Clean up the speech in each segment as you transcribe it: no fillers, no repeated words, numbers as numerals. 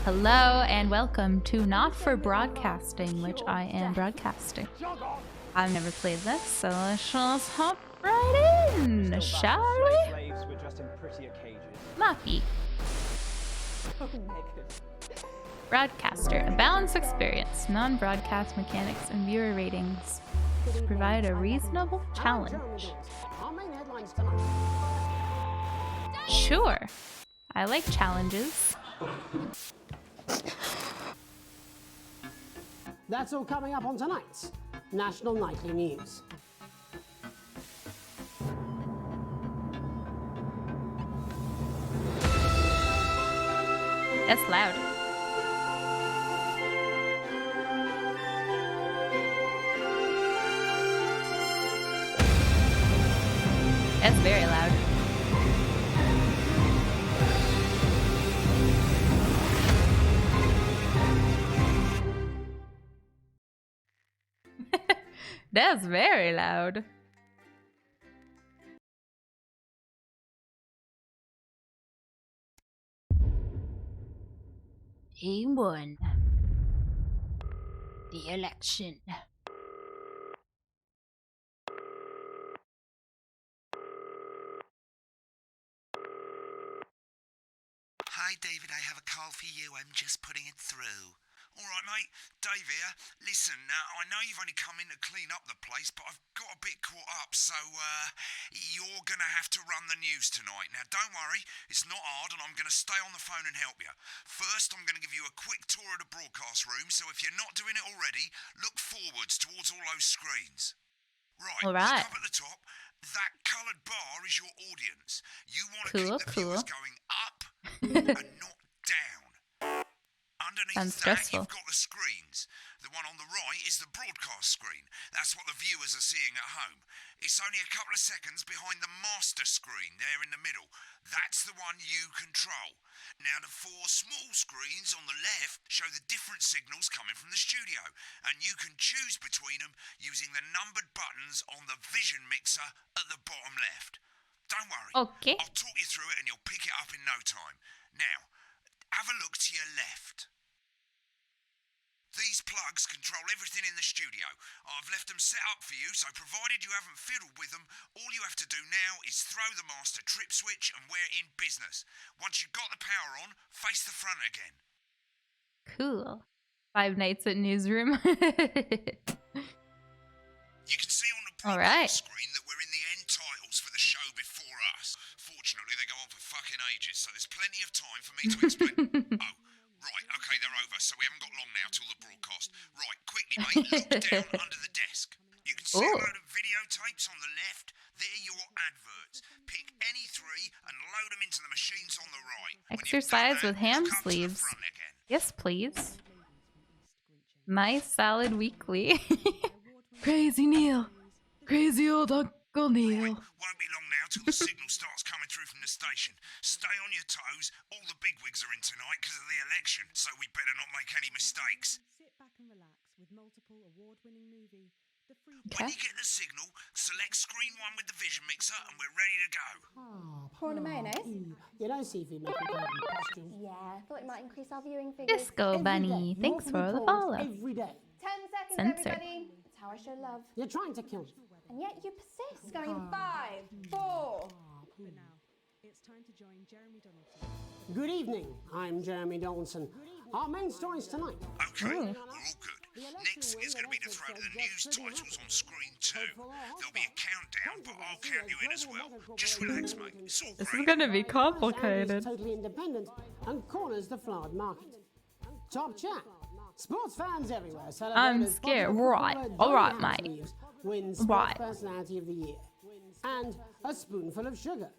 Hello and welcome to Not For Broadcasting, which I am broadcasting. I've never played this, so let's just hop right in, shall we? Muffy. Broadcaster, a balanced experience, non-broadcast mechanics and viewer ratings to provide a reasonable challenge. Sure, I like challenges. That's all coming up on tonight's National Nightly News. That's loud. That's very loud. That's very loud. He won the election. Hi, David, I have a call for you. I'm just putting it through. All right, mate. Dave here. Listen, I know you've only come in to clean up the place, but I've got a bit caught up, so you're going to have to run the news tonight. Now, don't worry, it's not hard, and I'm going to stay on the phone and help you. First, I'm going to give you a quick tour of the broadcast room, so if you're not doing it already, look forwards towards all those screens. Right, all right. Look up at the top. That coloured bar is your audience. You want to keep the viewers going up and not down. Underneath that, you've got the screens. The one on the right is the broadcast screen. That's what the viewers are seeing at home. It's only a couple of seconds behind the master screen there in the middle. That's the one you control. Now, the four small screens on the left show the different signals coming from the studio, and you can choose between them using the numbered buttons on the vision mixer at the bottom left. Don't worry. Okay. I'll talk you through it and you'll pick it up in no time. Now, have a look to your left. These plugs control everything in the studio. I've left them set up for you, so provided you haven't fiddled with them, all you have to do now is throw the master trip switch and we're in business. Once you've got the power on, face the front again. Cool. Five Nights at Newsroom. You can see on the broadcast screen that we're in the end titles for the show before us. Fortunately, they go on for fucking ages, so there's plenty of time for me to explain. Oh. Right, okay, they're over, so we haven't got long now till the broadcast. Right, quickly, mate, look down under the desk. You can see a load of videotapes on the left. They're your adverts. Pick any three and load them into the machines on the right. Exercise with ham sleeves. Yes, please. My Salad Weekly. Crazy Neil. Crazy old Uncle Neil. Right, won't be long now till the signal starts coming through from the station. Stay on your toes. All the bigwigs are in tonight because of the election, so we better not make any mistakes. Sit back and relax with multiple award-winning movie. When you get the signal, select screen 1 with the vision mixer and we're ready to go. Prawn and mayonnaise? You don't see if you make a costume. Yeah, I thought it might increase our viewing figures. Disco Bunny, thanks for the follow. Every day. 10 seconds, Censored. everybody. It's how I show love. You're trying to kill me. And yet you persist. Going 5, 4. But now, it's time to join Jeremy Donaldson. Good evening, I'm Jeremy Donaldson. Our main stories tonight. Okay, we're all good. Next is going to be the throw to the news titles on screen 2. There'll be a countdown, but I'll count you in as well. Just relax, mate. It's all This great. is gonna be complicated. Totally independent and corners the flowered market. Top chat. Sports fans everywhere celebrate. I'm scared. Right. All right, mate. Wins Sports Personality of the Year. And a spoonful of sugar.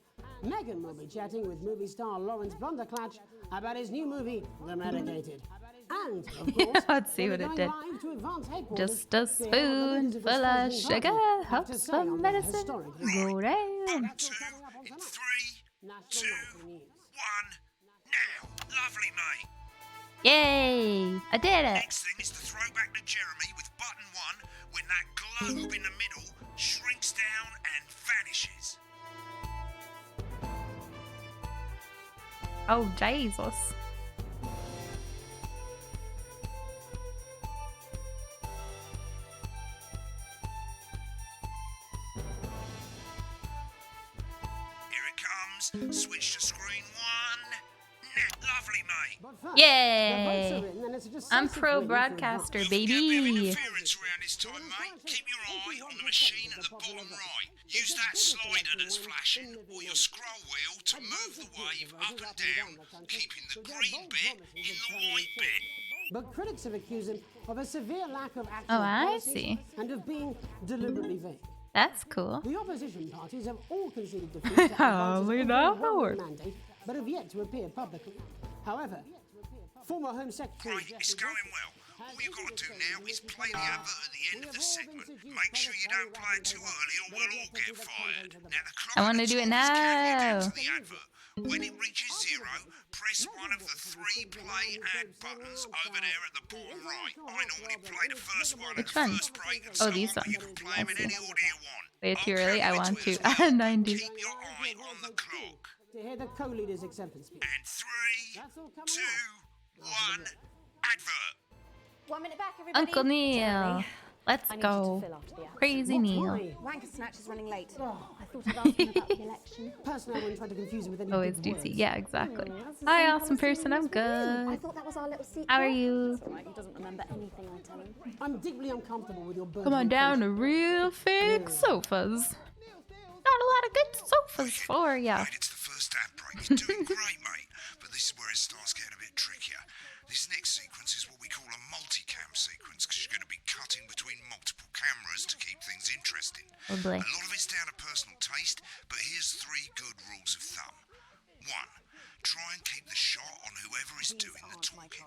Meghan will be chatting with movie star Lawrence Blunderclatch about his new movie, The Medicated. And, of course, Let's see what it did. Just a spoonful of sugar helps some medicine go down. Button 2 in 3, 2, 1, now. Lovely, mate. Yay! I did it! Next thing is to throw back to Jeremy with button 1 when that globe in the middle shrinks down and vanishes. Oh, Jesus. audience. Switch to screen 1. Lovely, mate. But first, Yay. the votes are in, and it's a I'm decisive pro win for broadcaster, advance. Don't forget a bit of baby. interference around this time, mate. Keep your eye on the machine at the bottom right. Use that slider that's flashing or your scroll wheel to move the wave up and down, keeping the green bit in the white bit. But critics have accused him of a severe lack of action Oh, I policies see. and of being deliberately vague. That's cool. The opposition parties have all conceded defeat to advance's Only overwhelming Howard. mandate, but have yet to appear publicly. However, former Home Secretary Right, it's going well. All you got to do now is play the advert at the end of the segment. Make sure you don't play it too early or we'll all get fired. Now the clock I want to at the do it top is counting you down now. to the advert. When it reaches 0, press one of the 3 play ad buttons over there at the bottom right. I normally play the first one Which at the one? first break and Oh, so these on, but you ones. can play them in I any see. order you want. Way too I'll early. I count want it to as well. 90. Keep your eye on the clock. to hear the co-leader's acceptance speech. And 3, 2, 1, advert. 1 minute back, everybody. Uncle Neil. Jeremy, Let's I need you go. to fill after the hour. Crazy Neil. Wanker Snatch is running late. I thought I'd ask him about the election. Personally, I wouldn't try to confuse him with any Always big do words. see. Yeah, exactly. That's the Hi, same awesome policy person. as I'm you. I good. thought that was our little secret. How are you? It's all right, he doesn't remember anything I tell him. I'm deeply uncomfortable with your Come on down to real fake sofas. Got a lot of good sofas for ya. Mate, it's the first ad break. He's doing great, mate. But this is where it starts getting a bit trickier. This next sequence is what we call a multicam sequence, because you're going to be cutting between multiple cameras to keep things interesting. Oh boy. A lot of it's down to personal taste, but here's 3 good rules of thumb. 1. Try and keep the shot on whoever is doing the talking.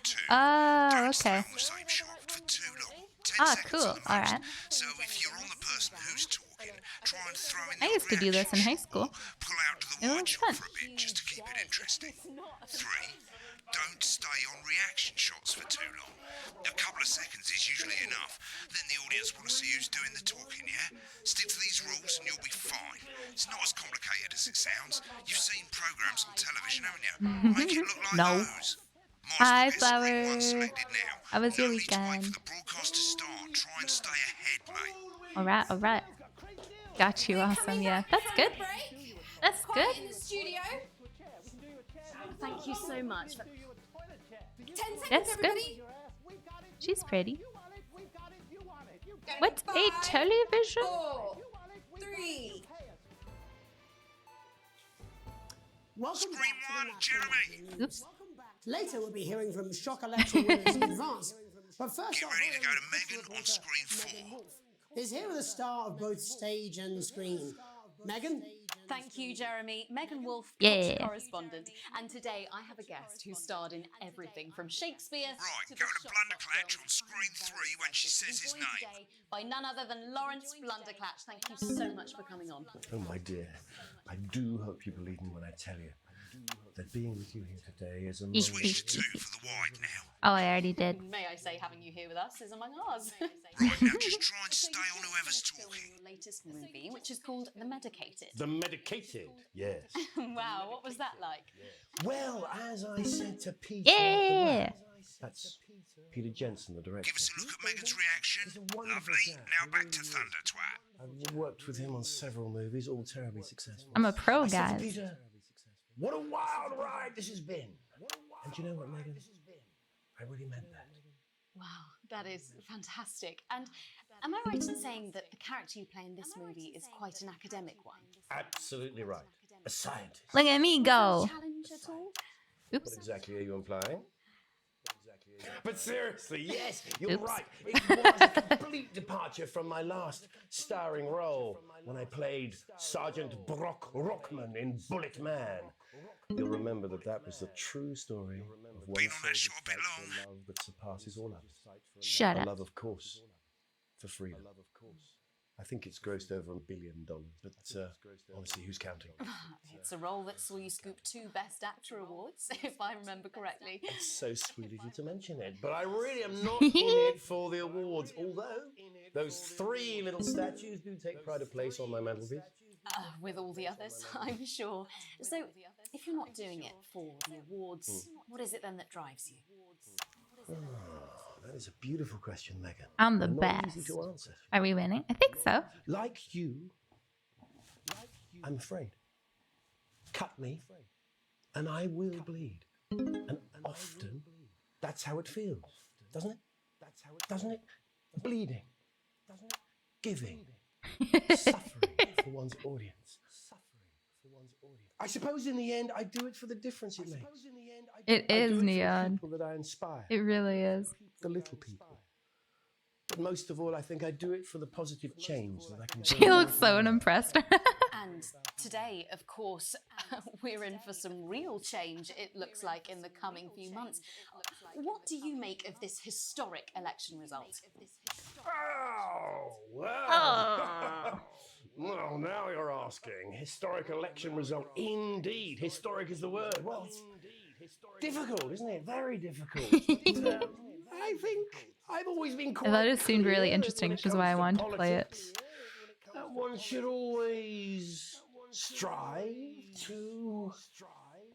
2. Oh, Don't stay okay. on the same shot for too long. 10 Ah, seconds cool. at the most. Alright. So if you're on the person who's talking, try and throw in I the used to do this in high reaction school. shot or pull out to the It wide was shot fun. for a bit just to keep it interesting. 3. Don't stay on reaction shots for too long. A couple of seconds is usually enough. Then the audience want to see who's doing the talking, yeah? Stick to these rules and you'll be fine. It's not as complicated as it sounds. You've seen programs on television, haven't you? Make it look like No. those. Hi, Mine's got screen 1 Flower. selected now. How was your No need to wait weekend? for the broadcast to start. Try and stay ahead, mate. Alright, alright. Got you. Awesome. Yeah, that's good. That's Quiet good. in the studio. Thank you so much. 10 seconds, That's good. everybody. She's pretty. What's a television? 4, 3. Welcome Screen back to the 1, National Jeremy. Oops. Later, we'll be hearing from shock election winners in advance. But first, Get our ready to go very to Megan on reporter, screen Megan 4. Wolf, is here with a star of both stage and screen. Megan? Thank you, Jeremy. Megan Wolf, Yeah. culture correspondent. And today I have a guest who starred in everything from Shakespeare Right, to go the to Shop Blunderclatch films. on screen 3 when she says his Joined name. today by none other than Lawrence Blunderclatch. Thank you so much for coming on. Oh, my dear, I do hope you believe me when I tell you that being with you here today is a moment. Switch to 2 for the wide now. Oh, I already did. May I say, having you here with us is among ours. Right, now just try and stay on whoever's talking. Your latest movie, which is called The Medicated. The medicated, yes. Wow, what was that like? Well, as I said to Peter, Yeah. that's Peter Jensen, the director. Give us a look at Megan's reaction. He's a wonderful Lovely. chap, Now he back to really is. Thunder Twat. I've worked with him on several movies, all terribly successful. I'm a pro, I said to guys. Peter, what a wild ride this has been. And do you know what, Megan? I really meant that. Wow, that is fantastic. And am I right in saying that the character you play in this movie is quite an academic one? Absolutely right. A scientist. Look at me go. Challenge at all? What Oops. exactly are you implying? But seriously, yes, you're Oops. right. It was a complete departure from my last starring role when I played Sergeant Brock Rockman in Bullet Man. You'll remember that was the true story of one Been on that soldier's shot a bit fight for long. a love that surpasses all others. Shut A up. love, of course, for freedom. I think it's grossed over $1 billion, but honestly, who's counting? It's a role that saw you scoop 2 Best Actor awards, if I remember correctly. It's so sweet of you to mention it, but I really am not in it for the awards, although those 3 little statues do take pride of place on my mantelpiece. With all the others, I'm sure. So, if you're not doing it for the awards, what is it then that drives you? That is a beautiful question, Megan. I'm the And not easy best. to answer. Are we winning? I think so. Like you, I'm afraid. cut me, and I will bleed. And often, that's how it feels, doesn't it? Doesn't it? Bleeding. Giving. Suffering for one's audience. I suppose in the end, I do it for the difference it makes. It I do is it for the Neon. people that I inspire. It really is. The little people. But most of all, I think I do it for the positive change that I can She bring. looks so unimpressed. And today, of course, we're in for some real change, it looks like, in the coming few months. What do you make of this historic election result? Oh, well. Well, now you're asking. Historic election result. Indeed. Historic is the word. Well, it's difficult, isn't it? Very difficult. I think I've always been quite thought it seemed really clear that interesting, when which is why I comes wanted to play it. politics, that one should always strive to...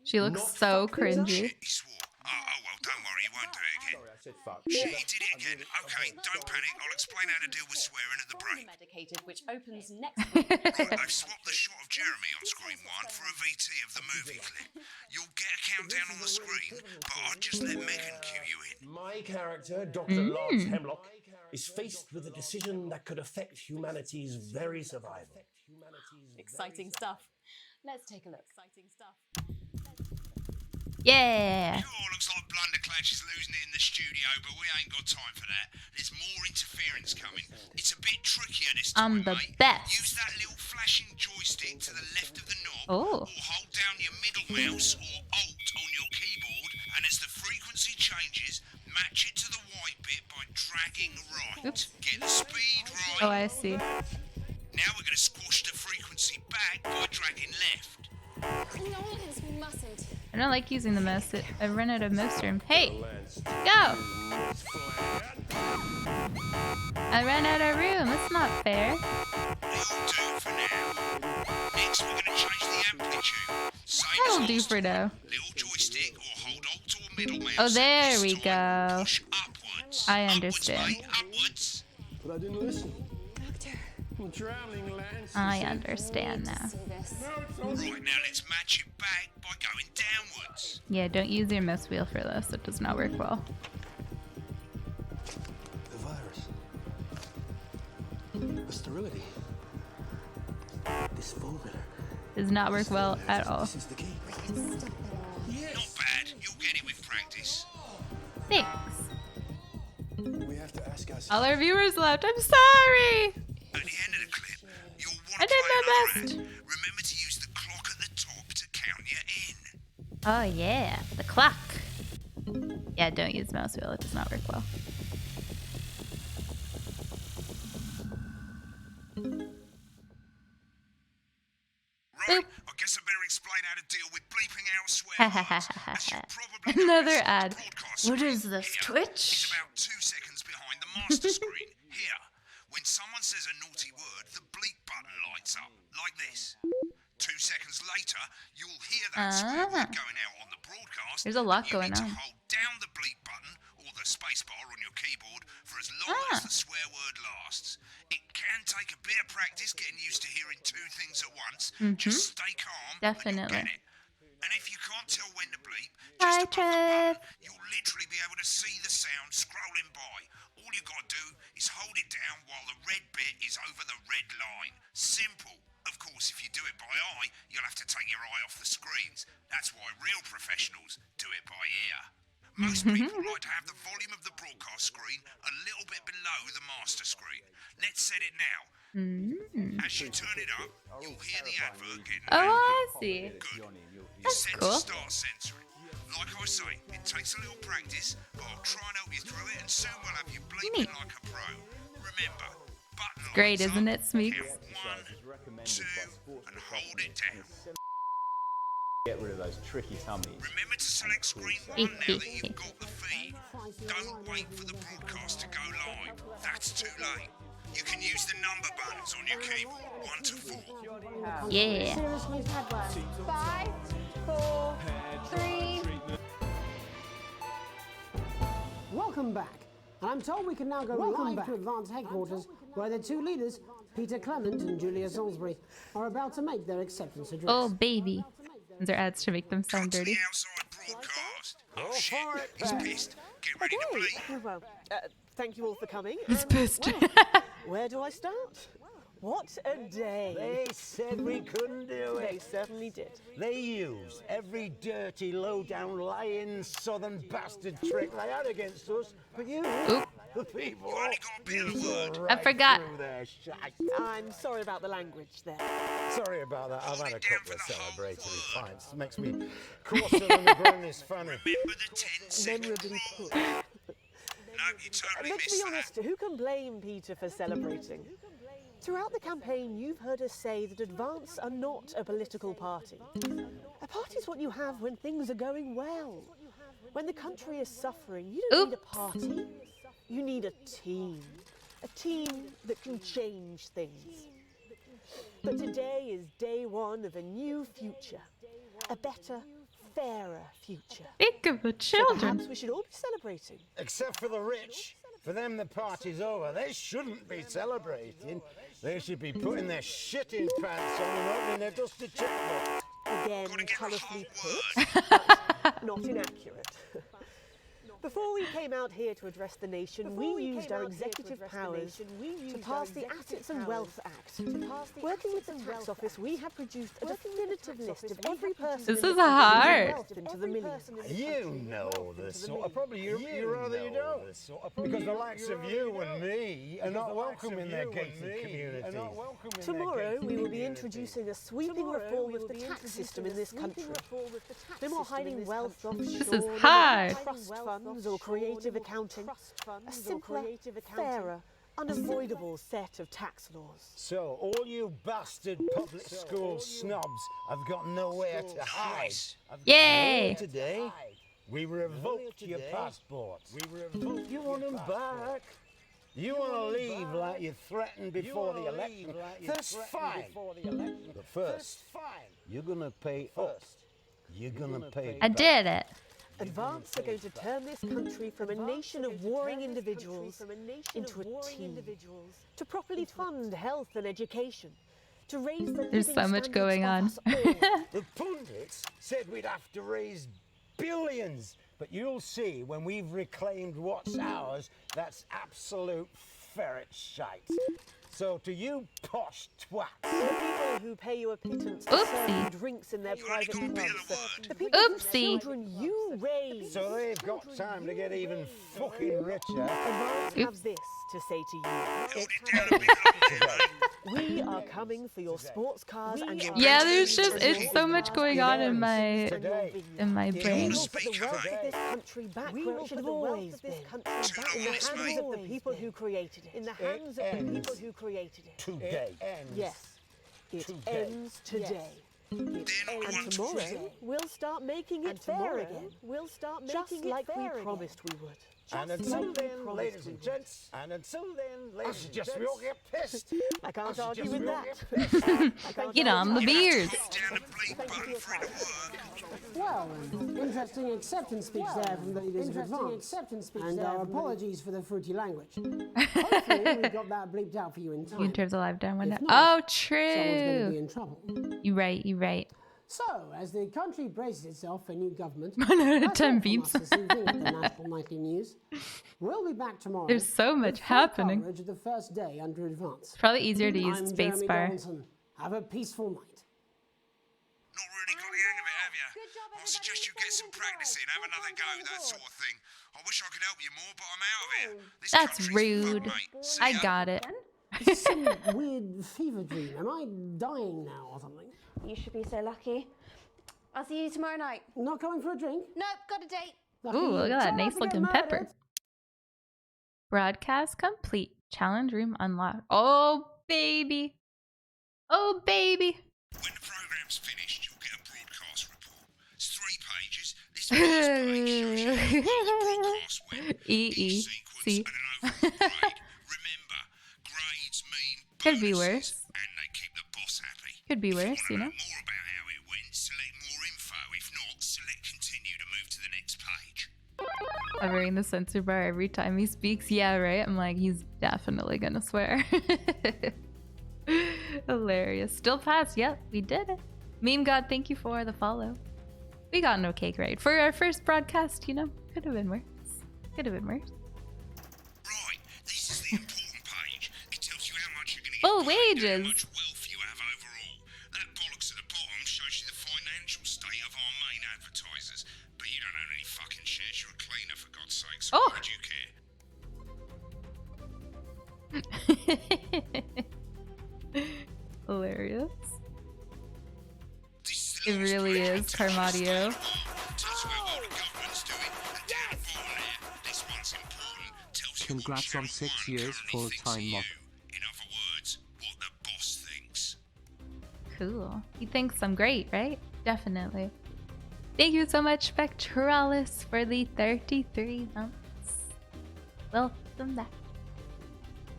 She looks not so fuck things up. cringy. He swore. Oh, well, don't worry, he won't do it again. Sorry, I said fuck. Shit, he did it again. Okay, don't panic. I'll explain how to deal with swearing at the break. Medicated, which opens next week. Right, I've swapped the shot of Jeremy on screen 1 for a VT of the movie clip. You'll get a countdown on the screen, but I'll just let Megan cue you in. My character, Dr. Lance Hemlock, is faced with a decision that could affect humanity's very survival. Exciting stuff. Let's take a look. Exciting stuff. Yeah. Sure, looks like Blunderclatch is losing it in the studio, but we ain't got time for that. There's more interference coming. It's a bit trickier this I'm time, the mate. best. Use that little flashing joystick to the left of the knob, Oh. or hold down your middle mouse or Alt on your keyboard, and as the frequency changes, match it to the white bit by dragging right. Oops. Get the speed right. Oh, I see. Now we're going to squash the frequency back by dragging left. Nolans, we mustn't. I don't like using the mouse. I run out of mouse room. Hey, go! I ran out of room. That's not fair. It'll do for now. Next, we're going to change the amplitude. Same That'll as do last for time. now. Little joystick or hold Alt or middle mouse. Oh, there This we time, go. Push upwards. I understand. Upwards, mate, upwards. But I didn't listen. Doctor, I'm drowning, Lance. I understand now. see this. Right, now let's match it back by going downwards. Yeah, don't use your mouse wheel for this. It does not work well. The virus. The sterility. This formula. Does not work well at all. This is the key. Not bad. You'll get it with practice. Thanks. We have to ask ourselves. All our viewers left. I'm sorry. At the end of the clip, you'll want I to did play my another best. ad. Remember to use the clock at the top to count you in. Oh yeah, the clock. Yeah, don't use mouse wheel. It does not work well. Right, I guess I better explain how to deal with bleeping out swear words. As you probably Another noticed, the ad. broadcast What screen is this, here Twitch? is about 2 seconds behind the master screen. Here, when someone says a naughty word, the bleep button lights up, like this. 2 seconds later, you'll hear that swear word going out on the broadcast. There's a lot and you going need on. to hold down the bleep button or the space bar on your keyboard for as long as the swear word lasts. It can take a bit of practice getting used to hearing 2 things at once. Just stay calm. And Definitely. you'll get it. And if you can't tell when to bleep, Hi, just above the Trev. button, you'll literally be able to see the sound scrolling by. All you gotta do is hold it down while the red bit is over the red line. Simple. Of course, if you do it by eye, you'll have to take your eye off the screens. That's why real professionals do it by ear. Most people like to have the volume of the broadcast screen a little bit below the master screen. Let's set it now. As you turn it up, you'll hear the advert getting Oh, louder. I see. Good. That's Set cool. to start censoring. Like I say, it takes a little practice, but I'll try and help you through it, and soon we'll have you bleeping Neat. like a pro. Remember, button Great, lights isn't up, it, Smeeks? count 1, 2, and hold it down. Get rid of those tricky tummies. Remember to select screen 1 now that you've got the feed. Don't wait for the broadcast to go live. That's too late. You can use the number buttons on your keyboard, 1 to 4. Yeah. Seriously, headline. 5, 4, 3. Welcome back. And I'm told we can now go live to Advanced Headquarters, where the 2 leaders, Peter Clement and Julia Salisbury, are about to make their acceptance address. Oh, baby. These are ads to make them sound dirty. The outside broadcast. Oh shit, he's pissed. Get ready to bleed. Well, thank you all for coming. He's pissed. Where do I start? What a day. They said we couldn't do They it. certainly did. They used every dirty, low-down, lying, southern bastard trick they had against us. But you, the people, You only got a bit of you word. saw I right forgot. through their shite. I'm sorry about the language there. Sorry about that. I've had a it down couple of for the whole celebratory word. pints. Makes me crosser than the Granny's fanny. Remember the 10-second Memorably rule. put. No, you totally Let's missed be that. honest, who can blame Peter for celebrating? Throughout the campaign, you've heard us say that Advance are not a political party. A party's what you have when things are going well. When the country is suffering, you don't need a party. You need a team. A team that can change things. But today is day one of a new future. A better, fairer future. Think of the So children. perhaps we should all be celebrating. Except for the rich. For them, the party's over. They shouldn't be celebrating. They should be putting their shitting pants on and opening their dusty checkbooks. Again, Gotta get the colourfully whole put, word. not inaccurate. Before we came out here to address the nation, we used our executive powers to pass the Assets and Wealth Act. Working with the tax office, we have produced a definitive list of every person This who is has hard. wealth into the millions. You know the sort of, probably you rather you don't. Because the likes of you and me are not welcome in their gated communities. Tomorrow, we will be introducing a sweeping reform of the tax system in this country. No more hiding wealth offshore. This is no more hard. Trust funds or creative accounting. A simpler, fairer, unavoidable set of tax laws. So, all you bastard public school snobs have got nowhere to hide. Yay! Today, we revoked your passports. You want them back? You want to leave like you threatened before the election? That's fine. But first, you're going to pay up. You're going to pay I back. did it. Advance are going to turn this country from a nation of warring individuals into a team. To properly fund health and education. To raise the There's living so much standards going of on. us all. The pundits said we'd have to raise billions, but you'll see when we've reclaimed what's ours, that's absolute ferret shite. So to you posh twats, The people who pay you a pittance to serve Oopsie. you drinks in their private got a bit of clubs. word. The people whose Oopsie. children you raise. so they've got time to get even fucking richer. Advance have this to say to you. Hold it down a bit like that, mate. We are coming for your sports cars and your Yeah, there's mansions just and it's your so much going on in my Today. brain. We'll put the wealth of this country back where it should have always been. In the hands of the people who created it. In the hands of the people who created it. Today. Yes, it Today. ends today. They're not And ones tomorrow for we'll start making it fair again. We'll start making it like we promised we would. And until then, ladies and gents, I suggest we all get pissed. I can't I argue suggest with we all that. get pissed. Get on the beers. Down the bleep button for it to work. Well, interesting acceptance speech there from the leaders of Advance. And our apologies for the fruity language. Hopefully we got that bleeped out for you in You can time. turn the live down one now. If not, Oh, Someone's going to be true. in trouble. You right. You right. So, as the country braces itself for new government, 1 out of that's 10 all from beeps. us this evening at the National Nightly News. We'll be back tomorrow. There's so with much full happening. coverage of the first day under Advance. It's probably easier to use I'm Jeremy spacebar. Donaldson. Have a peaceful night. Not really got the hang of it, have you? I suggest you get some practice in, have another go, that sort of thing. I wish I could help you more, but I'm out of here. This That's country's fucked, rude. mate. See I ya. got it. It's some weird fever dream. Am I dying now or something? You should be so lucky. I'll see you tomorrow night. Not coming for a drink? Nope, got a date. Lucky Ooh, you. look at that Try not nice to get looking murdered. pepper. Broadcast complete. Challenge room unlocked. Oh, baby. Oh, baby. When the program's finished, you'll get a broadcast report. It's 3 pages. This first page shows you how well the broadcast went, each E-E-C. sequence, and an overall grade. Remember, grades mean Could be bonuses, worse. and they keep the boss happy. Could be If worse, you you want know? to know more about how it went, select more info. If not, select continue to move to the next page. Covering the censor bar every time he speaks. Yeah, right? I'm like, he's definitely gonna swear. Hilarious. Still passed. Yep, we did it. Meme God, thank you for the follow. We got an okay grade. For our first broadcast, you know, could have been worse. Could have been worse. Right, this is the important page. It tells you how much you're going to get Full paid and how wages. much wealth you have overall. That bollocks at the bottom shows you the financial state of our main advertisers. But you don't own any fucking shares. You're a cleaner, for God's sake. So why would you care? Hilarious. It really is, Carmadio. Congrats on 6 years full-time mock. In other words, what the boss thinks. Cool. He thinks I'm great, right? Definitely. Thank you so much, Spectralis, for the 33 months. Welcome back.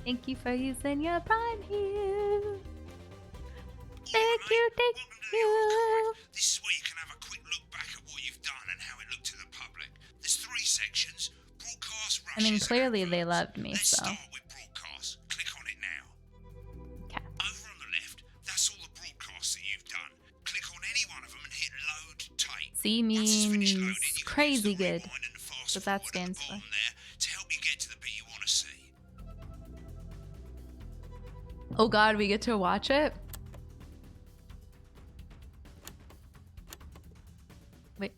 Thank you for using your Prime here. Thank you, thank you. This is where you can have a quick look back at what you've done and how it looked to the public. There's 3 sections: broadcast, I mean, rushes, clearly they loved me, Let's so. start with broadcast. Click on it now. Okay. Over on the left, that's all the broadcasts that you've done. Click on any one of them and hit load tape. C means crazy good. What that stands for. There to help you get to the bit you want to see. Oh god, we get to watch it? Wait.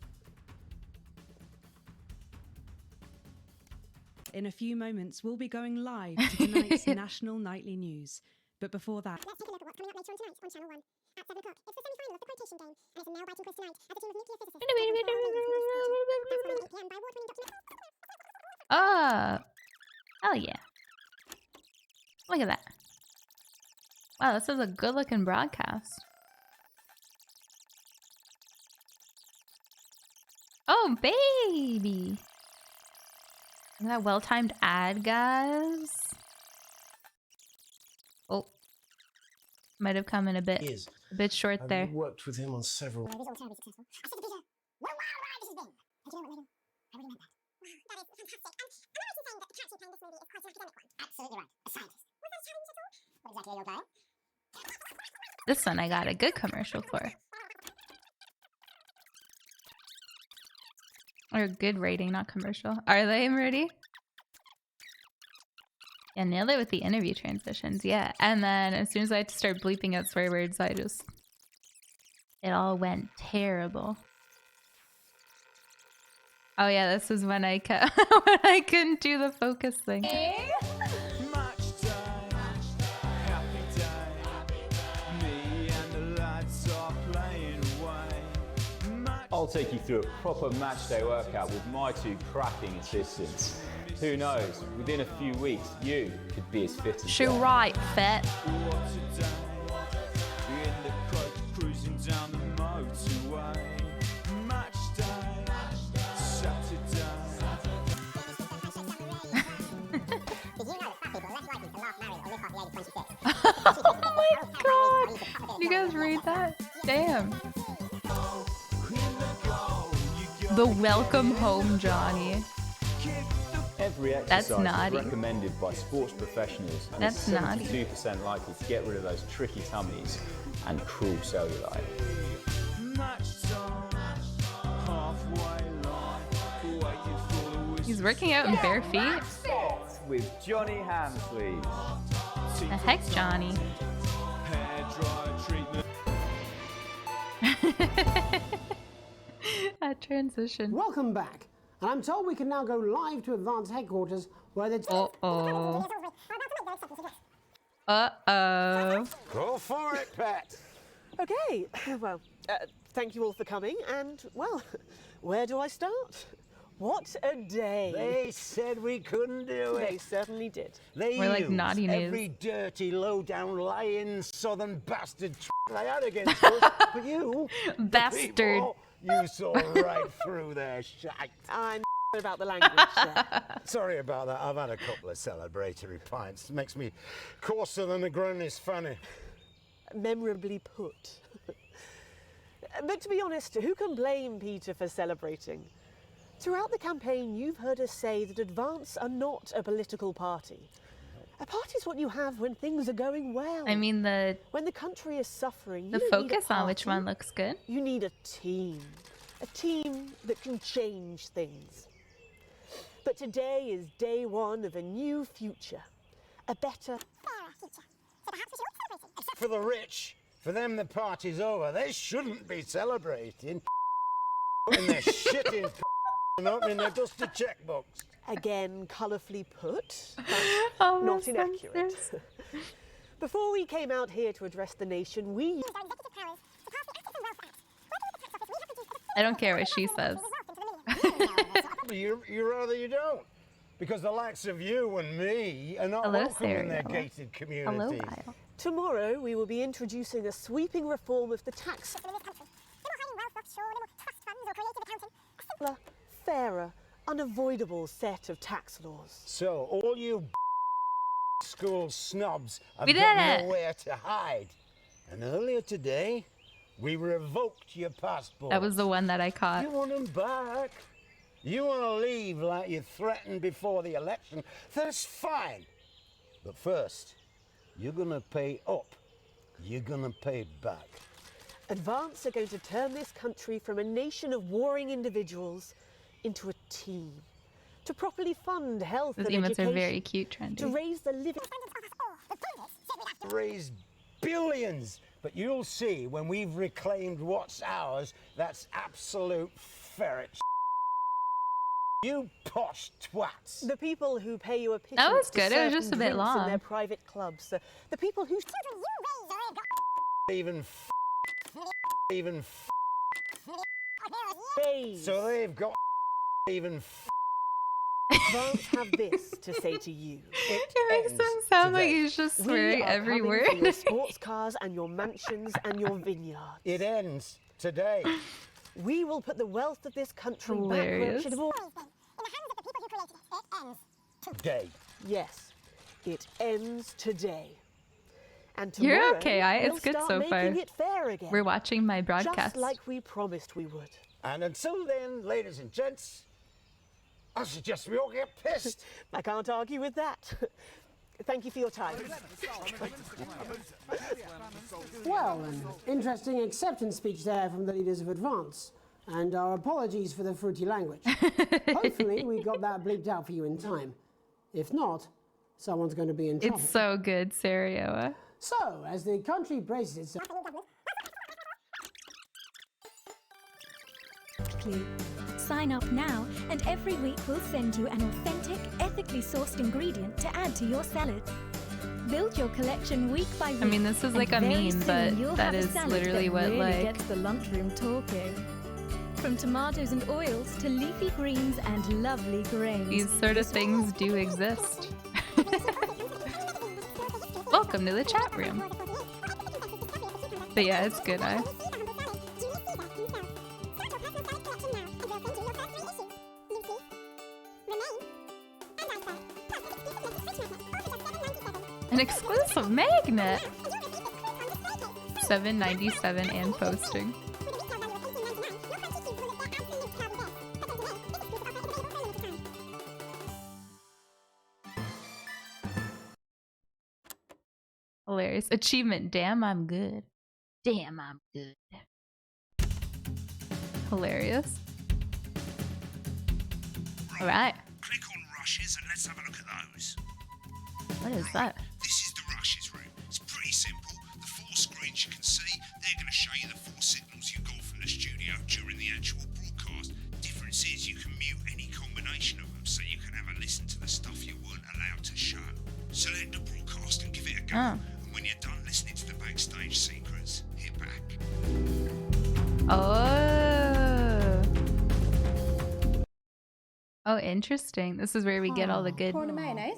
In a few moments, we'll be going live to tonight's national nightly news. But before that, Let's take a look at what's coming up later on tonight on Channel 1. At 7 o'clock, it's the semi-final of the quotation game, and it's a nail-biting quiz tonight as a team of nuclear physicists. Oh yeah. Look at that. Wow, this is a good looking broadcast. Oh baby. Isn't that well-timed ad, guys? Oh. Might have come in a bit short there. I've worked with him on several. He's all terribly successful. I said to Peter, what a wild ride this has been. And do you know what, Megan? I really meant that. That is fantastic. Am I right in saying that the character playing this movie is quite an academic one? Absolutely right. A scientist. Was that a challenge at all? What exactly are you going? This one I got a good commercial for. Or a good rating, not commercial. Are they ready? Yeah, nailed it with the interview transitions, yeah. And then as soon as I had to start bleeping out swear words, it all went terrible. Oh yeah, this is when I couldn't do the focus thing. I'll take you through a proper match day workout with my 2 cracking assistants. Who knows, within a few weeks, you could be as fit as She them. right, Fet. Oh my god! You guys read that? Damn. The welcome home, Johnny. Every That's exercise naughty. is recommended by sports professionals and That's is naughty. 72% likely to get rid of those tricky tummies and cruel cellulite. He's working out in bare feet? With Johnny Hamsleys. The heck, Johnny? That transition. Welcome back. And I'm told we can now go live to Advanced Headquarters where the... Uh-oh. Uh-oh. Go for it, Pat. Okay, well, thank you all for coming, and, well, where do I start? What a day. They said we couldn't do it. They certainly did. They We're like used naughty news. every dirty, low-down, lying southern bastard they had against us. But you, the Bastard. people, you saw right through their shite. I'm about the language there. Sorry about that. I've had a couple of celebratory pints. Makes me coarser than a granny's fanny. Memorably put. But to be honest, who can blame Peter for celebrating? Throughout the campaign, you've heard us say that Advance are not a political party. A party's what you have when things are going well. I mean, when the country is suffering, the you don't need a focus on which party. one looks good. You need a team that can change things. But today is day one of a new future, a better, fairer future. So perhaps we should all celebrate it. Except For the rich, for them the party's over. They shouldn't be celebrating. Putting their shit in and opening their dusty checkbooks. again colourfully put, but Oh, not that's inaccurate. Before we came out here to address the nation, we used our executive powers to pass the Assets and Wealth Act. Working with the tax office, we have reduced I don't care what she says. You rather you don't. Because the likes of you and me are not Hello, welcome in their Sarah. gated Hello, communities. Lyle. Tomorrow we will be introducing a sweeping reform of the tax system in this country. No more hiding wealth offshore, no more trust funds or creative accounting. A a fairer, unavoidable set of tax laws. So, all you school snobs have We did got it. nowhere to hide. And earlier today, we revoked your passport. That was the one that I caught. You want them back? You want to leave like you threatened before the election? That's fine. But first, you're going to pay up. You're going to pay back. Advance are going to turn this country from a nation of warring individuals into a team. To properly fund health Those and emotes education. are very cute, To trendy. raise the living... Raise billions. But you'll see when we've reclaimed what's ours, that's absolute ferret. You posh twats. The people who pay you a pittance That was to good, it was serve just them a bit drinks in long. their private clubs. The people whose children you raise are even raise. so they've got even Advance have this to say to you. It makes him sound like he's just We swearing are every coming word. for your sports cars and your mansions and your vineyards. It ends today. We will put the wealth of this country back where it Hilarious. should have always in the hands of the people who created it. It ends today. Yes, it ends today. And You're tomorrow, okay, it's we'll good start so making far. it fair again. We're watching my Just broadcast. like we promised we would. And until then, ladies and gents, I suggest we all get pissed. I can't argue with that. Thank you for your time. Well, an interesting acceptance speech there from the leaders of Advance. And our apologies for the fruity language. Hopefully we got that bleeped out for you in time. If not, someone's going to be in trouble. It's so good, Sarioa. So, as the country braces itself... Sign up now, and every week we'll send you an authentic, ethically sourced ingredient to add to your salads. Build your collection week by week. I mean, this is like a and very meme, soon but you'll that have a is salad literally that what, really like- gets the lunchroom talking. From tomatoes and oils to leafy greens and lovely grains. These sort of things do exist. Welcome to the chat room. But yeah, it's good. An exclusive magnet. $7.97 and posting. Hilarious. Achievement. Damn, I'm good. Damn, I'm good. Hilarious. All right. Click on rushes and let's have a look at those. What is that? This is the rushes room. It's pretty simple. The 4 screens you can see, they're going to show you the 4 signals you got from the studio during the actual broadcast. Difference is you can mute any combination of them so you can have a listen to the stuff you weren't allowed to show. Select the broadcast and give it a go. Oh. And when you're done listening to the backstage secrets, hit back. Oh, interesting. This is where we get all the good, Corn and mayonnaise?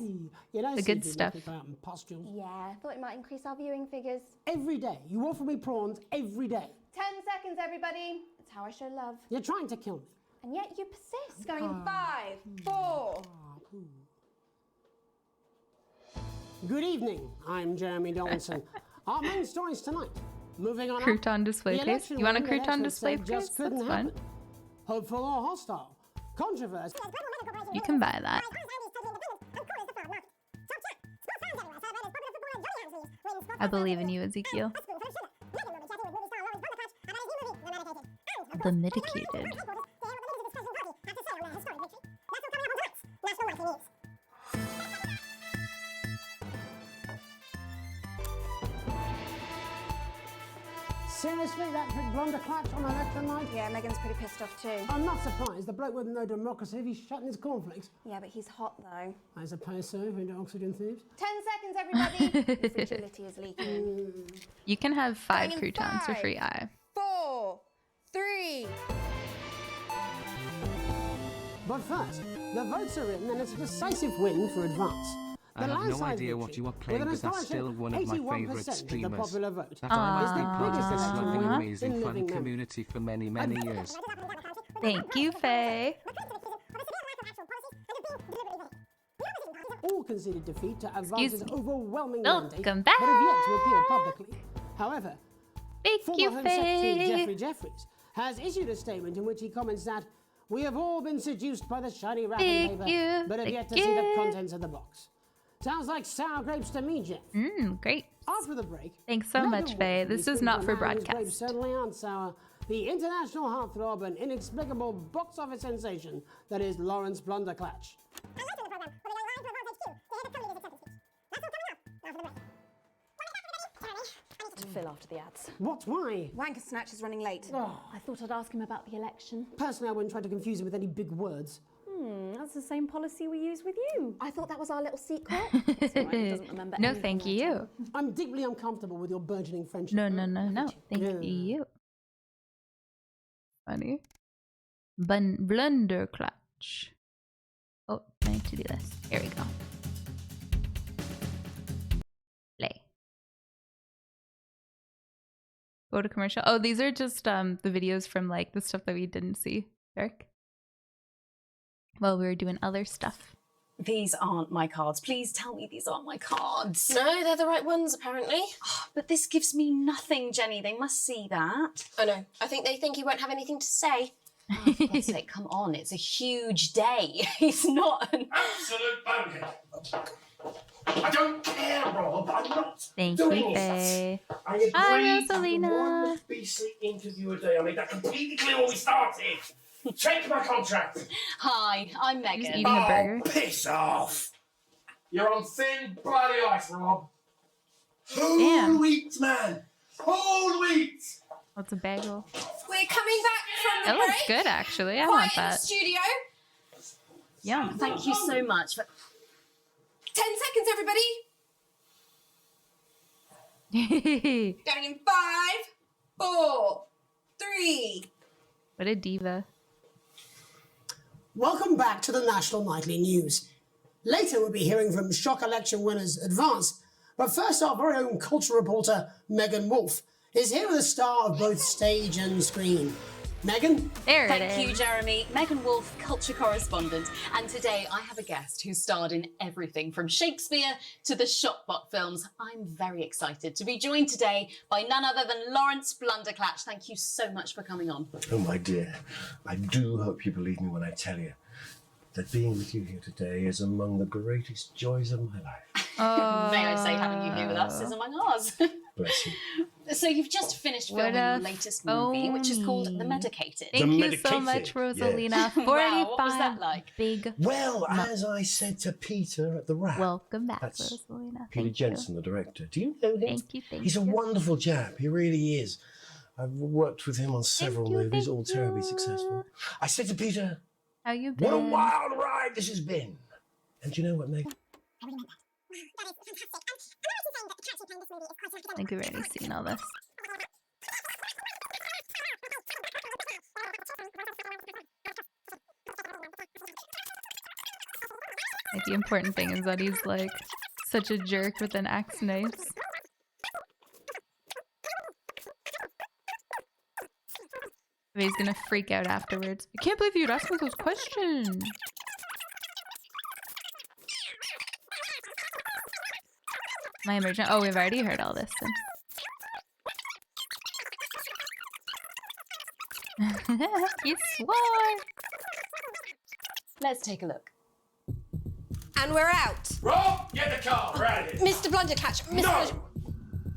the good stuff. Yeah, I thought it might increase our viewing figures. Every day. You offer me prawns every day. 10 seconds, everybody. It's how I show love. You're trying to kill me. And yet you persist. Going in 5, 4. Good evening. I'm Jeremy Donaldson. Our main stories tonight. Moving on. Crouton display The case. election You want a win, the crouton experts display said case? just couldn't That's fun. happen. Hopeful or hostile. Controversy. You can buy that. I believe in you, Ezekiel. The medicated. Seriously, that could blunderclatch on election night? Yeah, Megan's pretty pissed off too. I'm not surprised. The bloke with no democracy, he's shutting his cornflakes. Yeah, but he's hot though. I suppose so, into oxygen thieves. 10 seconds, everybody. The fragility is leaking. You can have 5 Going in croutons for 5, free. 4, 3. But first, the votes are in and it's a decisive win for Advance. I have no idea what you are playing, but that's still one of my favourite streamers. That I must be part of this lovely, amazing, fun community for many, many years. Thank you, Faye. All conceded defeat to Advance's overwhelming mandate, Welcome but have yet back. to appear publicly. However, Thank former you, Home Secretary Faye. Geoffrey Jeffries has issued a statement in which he comments that we have all been seduced by the shiny wrapping Thank paper, you, but have yet to thank see the you. contents of the box. Sounds like sour grapes to me, Jeff. Great. After the break, Thanks so much, Faye. This is not for Grapes broadcast. certainly aren't sour. The international heartthrob and inexplicable box office sensation that is Lawrence Blunderclatch. To fill after the ads. What? Why? Wanker Snatch is running late. I thought I'd ask him about the election. Personally, I wouldn't try to confuse him with any big words. That's the same policy we use with you. I thought that was our little secret. No, thank you. I'm deeply uncomfortable with your burgeoning friendship. No. Thank you. Funny. Blunderclatch. Oh, I need to do this. Here we go. Play. Go to commercial. Oh, these are just the videos from like the stuff that we didn't see, Derek. While we were doing other stuff. These aren't my cards. Please tell me these aren't my cards. No, they're the right ones, apparently. But this gives me nothing, Jenny. They must see that. I know. I think they think you won't have anything to say. Oh, for God's sake, come on. It's a huge day. He's not an... Absolute bonehead. I don't care, Rob. I'm not Thank doing you, it. Faye. I agree Hi, to Rosalina. one beastly interview a day. I made that completely clear when we started. Check my contract. Hi, I'm Megan. Just eating a burger. Piss off. You're on thin bloody ice, Rob. Damn. Whole wheat, man. Whole wheat. What's a bagel? We're coming back from the That break. looks good, actually. I Quiet want in the that. studio. Yum. Thank you so much. 10 seconds, everybody. Going in 5, 4, 3. What a diva. Welcome back to the National Nightly News. Later we'll be hearing from shock election winners Advance, but first our very own culture reporter Megan Wolf is here with a star of both stage and screen. Megan? There it Thank you, is. Jeremy. Megan Wolf, culture correspondent. And today I have a guest who starred in everything from Shakespeare to the Shopbot films. I'm very excited to be joined today by none other than Lawrence Blunderclatch. Thank you so much for coming on. Oh, my dear. I do hope you believe me when I tell you that being with you here today is among the greatest joys of my life. May I say having you here with us is among ours. Bless you. So you've just finished What filming your a latest movie, which is called The phony. Medicated. Thank The you so medicated, much, Rosalina. yes. 45 Wow, what was that like? big. Well, as I said to Peter at the Wrap, Welcome back, That's Rosalina. Peter Thank Jensen, the director. Do you know him? Thank you. Thank He's a you. wonderful chap. He really is. I've worked with him on several you, movies, thank all terribly you. successful. I said to Peter, How you what a been? wild ride this has been. And do you know what, Meg? I think we've already seen all this. Like, the important thing is that he's like such a jerk with an axe knife. He's gonna freak out afterwards. I can't believe you'd ask me those questions. My emergent. Oh, we've already heard all this. Then. You swore. Let's take a look. And we're out. Rob, get the car. We're out of here. Mr. Blunderclatch. Mr. No!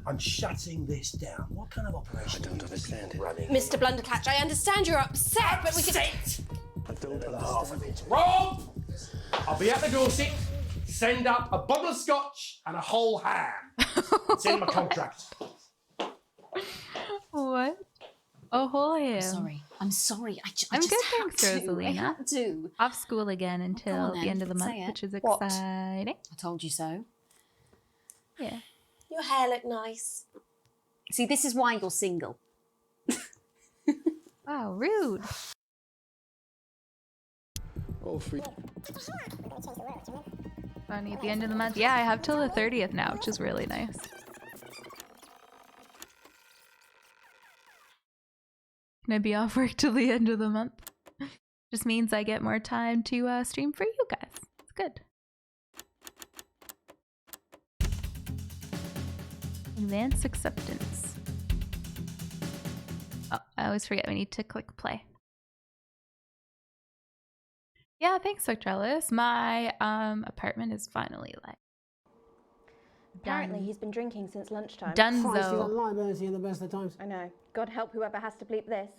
I'm shutting this down. What kind of operation? I don't understand it. Running. Mr. Blunderclatch, I understand you're upset, but we can. I don't understand it. Rob! I'll be at the Dorset. Send up a bottle of scotch and a whole ham. It's in my contract. What? A whole ham. I'm sorry. I I'm just good, had thanks, to. Rosalina. I had to. Off school again until on the then, end of the month, say it. which is What? exciting. I told you so. Yeah. Your hair looked nice. See, this is why you're single. Wow, rude. Oh, free. Funny at the end of the month. Yeah, I have till the 30th now, which is really nice. Can I be off work till the end of the month? Just means I get more time to stream for you guys. It's good. Advanced acceptance. Oh, I always forget we need to click play. Yeah, thanks, Spectralis. My apartment is finally live. Apparently, he's been drinking since lunchtime. Christ, he's Dunzo. on liability in the best of times. I know. God help whoever has to bleep this.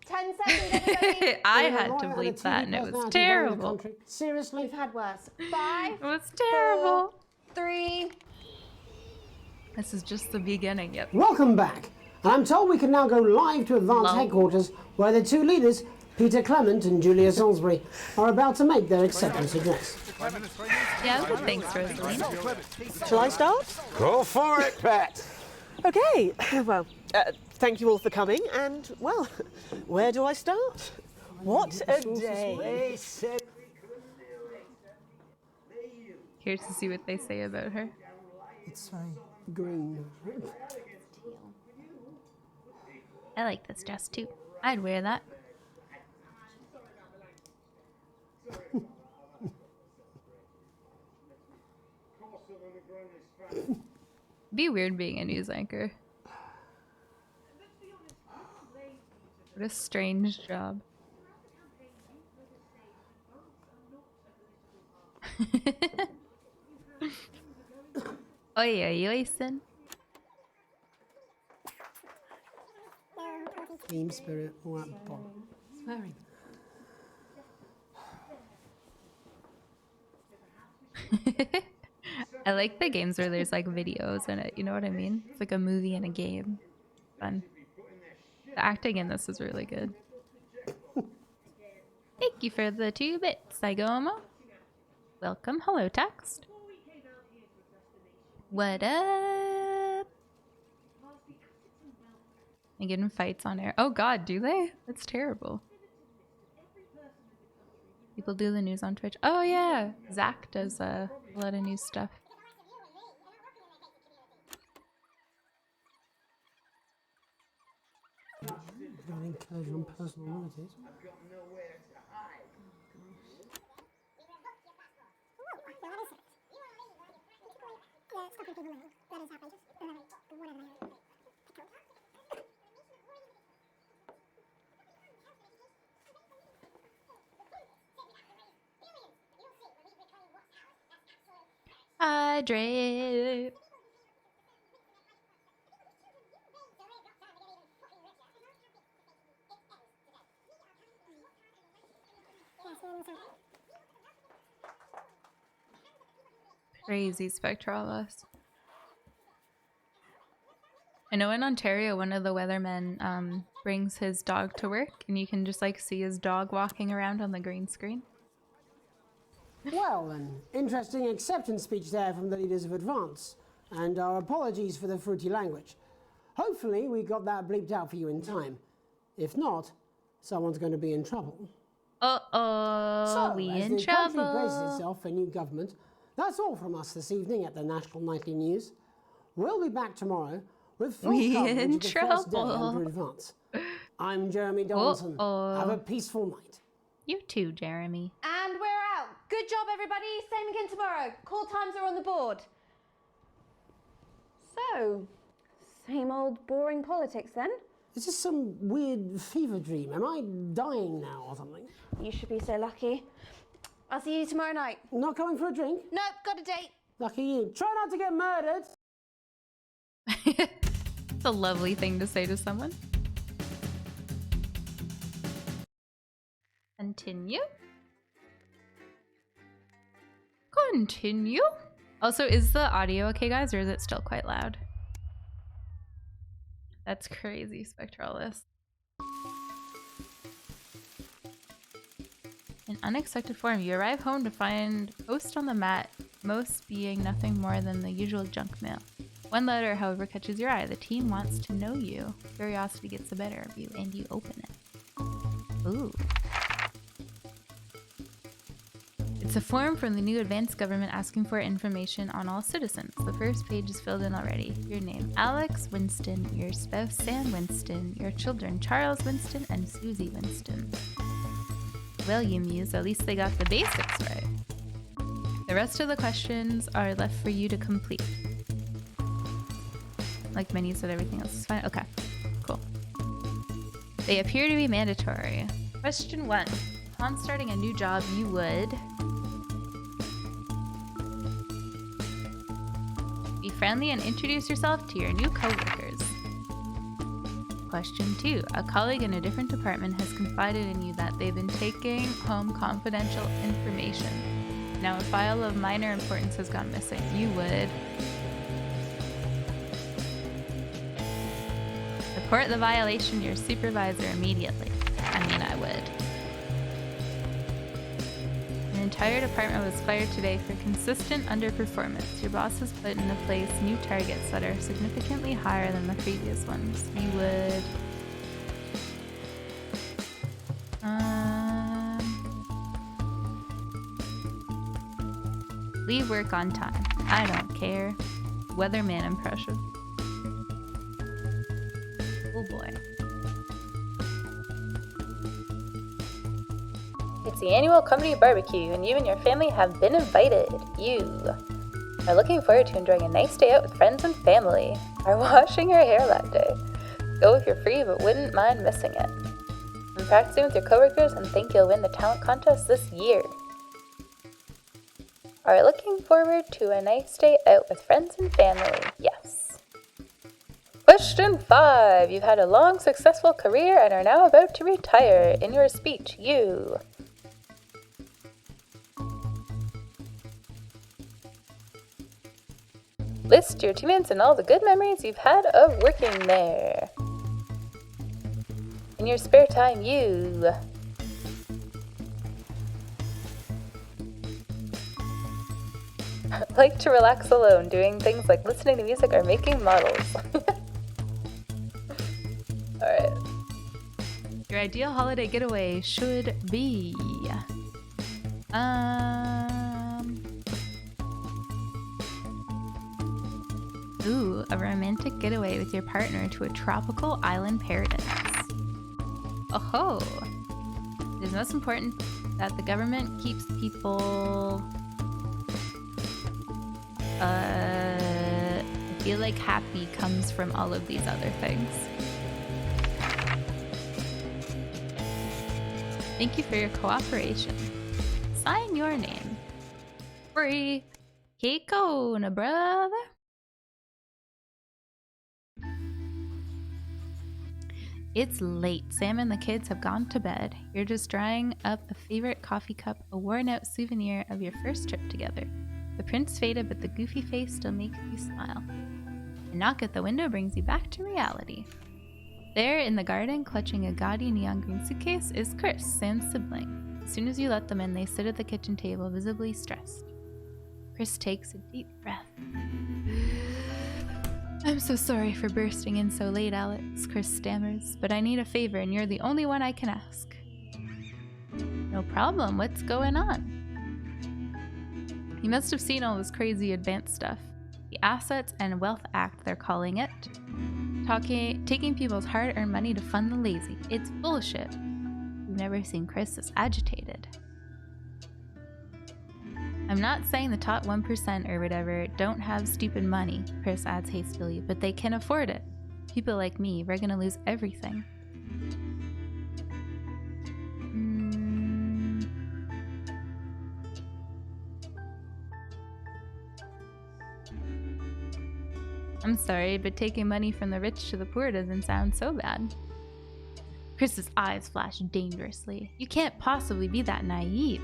10 seconds, everybody. I Being a had to lawyer and a bleep TV that and it was personality running the terrible. country. Seriously? We've had worse. 5. It was terrible. 3. This is just the beginning. Yep. Welcome back. And I'm told we can now go live to Advanced headquarters, where the two leaders, Peter Clement and Julia Salisbury, are about to make their acceptance address. Yeah, good. Thanks, Rosalina. Shall I start? Go for it, Pat. Okay, well, thank you all for coming, and, well, where do I start? What a day. Here's to see what they say about her. It's very green. I like this dress too. I'd wear that. Be weird being a news anchor. What a strange job. Oi, oi, oi, son. Team spirit, all that bother. Swearing. I like the games where there's like videos in it, you know what I mean? It's like a movie and a game. Fun. The acting in this is really good. Thank you for the 2 bits, Saigomo. Welcome. Hello, text. What up? I get in fights on air. Oh god, do they? That's terrible. People do the news on Twitch. Oh yeah, Zach does a lot of news stuff. Don't encourage on personal liberties. Hydrate. Crazy Spectralis. I know in Ontario, one of the weathermen brings his dog to work, and you can just like see his dog walking around on the green screen. Well, an interesting acceptance speech there from the leaders of Advance, and our apologies for the fruity language. Hopefully, we got that bleeped out for you in time. If not, someone's going to be in trouble. Uh-oh, we as in the country braces trouble. itself for new government, that's all from us this evening at the National Nightly News. We'll be back tomorrow with full We coverage in of the first day trouble. under Advance. I'm Jeremy Donaldson. Uh-oh. Have a peaceful night. You too, Jeremy. And we're out. Good job, everybody. Same again tomorrow. Call times are on the board. So, same old boring politics then? Is this some weird fever dream? Am I dying now or something? You should be so lucky. I'll see you tomorrow night. Not coming for a drink? Nope, got a date. Lucky you. Try not to get murdered. It's a lovely thing to say to someone. Continue. Continue. Also, is the audio okay, guys, or is it still quite loud? That's crazy, Spectralis. In unexpected form, you arrive home to find post on the mat, most being nothing more than the usual junk mail. One letter, however, catches your eye. The team wants to know you. Curiosity gets the better of you, and you open it. Ooh. It's a form from the new advanced government asking for information on all citizens. The first page is filled in already. Your name, Alex Winston. Your spouse, Sam Winston. Your children, Charles Winston and Susie Winston. Well, you muse, at least they got the basics right. The rest of the questions are left for you to complete. Like Minnie said, everything else is fine. Okay, cool. They appear to be mandatory. Question 1. Upon starting a new job, you would be friendly and introduce yourself to your new coworkers. Question 2. A colleague in a different department has confided in you that they've been taking home confidential information. Now a file of minor importance has gone missing. You would report the violation to your supervisor immediately. I mean, I would. An entire department was fired today for consistent underperformance. Your boss has put into place new targets that are significantly higher than the previous ones. You would leave work on time. I don't care. Weatherman impression. Oh boy. It's the annual company barbecue, and you and your family have been invited. You are looking forward to enjoying a nice day out with friends and family. Are washing your hair that day. Go if you're free, but wouldn't mind missing it. I'm practicing with your coworkers and think you'll win the talent contest this year. Are looking forward to a nice day out with friends and family. Yes. Question 5. You've had a long, successful career and are now about to retire. In your speech, you list your teammates and all the good memories you've had of working there. In your spare time, you like to relax alone, doing things like listening to music or making models. Alright. Your ideal holiday getaway should be ooh, a romantic getaway with your partner to a tropical island paradise. Oh-ho! It is most important that the government keeps people I feel like happy comes from all of these other things. Thank you for your cooperation. Sign your name. Free Kekona, brother. It's late. Sam and the kids have gone to bed. You're just drying up a favorite coffee cup, a worn-out souvenir of your first trip together. The print's faded, but the goofy face still makes you smile. A knock at the window brings you back to reality. There in the garden, clutching a gaudy neon green suitcase, is Chris, Sam's sibling. As soon as you let them in, they sit at the kitchen table, visibly stressed. Chris takes a deep breath. I'm so sorry for bursting in so late, Alex, Chris stammers, but I need a favor and you're the only one I can ask. No problem, what's going on? You must have seen all this crazy advanced stuff. The Assets and Wealth Act, they're calling it. Taking people's hard-earned money to fund the lazy. It's bullshit. You've never seen Chris this agitated. I'm not saying the top 1% or whatever don't have stupid money, Chris adds hastily, but they can afford it. People like me, we're gonna lose everything. I'm sorry, but taking money from the rich to the poor doesn't sound so bad. Chris's eyes flashed dangerously. You can't possibly be that naive.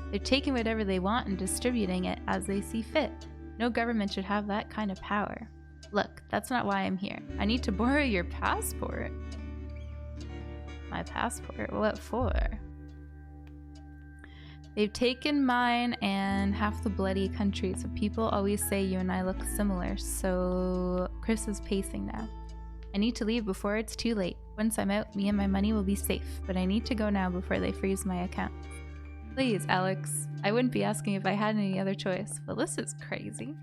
They're taking whatever they want and distributing it as they see fit. No government should have that kind of power. Look, that's not why I'm here. I need to borrow your passport. My passport? What for? They've taken mine and half the bloody country, so people always say you and I look similar, so Chris is pacing now. I need to leave before it's too late. Once I'm out, me and my money will be safe, but I need to go now before they freeze my account. Please, Alex. I wouldn't be asking if I had any other choice, but this is crazy.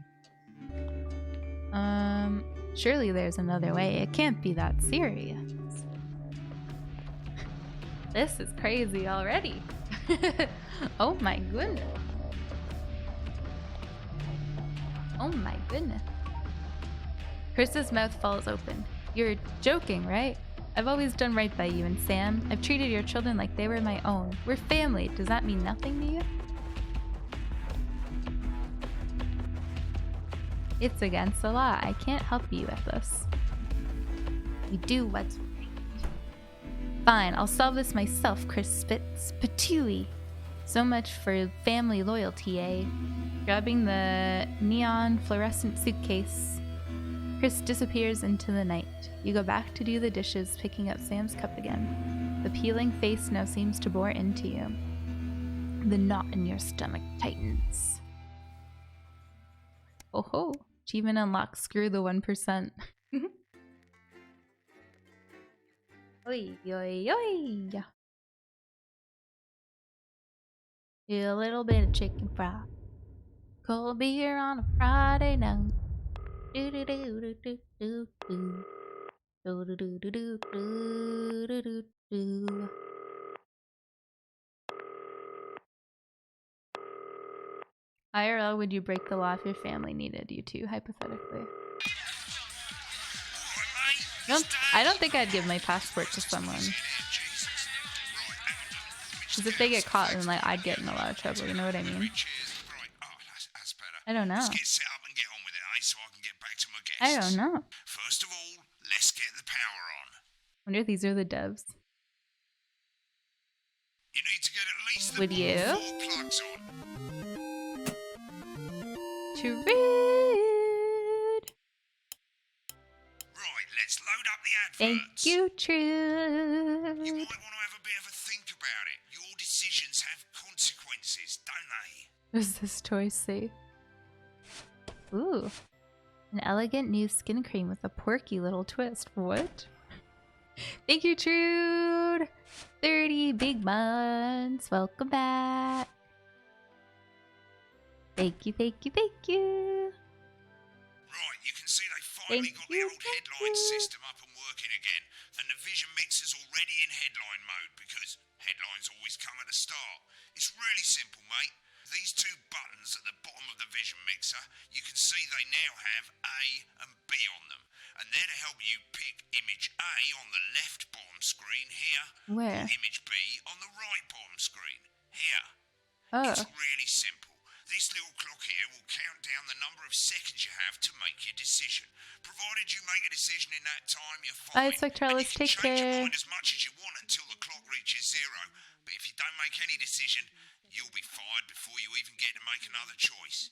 Surely there's another way. It can't be that serious. This is crazy already. Oh my goodness. Oh my goodness. Chris's mouth falls open. You're joking, right? I've always done right by you and Sam. I've treated your children like they were my own. We're family. Does that mean nothing to you? It's against the law. I can't help you with this. We do what's right. Fine, I'll solve this myself, Chris spits. Patooey. So much for family loyalty, eh? Grabbing the neon fluorescent suitcase, Chris disappears into the night. You go back to do the dishes, picking up Sam's cup again. The peeling face now seems to bore into you. The knot in your stomach tightens. Oh ho! Achievement unlocked. Screw the 1%. Oi, oi, oi! A little bit of chicken fry. Cold beer on a Friday night. Do do do do do do do. Do do do do do do do do. IRL, would you break the law if your family needed you to, hypothetically? I don't think I'd give my passport to someone. Because if they get caught, then like I'd get in a lot of trouble. You know what I mean? I don't know. I don't know. First of all, let's get the power on. Wonder if these are the devs. You need to get at least Would you? 4 plugs on. Trude. Right, let's load up the adverts. Thank you, Trude. You might want to have a bit of a think about it. Your decisions have consequences, don't they? What does this toy say? Ooh. An elegant new skin cream with a porky little twist. What? Thank you, Trude. 30 big months. Welcome back. Thank you, thank you, thank you. Right, you can see they finally got the old headline system up and working again, and the Vision Mixer's already in headline mode because headlines always come at the start. It's really simple, mate. These 2 buttons at the bottom of the Vision Mixer, you can see they now have A and B on them, and they're to help you pick image A on the left bottom screen here, Where? or image B on the right bottom screen here. Oh. It's really simple. This little clock here will count down the number of seconds you have to make your decision. Provided you make a decision in that time, you're fine. Bye, Spectralis. Take Change your care. mind as much as you want until the clock reaches 0. But if you don't make any decision, you'll be fired before you even get to make another choice.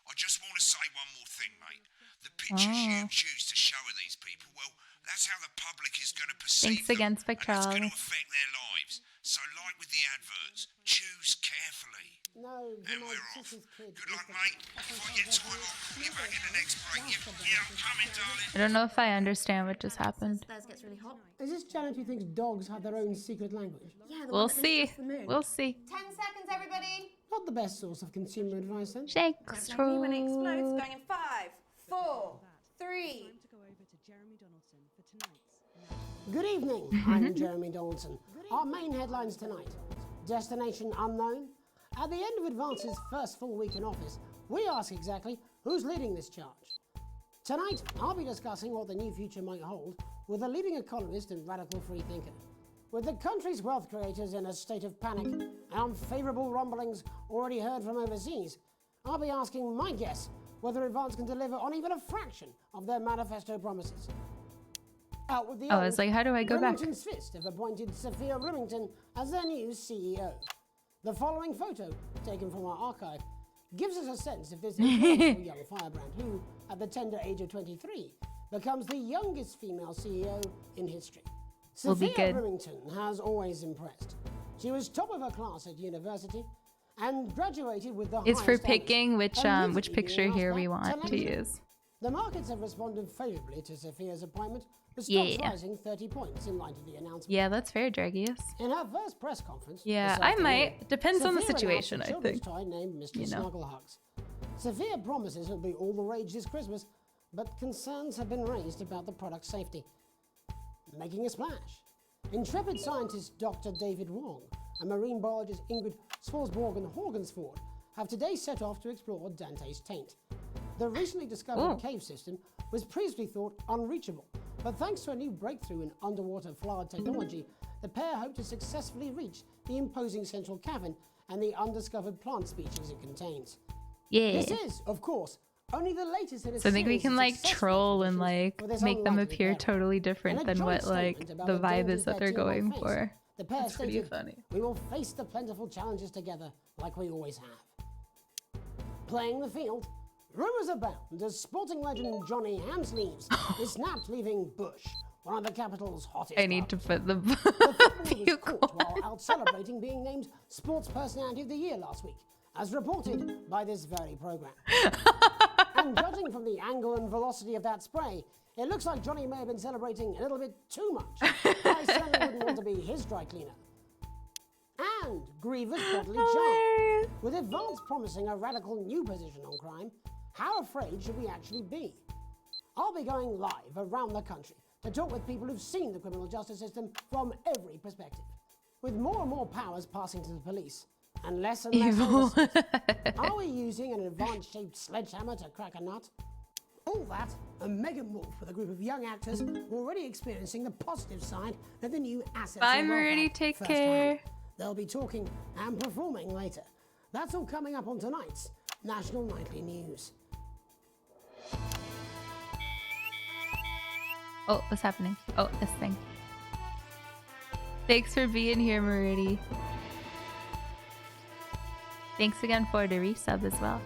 I just want to say one more thing, mate. The pictures you choose to show of these people, well, that's how the public is going to perceive Thanks again, them, and it's going to Spectralis. affect their lives. So like with the adverts, choose carefully. No, And we're off. Good luck, mate. If I get time, I'll call you back in the next break. Yeah, I'm coming, darling. I don't know if I understand what just happened. Gets really hot. Is this Janet who thinks dogs have their own secret language? Yeah, We'll see. We'll see. 10 seconds, everybody. Not the best source of consumer advice, then. Shakes. When it explodes, going in 5, 4, 3. Good evening, I'm Jeremy Donaldson. Our main headlines tonight. Destination unknown. At the end of Advance's first full week in office, we ask exactly who's leading this charge. Tonight, I'll be discussing what the new future might hold with a leading economist and radical free thinker. With the country's wealth creators in a state of panic and unfavourable rumblings already heard from overseas, I'll be asking my guests whether Advance can deliver on even a fraction of their manifesto promises. Out with the I was like, how do I go back? Remington's Fist have appointed Sophia Remington as their new CEO. The following photo, taken from our archive, gives us a sense of this incredible young firebrand who, at the tender age of 23, becomes the youngest female CEO in history. Will be Sophia good. Remington has always impressed. She was top of her class at university and graduated with the It's for highest honors, picking which immediately picture being here asked we back want to lecture. use. The markets have responded favorably to Sophia's appointment, with Yeah. stocks rising 30 points in light of the announcement. Yeah, that's fair, Dragius. In her first press conference, Yeah, this I afternoon, might. Depends on the Sophia situation, announced a I children's think. toy named Mr. You know. Snugglehugs. Sophia promises it'll be all the rage this Christmas, but concerns have been raised about the product's safety. Making a splash. Intrepid scientist Dr. David Wong and marine biologist Ingrid Swarsborg-Horgensford have today set off to explore Dante's taint. The recently discovered cave system was previously thought unreachable, but thanks to a new breakthrough in underwater flower technology, the pair hope to successfully reach the imposing central cavern and the undiscovered plant species it contains. Yeah. This is, of course, only the latest in a So I think we series can of like successful troll and expeditions like for this make them unlikely appear pairing. totally different In a than joint what like statement about the the vibe dangers is that their they're team will going face, for. The pair That's pretty stated, funny. "We will face the plentiful challenges together like we always have." Playing the field, rumours abound as sporting legend Johnny Hamsleeves is snapped leaving Bush, one of the capital's hottest. I need to put the He was caught while out celebrating being named Sports Personality of the Year last week, as reported by this very programme. And judging from the angle and velocity of that spray, it looks like Johnny may have been celebrating a little bit too much. I certainly wouldn't want to be his dry cleaner. And grievous bodily charm. With Advance promising a radical new position on crime, how afraid should we actually be? I'll be going live around the country to talk with people who've seen the criminal justice system from every perspective. With more and more powers passing to the police, and less oversight, are we using an advanced-shaped sledgehammer to crack a nut? All that, and Megan Wolf with a group of young actors already experiencing the positive side of the new assets. Bye, and welfare Meridy. Take firsthand. care. They'll be talking and performing later. That's all coming up on tonight's National Nightly News. Oh, what's happening? Oh, this thing. Thanks for being here, Meridy. Thanks again for the resub as well.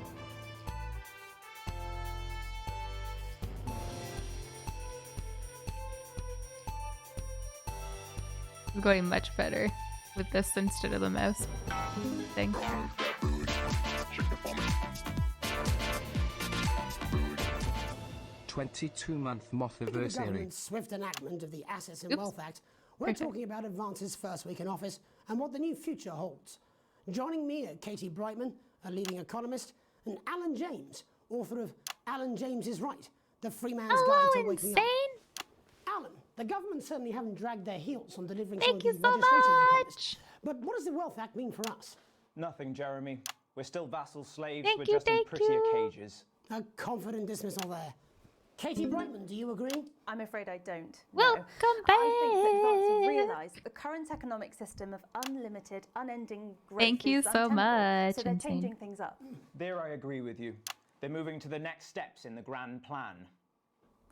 It's going much better with this instead of the mouse thing. 22-month moth With the anniversary. government's swift enactment of the Assets and Oops. Wealth Act, we're Perfect. talking about Advance's first week in office and what the new future holds. Joining me are Katie Brightman, a leading economist, and Alan James, author of Alan James is Right, The Free Man's Guide to Waking Up. Alan, the government certainly haven't dragged their heels on delivering some of the legislation they promised. But what does the Wealth Act mean for us? Nothing, Jeremy. We're still vassal slaves. Thank We're you, just in thank prettier you. cages. A confident dismissal there. Katie Brightman, do you agree? I'm afraid I don't. Welcome back. I think that Advance have realised that the current economic system of unlimited, unending growth Thank you is so untenable, much, so they're Insane. changing things up. There I agree with you. They're moving to the next steps in the grand plan.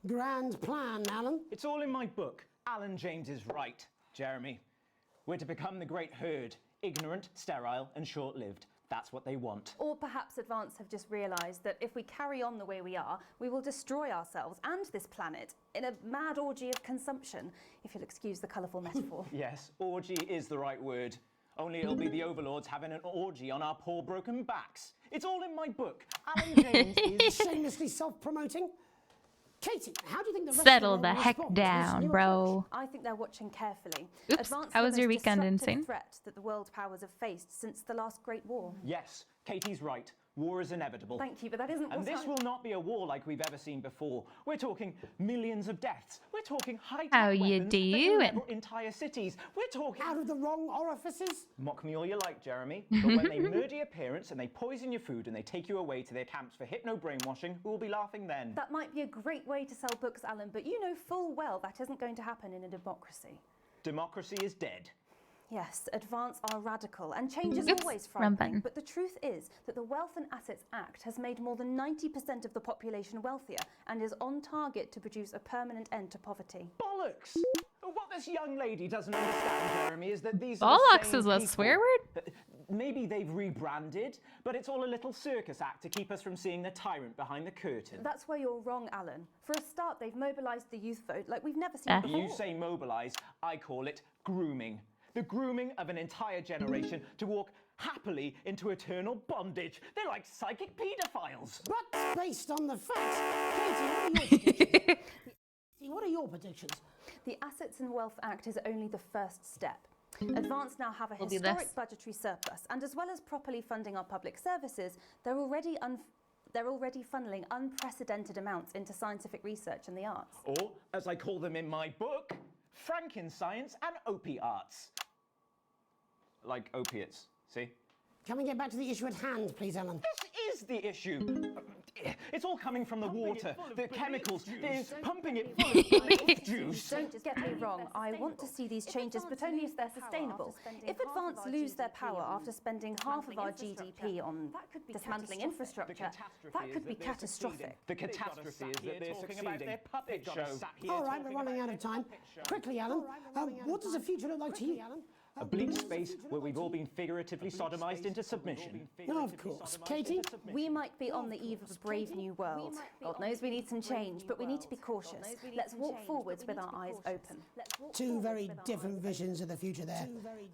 Grand plan, Alan? It's all in my book. Alan James is right, Jeremy. We're to become the great herd. Ignorant, sterile, and short-lived. That's what they want. Or perhaps Advance have just realised that if we carry on the way we are, we will destroy ourselves and this planet in a mad orgy of consumption, if you'll excuse the colourful metaphor. Yes, orgy is the right word. Only it'll be the overlords having an orgy on our poor broken backs. It's all in my book. Alan James is... Shamelessly self-promoting? Katie, how do you think the rest Settle of the world heck responds to this down, new bro. I think they're watching carefully. Oops, Advance how are was the your most weekend, disruptive Insane? threat that the world powers have faced since the last Great War. Yes, Katie's right. War is inevitable. Thank you, but that isn't And what this I- will not be a war like we've ever seen before. We're talking millions of deaths. We're talking high-tech How you weapons that can doing? level entire cities. We're talking... Out of the wrong orifices? Mock me all you like, Jeremy, but when they murder your parents and they poison your food and they take you away to their camps for hypno-brainwashing, who will be laughing then? That might be a great way to sell books, Alan, but you know full well that isn't going to happen in a democracy. Democracy is dead. Yes, advance are radical, and change is Oops, always wrong frightening. button. But the truth is that the Wealth and Assets Act has made more than 90% of the population wealthier and is on target to produce a permanent end to poverty. Bollocks! What this young lady doesn't understand, Jeremy, is that these Bollocks are the same is a people. swear word? Maybe they've rebranded, but it's all a little circus act to keep us from seeing the tyrant behind the curtain. That's where you're wrong, Alan. For a start, they've mobilised the youth vote like we've never seen before. You say mobilise, I call it grooming. The grooming of an entire generation to walk happily into eternal bondage. They're like psychic paedophiles. But based on the facts, Katie, what are your predictions? The Assets and Wealth Act is only the first step. Advance now have a Will be historic this. budgetary surplus, and as well as properly funding our public services, they're already funneling unprecedented amounts into scientific research and the arts. Or, as I call them in my book, Frankenscience and opiates. Like opiates, see? Can we get back to the issue at hand, please, Alan? This is the issue. It's all coming from the water, the chemicals. There's pumping it full of police juice. Don't get me wrong, I want to see these changes, but only if they're sustainable. If Advance lose their power after spending half of our GDP on dismantling infrastructure, that could be catastrophic. The catastrophe is that they're talking about their puppet show. All right, we're running out of time. Quickly, Alan, what does the future look like to you? A bleak space where we've all been figuratively sodomized into submission. No, of course. Katie? We might be on the eve of a brave new world. God knows we need some change, but we need to be cautious. Let's walk forwards with our eyes open. Two very different visions of the future there.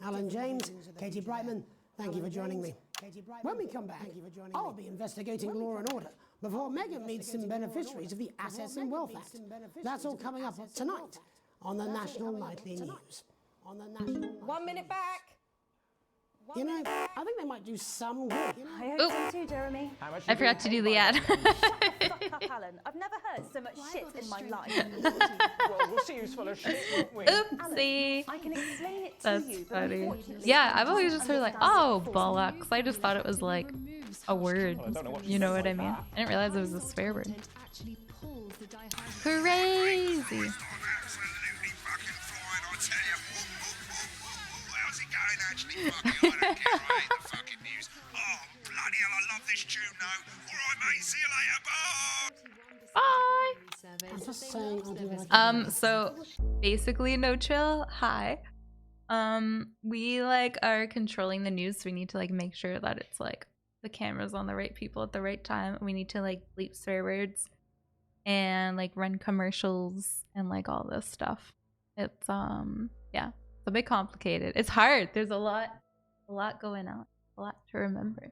Alan James, Katie Brightman, thank you for joining me. When we come back, I'll be investigating Law and Order before Meghan meets some beneficiaries of the Assets and Wealth Act. That's all coming up tonight on the National Nightly News. 1 minute back. You know, I think they might do some good. I hope so too, Jeremy. I forgot to do the ad. Shut the fuck up, Alan. I've never heard so much shit in my life. Well, we'll see who's full of shit, won't we? Oopsie. I can explain it to That's you, but funny. unfortunately, Yeah, I've always just heard like, oh, bollocks. I just thought it was like a word. You know what I mean? I didn't realize it was a swear word. Crazy. Actually, fuck you, I don't care, I hate the fucking news. Oh, bloody hell, I love this tune, though. Alright, mate, see you later, bye! I'm just saying, So basically, No Chill, hi. We like are controlling the news, so we need to like make sure that it's like the camera's on the right people at the right time. We need to like bleep swear words and like run commercials and like all this stuff. It's yeah. It's a bit complicated. It's hard. There's a lot going on. A lot to remember.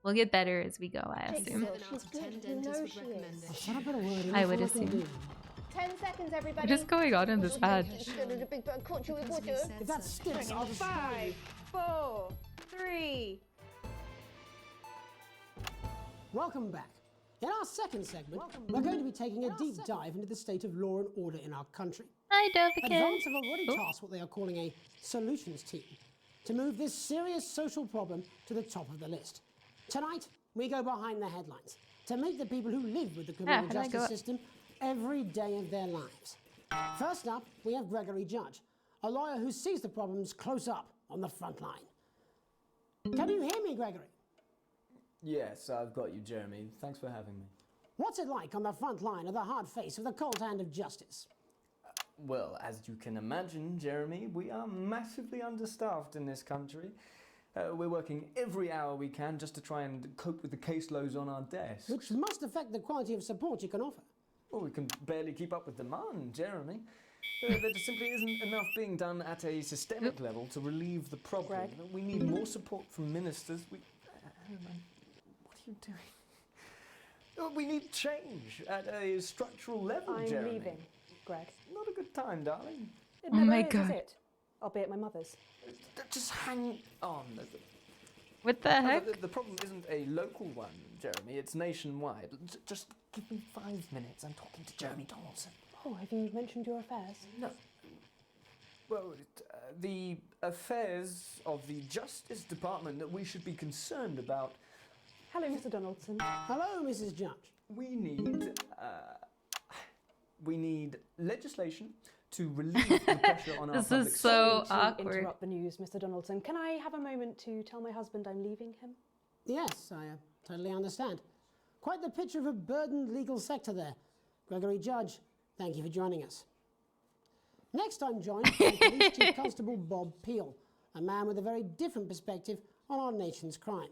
We'll get better as we go, I assume. I would assume. 10 seconds, everybody. What is going on in this ad? If that sticks, I'll just... 5, 4, 3. Welcome back. In our second segment, we're going to be taking a deep dive into the state of law and order in our country. Hi, Dovican. Advance have already tasked what they are calling a solutions team to move this serious social problem to the top of the list. Tonight, we go behind the headlines to meet the people who live with the criminal justice system every day of their lives. First up, we have Gregory Judge, a lawyer who sees the problems close up on the front line. Can you hear me, Gregory? Yes, I've got you, Jeremy. Thanks for having me. What's it like on the front line of the hard face of the cold hand of justice? Well, as you can imagine, Jeremy, we are massively understaffed in this country. We're working every hour we can just to try and cope with the caseloads on our desks. Which must affect the quality of support you can offer. Well, we can barely keep up with demand, Jeremy. There just simply isn't enough being done at a systemic level to relieve the problem. Greg? We need more support from ministers. What are you doing? We need change at a structural level, I'm Jeremy. leaving, Greg. Not a good time, darling. It Oh never my is, God. it? I'll be at my mother's. Just hang on. What the heck? The problem isn't a local one, Jeremy. It's nationwide. Just give me 5 minutes. I'm talking to Jeremy Donaldson. Oh, have you mentioned your affairs? No. Well, the affairs of the Justice Department that we should be concerned about. Hello, Mr. Donaldson. Hello, Mrs. Judge. We need legislation To relieve the pressure on our This public is so Sorry to awkward. interrupt the news, Mr. Donaldson. Can I have a moment to tell my husband I'm leaving him? Yes, I totally understand. Quite the picture of a burdened legal sector there. Gregory Judge, thank you for joining us. Next I'm joined by Police Chief Constable Bob Peel, a man with a very different perspective on our nation's crime.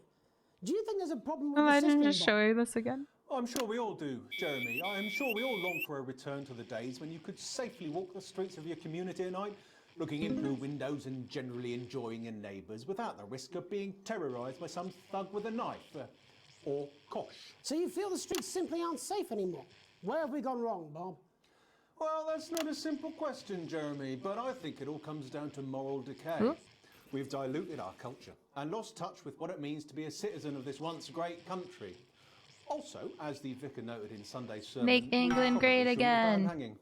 Do you think there's a problem with the Imagine system, just Bob? showing this again. I'm sure we all do, Jeremy. I am sure we all long for a return to the days when you could safely walk the streets of your community at night, looking in through windows and generally enjoying your neighbours without the risk of being terrorised by some thug with a knife. Or kosh. So you feel the streets simply aren't safe anymore? Where have we gone wrong, Bob? Well, that's not a simple question, Jeremy, but I think it all comes down to moral decay. Huh? We've diluted our culture and lost touch with what it means to be a citizen of this once great country. Also, as the vicar noted in Sunday's sermon, Make England great again. hanging.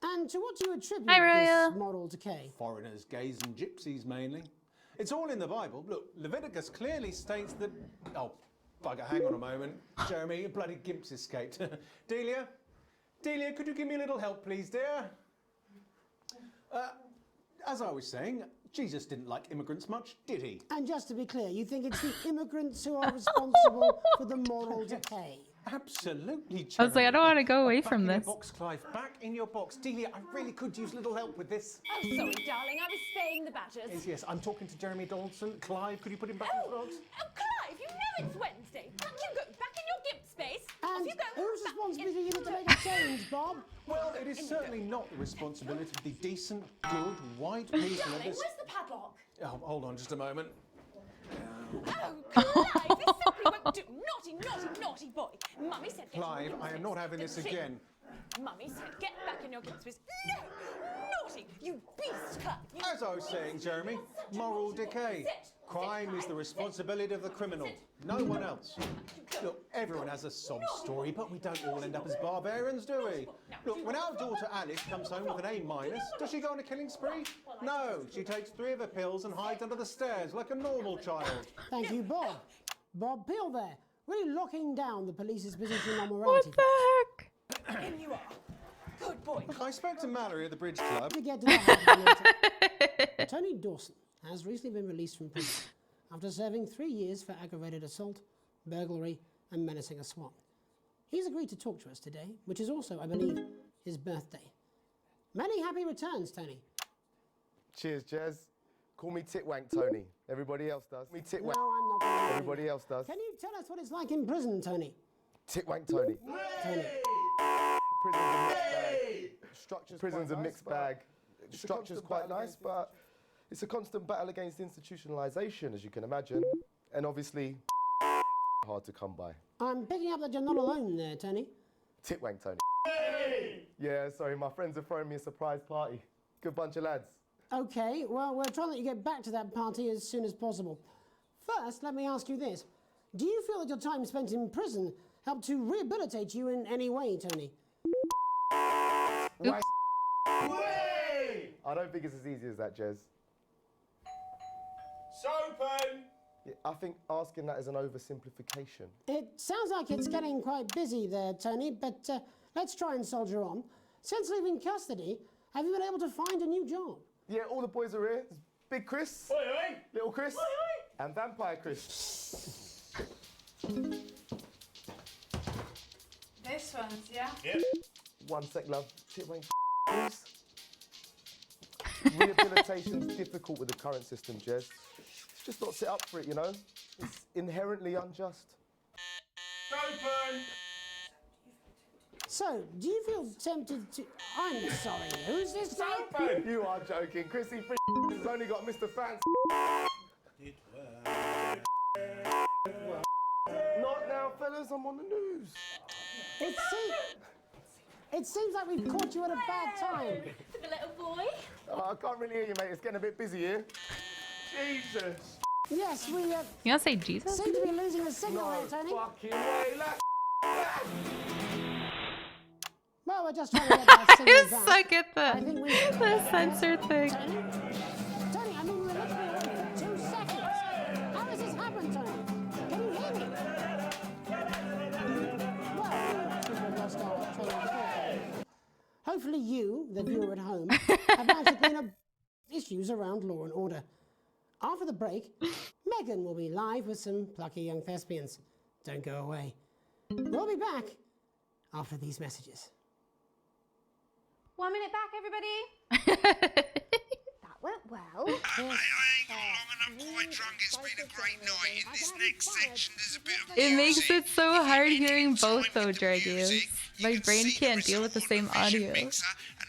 And to what do you attribute Hi, Roya. this moral decay? Foreigners, gays and gypsies mainly. It's all in the Bible. Look, Leviticus clearly states that... Oh, bugger, hang on a moment. Jeremy, your bloody gimp's escaped. Delia, could you give me a little help, please, dear? As I was saying, Jesus didn't like immigrants much, did he? And just to be clear, you think it's the immigrants who are responsible for the moral decay? Absolutely, Jeremy. I was like, I don't want to go away Back from in this. your box, Clive. Back in your box. Delia, I really could use a little help with this. Oh, sorry, darling. I was spaying the badgers. Yes, I'm talking to Jeremy Donaldson. Clive, could you put him back in the box? Oh, Clive, you know it's Wednesday. Back you go. Back in your gimp space. And Off you go. whose responsibility is it to make a change, Bob? Well, it is certainly not the responsibility of the decent, good, white people of Darling, this... where's the padlock? Oh, hold on just a moment. Oh, Clive, this simply won't do. Naughty boy. Mummy said get Clive, in your I am not having this space. again. Mummy said get back in your gimp space. No! Naughty! You beast, Clive! You As I was saying, Jeremy, moral decay. Crime is the responsibility of the criminal, no one else. Look, everyone has a sob story, but we don't all end up as barbarians, do we? Look, when our daughter Alice comes home with an A-, does she go on a killing spree? No, she takes 3 of her pills and hides under the stairs like a normal child. Thank you, Bob. Bob Peel there, really locking down the police's position on morality. What the heck? In you are. Good boy. Look, I spoke to Mallory at the Bridge Club. To get to the heart of the matter, Tony Dawson has recently been released from prison after serving 3 years for aggravated assault, burglary and menacing a swan. He's agreed to talk to us today, which is also, I believe, his birthday. Many happy returns, Tony. Cheers, Jez. Call me Titwank Tony. Everybody else does. Me Titwank. No, I'm not going to. Everybody else does. Can you tell us what it's like in prison, Tony? Titwank Tony. Tony. Prison's a mixed bag. Structure's quite nice, but it's a constant battle against institutionalization, as you can imagine. And obviously, hard to come by. I'm picking up that you're not alone there, Tony. Titwank Tony. Yeah, sorry, my friends are throwing me a surprise party. Good bunch of lads. Okay, well, we're trying to let you get back to that party as soon as possible. First, let me ask you this. Do you feel that your time spent in prison helped to rehabilitate you in any way, Tony? Oops. I don't think it's as easy as that, Jez. Sopen! Yeah, I think asking that is an oversimplification. It sounds like it's getting quite busy there, Tony, but let's try and soldier on. Since leaving custody, have you been able to find a new job? Yeah, all the boys are here. There's Big Chris, Oi, oi. Little Chris, Oi, oi. and Vampire Chris. This one's, yeah? Yep. One sec, love. Titwank, please. Rehabilitation's difficult with the current system, Jez. It's just not set up for it, you know? It's inherently unjust. Sopen! So, do you feel tempted to... I'm sorry, who's this guy? Sopen! You are joking. Chrissy has only got Mr. Fancy. Not now, fellas. I'm on the news. It seems like we've caught you at a bad time. For the little boy. Oh, I can't really hear you, mate. It's getting a bit busy here. Jesus. Yes, we You gonna say Jesus? seem to be losing the signal No there, Tony. fucking way. Well, we're just trying to get that signal I back. suck at I think we the censor thing. Tony, I mean, we're literally away for 2 seconds. How does this happen, Tony? Can you hear me? Well, we've lost our train of thought. Hopefully you, the viewer at home, about to clean up issues around law and order. After the break, Megan will be live with some plucky young thespians. Don't go away. We'll be back after these messages. 1 minute back, everybody. That went well. Mate, I ain't got long and I'm quite drunk. It's been a great night. In this next section, there's a bit of It makes it so hard hearing both though, Dragius. My brain can't deal with the same audio. and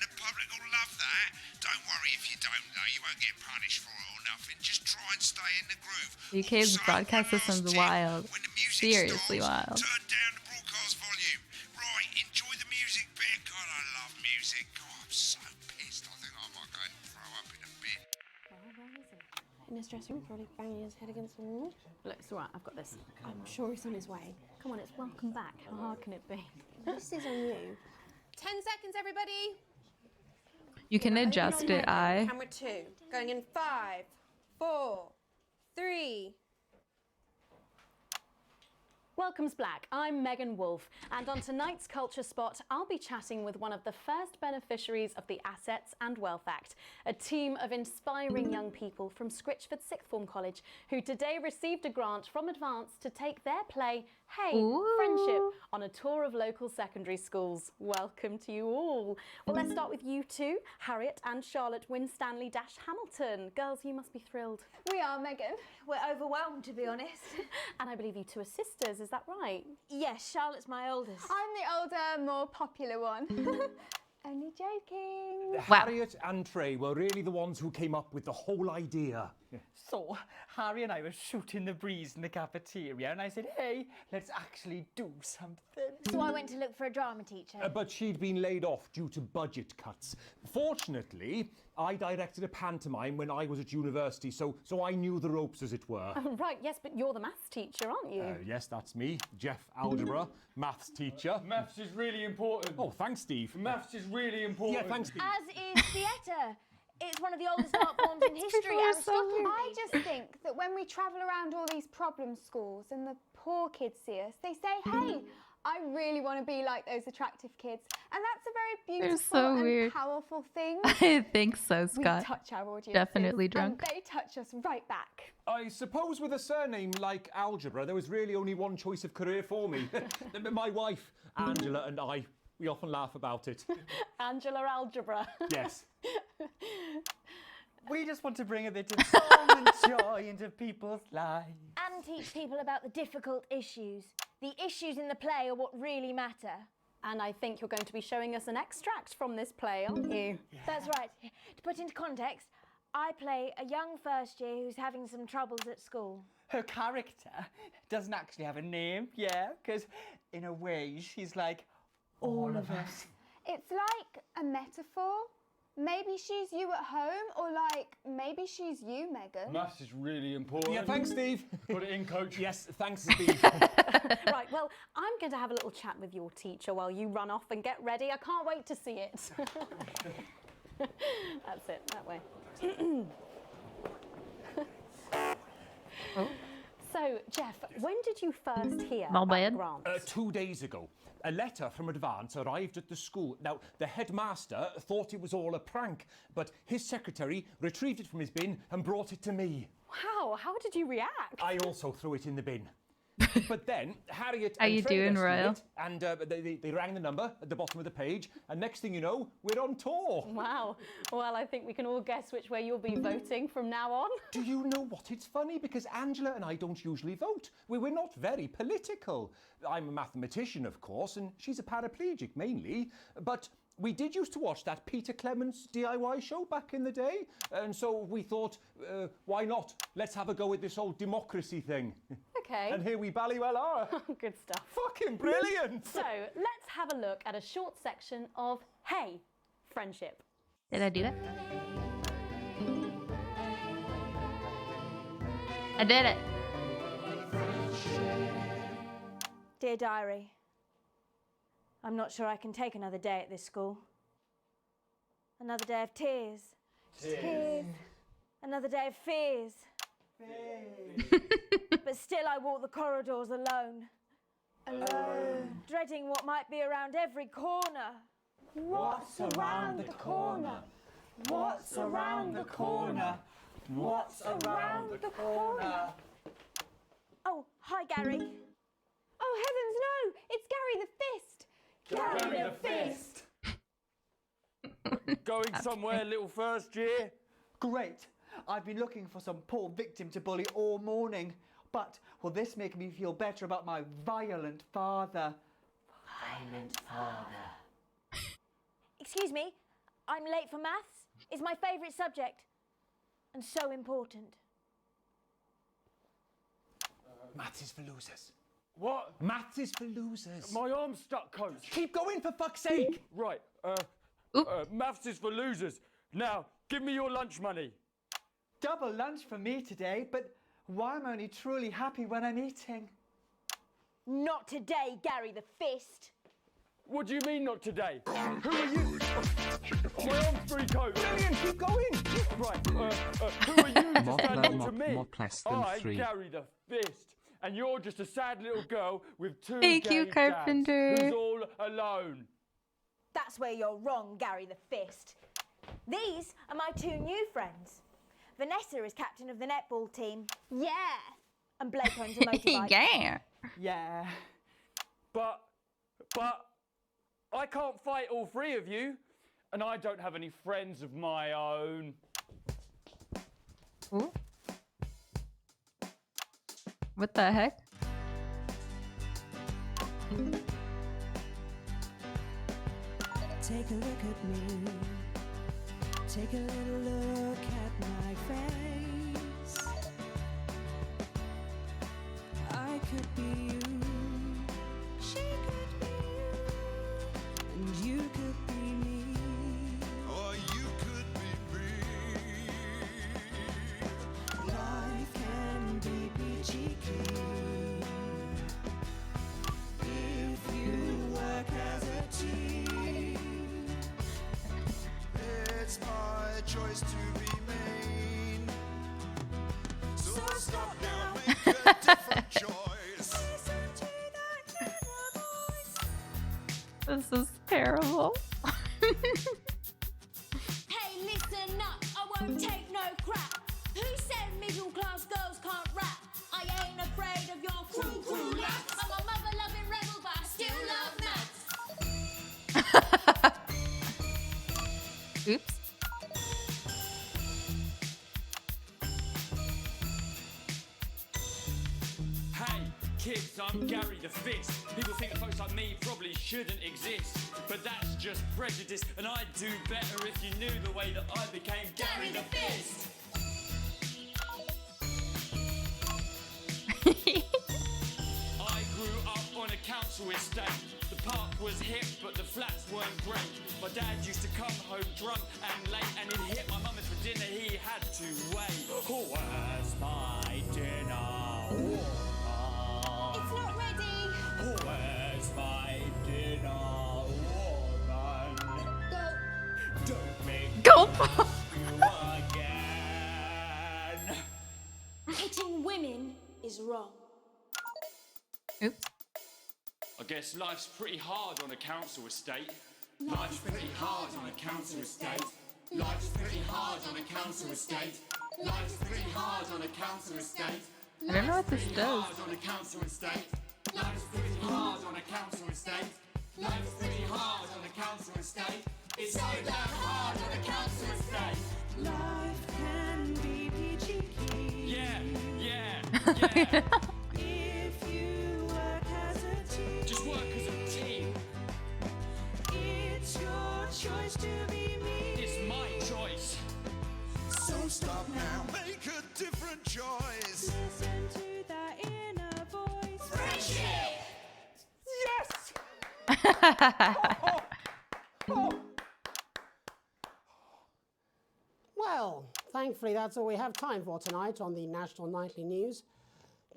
the public will love that. Don't worry if you don't know, you won't get punished for it or nothing. Just try and stay in the groove. UK's broadcast system's wild. Seriously wild. Turn down the broadcast volume. Right, enjoy the music bit. God, I love music. God, I'm so pissed. I think I might go and throw up in a bin. In his dressing room, probably banging his head against the wall. Look, it's alright, I've got this. I'm sure he's on his way. Come on, it's welcome back. How hard can it be? This is on you. 10 seconds, everybody. You can adjust it, Camera 2. Going in 5, 4, 3. Welcome's Black. I'm Megan Wolfe, and on tonight's Culture Spot, I'll be chatting with one of the first beneficiaries of the Assets and Wealth Act, a team of inspiring young people from Scritchford Sixth Form College who today received a grant from Advance to take their play, Hey, Friendship, on a tour of local secondary schools. Welcome to you all. Well, let's start with you two, Harriet and Charlotte Winstanley-Hamilton. Girls, you must be thrilled. We are, Megan. We're overwhelmed, to be honest. And I believe you two are sisters, is that right? Yes, Charlotte's my oldest. I'm the older, more popular one. Only joking. Harriet and Trey were really the ones who came up with the whole idea. So, Harry and I were shooting the breeze in the cafeteria, and I said, hey, let's actually do something. So I went to look for a drama teacher. But she'd been laid off due to budget cuts. Fortunately, I directed a pantomime when I was at university, so I knew the ropes, as it were. Right, yes, but you're the maths teacher, aren't you? Yes, that's me, Jeff Algebra, maths teacher. Maths is really important. Oh, thanks, Steve. Maths is really important. Yeah, thanks, Steve. As is theatre. It's one of the oldest art forms in history. I just think that when we travel around all these problem schools and the poor kids see us, they say, hey, I really want to be like those attractive kids. And that's a very beautiful so and weird. powerful thing. I think so, Scott. We touch our audience. Definitely drunk. And they touch us right back. I suppose with a surname like Algebra, there was really only one choice of career for me. My wife, Angela, and I, we often laugh about it. Angela Algebra. Yes. We just want to bring a bit of song and joy into people's lives. And teach people about the difficult issues. The issues in the play are what really matter. And I think you're going to be showing us an extract from this play, aren't you? Yeah. That's right. To put into context, I play a young first year who's having some troubles at school. Her character doesn't actually have a name, yeah, because in a way she's like all of us. It's like a metaphor. Maybe she's you at home, or like, maybe she's you, Megan. Maths is really important. Yeah, thanks, Steve. Put it in, coach. Yes, thanks, Steve. Right, well, I'm going to have a little chat with your teacher while you run off and get ready. I can't wait to see it. That's it, that way. So, Jeff, when did you first hear about grants? 2 days ago. A letter from Advance arrived at the school. Now, the headmaster thought it was all a prank, but his secretary retrieved it from his bin and brought it to me. Wow, how did you react? I also threw it in the bin. But then Harriet How and you Trey doing, rescued Royal? it, and they rang the number at the bottom of the page, and next thing you know, we're on tour. Wow. Well, I think we can all guess which way you'll be voting from now on. Do you know what? It's funny because Angela and I don't usually vote. We're not very political. I'm a mathematician, of course, and she's a paraplegic mainly, but we did used to watch that Peter Clements DIY show back in the day, and so we thought, why not? Let's have a go with this old democracy thing. Okay. And here we ballywell are. Good stuff. Fucking brilliant. So, let's have a look at a short section of Hey, Friendship. Did I do that? I did it. Dear Diary, I'm not sure I can take another day at this school. Another day of tears. Tears. Another day of fears. But still I walk the corridors alone. Alone. Dreading what might be around every corner. What's around the corner? What's around the corner? What's around the corner? Oh, hi, Gary. Oh, heavens, no! It's Gary the Fist! Gary the Fist! Going somewhere, little first year? Great. I've been looking for some poor victim to bully all morning. But will this make me feel better about my violent father? Violent father. Excuse me, I'm late for maths. It's my favourite subject. And so important. Maths is for losers. What? Maths is for losers. My arm's stuck, coach. Keep going, for fuck's sake. Right, maths is for losers. Now, give me your lunch money. Double lunch for me today, but why am I only truly happy when I'm eating? Not today, Gary the Fist. What do you mean not today? Who are you? My arm's free, coach. Brilliant, keep going. Right, who are you to stand up to me? I Gary the Fist. And you're just a sad little girl with two Thank gay you, Carpenter. dads who's all alone. That's where you're wrong, Gary the Fist. These are my two new friends. Vanessa is captain of the netball team. Yeah. And Blake owns a motorbike. Yeah. Yeah. But I can't fight all three of you, and I don't have any friends of my own. Ooh. What the heck? Take a look at me. Take a little look at my face. I could be you. She could be you. And you could be me. Or you could be me. Life can be peachy keen if you work as a team. It's my choice to remain. So stop now, make a different choice. This is terrible. Hey, listen up, I won't take no crap. Who said middle class girls can't rap? I ain't afraid of your crew laps. I'm a mother loving rebel, but I still love maths. Oops. Hey, kids, I'm Gary the Fist. People think that folks like me probably shouldn't exist, but that's just prejudice, and I'd do better if you knew the way that I became Gary the Fist. I grew up on a council estate. The park was hip, but the flats weren't great. My dad used to come home drunk and late, and he'd hit my mum for dinner, he had to wait. Where's my dinner? It's not ready. Where's my dinner, woman? Go. Don't make Go. me ask you again. Hitting women is wrong. Oops. I guess life's pretty hard on a council estate. Life's pretty hard on a council estate. Life's pretty hard on a council estate. Life's pretty hard on a council estate. I don't know what this does. Hard on a council estate. Life's pretty hard on a council estate. Life's pretty hard on a council estate. It's so damn hard on a council estate. Life can be peachy keen. Yeah. If you work as a team. Just work as a team. It's your choice to be me. It's my choice. So stop now, make a different choice. Listen to that inner voice. Friendship! Yes! Well, thankfully that's all we have time for tonight on the National Nightly News.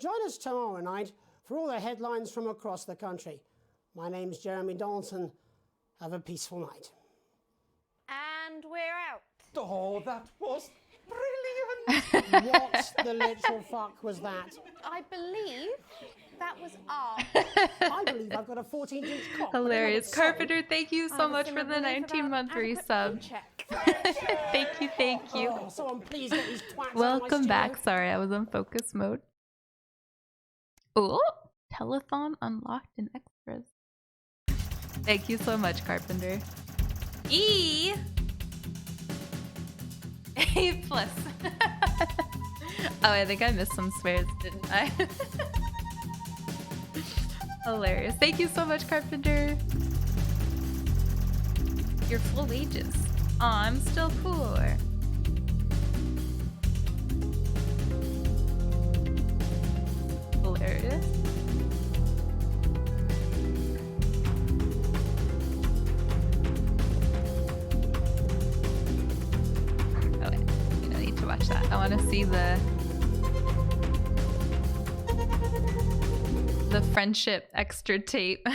Join us tomorrow night for all the headlines from across the country. My name's Jeremy Donaldson. Have a peaceful night. And we're out. Oh, that was brilliant. What the literal fuck was that? I believe that was art. I believe I've got a 14-inch cock. Hilarious. Carpenter, thank you so much for the 19-month resub. Thank you. Oh, someone please get these twats out of my Welcome back. studio. Sorry, I was on focus mode. Oh, telethon unlocked in extras. Thank you so much, Carpenter. E. A plus. Oh, I think I missed some swears, didn't I? Hilarious. Thank you so much, Carpenter. Your full wages. Aw, I'm still poor. Hilarious. Oh wait, you don't need to watch that. I want to see the friendship extra tape.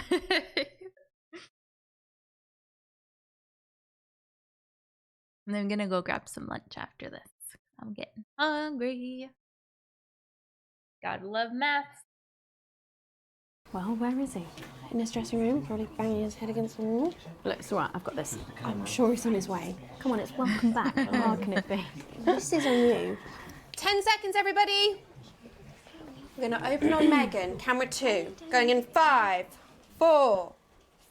And I'm gonna go grab some lunch after this. I'm getting hungry. Gotta love maths. Well, where is he? In his dressing room, probably banging his head against the wall. Look, it's alright, I've got this. I'm sure he's on his way. Come on, it's welcome back. How hard can it be? This is on you. 10 seconds, everybody. We're going to open on Megan. Camera 2. Going in 5, 4,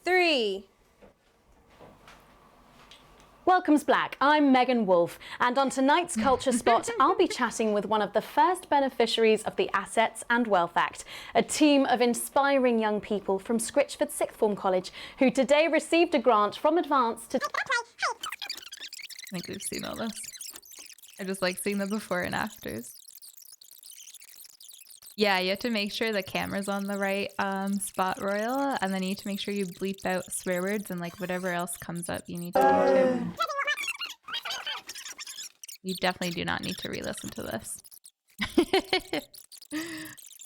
3. Welcome's Black. I'm Megan Wolf, and on tonight's Culture Spot, I'll be chatting with one of the first beneficiaries of the Assets and Wealth Act, a team of inspiring young people from Scritchford Sixth Form College who today received a grant from Advance to... I think we've seen all this. I just like seeing the before and afters. Yeah, you have to make sure the camera's on the right spot, Royal, and then you need to make sure you bleep out swear words and like whatever else comes up you need to do too. You definitely do not need to re-listen to this.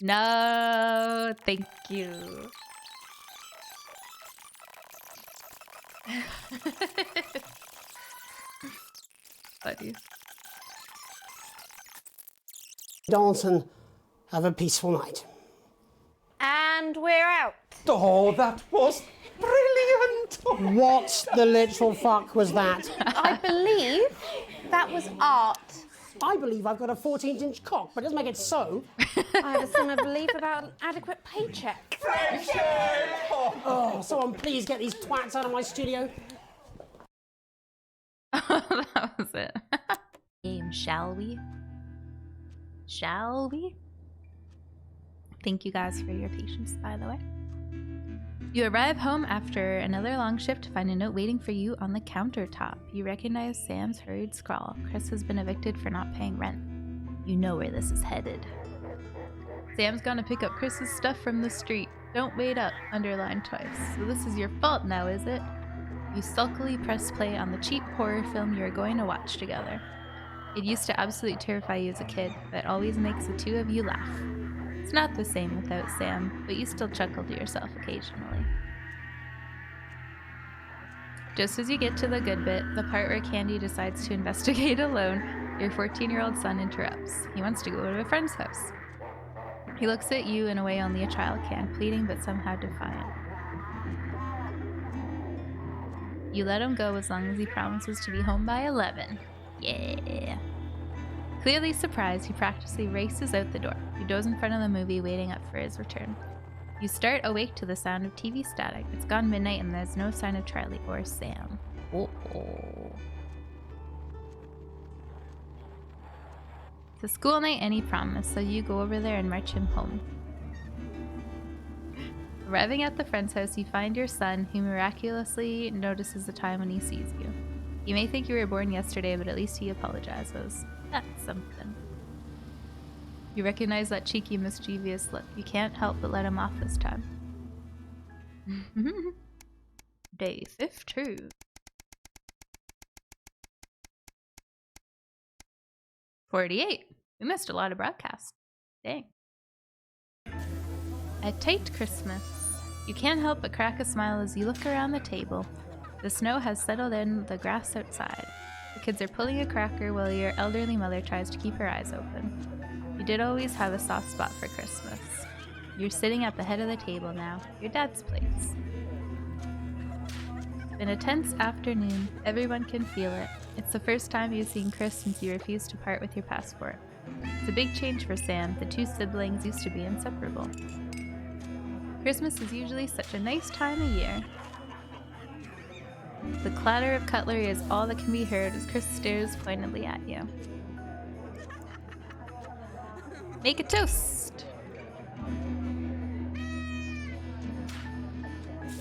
No, thank you. Buddy. Dalton, have a peaceful night. And we're out. Oh, that was brilliant! What the literal fuck was that? I believe that was art. I believe I've got a 14-inch cock, but it doesn't make it so. I have a similar belief about an adequate paycheck. Oh, someone please get these twats out of my studio. That was it. Game, shall we? Shall we? Thank you guys for your patience, by the way. You arrive home after another long shift to find a note waiting for you on the countertop. You recognize Sam's hurried scrawl. Chris has been evicted for not paying rent. You know where this is headed. Sam's gonna pick up Chris's stuff from the street. Don't wait up, underlined twice. So this is your fault now, is it? You sulkily press play on the cheap horror film you are going to watch together. It used to absolutely terrify you as a kid, but always makes the two of you laugh. It's not the same without Sam, but you still chuckle to yourself occasionally. Just as you get to the good bit, the part where Candy decides to investigate alone, your 14-year-old son interrupts. He wants to go to a friend's house. He looks at you in a way only a child can, pleading but somehow defiant. You let him go as long as he promises to be home by 11. Yeah. Clearly surprised, he practically races out the door. You doze in front of the movie, waiting up for his return. You start awake to the sound of TV static. It's gone midnight and there's no sign of Charlie or Sam. Oh. It's a school night and he promised, so you go over there and march him home. Arriving at the friend's house, you find your son, who miraculously notices the time when he sees you. You may think you were born yesterday, but at least he apologizes. That's something. You recognize that cheeky, mischievous look. You can't help but let him off this time. Day 52. 48. We missed a lot of broadcasts. Dang. A tight Christmas. You can't help but crack a smile as you look around the table. The snow has settled in the grass outside. The kids are pulling a cracker while your elderly mother tries to keep her eyes open. You did always have a soft spot for Christmas. You're sitting at the head of the table now, your dad's place. It's been a tense afternoon. Everyone can feel it. It's the first time you've seen Chris since you refused to part with your passport. It's a big change for Sam. The two siblings used to be inseparable. Christmas is usually such a nice time of year. The clatter of cutlery is all that can be heard as Chris stares pointedly at you. Make a toast!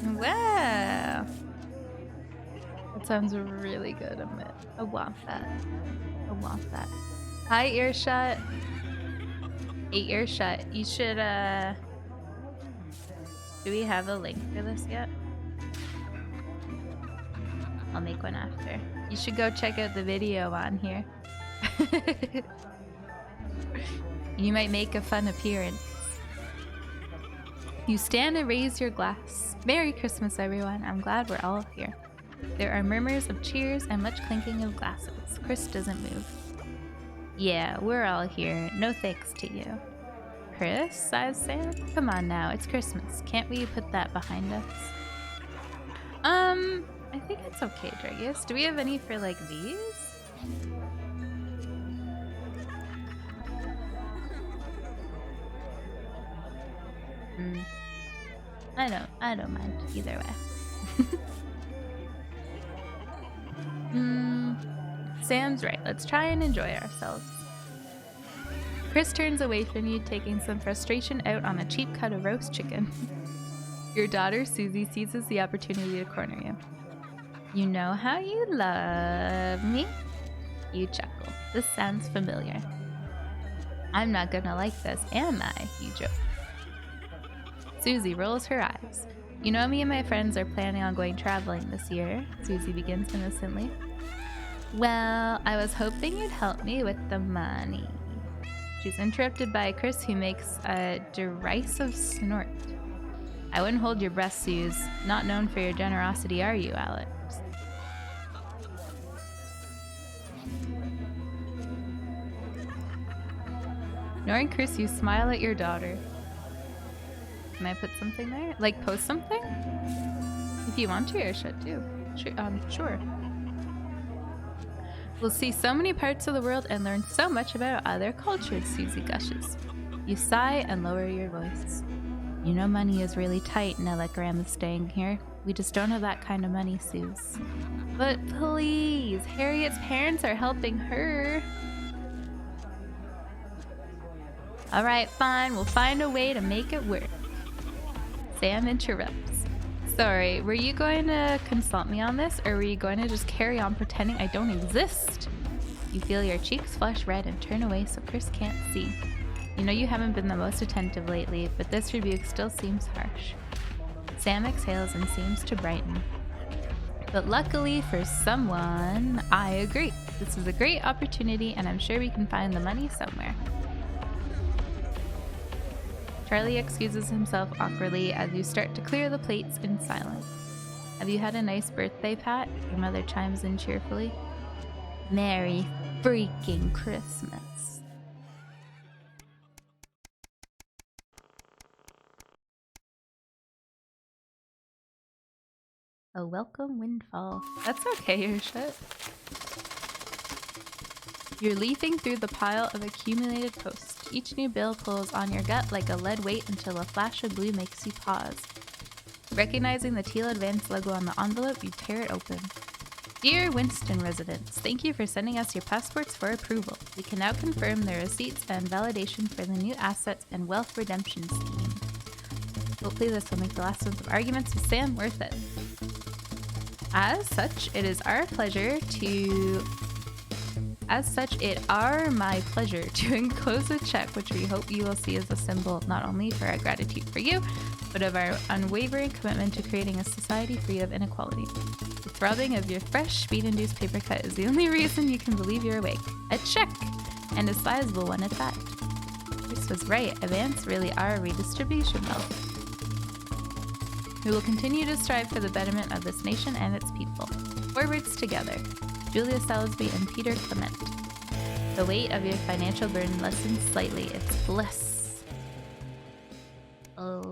Wow! That sounds really good, Amit. I want that. I want that. Hi, Earshot. Hey, Earshot. You should, do we have a link for this yet? I'll make one after. You should go check out the video on here. You might make a fun appearance. You stand and raise your glass. Merry Christmas, everyone. I'm glad we're all here. There are murmurs of cheers and much clinking of glasses. Chris doesn't move. Yeah, we're all here. No thanks to you. Chris, sighs Sam. Come on now, it's Christmas. Can't we put that behind us? I think it's okay, Dragus. Do we have any for like these? I don't mind either way. Sam's right. Let's try and enjoy ourselves. Chris turns away from you, taking some frustration out on a cheap cut of roast chicken. Your daughter, Susie, seizes the opportunity to corner you. You know how you love me? You chuckle. This sounds familiar. I'm not gonna like this, am I? You joke. Susie rolls her eyes. You know me and my friends are planning on going traveling this year, Susie begins innocently. Well, I was hoping you'd help me with the money. She's interrupted by Chris, who makes a derisive snort. I wouldn't hold your breath, Suze. Not known for your generosity, are you, Alex? Ignoring Chris, you smile at your daughter. Can I put something there? Like, post something? If you want to, or should too. Sure. We'll see so many parts of the world and learn so much about other cultures, Susie gushes. You sigh and lower your voice. You know money is really tight now that Grandma's staying here. We just don't have that kind of money, Suze. But please, Harriet's parents are helping her. Alright, fine, we'll find a way to make it work. Sam interrupts. Sorry, were you going to consult me on this, or were you going to just carry on pretending I don't exist? You feel your cheeks flush red and turn away so Chris can't see. You know you haven't been the most attentive lately, but this rebuke still seems harsh. Sam exhales and seems to brighten. But luckily for someone, I agree. This is a great opportunity, and I'm sure we can find the money somewhere. Charlie excuses himself awkwardly as you start to clear the plates in silence. Have you had a nice birthday, Pat? Your mother chimes in cheerfully. Merry freaking Christmas. A welcome windfall. That's okay, your shit. You're leafing through the pile of accumulated posts. Each new bill pulls on your gut like a lead weight until a flash of blue makes you pause. Recognizing the Teal Advance logo on the envelope, you tear it open. Dear Winston residents, thank you for sending us your passports for approval. We can now confirm the receipts and validation for the new assets and wealth redemption scheme. Hopefully this will make the last month of arguments with Sam worth it. As such, it are my pleasure to enclose a check, which we hope you will see as a symbol not only for our gratitude for you, but of our unwavering commitment to creating a society free of inequality. The throbbing of your fresh, speed-induced paper cut is the only reason you can believe you're awake. A check! And a sizable one at that. Chris was right. Advance really are a redistribution bill. We will continue to strive for the betterment of this nation and its people. Forwards together. Julia Salisbury and Peter Clement. The weight of your financial burden lessens slightly. It's bliss.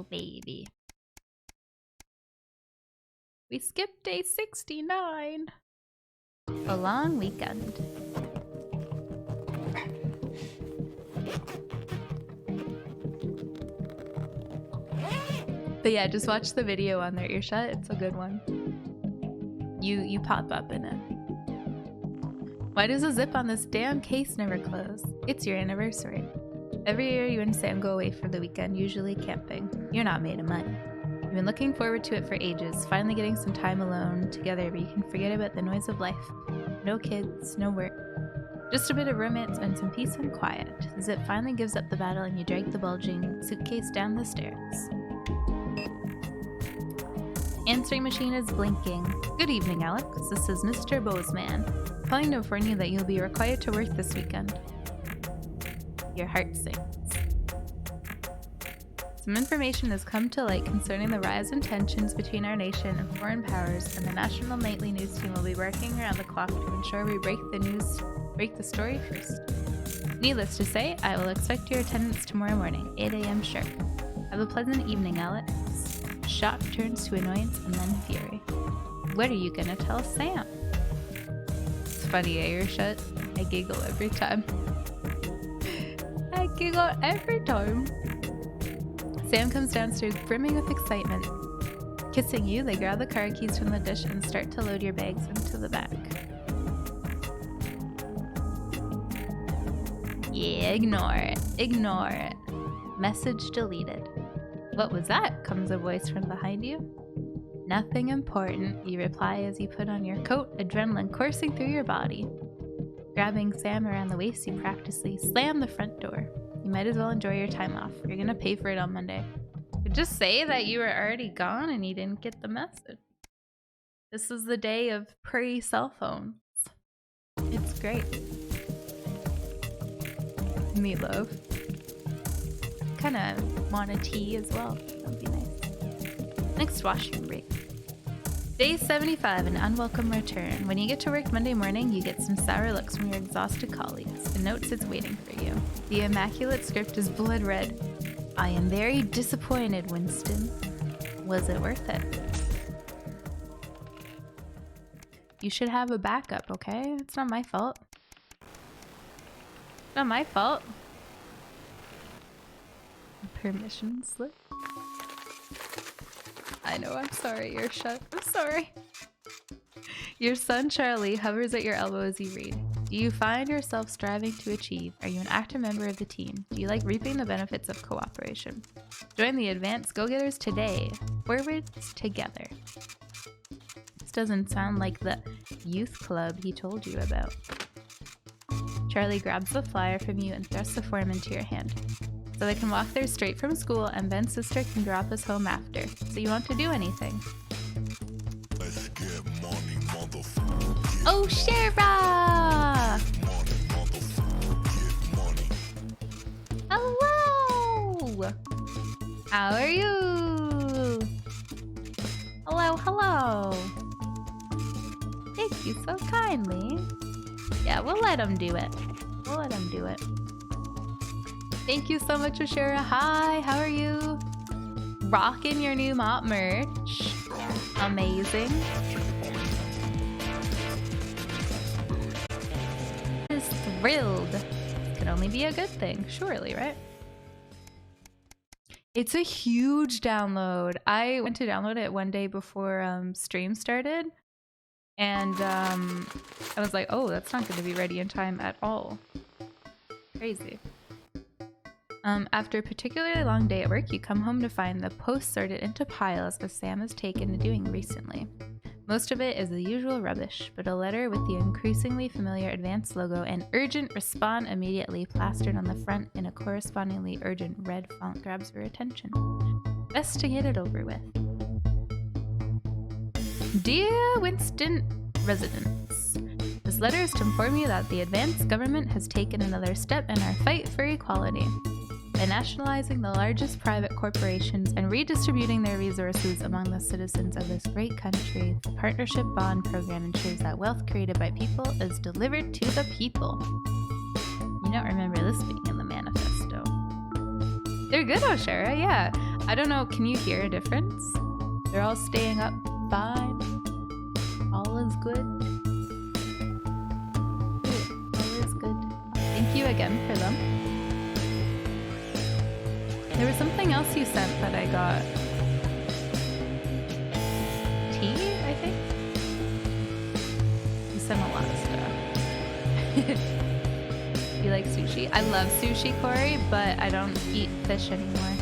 baby. We skipped day 69. A long weekend. But yeah, just watch the video on their earshot. It's a good one. You pop up in it. Why does the zip on this damn case never close? It's your anniversary. Every year you and Sam go away for the weekend, usually camping. You're not made of money. You've been looking forward to it for ages, finally getting some time alone together where you can forget about the noise of life. No kids, no work. Just a bit of romance and some peace and quiet. Zip finally gives up the battle and you drag the bulging suitcase down the stairs. Answering machine is blinking. Good evening, Alex. This is Mr. Bozeman. Calling to inform you that you'll be required to work this weekend. Your heart sinks. Some information has come to light concerning the rise in tensions between our nation and foreign powers, and the National Nightly News team will be working around the clock to ensure we break the story first. Needless to say, I will expect your attendance tomorrow morning, 8 a.m. sharp. Have a pleasant evening, Alex. Shock turns to annoyance and then fury. What are you gonna tell Sam? It's funny, your shut. I giggle every time. I giggle every time. Sam comes downstairs brimming with excitement. Kissing you, they grab the car keys from the dish and start to load your bags into the back. Yeah, ignore it. Ignore it. Message deleted. What was that? Comes a voice from behind you. Nothing important, you reply as you put on your coat, adrenaline coursing through your body. Grabbing Sam around the waist, you practically slam the front door. You might as well enjoy your time off. You're gonna pay for it on Monday. Just say that you were already gone and you didn't get the message. This is the day of pre-cell phones. It's great. Meatloaf. Kinda want a tea as well. That'd be nice. Next washing break. Day 75, an unwelcome return. When you get to work Monday morning, you get some sour looks from your exhausted colleagues. A note sits waiting for you. The immaculate script is blood red. I am very disappointed, Winston. Was it worth it? You should have a backup, okay? It's not my fault. It's not my fault. Permission slip. I know, I'm sorry, you're shut. I'm sorry. Your son Charlie hovers at your elbow as you read. Do you find yourself striving to achieve? Are you an active member of the team? Do you like reaping the benefits of cooperation? Join the advanced go-getters today. Forwards together. This doesn't sound like the youth club he told you about. Charlie grabs the flyer from you and thrusts the form into your hand. So they can walk there straight from school and Ben's sister can drop us home after. So you want to do anything? Let's get money, motherfucker. Oh, Shara! Hello! How are you? Hello, hello. Thank you so kindly. Yeah, we'll let him do it. We'll let him do it. Thank you so much, Ashura. Hi, how are you? Rocking your new mop merch. Amazing. Just thrilled. Could only be a good thing, surely, right? It's a huge download. I went to download it one day before stream started. And I was like, oh, that's not going to be ready in time at all. Crazy. After a particularly long day at work, you come home to find the posts sorted into piles as Sam has taken to doing recently. Most of it is the usual rubbish, but a letter with the increasingly familiar Advance logo and urgent respond immediately plastered on the front in a correspondingly urgent red font grabs your attention. Best to get it over with. Dear Winston residents, this letter is to inform you that the Advance government has taken another step in our fight for equality. By nationalizing the largest private corporations and redistributing their resources among the citizens of this great country, the Partnership Bond Program ensures that wealth created by people is delivered to the people. You don't remember this being in the manifesto. They're good, Oshara, yeah. I don't know, can you hear a difference? They're all staying up fine. All is good. All is good. Thank you again for them. There was something else you sent that I got. Tea, I think? You sent a lot of stuff. You like sushi? I love sushi, Corey, but I don't eat fish anymore.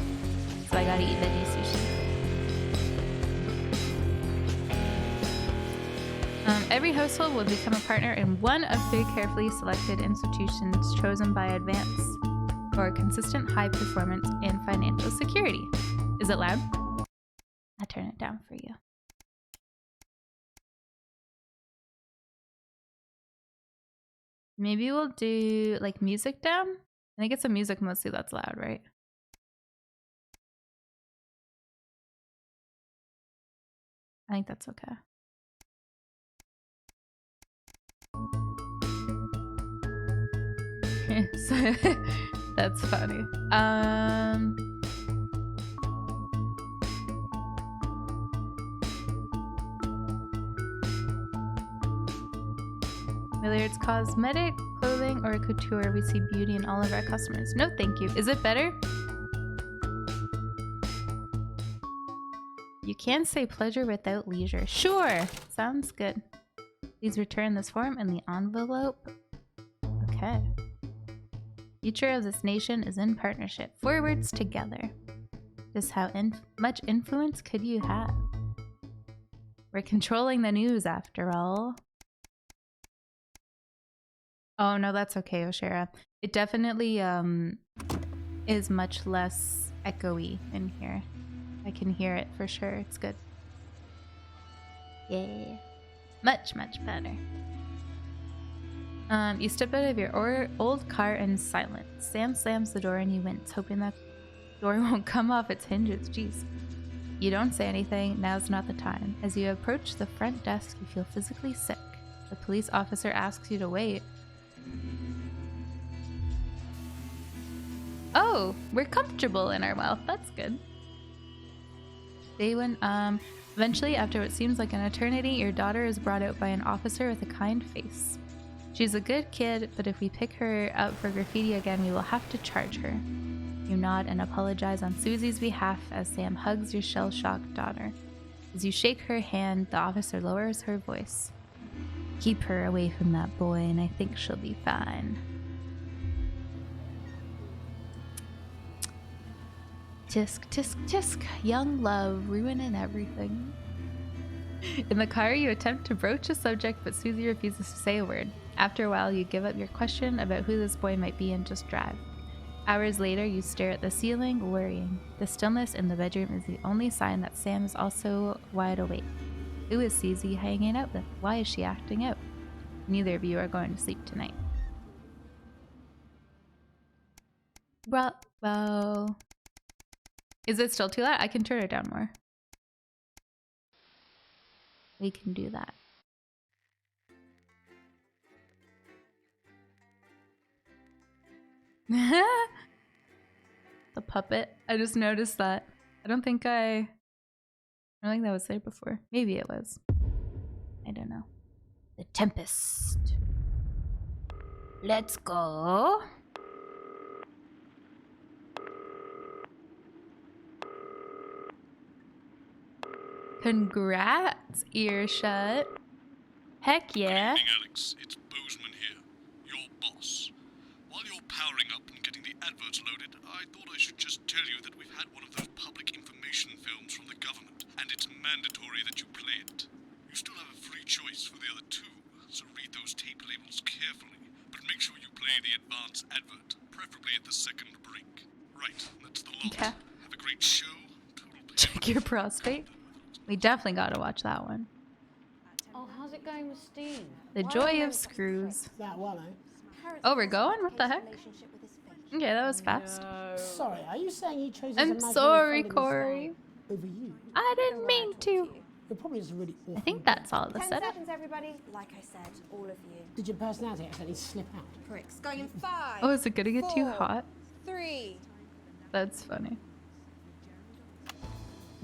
So I gotta eat veggie sushi. Every household will become a partner in one of 3 carefully selected institutions chosen by Advance for consistent high performance and financial security. Is it loud? I'll turn it down for you. Maybe we'll do like music down. I think it's the music mostly that's loud, right? I think that's okay. That's funny. Whether it's cosmetic, clothing, or couture, we see beauty in all of our customers. No, thank you. Is it better? You can say pleasure without leisure. Sure, sounds good. Please return this form in the envelope. Okay. Future of this nation is in partnership. Forwards together. Just how much influence could you have? We're controlling the news after all. Oh no, that's okay, Oshara. It definitely is much less echoey in here. I can hear it for sure. It's good. Yeah. Much, much better. You step out of your old car in silence. Sam slams the door and you wince, hoping that door won't come off its hinges. Jeez. You don't say anything. Now's not the time. As you approach the front desk, you feel physically sick. The police officer asks you to wait. Oh, we're comfortable in our wealth. That's good. Eventually, after what seems like an eternity, your daughter is brought out by an officer with a kind face. She's a good kid, but if we pick her up for graffiti again, we will have to charge her. You nod and apologize on Susie's behalf as Sam hugs your shell-shocked daughter. As you shake her hand, the officer lowers her voice. Keep her away from that boy, and I think she'll be fine. Tisk, tisk, tisk. Young love, ruining everything. In the car, you attempt to broach a subject, but Susie refuses to say a word. After a while, you give up your question about who this boy might be and just drive. Hours later, you stare at the ceiling, worrying. The stillness in the bedroom is the only sign that Sam is also wide awake. Who is Susie hanging out with? Why is she acting out? Neither of you are going to sleep tonight. Bravo. Is it still too loud? I can turn it down more. We can do that. The puppet. I just noticed that. I don't think that was there before. Maybe it was. I don't know. The Tempest. Let's go. Congrats, Earshot. Heck yeah. Good evening, Alex. It's Bozeman here, your boss. While you're powering up and getting the adverts loaded, I thought I should just tell you that we've had one of those public information films from the government, and it's mandatory that you play it. You still have a free choice for the other two, so read those tape labels carefully, but make sure you play the advance advert, preferably at the second break. Right, that's the lot. Okay. Have a great show. Check your prostate. We definitely gotta watch that one. Oh, how's it going with Steve? The Joy of Screws. That one, eh? Oh, we're going? What the heck? Okay, that was fast. Sorry, are you saying he chose his I'm imaginary sorry, friend in Corey. style over you? I didn't mean to. It probably is really awful. I think that's all the 10 setup. seconds, everybody. Like I said, all of you. Did your personality accidentally slip out? Pricks. Going in 5. Oh, is it gonna get too 4, hot? 3. That's funny.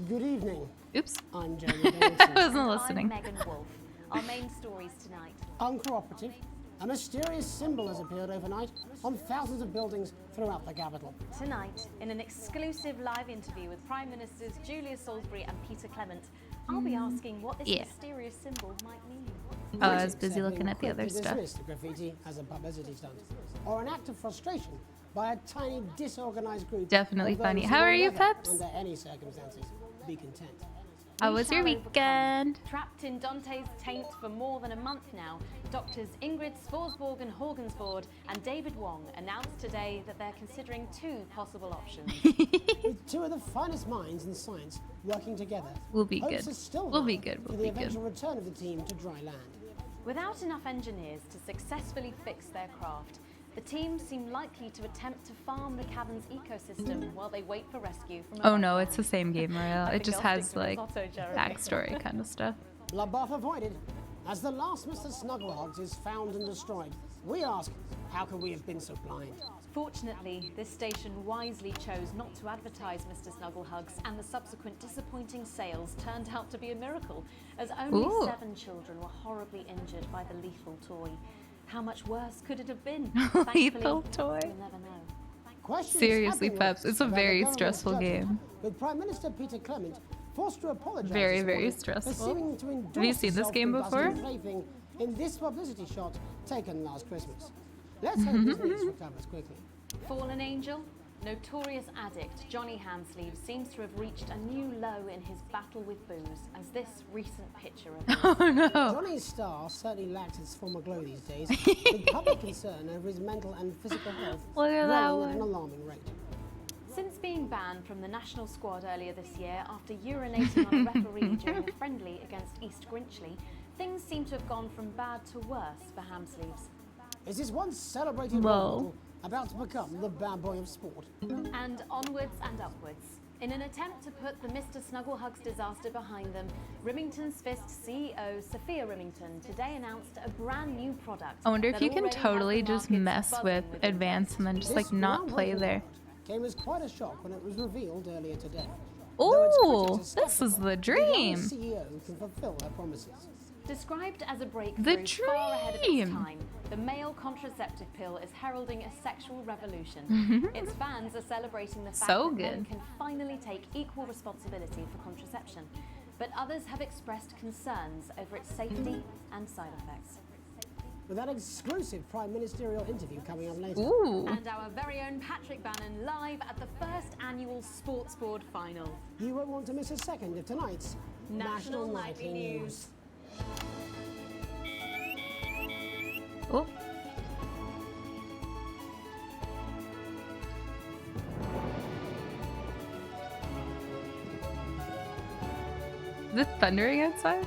Good evening. Oops. I'm Jeremy Davidson. I wasn't listening. I'm Megan Wolf. Our main stories tonight. Uncooperative. A mysterious symbol has appeared overnight on thousands of buildings throughout the capital. Tonight, in an exclusive live interview with Prime Ministers Julia Salisbury and Peter Clement, I'll be asking what this mysterious symbol might mean. Oh, I was busy looking at the other stuff. Dismiss the graffiti as a publicity stunt or an act of frustration by a tiny disorganized group. Definitely of those funny. who How will are you, never, Peps? Under any circumstances, be content. How was your weekend? Trapped in Dante's taint for more than a month now, doctors Ingrid Svorsborg and Horgensvoord and David Wong announced today that they're considering 2 possible options. With 2 of the finest minds in science working together, We'll be hopes good. are still We'll high be good. for We'll the be good. eventual return of the team to dry land. Without enough engineers to successfully fix their craft, the team seem likely to attempt to farm the cavern's ecosystem while they wait for rescue from Oh no, it's the same game, Royale. I It think just I'll has stick to like risotto, Jeremy. backstory kind of stuff. Bloodbath avoided. As the last Mr. Snugglehogs is found and destroyed, we ask, how could we have been so blind? Fortunately, this station wisely chose not to advertise Mr. Snugglehugs, and the subsequent disappointing sales turned out to be a miracle, as only Ooh. 7 children were horribly injured by the lethal toy. How much worse could it have been? Lethal Thankfully, toy. We'll never know. Questions Seriously, have been Peps, raised it's a about the very government's stressful judgment, game. With Prime Minister Peter Clement forced to apologise Very, this very morning for stressful. seeming to endorse Have you seen the this game before? self-embossing plaything in this publicity shot taken last Christmas. Let's hope his niece recovers quickly. Fallen angel? Notorious addict Johnny Hansleeve seems to have reached a new low in his battle with booze, as this recent picture of Oh no! Johnny's star certainly lacks its former glow these days, with public concern over his mental and physical health Look at that growing at an one. alarming rate. Since being banned from the national squad earlier this year after urinating on a referee during a friendly against East Grinchley, things seem to have gone from bad to worse for Hansleeves. Is this once celebrated role model about to become the bad boy of sport? And onwards and upwards. In an attempt to put the Mr. Snugglehugs disaster behind them, Rimington's Fist CEO Sophia Rimington today announced a brand new product. I wonder if that you can already has totally the just markets mess buzzing with with advance and then just like This not play groundbreaking there. product came as quite a shock when it was revealed earlier today. Ooh, this is the dream. The young CEO can fulfill her promises. Described as a breakthrough far ahead of its dream. time, the male contraceptive pill is heralding a sexual revolution. Mhm. Its fans are celebrating the fact So that men good. can finally take equal responsibility for contraception. But others have expressed concerns over its safety and side effects. With that exclusive prime ministerial interview coming up later. And our very own Patrick Bannon live at the first annual Sports Board final. You won't want to miss a second of tonight's National Nightly News. Oh. Is it thundering outside?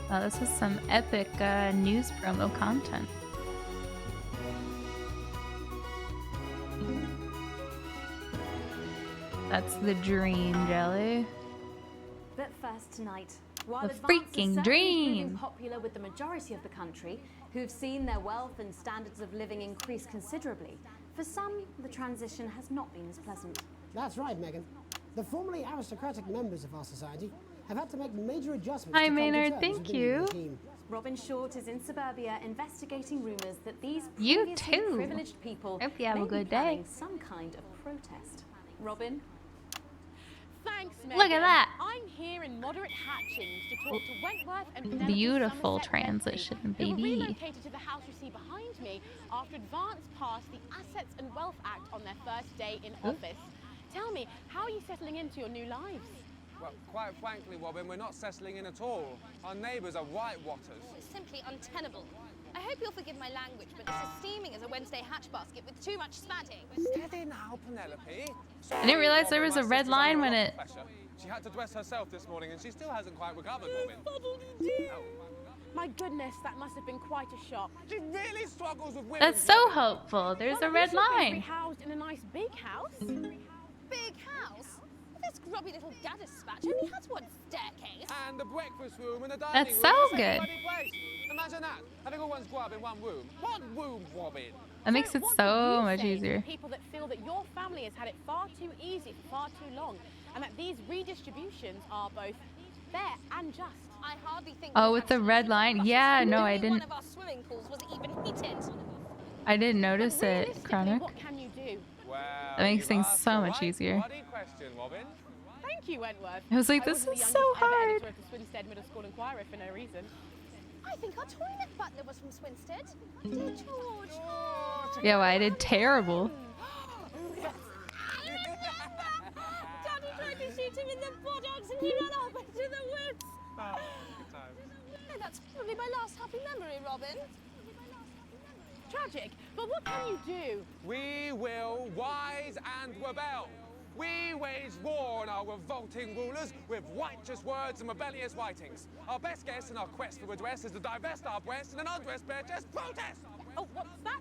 Wow, this is some epic news promo content. That's the dream, Jelly. But first tonight, while The advance is freaking certainly dream. proving popular with the majority of the country, who've seen their wealth and standards of living increase considerably, for some, the transition has not been as pleasant. That's right, Megan. The formerly aristocratic members of our society have had to make major adjustments Hi, to come to Maynard, terms thank with the new you. regime. Robin Short is in suburbia investigating rumours that these You previously too. privileged people Hope you have may a good be planning day. some kind of protest. Robin? Thanks, Megan. Look at that. I'm here in Moderate Hatchings to talk to Wentworth and Penelope Beautiful Somerset transition, Bentley, who were baby. relocated to the house you see behind me after Advance passed the Assets and Wealth Act on their first day in office. Tell me, how are you settling into your new lives? Well, quite frankly, Robin, we're not settling in at all. Our neighbours are whitewatters. It's simply untenable. I hope you'll forgive my language, but this is steaming as a Wednesday hatch basket with too much spatting. Steady now, Penelope. I didn't realize there was a red line when it... She had to dress herself this morning and she still hasn't quite recovered, Robin. My goodness, that must have been quite a shock. She really struggles with women. That's so helpful. There's a red line. Housed in a nice big house. Big house? This grubby little gaddis spatch only has one staircase. And the breakfast room and the dining That's room. so It's a good. bloody place. Imagine that, having all one's grub in one room. What room, Robin? That makes it what so would you much say to easier. people that feel that your family has had it far too easy for far too long, and that these redistributions are both fair and just? I hardly think. Oh, with the red line? Yeah, no, I One didn't. of our swimming pools was even heated. I didn't notice it, Chronic. What can you do? Well, That makes you've things asked so the much right easier. bloody question, Robin. Thank you, Wentworth. I was like, this wasn't is the so youngest ever hard. editor of the Swinstead Middle School Inquirer for no reason. I think our toilet butler was from Swinstead. Dear George. Yeah, well, I did terrible. Daddy tried to shoot him in the buttocks and he ran off into the woods. Oh, good times. No, that's probably my last happy memory, Robin. Tragic, but what can you do? We will rise and rebel. We wage war on our revolting rulers with righteous words and rebellious writings. Our best guess in our quest for redress is to divest our breasts in an undress bare chest protest. Oh, what's that?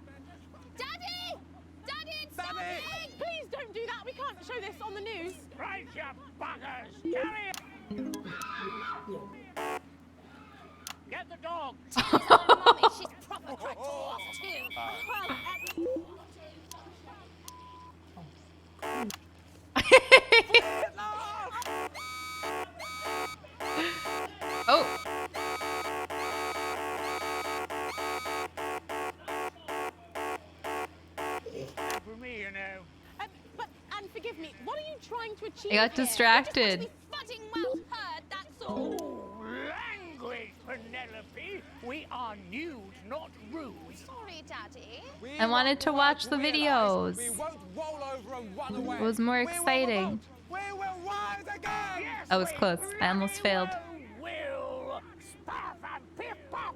Daddy! Daddy, it's Daddy! Hey, please don't do that. We can't show this on the news. Right, you buggers! Carry it! Get the dog! Mummy, she's proper cracked off too. Oh. For me, you know. And forgive me, what are you trying to achieve? I got here? distracted. Fucking well heard, that's all. Oh, language, Penelope. We are nude, not rude. Sorry, Daddy. I wanted to watch the videos. We won't roll over and run away. It was more We will exciting. revolt. We will rise again. Yes, I was close. I almost failed. will. Spaff and pip pop.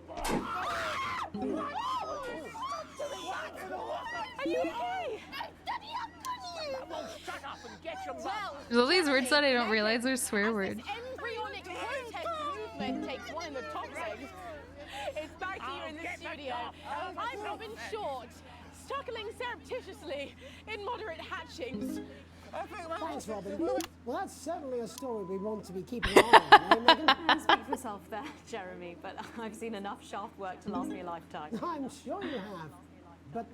Are you okay? Shut up and get your There's all these words that I don't realize are swear words. Embryonic protest movement takes one of the top things. It's back here in the studio. I'm Robin Short, struggling surreptitiously in moderate hatchings. Thanks, Robin. Well, that's certainly a story we want to be keeping an eye on, eh, Megan? Speak for yourself there, Jeremy, but I've seen enough shaft work to last me a lifetime. I'm sure you have. But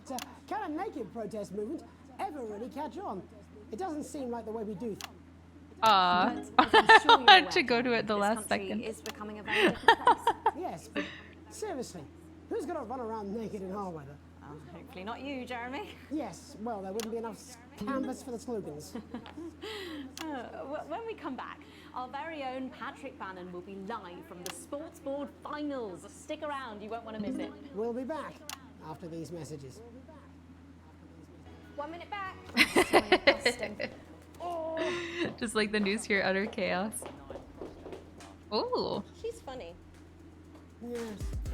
can a naked protest movement ever really catch on? It doesn't seem like the way we do things. Aw. Sure I had to go to it the last second. Is becoming a very different place. Yes, but seriously, who's going to run around naked in our weather? Hopefully not you, Jeremy. Yes, well, there wouldn't be enough canvas for the slogans. When we come back, our very own Patrick Bannon will be live from the Sports Board Finals. Stick around, you won't want to miss it. We'll be back after these messages. 1 minute back. Just like the news here, utter chaos. Oh. She's funny. Yes.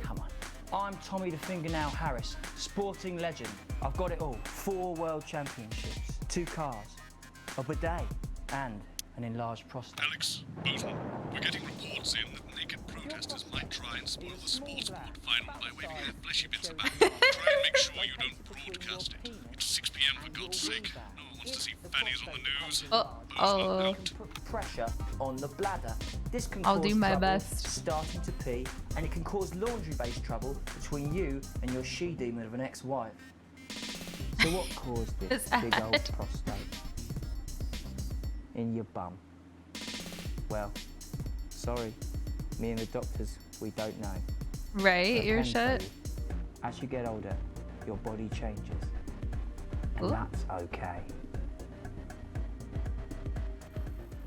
Come on. I'm Tommy the Fingernail Harris, sporting legend. I've got it all. 4 world championships, 2 cars, a bidet, and an enlarged prostate. Alex, Bozeman, we're getting reports in that naked protesters might try and spoil the sports board final by waving their fleshy bits about. Try and make sure you don't broadcast it. It's 6 p.m. for God's sake. No one wants to see fannies on the news. Oh. Put pressure on the bladder. This can I'll cause do my trouble best. starting to pee, and it can cause laundry-based trouble between you and your she-demon of an ex-wife. So what caused this Is big old that- prostate? In your bum. Well, sorry. Me and the doctors, we don't know. Right, But I ear can tell shut. you, as you get older, your body changes. And Ooh. that's okay.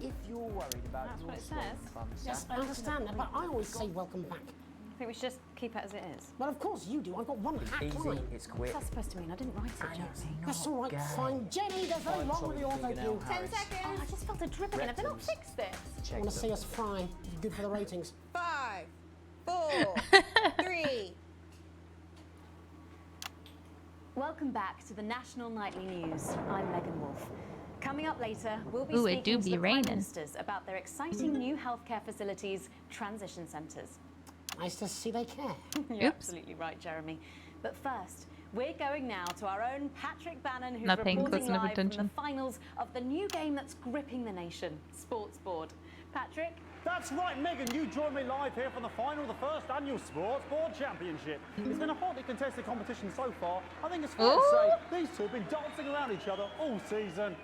If you're worried about That's your what it swollen says. bum, Yes, I understand that, but I always say welcome back. I think we should just keep it as it is. Well, of course you do. I've got one hack Easy, line. it's quick. What's that supposed to mean? I didn't write it, Jeremy. That's all right, gay. fine. Jenny, there's nothing wrong with the auto cue. 10 seconds. Oh, I just felt a dripping and I've not Rectums. fixed this. Check Want to them. see us fry? Good for the ratings. 5, 4, 3. Welcome back to the National Nightly News. I'm Megan Wolf. Coming up later, we'll be Ooh, it speaking do to be the Prime raining. Ministers about their exciting new healthcare facilities, transition centres. Nice to see they care. You're Oops. absolutely right, Jeremy. But first, we're going now to our own Patrick Bannon, who's Not paying reporting close enough live from attention. the finals of the new game that's gripping the nation, Sports Board. Patrick? That's right, Megan. You joined me live here from the final of the first annual Sports Board Championship. It's been a hotly contested competition so far. I think it's fair to say these two have been dancing around each other all season.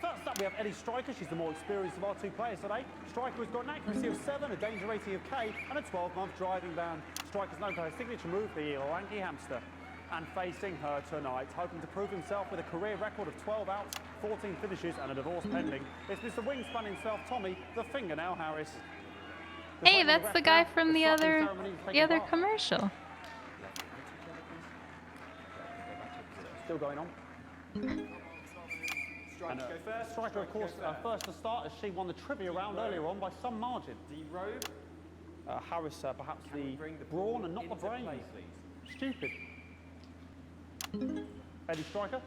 First up, we have Ellie Striker. She's the more experienced of our two players today. Striker has got an accuracy of 7, a danger rating of K, and a 12-month driving ban. Striker's known for her signature move, the Orangi Hamster. And facing her tonight, hoping to prove himself with a career record of 12 outs, 14 finishes, and a divorce pending, it's Mr. Wingspan himself, Tommy the Fingernail Harris. Hey, that's the guy from the other commercial. Still going on. And, Striker, of course, first to start as she won the trivia round earlier on by some margin. Harris, perhaps the brawn and not the brain. Stupid. Eddie Striker.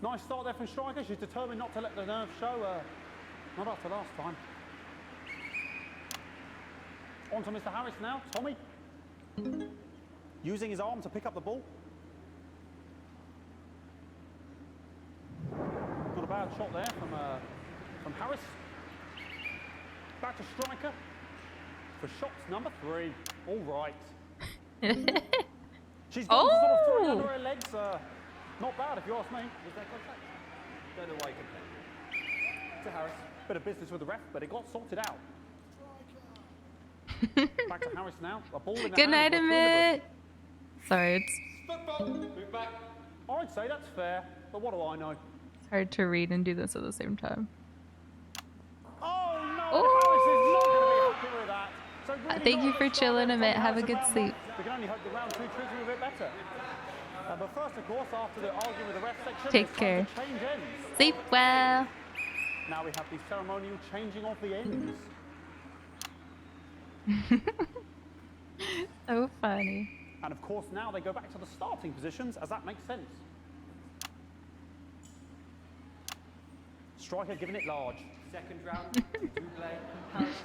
Nice start there from Striker. She's determined not to let the nerves show. Not after last time. On to Mr. Harris now. Tommy. Using his arm to pick up the ball. Not a bad shot there from Harris. Back to Striker for shots number 3. All right. She's got sort of throwing under her legs. Not bad if you ask me. Was that contact? Don't know why you complain. To Harris. Bit of business with the ref, but it got sorted out. Back to Harris now. A ball in the Good night, Amit. Sorry, it's football. Move back. I'd say that's fair, but what do I know? hard to read and do this at the same time. Oh no, Harris is not going to be happy with that. So really Thank you for chilling, Amit. Have a good sleep. We can only hope the round 2 treats you a bit better. But first, of course, after the argument with the ref section, Take it's care. time to change ends. Sleep well. Now we have the ceremonial changing of the ends. So funny. And of course, now they go back to the starting positions, as that makes sense. Striker giving it large. Second round,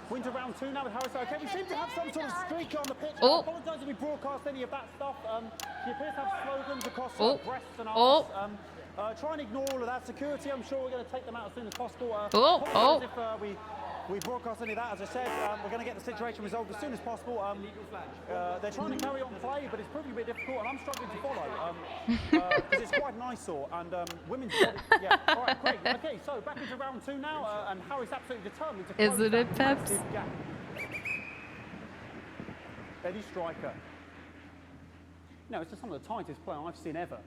Winter round 2 now with Harris. Okay, we seem to have some sort of streak on the pitch. I apologise if we broadcast any of that stuff. She appears to have slogans across her breasts and arms. Try and ignore all of that. Security, I'm sure we're going to take them out as soon as possible. Apologise if we broadcast any of that. As I said, we're going to get the situation resolved as soon as possible. They're trying to carry on play, but it's proving a bit difficult, and I'm struggling to follow because it's quite an eyesore. And women's body, yeah. All right, great. Okay, so back into round 2 now, and Harry's absolutely determined to close Isn't it, that Peps? massive gap. Eddie Striker. No, it's just some of the tightest play I've seen ever.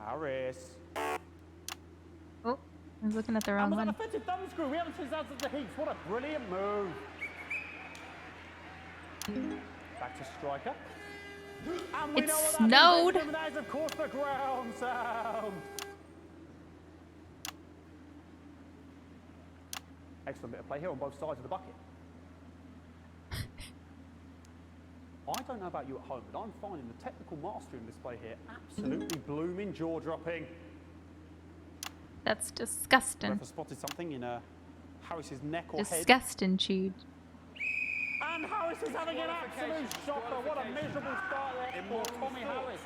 Harris. Oh, I was looking at the wrong And with an one. offensive thumb screw, we haven't seen that since the Heats. What a brilliant move. Back to Striker. And we It know what snowed. That is, that is, of course, the ground sound. Excellent bit of play here on both sides of the bucket. I don't know about you at home, but I'm finding the technical mastery in this play here absolutely blooming jaw-dropping. That's disgusting. Referee spotted something in Harris's neck or head. Disgusting, Chewed. And Harris is having an absolute shocker. What a miserable start there for Tommy Harris.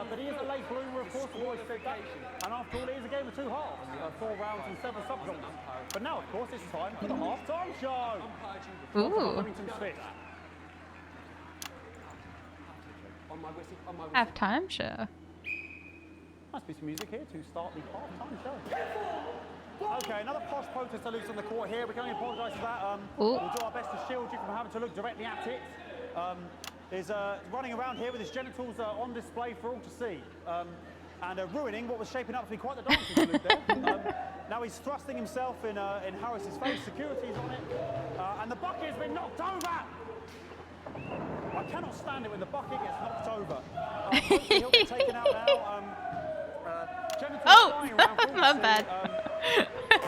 But he is a late bloomer, of course, we've always said that. And after all, it is a game of 2 halves. 4 rounds and 7 subgenres. But now, of course, it's time for the half-time show. Ooh. Remington Smith. Halftime show. Must be some music here to start the half-time show. Okay, another posh protester loose on the court here. We can only apologise for that. We'll do our best to shield you from having to look directly at it. Is running around here with his genitals on display for all to see. And ruining what was shaping up to be quite the dancing loop there. Now he's thrusting himself in Harris's face. Security is on it. And the bucket has been knocked over. I cannot stand it when the bucket gets knocked over. Hopefully he'll get taken out now. Genitals flying around for all to my see. bad.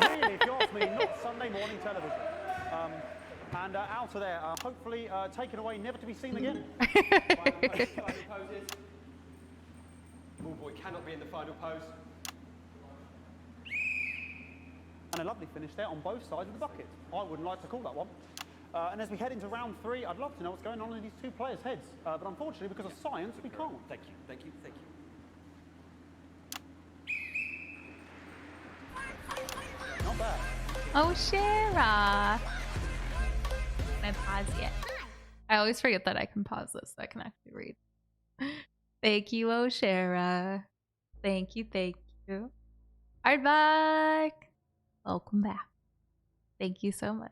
Really, if you ask me, not Sunday morning television. And out of there, hopefully taken away, never to be seen again. Ball boy cannot be in the final pose. And a lovely finish there on both sides of the bucket. I wouldn't like to call that one. And as we head into round 3, I'd love to know what's going on in these 2 players' heads. But unfortunately, because of science, we can't. Thank you, thank you, thank you. Oh, Shara. Can I pause yet? I always forget that I can pause this so I can actually read. Thank you, O'Shara. Thank you, thank you. Aardvark! Welcome back. Thank you so much.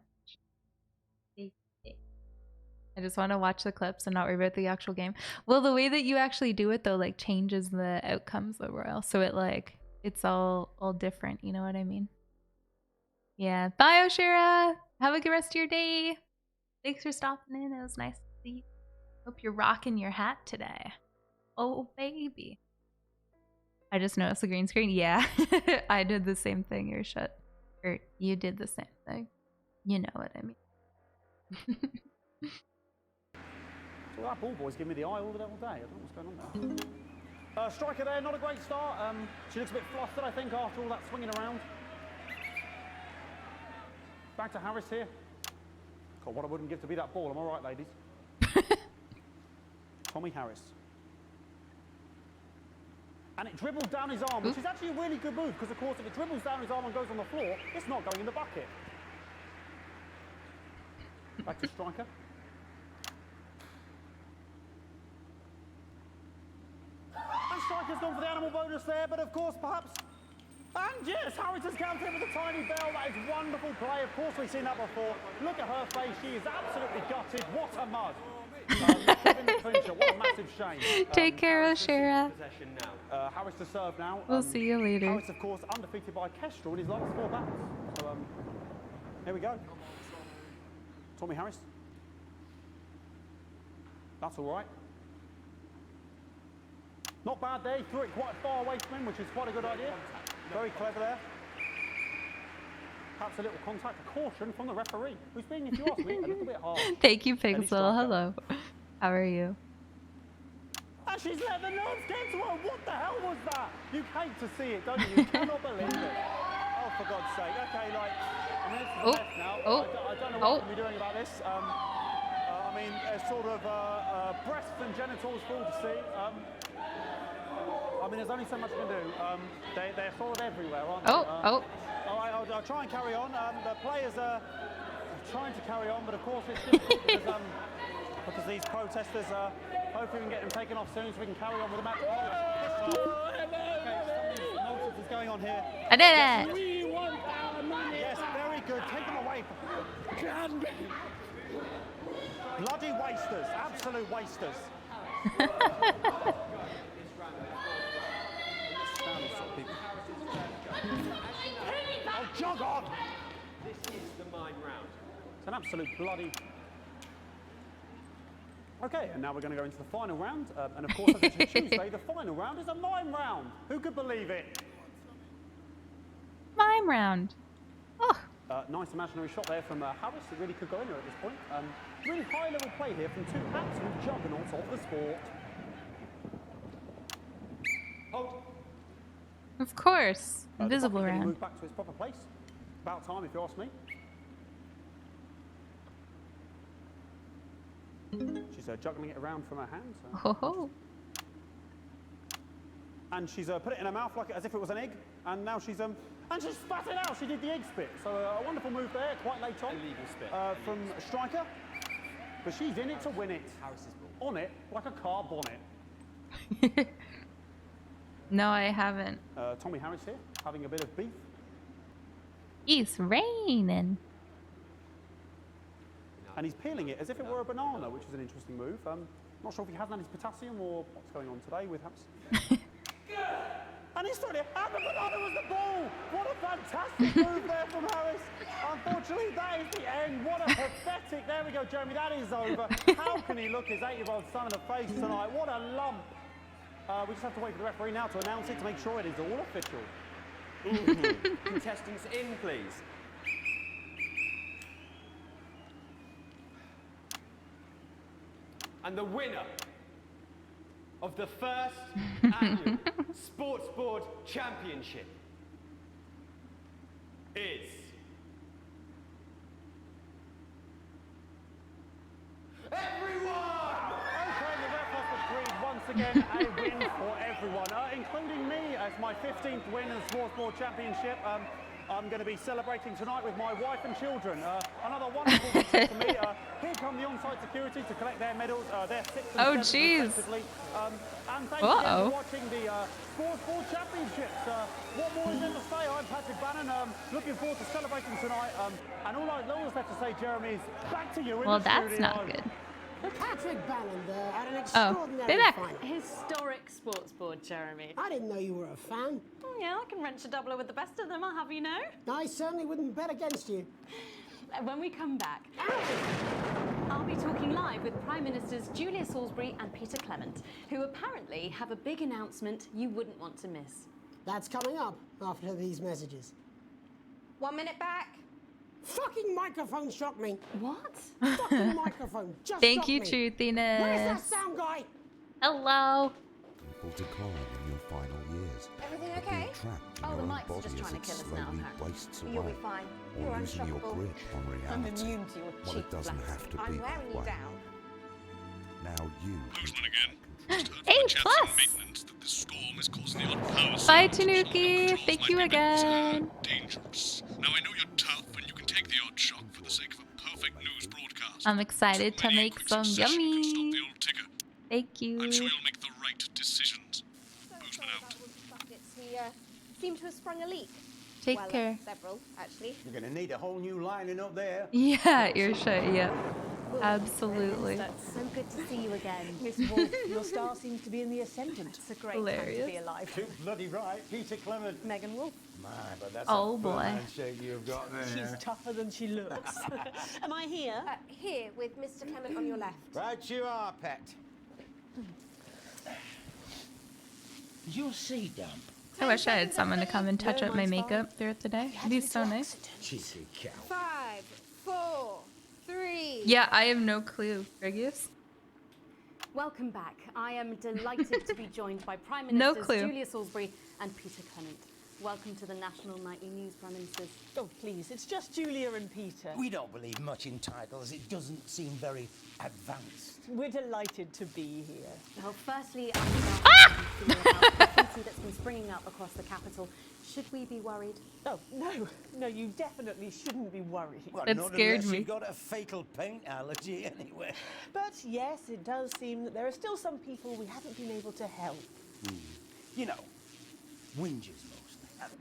I just want to watch the clips and not worry about the actual game. Well, the way that you actually do it though, like changes the outcomes overall. So it like it's all different. You know what I mean? Yeah. Bye, O'Shara. Have a good rest of your day. Thanks for stopping in. It was nice to see you. Hope you're rocking your hat today. Oh baby. I just noticed the green screen. Yeah, I did the same thing. You're shut. Or you did the same thing. You know what I mean. Well, that ball boy's giving me the eye all day. I don't know what's going on there. Striker there, not a great start. She looks a bit flustered, I think, after all that swinging around. Back to Harris here. God, what I wouldn't give to be that ball. I'm all right, ladies. Tommy Harris. And it dribbled down his arm, which is actually a really good move, because, of course, if it dribbles down his arm and goes on the floor, it's not going in the bucket. Back to striker. And striker's gone for the animal bonus there, but of course, perhaps... And yes, Harris has counted with a tiny bell. That is wonderful play. Of course, we've seen that before. Look at her face. She is absolutely gutted. What a mud. What a massive shame. Take care, O'Shara. Harris to serve now. We'll see you later. Harris, of course, undefeated by Kestrel in his last 4 battles. So, here we go. Tommy Harris. That's all right. Not bad there. He threw it quite far away from him, which is quite a good idea. Very clever there. Perhaps a little contact, a caution from the referee, who's being, if you ask me, a little bit hard. Thank you, Pixel. Hello. How are you? And she's let the nerves get to her. What the hell was that? You hate to see it, don't you? You cannot believe it. Oh, for God's sake. Okay, like, I mean, this is left now. I don't know what we're doing about this. I mean, sort of breasts and genitals for all to see. I mean, there's only so much you can do. They're sort of everywhere, aren't they? All right, I'll try and carry on. The players are trying to carry on, but of course it's difficult because these protesters hopefully we can get them taken off soon so we can carry on with the match. Nonsense is going on here. I did it! We want our money. Yes, very good. Take them away. Bloody wasters. Absolute wasters. Oh, jog on! This is the mime round. It's an absolute bloody... Okay, and now we're going to go into the final round. And of course, as it's Tuesday, the final round is a mime round. Who could believe it? Mime round. Oh. Nice imaginary shot there from Harris. It really could go anywhere at this point. Really high-level play here from 2 absolute juggernauts of the sport. Hold. Of course. Invisible the round. Move back to its proper place. About time, if you ask me. She's juggling it around from her hands. Oh. And she's put it in her mouth like as if it was an egg. And now she's and she's spat it out. She did the egg spit. So a wonderful move there, quite late on. Illegal spit. From a striker. But she's in it to win it. Harris's ball. On it like a car bonnet. No, I haven't. Tommy Harris here, having a bit of beef. It's raining. And he's peeling it as if it were a banana, which is an interesting move. Not sure if he hasn't had his potassium or what's going on today with Harris. And he's throwing it, and the banana was the ball! What a fantastic move there from Harris. Unfortunately, that is the end. What a pathetic, there we go, Jeremy, that is over. How can he look his 8-year-old son in the face tonight? What a lump. We just have to wait for the referee now to announce it to make sure it is all official. Contestants in, please. And the winner of the first annual Sports Board Championship is... everyone! Okay, the ref has decreed once again a win for everyone, including me as my 15th win in the Sports Board Championship. I'm going to be celebrating tonight with my wife and children. Another wonderful weekend for me. Here come the on-site security to collect their medals, their 6th and 7th respectively. And thank you again for watching the Sports Board Championships. What more is there to say? I'm Patrick Bannon. Looking forward to celebrating tonight. And all I always have to say, Jeremy, is back to you in Well, the that's studio. not good. Patrick Bannon there had an Oh, extraordinary stay back. final. Historic sports board, Jeremy. I didn't know you were a fan. Yeah, I can wrench a doubler with the best of them, I'll have you know. I certainly wouldn't bet against you. When we come back, I'll be talking live with Prime Ministers Julia Salisbury and Peter Clement, who apparently have a big announcement you wouldn't want to miss. That's coming up after these messages. 1 minute back. Fucking microphone shocked me. What? Fucking microphone just Thank shocked you, me. Truthiness. Where's that sound guy? Hello. People decline in your final years. Everything But being okay? trapped in Oh, your the own mic's body just as trying to it kill us now, slowly apparently. wastes away, You'll be fine. You're or losing your unstoppable. grip on I'm reality. immune to your Well, cheap it doesn't flaps. have to I'm be wearing that you way. down. Now you Postman again. A plus. Maintenance that the storm is causing the odd power Bye, surge. Tanuki. Thank you again. Dangerous. Now I know you're tough and you can take the odd shock for the sake of a perfect news broadcast. I'm excited to make some yummy. Thank you. I'm sure you'll make the right decisions. Postman out. Buckets. He seemed to have sprung a leak. Take well, care. Several, actually. You're going to need a whole new lining up there. Yeah, you're sure. Yeah. Absolutely. So good to see you again. Miss Wolf, your star seems to be in the ascendant. It's a great Hilarious. time to be alive. Too bloody right, Peter Clement. Megan Wolf. My, but that's Oh, a boy. firm handshake you've got there. She's tougher than she looks. Am I here? Here with Mr. Clement on your left. Right you are, pet. Is your sea damp? I wish I had someone to come and touch up my makeup throughout the day. It'd be so nice. Cheeky cow. 5, 4, 3. Yeah, I have no clue. Regius? Welcome back. I am delighted to be joined by Prime No Ministers clue. Julia Salisbury and Peter Clement. Welcome to the National Nightly News, Prime Ministers. Oh, please, it's just Julia and Peter. We don't believe much in titles. It doesn't seem very advanced. We're delighted to be here. Well, firstly, I'm about the graffiti that's been springing up across the capital. Should we be worried? Oh, no, you definitely shouldn't be worried. Well, That not scared unless me. you've got a fatal paint allergy anyway. But yes, it does seem that there are still some people we haven't been able to help. You know, whingers mostly.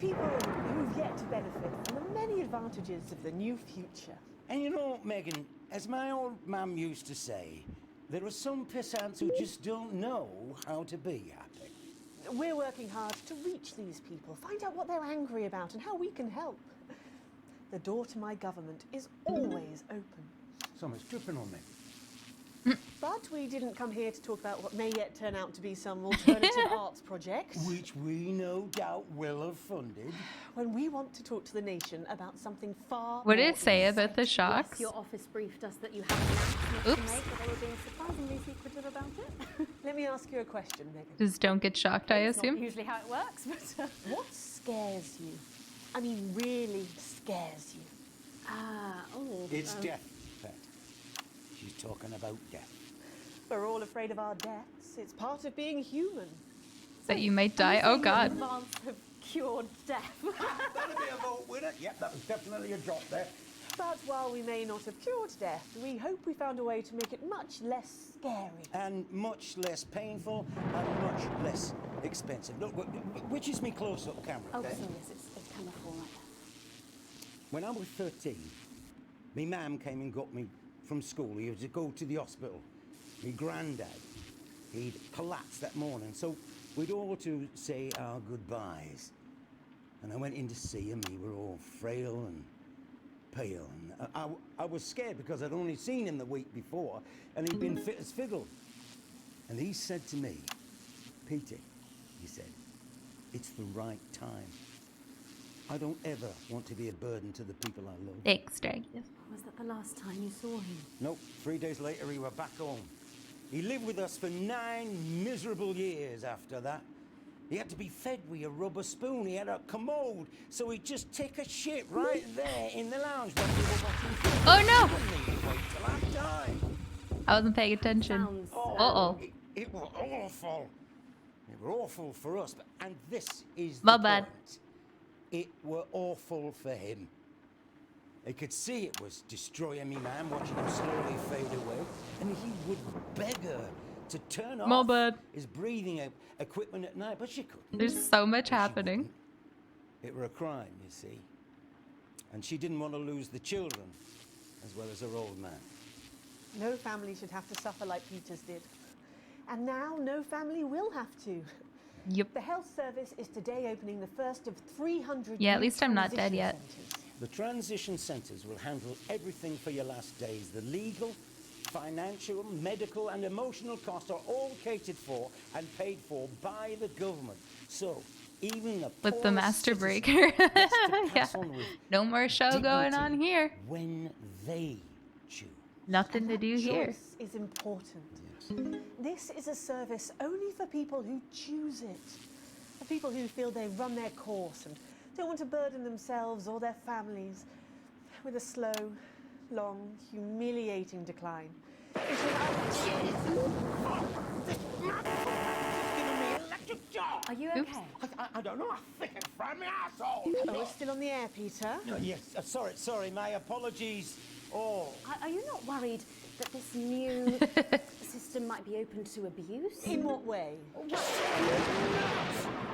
People who've yet to benefit from the many advantages of the new future. And you know, Megan, as my old mum used to say, there are some pissants who just don't know how to be happy. We're working hard to reach these people, find out what they're angry about and how we can help. The door to my government is always open. Someone's dripping on me. But we didn't come here to talk about what may yet turn out to be some alternative arts projects. Which we no doubt will have funded. When we want to talk to the nation about something far What did more it say about the shocks? Yes, your office briefed us that you have an announcement to Oops. make, but they were being surprisingly secretive about it. Let me ask you a question, Megan. Just don't get shocked, I It's not assume. usually how it works, but... What scares you? I mean, really scares you? It's death, Pet. She's talking about death. We're all afraid of our deaths. It's part of being human. That you might die. Oh, God. Advance have cured death. That'll be a vote winner. Yep, that was definitely a drop there. But while we may not have cured death, we hope we found a way to make it much less scary. And much less painful and much less expensive. Look, which is me close-up camera? Oh, Pet? so yes, it's camera 4 right there. When I was 13, my mum came and got me from school. He had to go to the hospital. My granddad, he'd collapsed that morning, so we'd all to say our goodbyes. And I went in to see him. He were all frail and pale. And I was scared because I'd only seen him the week before, and he'd been fit as fiddle. And he said to me, Peter, he said, it's the right time. I don't ever want to be a burden to the people I love. Thanks, Drag. Was that the last time you saw him? Nope, 3 days later he were back home. He lived with us for 9 miserable years after that. He had to be fed with a rubber spoon. He had a commode, so he'd just take a shit right there in the lounge while we were watching film. Oh, no! He wouldn't even wait till half-time. I wasn't paying attention. Uh-oh. It was awful. It was awful for us, and this is the My point. bad. When I was 13, my mum came and got me from school. He had to go to the hospital. He was all frail and pale. And I went in to see him. He were all frail and pale. And he said to me, Peter, he said, it's the right time. I don't ever want to be a burden to the people I love. My bad. it were awful for him. He could see it was destroying me man, watching him slowly fade away, and he would beg her to turn off his breathing equipment at night, but she couldn't. There's so much happening. It were a crime, you see. And she didn't want to lose the children, as well as her old man. No family should have to suffer like Peter's did. And now no family will have to. Yep. The health service is today opening the first of 300 Yeah, at least I'm not dead yet. The transition centres will handle everything for your last days. The legal, financial, medical and emotional costs are all catered for and paid for by the government. So, even the With the master breaker. Yeah. No more show going on here. When they choose. Nothing to do here. Choice is important. This is a service only for people who choose it. For people who feel they've run their course and don't want to burden themselves or their families with a slow, long, humiliating decline. Are you okay? I don't know. I think it's from my asshole. Oh, we're still on the air, Peter. No, yes. Sorry. My apologies. All. Are you not worried that this new system might be open to abuse? In what way?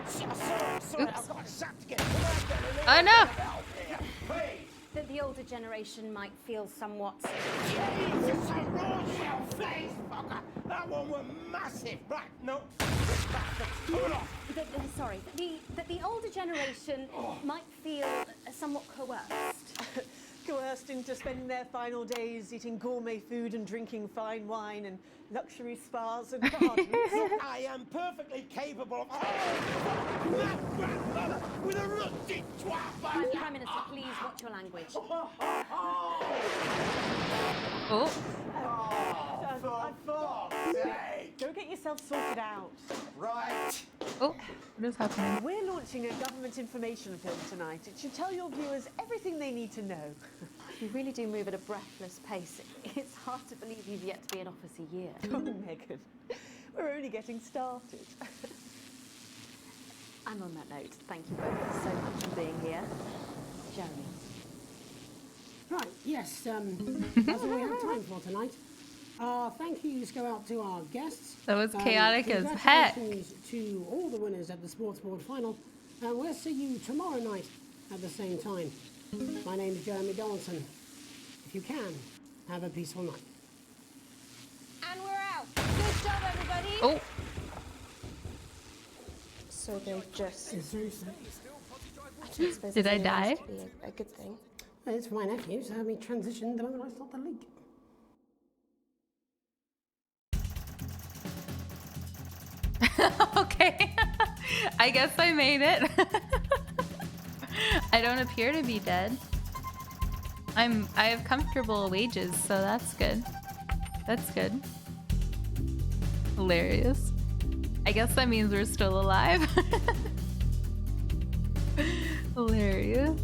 Sorry. I've got a sack to get. Oh no! That the older generation might feel somewhat. Jesus, a raw shell face, fucker. That one was massive. Right, no. Sorry, that the older generation might feel somewhat coerced. Coerced into spending their final days eating gourmet food and drinking fine wine and luxury spas and gardens. I am perfectly capable of. That grandmother with a rusty twat. Prime Minister, please watch your language. Oh. Go get yourself sorted out. Right. Oh, what is happening? We're launching a government information film tonight. It should tell your viewers everything they need to know. You really do move at a breathless pace. It's hard to believe you've yet to be in office a year. Oh, Megan, we're only getting started. And on that note, thank you both so much for being here. Jeremy. Right, yes, that's all we have time for tonight. Thank yous go out to our guests. That was chaotic as heck. Congratulations to all the winners at the Sports Board final. And we'll see you tomorrow night at the same time. My name is Jeremy Donaldson. If you can, have a peaceful night. And we're out. Good job, everybody. Oh. So they just. Did I die? To be a good thing. It's my nephew, so we transitioned the moment I stopped the leak. Okay. I guess I made it. I don't appear to be dead. I have comfortable wages, so that's good. That's good. Hilarious. I guess that means we're still alive. Hilarious.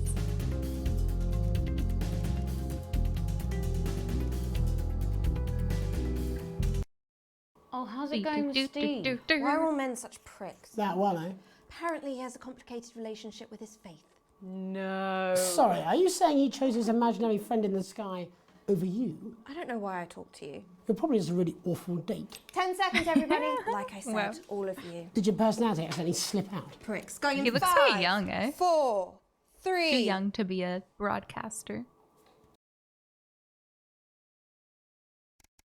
Oh, how's it going with Steve? Why are all men such pricks? That one, eh? Apparently he has a complicated relationship with his faith. No. Sorry, are you saying he chose his imaginary friend in the sky over you? I don't know why I talk to you. It probably is a really awful date. 10 seconds, everybody. Like I said, Well. all of you. Did your personality accidentally slip out? Pricks. Going in He looks 5, so young, eh? 4, 3. Too young to be a broadcaster.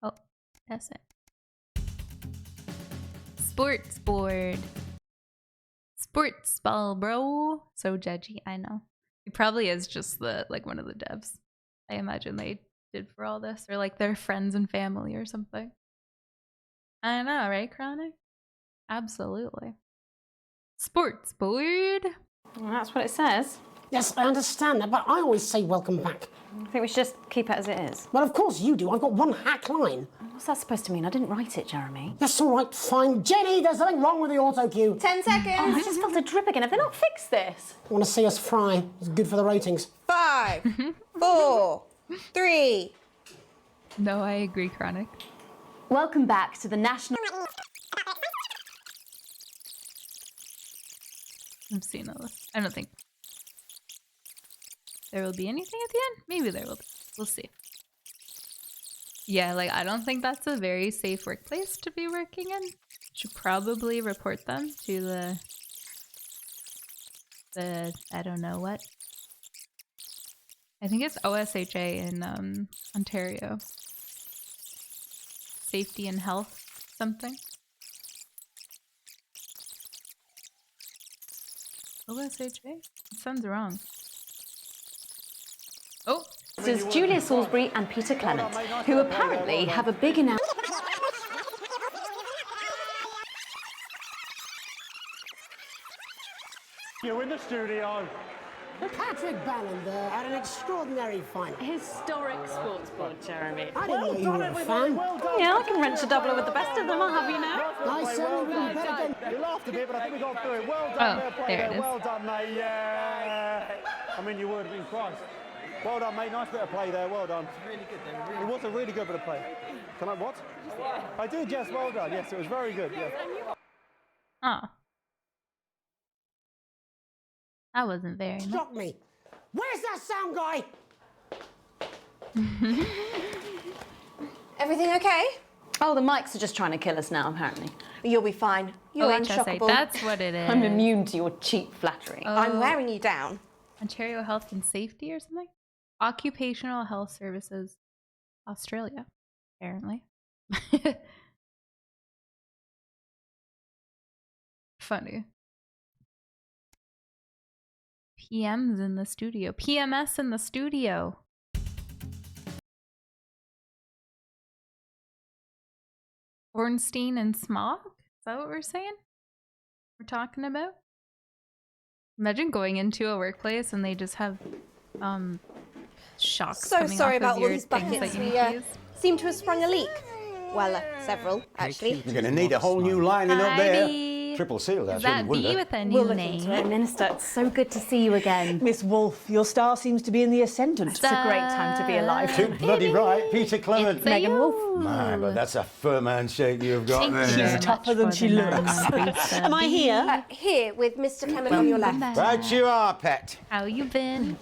Oh, that's it. Sports board. Sports ball, bro. So judgy, I know. He probably is just one of the devs. I imagine they did for all this, or like their friends and family or something. I know, right, Chronic? Absolutely. Sports board. Well, that's what it says. Yes, I understand that, but I always say welcome back. I think we should just keep it as it is. Well, of course you do. I've got one hack line. What's that supposed to mean? I didn't write it, Jeremy. That's all right, fine. Jenny, there's something wrong with the auto cue. 10 seconds. Oh, I just felt a drip again. Have they not fixed this? Want to see us fry? It's good for the ratings. 5, 4, 3. No, I agree, Chronic. Welcome back to the National... I've seen all this. I don't think. there will be anything at the end. Maybe there will be. We'll see. Yeah, like, I don't think that's a very safe workplace to be working in. Should probably report them to the I don't know what. I think it's OSHA in Ontario. Safety and health something. OSHA? It sounds wrong. Oh! This is Julia Salisbury and Peter Clement, who apparently have a big announcement. You're in the studio. Patrick Bannon there at an extraordinary final. Historic sports board, Jeremy. I didn't know you were a fan. Yeah, I can wrench a doubler with the best of them, I'll have you know. I certainly wouldn't bet against. You laughed a bit, but I think we got through it. Well done, Oh, play there it there. is. Well done, mate. Yeah. I mean, you would have been Christ. Well done, mate. Nice bit of play there. Well done. Really good. It was a really good bit of play. Can I what? I did. Yes. Well done. Yes, it was very good. Yeah. Oh. That wasn't very nice. Stop me. Where's that sound guy? Everything okay? Oh, the mics are just trying to kill us now, apparently. You'll be fine. You're OHSA, unshockable. that's what it is. I'm immune to your cheap flattery. I'm wearing you down. Ontario Health and Safety or something? Occupational Health Services Australia, apparently. Funny. PM's in the studio. PMS in the studio. Ornstein and smog? Is that what we're saying? We're talking about? Imagine going into a workplace and they just have shocks So coming sorry off about of all your these things buckets. that you We need to use. seem to have sprung a leak. Well, several, actually. You're going to need a whole new lining up there. Heidi. Triple seal, that's Is that really B wonder. with a We'll new look into name? Minister, it's so good to see you again. Miss Wolfe, your star seems to be in the ascendant. It's a great time to be alive. Too bloody right, Peter Clement. Megan Wolfe. Man, but that's a firm handshake you've got there. She's tougher than she looks. Am I here? Here with Mr. Clement on your left. Right you are, pet. How you been?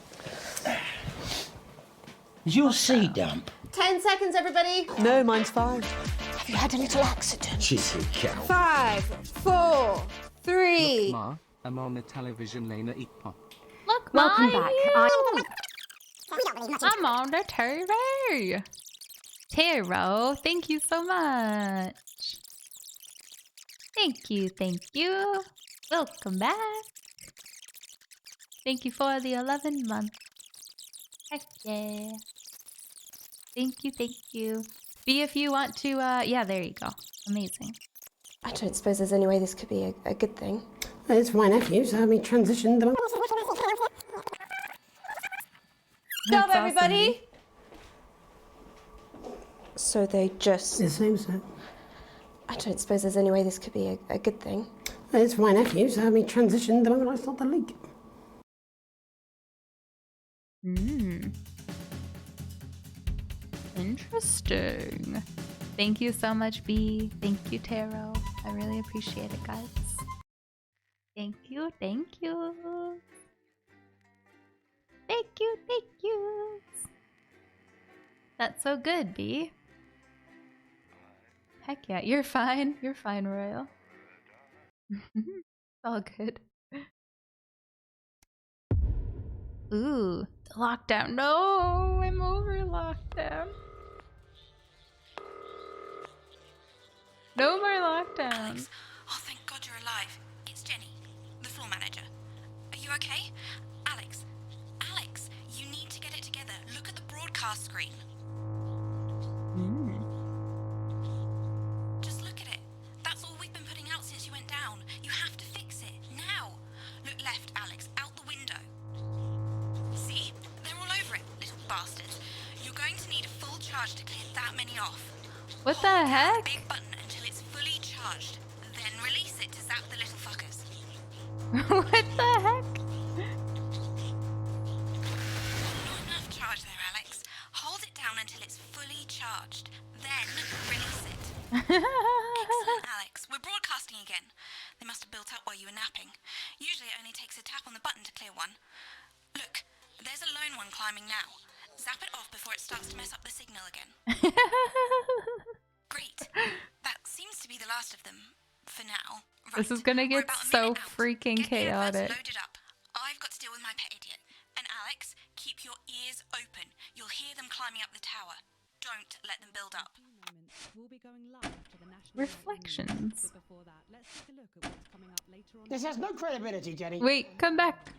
Is your sea damp? 10 seconds, everybody. No, mine's fine. Have you had a little accident? Cheeky cow. 5, 4, 3. Ma, I'm on the television lane at Eatpot. Look, Welcome Ma, back. I'm on the TV. Taro, thank you so much. Thank you, thank you. Welcome back. Thank you for the 11 months. Heck yeah. Thank you, thank you. B, if you want to, yeah, there you go. Amazing. I don't suppose there's any way this could be a good thing. It's for my nephews. We transitioned them. Job, That's everybody. So they just. It seems so. I don't suppose there's any way this could be a good thing. It's for my nephews. We transitioned the moment I saw the leak. Interesting. Thank you so much, B. Thank you, Taro. I really appreciate it, guys. Thank you, thank you. Thank you, thank you. That's so good, B. Heck yeah, you're fine. You're fine, Royal. It's all good. Ooh, the lockdown. No, I'm over lockdown. No more lockdown. Oh, thank God you're alive. It's Jenny, the floor manager. Are you okay? Alex, you need to get it together. Look at the broadcast screen. Just look at it. That's all we've been putting out since you went down. You have to fix it, now. Look left, Alex, out the window. See? They're all over it, little bastards. You're going to need a full charge to clear that many off. What the heck? Big button until it's fully charged. Then release it to zap the little fuckers. What the heck? Not enough charge there, Alex. Hold it down until it's fully charged. Then release it. Excellent, Alex. We're broadcasting again. They must have built up while you were napping. Usually it only takes a tap on the button to clear one. Look, There's a lone one climbing now. Zap it off before it starts to mess up the signal again. Great. That seems to be the last of them for now. This is gonna get so freaking chaotic. Loaded up. I've got to deal with my pet idiot. And Alex, keep your ears open. You'll hear them climbing up the tower. Don't let them build up. Reflections. This has no credibility, Jenny. Wait, come back.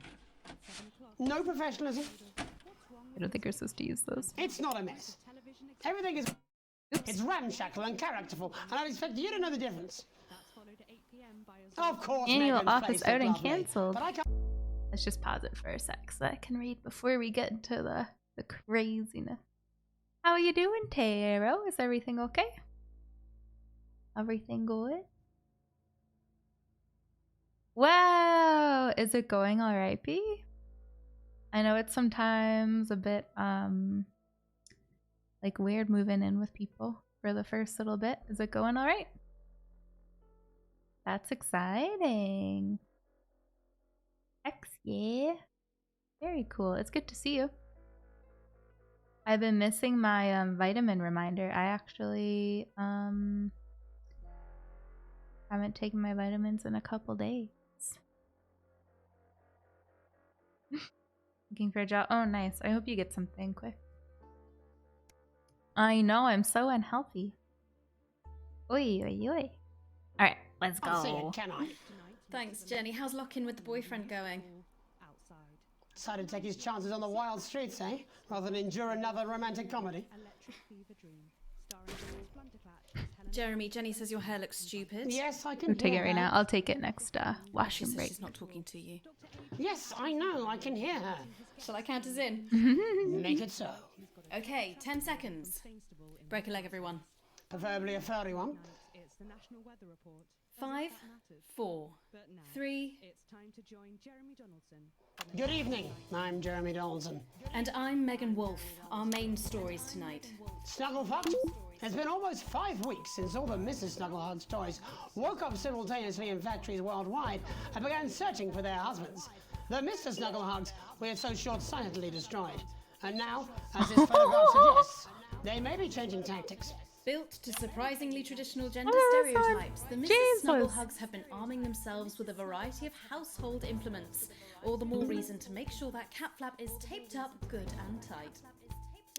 No professionalism. I don't think you're supposed to use those. It's not a mess. Everything is... It's ramshackle and characterful, and I expect you to know the difference. Of course, Annual Megan's office face is outing lovely, cancelled. but I can't... Let's just pause it for a sec so I can read before we get into the craziness. How are you doing, Taro? Is everything okay? Everything good? Wow! Is it going alright, B? I know it's sometimes a bit, like weird moving in with people for the first little bit. Is it going alright? That's exciting. Hex yeah. Very cool. It's good to see you. I've been missing my vitamin reminder. I actually haven't taken my vitamins in a couple days. Looking for a job. Oh, nice. I hope you get something quick. I know, I'm so unhealthy. Oi, oi, oi. Alright, let's go. I'll see it, can I? Thanks, Jenny. How's lock-in with the boyfriend going? Decided to take his chances on the wild streets, eh? Rather than endure another romantic comedy. Jeremy, Jenny says your hair looks stupid. Yes, I can I'll take hear it right her. now. I'll take it next washing break. She's not talking to you. Yes, I know. I can hear her. Shall I count us in? Make it so. Okay, 10 seconds. Break a leg, everyone. Preferably a furry one. 5, 4, 3. Good evening. I'm Jeremy Donaldson. And I'm Megan Wolf. Our main stories tonight. Snugglefuck. It's been almost 5 weeks since all the Mrs. Snugglehugs toys woke up simultaneously in factories worldwide and began searching for their husbands. The Mr. Snugglehugs we had so short-sightedly destroyed. And now, as this photograph suggests, they may be changing tactics. Built to surprisingly traditional gender Oh, that's stereotypes, the Mrs. Jesus. Snugglehugs have been arming themselves with a variety of household implements. All the more reason to make sure that cat flap is taped up good and tight.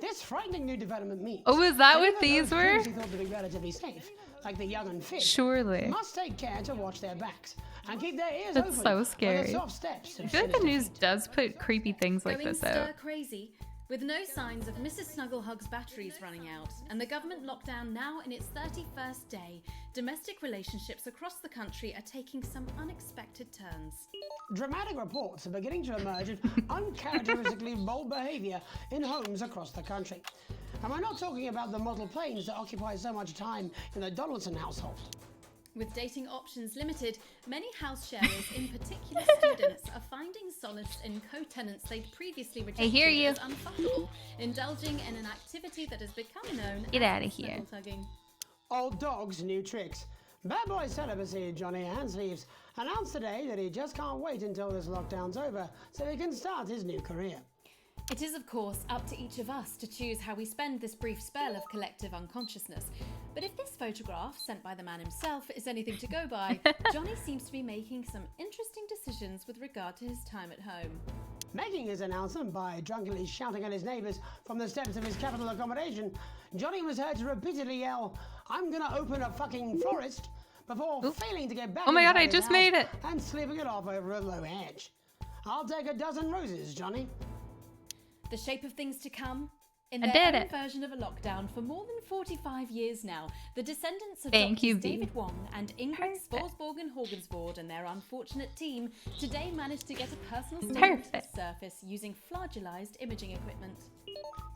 This frightening new development means... Oh, is that what even these those were? previously thought to be relatively safe, like the young and fit, Surely. must take care to watch their backs and keep their ears That's open so for scary. the soft steps I of feel like the sinister news does put creepy things like Going this out. stir crazy, with no signs of Mrs. Snugglehugs' batteries running out, and the government lockdown now in its 31st day, domestic relationships across the country are taking some unexpected turns. Dramatic reports are beginning to emerge of uncharacteristically bold behaviour in homes across the country. And we're not talking about the model planes that occupy so much time in the Donaldson household. With dating options limited, many house sharers, in particular students, are finding solace in co-tenants they'd previously rejected hear you. as unfuckable, indulging in an activity that has become known Get as outta here. snuggle-tugging. Old dogs, new tricks. Bad boy celibacy Johnny Handsleeves announced today that he just can't wait until this lockdown's over so he can start his new career. It is, of course, up to each of us to choose how we spend this brief spell of collective unconsciousness. But if this photograph, sent by the man himself, is anything to go by, Johnny seems to be making some interesting decisions with regard to his time at home. Making his announcement by drunkenly shouting at his neighbours from the steps of his capital accommodation, Johnny was heard to repeatedly yell, "I'm gonna open a fucking florist," before failing to get back Oh my God, inside I his just house made it. and slipping it off over a low hedge. "I'll take a dozen roses, Johnny." The shape of things to come? In I their did own it. version of a lockdown for more than 45 years now, the descendants of Thank you, Drs. V. David Wong and Ingrid Sporsborgen Horgensvord and their unfortunate team today managed to get a personal statement to the Perfect. surface using flagellized imaging equipment.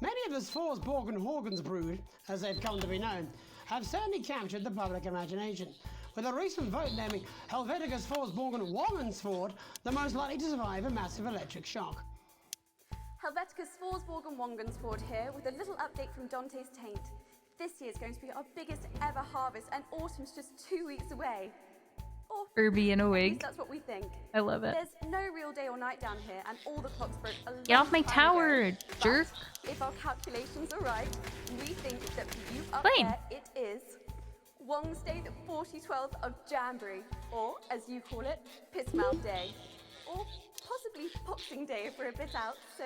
Many of the Sforsborg and Horgans brood, as they've come to be known, have certainly captured the public imagination, with a recent vote naming Helvetica Sforsborg and Wongensford the most likely to survive a massive electric shock. Helvetica Sforsborg and Wongensford here with a little update from Dante's Taint. This year's going to be our biggest ever harvest and autumn's just 2 weeks away. Or Herbie in a at least wig. that's what we think. I love it. There's no real day or night down here, and all the clocks broke a long Get off my time ago. tower, jerk. But if our calculations are right, we think that for you up Plane. there, it is Wednesday, the 4012th of Jamboree, or as you call it, Pissmouth Day, or possibly Boxing Day if we're a bit out. So.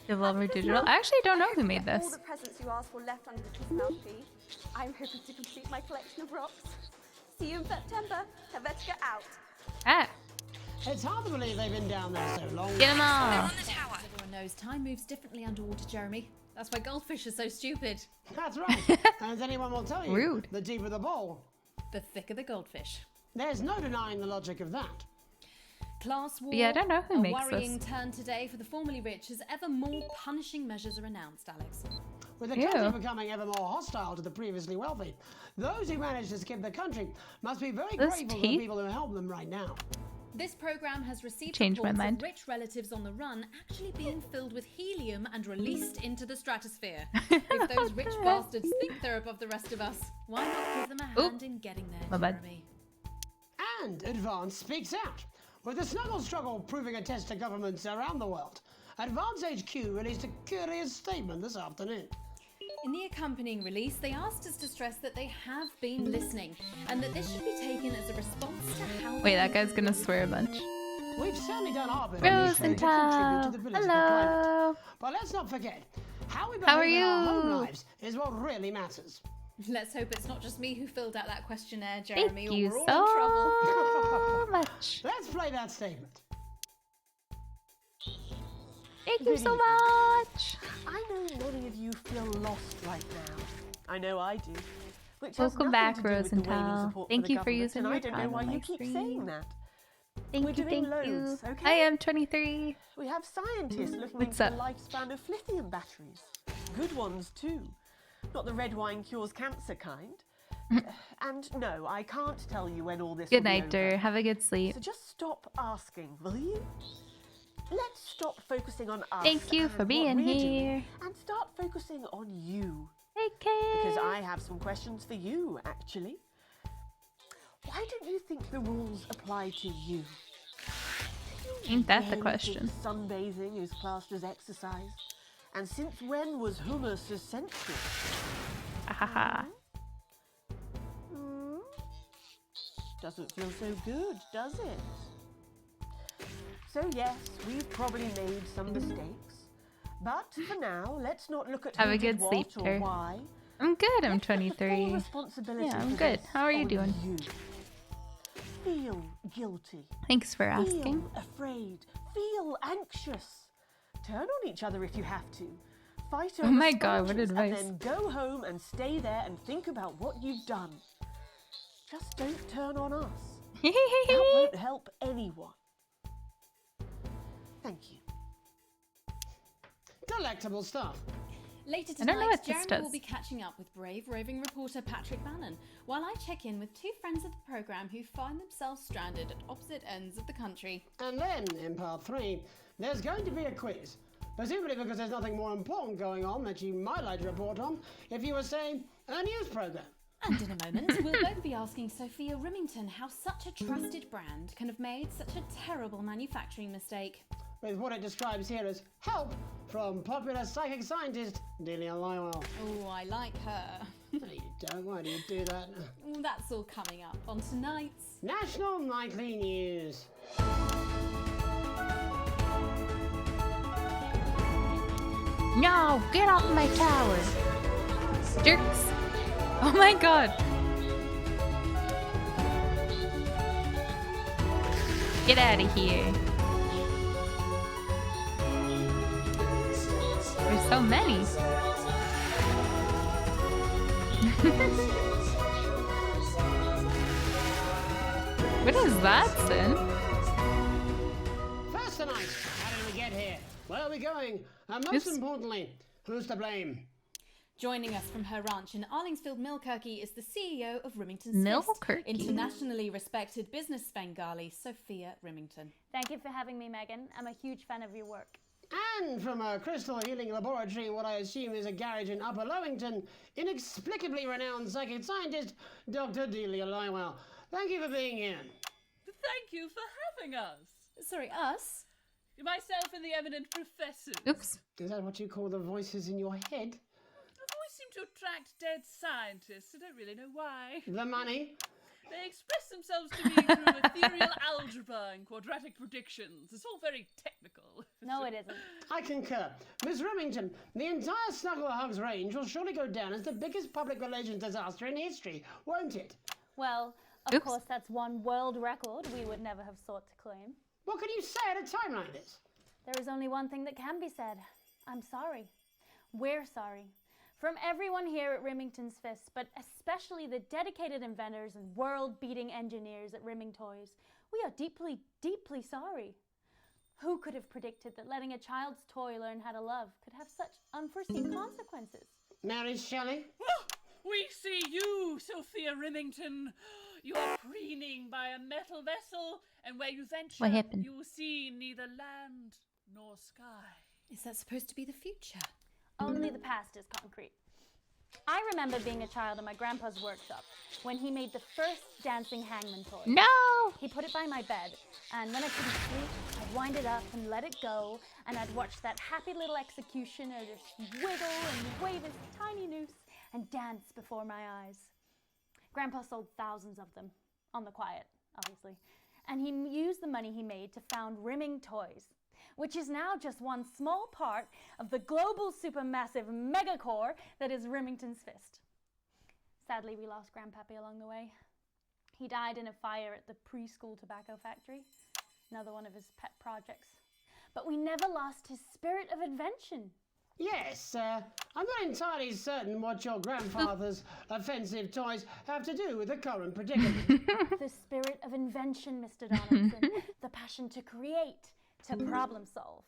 Devolver Digital. I actually don't know who made All this. the presents you asked for left under the Pissmouth fee. I'm hoping to complete my collection of rocks. See you in September. Helvetica out. Ah. It's hard to believe they've been down there so long. Get 'em all. As everyone knows, time moves differently underwater, Jeremy. That's why goldfish are so stupid. That's right. And as anyone will tell you, Rude. the deeper the bowl, the thicker the goldfish. There's no denying the logic of that. Class war. Yeah, I don't know who a makes worrying this. turn today for the formerly rich as ever more punishing measures are announced, Alex. With the country becoming ever more hostile to the previously wealthy, those who manage to skip the country must be very Those grateful to the teeth? people who help them right now. This program has received Changed my reports mind. of rich relatives on the run actually being filled with helium and released into the stratosphere. If those rich bastards think they're above the rest of us, why not give them a hand in getting there, My bad. Jeremy? And Advance speaks out. With the snuggle struggle proving a test to governments around the world, Advance HQ released a curious statement this afternoon. In the accompanying release, they asked us to stress that they have been listening and that this should be taken as a response to how. Wait, that guy's gonna swear a bunch. We've certainly done our bit on this trade to contribute to the political climate. But let's not forget, how we How are behave in our home you? lives is what really matters. Let's hope it's not just me who filled out that questionnaire, Jeremy, Thank you or we're all in trouble. so much. Let's play that statement. Thank you so much. I know many of you feel lost right now. I know I do. Which has Welcome nothing back, to do with the waning Rosenthal. support Thank the you for government, using and your I don't know time why on you my keep stream. saying that. Thank We're you, doing thank loads, you. okay? I am 23. We have scientists looking What's into the up? lifespan of lithium batteries. Good ones too. Not the red wine cures cancer kind. And no, I can't tell you when all this Good will be night, over. Dur. Have a good sleep. So just stop asking, will you? Let's stop focusing on us. Thank you and for what being we're doing here. and start focusing on you. Okay. Because I have some questions for you, actually. Why don't you think the rules apply to you? Ain't that the Really question? think sunbathing is classed as exercise? And since when was hummus essential? Ahaha. Doesn't feel so good, does it? So yes, we've probably made some mistakes. But for now, let's not look at Have who a did good sleep, what or Dur. why. I'm good. I'm Let's put the full 23. responsibility Yeah, I'm for good. this How are you on doing? you. Feel guilty. Thanks for asking. Feel afraid. Feel anxious. Turn on each other if you have to. Fight Oh over my God, what sponges advice. And then go home and stay there and think about what you've done. Just don't turn on us. That won't help anyone. Thank you. Delectable stuff. Later I don't know tonight, what this Jeremy does. will be catching up with brave roving reporter Patrick Bannon, while I check in with two friends of the programme who find themselves stranded at opposite ends of the country. And then, in part 3, there's going to be a quiz. Presumably because there's nothing more important going on that you might like to report on if you were, say, a news programme. And in a moment, we'll both be asking Sophia Remington how such a trusted brand can have made such a terrible manufacturing mistake. With what it describes here as help from popular psychic scientist Delia Lywell. Oh, I like her. No, you don't. Why do you do that? That's all coming up on tonight's National Nightly News. No, get off my tower. Jerks. Oh my God. Get out of here. There's so many. What is that, Sin? First tonight, how did we get here? Where are we going? And most importantly, who's to blame? Joining us from her ranch in Arlingsfield, Milkirky is the CEO of Remington Milkirky. internationally respected business Svengali, Sophia Remington. Thank you for having me, Megan. I'm a huge fan of your work. And from a crystal healing laboratory, what I assume is a garage in Upper Lowington, inexplicably renowned psychic scientist, Dr. Delia Lywell. Thank you for being here. thank you for having us. Sorry, us? Myself and the eminent professors. Oops. Is that what you call the voices in your head? I've always seemed to attract dead scientists. I don't really know why. The money? They express themselves to me through ethereal algebra and quadratic predictions. It's all very technical. No, it isn't. I concur. Miss Remington, the entire Snuggle Hugs range will surely go down as the biggest public relations disaster in history, won't it? Well, of course, that's one world record we would never have sought to claim. What can you say at a time like this? There is only one thing that can be said. I'm sorry. We're sorry. From everyone here at Remington's Fist, but especially the dedicated inventors and world-beating engineers at Rimming Toys, we are deeply, deeply sorry. Who could have predicted that letting a child's toy learn how to love could have such unforeseen consequences? Mary Shelley? We see you, Sophia Remington. You are preening by a metal vessel, and where you venture, What happened? you will see neither land nor sky. Is that supposed to be the future? Only the past is concrete. I remember being a child in my grandpa's workshop when he made the first dancing hangman toy. No! He put it by my bed, and when I couldn't sleep, I'd wind it up and let it go, and I'd watch that happy little executioner just wiggle and wave his tiny noose and dance before my eyes. Grandpa sold thousands of them, on the quiet, obviously, and he used the money he made to found Rimming Toys, which is now just one small part of the global supermassive megacore that is Remington's Fist. Sadly, we lost Grandpappy along the way. He died in a fire at the preschool tobacco factory, another one of his pet projects. But we never lost his spirit of invention. Yes, I'm not entirely certain what your grandfather's offensive toys have to do with the current predicament. The spirit of invention, Mr. Donaldson. The passion to create, to problem solve.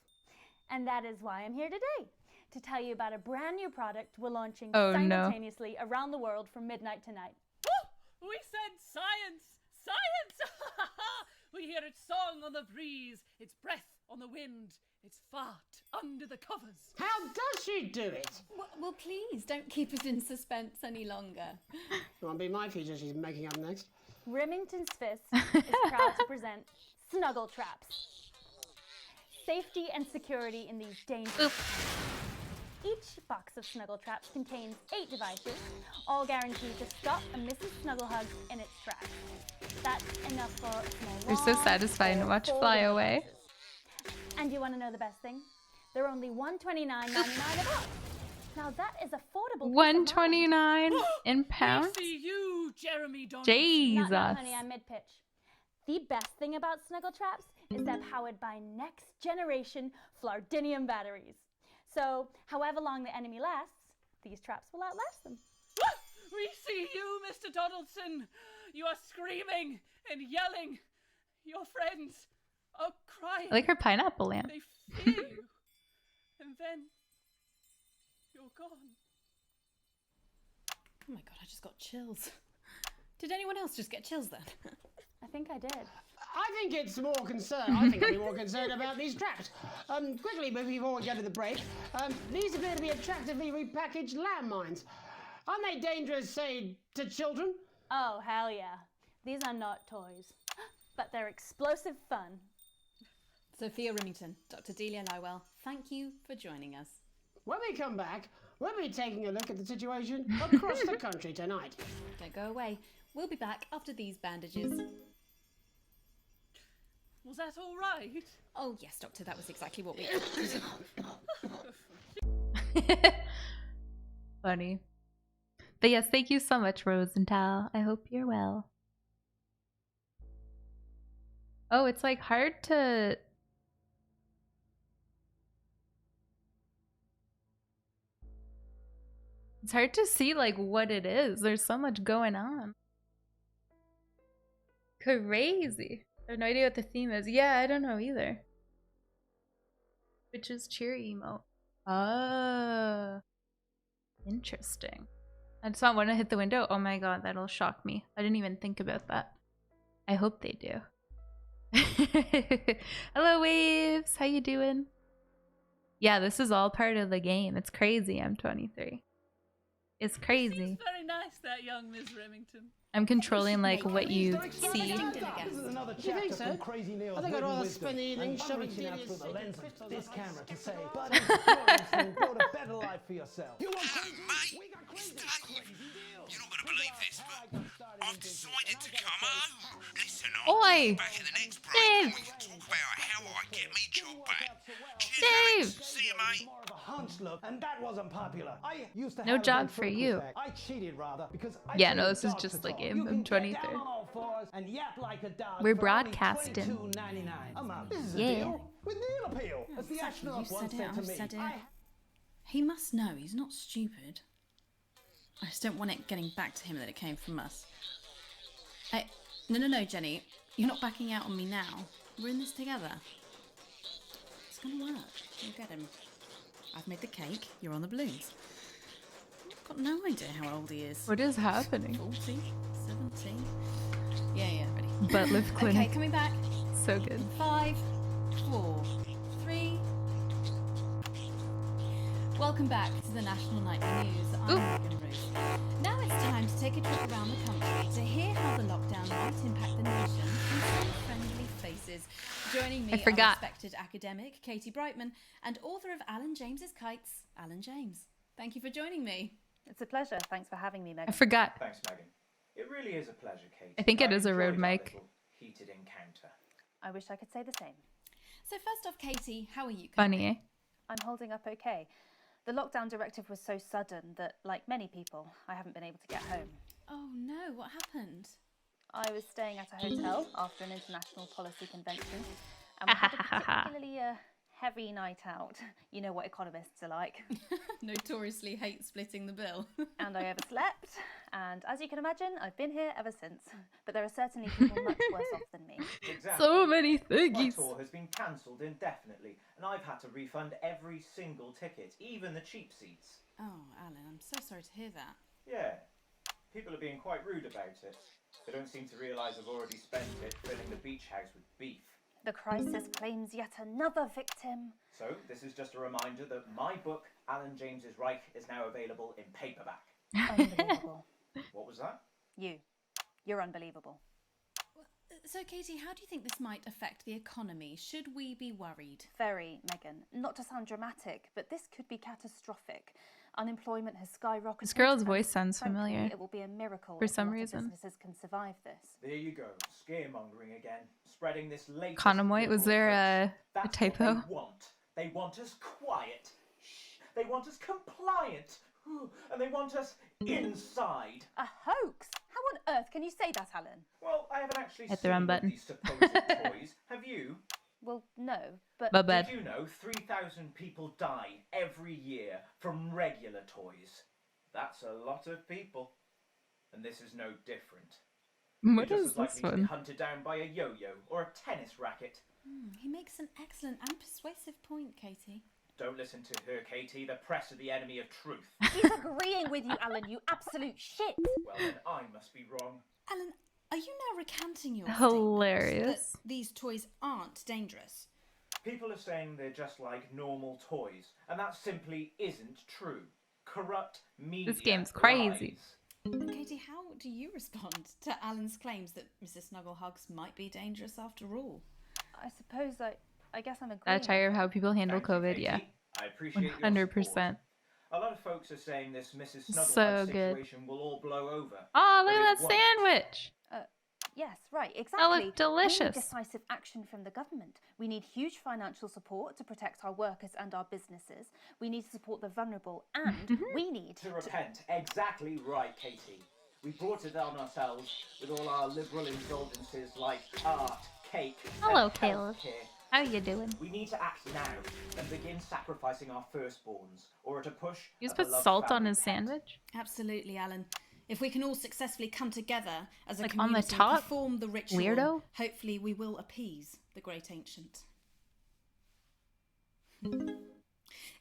And that is why I'm here today, to tell you about a brand new product we're launching simultaneously around the world from midnight tonight. We said science! Science! We hear its song on the breeze, its breath on the wind, its fart under the covers. How does she do it? Well, please, don't keep us in suspense any longer. It won't be my feature she's making up next. Remington's Fist is proud to present Snuggle Traps. Safety and security in these dangerous times. Each box of Snuggle Traps contains 8 devices, all guaranteed to stop a Mrs. Snugglehugs in its tracks. That's enough for a small They're so lawn satisfying to or watch 4 fly wheel away. houses. And you want to know the best thing? They're only $129.99 a box. Now that is affordable. $129 in pounds? We see you, Jeremy Donaldson. Jesus. No, honey, I'm mid-pitch. The best thing about Snuggle Traps is they're powered by next-generation Flardinium batteries. So, however long the enemy lasts, these traps will outlast them. We see you, Mr. Donaldson. You are screaming and yelling. Your friends are crying. I like her pineapple lamp. They fear you. And then you're gone. Oh my god, I just got chills. Did anyone else just get chills then? I think I did. I think it's more concerned. I think I'd be more concerned about these traps. Quickly, before we go to the break, these appear to be attractively repackaged landmines. Aren't they dangerous, say, to children? Oh, hell yeah. These are not toys, but they're explosive fun. Sophia Remington, Dr. Delia Lywell, thank you for joining us. When we come back, we'll be taking a look at the situation across the country tonight. Don't go away. We'll be back after these bandages. Was that all right? Oh, yes, Doctor, that was exactly what we... Funny. But yes, thank you so much, Rosenthal. I hope you're well. Oh, it's like hard to... It's hard to see like what it is. There's so much going on. Crazy. I have no idea what the theme is. Yeah, I don't know either. Which is cheery emote. Oh. Interesting. I just want to hit the window. Oh my god, that'll shock me. I didn't even think about that. I hope they do. Hello, Waves. How you doing? Yeah, this is all part of the game. It's crazy. I'm 23. It's crazy. Seems very nice, that young Miss Remington. I'm controlling like what you see. This is another chapter from Crazy Neil's I think I'd rather spend the evening shoving out through the lens of this camera to say, but build a better life for yourself. You want crazy? We got crazy. You're not going to believe this, but I've decided to come home. Listen, Oi! back in the next break and we can talk about how I get me job back. Cheers, Alex. See you, mate. More of a hunch look, and that wasn't popular. I used to No have a job big for focus you. bag. I cheated rather because I Yeah, no, played this is dog just to a talk. game. You I'm can get 23. down on all fours and yap like a dog We're for only broadcasting. $22.99 a month. This is a Yeah. deal with meal appeal. As the Exactly, astronaut you once said it, said to I've me. said it. He must know, he's not stupid. I just don't want it getting back to him that it came from us. No, Jenny. You're not backing out on me now. We're in this together. It's gonna work. You'll get him. I've made the cake, you're on the balloons. I've got no idea how old he is. What is happening? 40? 17? Yeah, ready. Butt lift Okay, clinic. coming back. So good. 5, 4, 3. Welcome back to the National Nightly News. I'm Megan Ruth. Now it's time to take a trip around the country to hear how the lockdown might impact the nation from some friendly faces. Joining me I forgot. are respected academic Katie Brightman and author of Alan James's Kites, Alan James. Thank you for joining me. It's a pleasure. Thanks for having me, Megan. I forgot. Thanks, Megan. It really is a pleasure, Kate. I think it is a enjoyed road our mic. little heated encounter. I wish I could say the same. So first off, Katie, how are you? Funny, eh? I'm holding up okay. The lockdown directive was so sudden that, like many people, I haven't been able to get home. Oh no, what happened? I was staying at a hotel after an international policy convention, and we had a particularly heavy night out. You know what economists are like. Notoriously hate splitting the bill. And I overslept, and as you can imagine, I've been here ever since. But there are certainly people much worse off than me. Exactly. So many My thingies. tour has been cancelled indefinitely, and I've had to refund every single ticket, even the cheap seats. Oh, Alan, I'm so sorry to hear that. Yeah, people are being quite rude about it. They don't seem to realise I've already spent it filling the beach house with beef. The crisis claims yet another victim. So, this is just a reminder that my book, Alan James's Reich, is now available in paperback. Unbelievable. What was that? You're unbelievable. So, Katie, how do you think this might affect the economy? Should we be worried? Very, Megan. Not to sound dramatic, but this could be catastrophic. Unemployment has skyrocketed. This girl's and voice sounds frankly, familiar. It will be a miracle For if some a lot of reason. businesses can survive this. There you go, scaremongering again, spreading this latest... Conomoy, was there a That's typo? what they want. They want us quiet. Shh. They want us compliant. And they want us inside. A hoax? How on earth can you say that, Alan? Well, I haven't actually Hit the seen wrong one of button. these supposed toys. Have you? Well, no, but... My bad. Did you know 3,000 people die every year from regular toys? That's a lot of people. And this is no different. What You're is just as this likely to be one? hunted down by a yo-yo or a tennis racket. He makes an excellent and persuasive point, Katie. Don't listen to her, Katie. The press are the enemy of truth. He's agreeing with you, Alan, you absolute shit. Well, then I must be wrong. Alan, are you now recanting your Hilarious. statement that these toys aren't dangerous? People are saying they're just like normal toys, and that simply isn't true. Corrupt media. This game's crazy. lies. Katie, how do you respond to Alan's claims that Mrs. Snugglehugs might be dangerous after all? I suppose I guess I'm agreeing. Satire of how people handle Thank you, COVID, Katie. yeah. I appreciate your 100%. support. A lot of folks are saying this Mrs. So Snugglehugs good. situation will all blow over. Oh, but look it at that won't. sandwich. Yes, right, That exactly. looked delicious. We need decisive action from the government. We need huge financial support to protect our workers and our businesses. We need to support the vulnerable, and we need To repent. Exactly right, Katie. We brought it on ourselves with all our liberal indulgences like art, cake, Hello, and Caleb. healthcare. How you doing? We need to act now and begin sacrificing our firstborns, or at a push. You just a put beloved salt on family his pet. sandwich? Absolutely, Alan. If we can all successfully come together as a Like on the community, top? perform the ritual, Weirdo? hopefully we will appease the great ancient.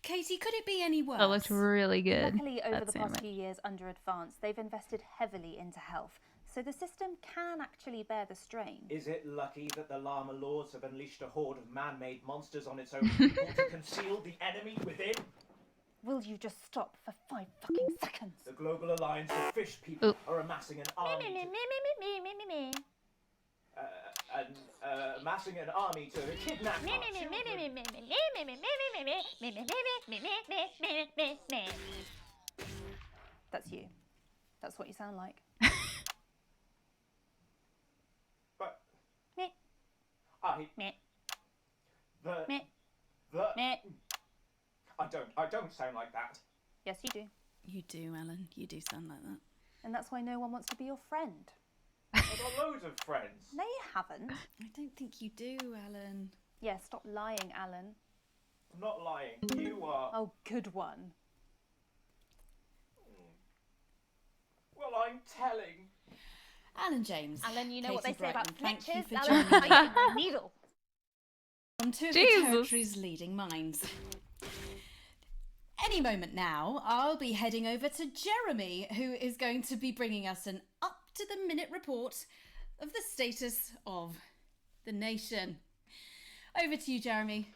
Katie, could it be any worse? That looked really good. Luckily, over that the sandwich. past few years under Advance, they've invested heavily into health. So the system can actually bear the strain. Is it lucky that the Llama Lords have unleashed a horde of man-made monsters on its own people to conceal the enemy within? Will you just stop for 5 fucking seconds? The Global Alliance of Fish People are amassing an army. Amassing an army to kidnap our children. That's you. That's what you sound like. But Meh. Meh. The Meh. I don't sound like that. Yes, you do. You do, Alan. You do sound like that. And that's why no one wants to be your friend. I've got loads of friends. No, you haven't. I don't think you do, Alan. Yeah, stop lying, Alan. I'm not lying. You are. Oh, good one. Well, I'm telling. Alan James. Alan, you know what Katie they say about Brightman, thank you snitches? for Alan, joining I my needle. On two of Jesus. the territory's leading minds. Any moment now, I'll be heading over to Jeremy, who is going to be bringing us an up-to-the-minute report of the status of the nation. Over to you, Jeremy.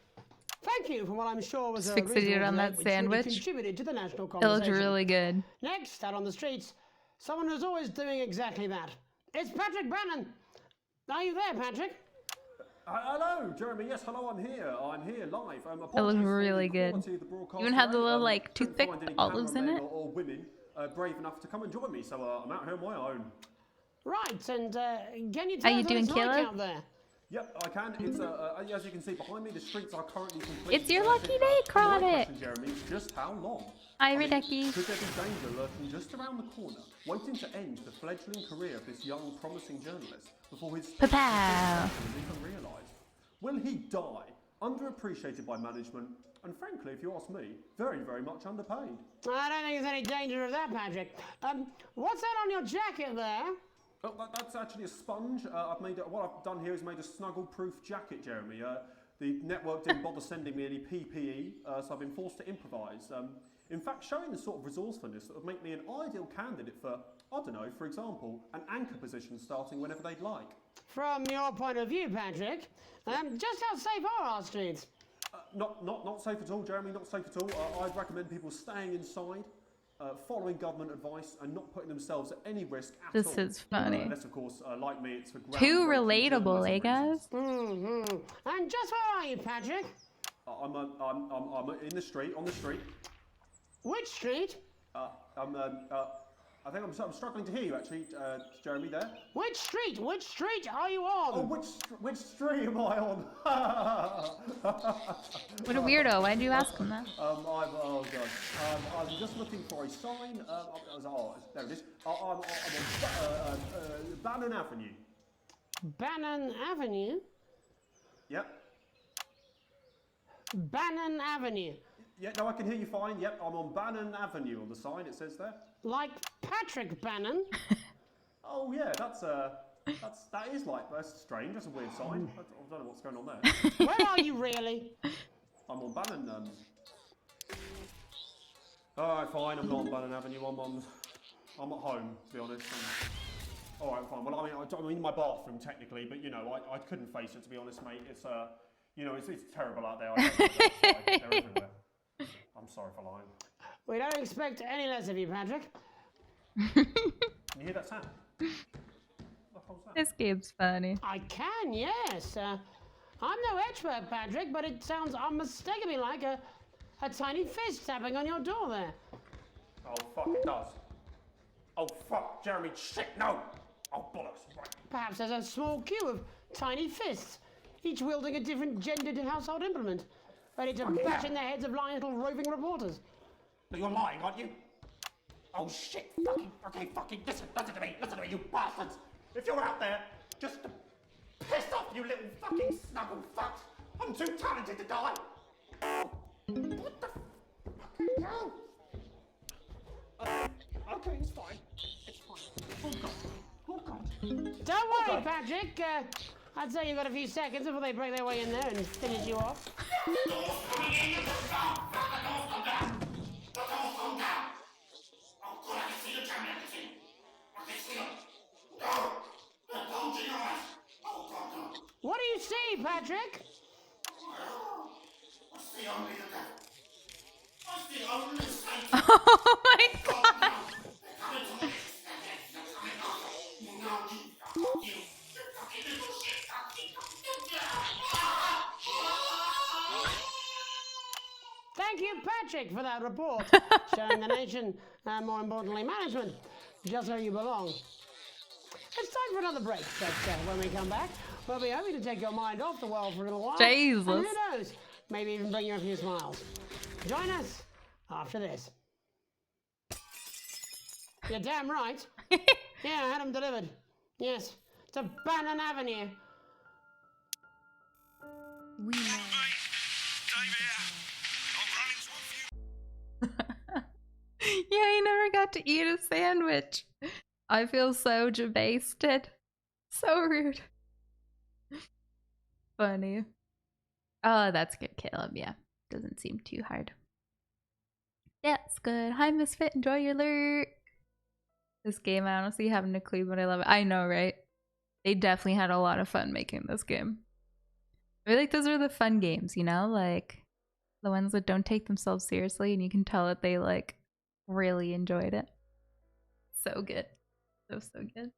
Thank you for what I'm sure was a Fixated reasonable on that debate which really sandwich. contributed to the national It conversation. looked really good. Next, out on the streets, someone who's always doing exactly that. It's Patrick Bannon. Are you there, Patrick? Hello, Jeremy. Yes, hello. I'm here. I'm here live. It looked really good. Even had the little like toothpick olives in it. Or women brave enough to come and join me, so I'm out here on my own. Right, and can you Are tell you us what doing, it's like Caleb? out there? Yep, I can. It's as you can see behind me, the streets are currently completely. It's your lucky day, My Chronic. question, Jeremy, is just how long? Hi, I mean, Radecki. could there be danger lurking just around the corner, waiting to end the fledgling career of this young, promising journalist before his Pa-pow. is even realised? Will he die, underappreciated by management, and frankly, if you ask me, very, very much underpaid? I don't think there's any danger of that, Patrick. What's that on your jacket there? Oh, that's actually a sponge. What I've done here is made a snuggle-proof jacket, Jeremy. The network didn't bother sending me any PPE, so I've been forced to improvise. In fact, showing the sort of resourcefulness that would make me an ideal candidate for, I don't know, for example, an anchor position starting whenever they'd like. From your point of view, Patrick, just how safe are our streets? Not safe at all, Jeremy, not safe at all. I'd recommend people staying inside, following government advice, and not putting themselves at any risk at all. This is funny. Unless, of course, like me, it's for Too groundbreaking relatable, eh, journalism guys? Mm-hmm. And just where are you, Patrick? I'm in the street, on the street. Which street? I think I'm struggling to hear you, actually, Jeremy, there. Which street? Which street are you on? Oh, which street am I on? What a weirdo. Why did you ask him that? Oh, God. I'm just looking for a sign. There it is. I'm on Bannon Avenue. Bannon Avenue? Yep. Bannon Avenue. Yeah, no, I can hear you fine. Yep, I'm on Bannon Avenue on the sign, it says there. Like Patrick Bannon? Oh, yeah, that's strange. That's a weird sign. I don't know what's going on there. Where are you really? I'm on Bannon. Alright, fine, I'm not on Bannon Avenue. I'm at home, to be honest. Alright, fine. Well, I'm in my bathroom, technically, but, you know, I couldn't face it, to be honest, mate. It's, you know, it's terrible out there. They're everywhere. I'm sorry for lying. We don't expect any less of you, Patrick. Can you hear that sound? This game's funny. I can, yes. I'm no expert, Patrick, but it sounds unmistakably like a tiny fist tapping on your door there. Oh, fuck, it does. Oh, fuck, Jeremy, shit, no! Oh, bollocks, right. Perhaps there's a small queue of tiny fists, each wielding a different gendered household implement, ready to bash in the heads of lying little roving reporters. You're lying, aren't you? Oh, shit, fucking, listen to me, you bastards! If you're out there, just to piss off, you little fucking snuggle fucks, I'm too talented to die! What the fucking hell? Okay, it's fine. It's fine. Oh, God. Don't worry, Patrick. I'd say you've got a few seconds before they break their way in there and finish you off. What do you see, Patrick? I see only the devil. I Oh my god! Thank you, Patrick, for that report, showing the nation, and more importantly, management, just where you belong. It's time for another break, but when we come back, we'll be hoping to take your mind off the world for a little while. Jesus. And who knows, maybe even bring you a few smiles. Join us after this. You're damn right. Yeah, I had them delivered. Yes, to Bannon Avenue. We know. Yeah, he never got to eat a sandwich. I feel so debased. So rude. Funny. Oh, that's good, Caleb. Yeah, doesn't seem too hard. That's good. Hi, Misfit. Enjoy your lurk. This game, I honestly haven't a clue, but I love it. I know, right? They definitely had a lot of fun making this game. I feel like those are the fun games, you know? Like, the ones that don't take themselves seriously, and you can tell that they, like, really enjoyed it. So good. So good.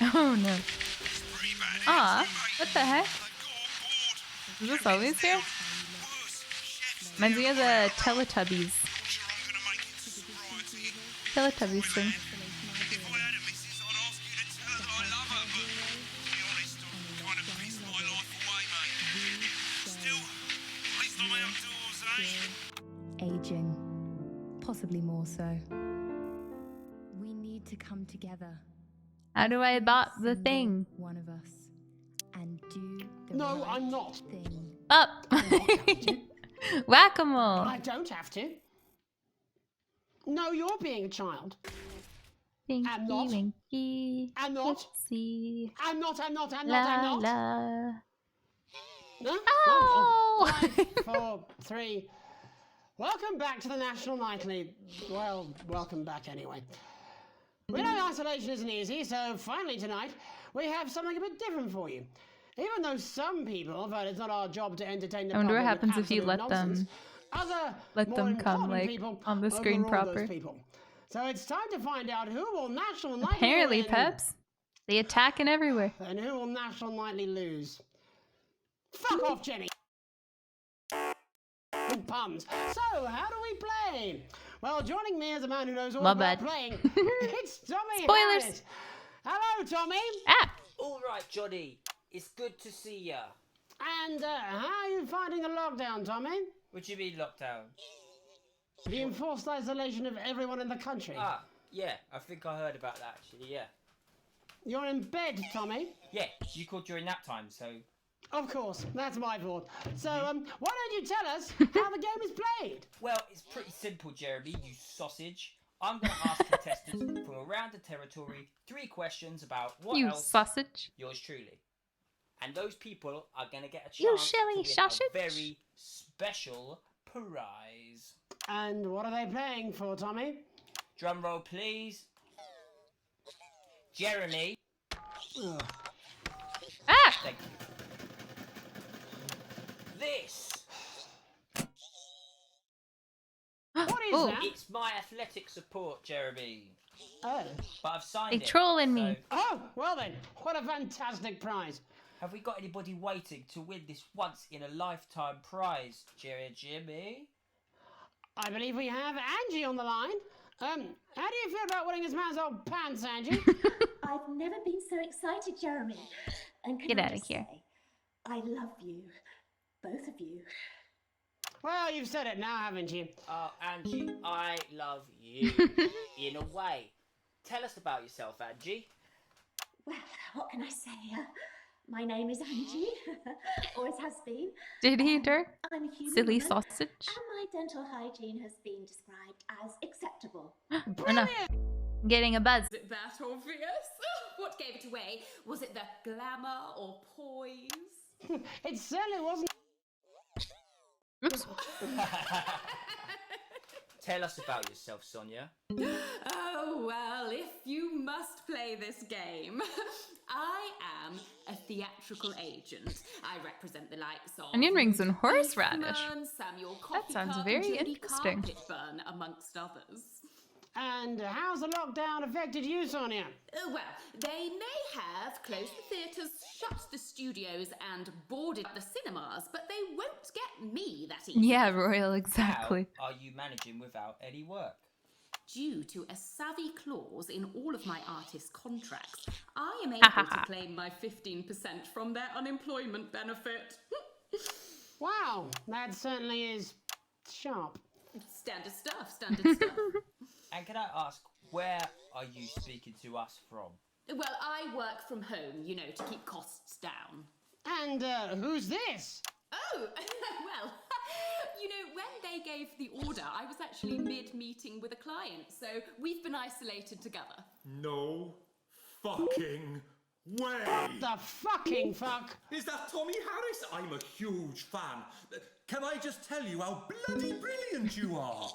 Oh no. Aw, what the heck? Is this always here? Reminds me of the Teletubbies. Teletubbies thing. Aging. Possibly more so. We need to come together. How do I bot the thing? One of us. And do the No, right I'm not. thing. Up! Whack-a-mole! I don't have to. No, you're being a child. Winky, I'm not. winky. I'm not. See. I'm not. I'm not. I'm La not. I'm not. la. No? Oh! 5, 4, 3. Welcome back to the National Nightly. Well, welcome back anyway. We know isolation isn't easy, so finally tonight we have something a bit different for you. Even though some people felt it's not our job to entertain the I wonder what public with happens if you absolute nonsense, let more them come important like people on the screen overrule those proper. people. So it's time to find out who will National Nightly Apparently, win Peps. They attacking everywhere. and who will National Nightly lose. Fuck off, Jenny! With puns. So, how do we play? Well, joining me as a man who knows all My about bad. playing, it's Tommy Spoilers. Harris. Hello, Tommy. Ah. All right, Johnny. It's good to see ya. And how are you finding the lockdown, Tommy? What do you mean lockdown? The enforced isolation of everyone in the country. Ah, yeah. I think I heard about that actually. Yeah. You're in bed, Tommy. Yeah. You called during nap time, so. Of course, that's my fault. So, why don't you tell us how the game is played? Well, it's pretty simple, Jeremy. You sausage. I'm going to ask contestants from around the territory 3 questions about what You else. sausage. Yours truly. And those people are going to get a chance You to silly win sausage. a very special prize. And what are they playing for, Tommy? Drum roll, please. Jeremy. Ugh. Ah! Thank you. This. What is Oh. that? It's my athletic support, Jeremy. Oh. But I've signed They it. trolling me. Oh, well then, what a fantastic prize. Have we got anybody waiting to win this once-in-a-lifetime prize, Jimmy? I believe we have Angie on the line. How do you feel about winning this man's old pants, Angie? I've never been so excited, Jeremy. And can Get I outta just here. say, I love you. Both of you. Well, you've said it now, haven't you? Oh, Angie, I love you. In a way. Tell us about yourself, Angie. Well, what can I say? My name is Angie. Always has been. Did he, Dirk? I'm a human Silly woman, sausage. And my dental hygiene has been described as acceptable. Enough. I'm getting a buzz. Is it that obvious? What gave it away? Was it the glamour or poise? It certainly wasn't. Oops. Tell us about yourself, Sonia. Oh, well, if you must play this game. I theatrical agent. I represent the likes of Onion rings and Ruth horseradish. Eastman, Samuel That sounds Coffeycup, very and Jodie interesting. Carpetburn, amongst others. And how's the lockdown affected you, Sonia? Well, they may have closed the theatres, shut the studios, and boarded the cinemas, but they won't get me that easy. Yeah, Royal, exactly. How are you managing without any work? Due to a savvy clause in all of my artist contracts, I am able to claim my 15% from their unemployment benefit. Wow, that certainly is sharp. Standard stuff, standard stuff. And can I ask, where are you speaking to us from? Well, I work from home, you know, to keep costs down. And who's this? Oh, well, you know, when they gave the order, I was actually mid-meeting with a client, so we've been isolated together. No fucking way! What the fucking fuck? Is that Tommy Harris? I'm a huge fan. Can I just tell you how bloody brilliant you are?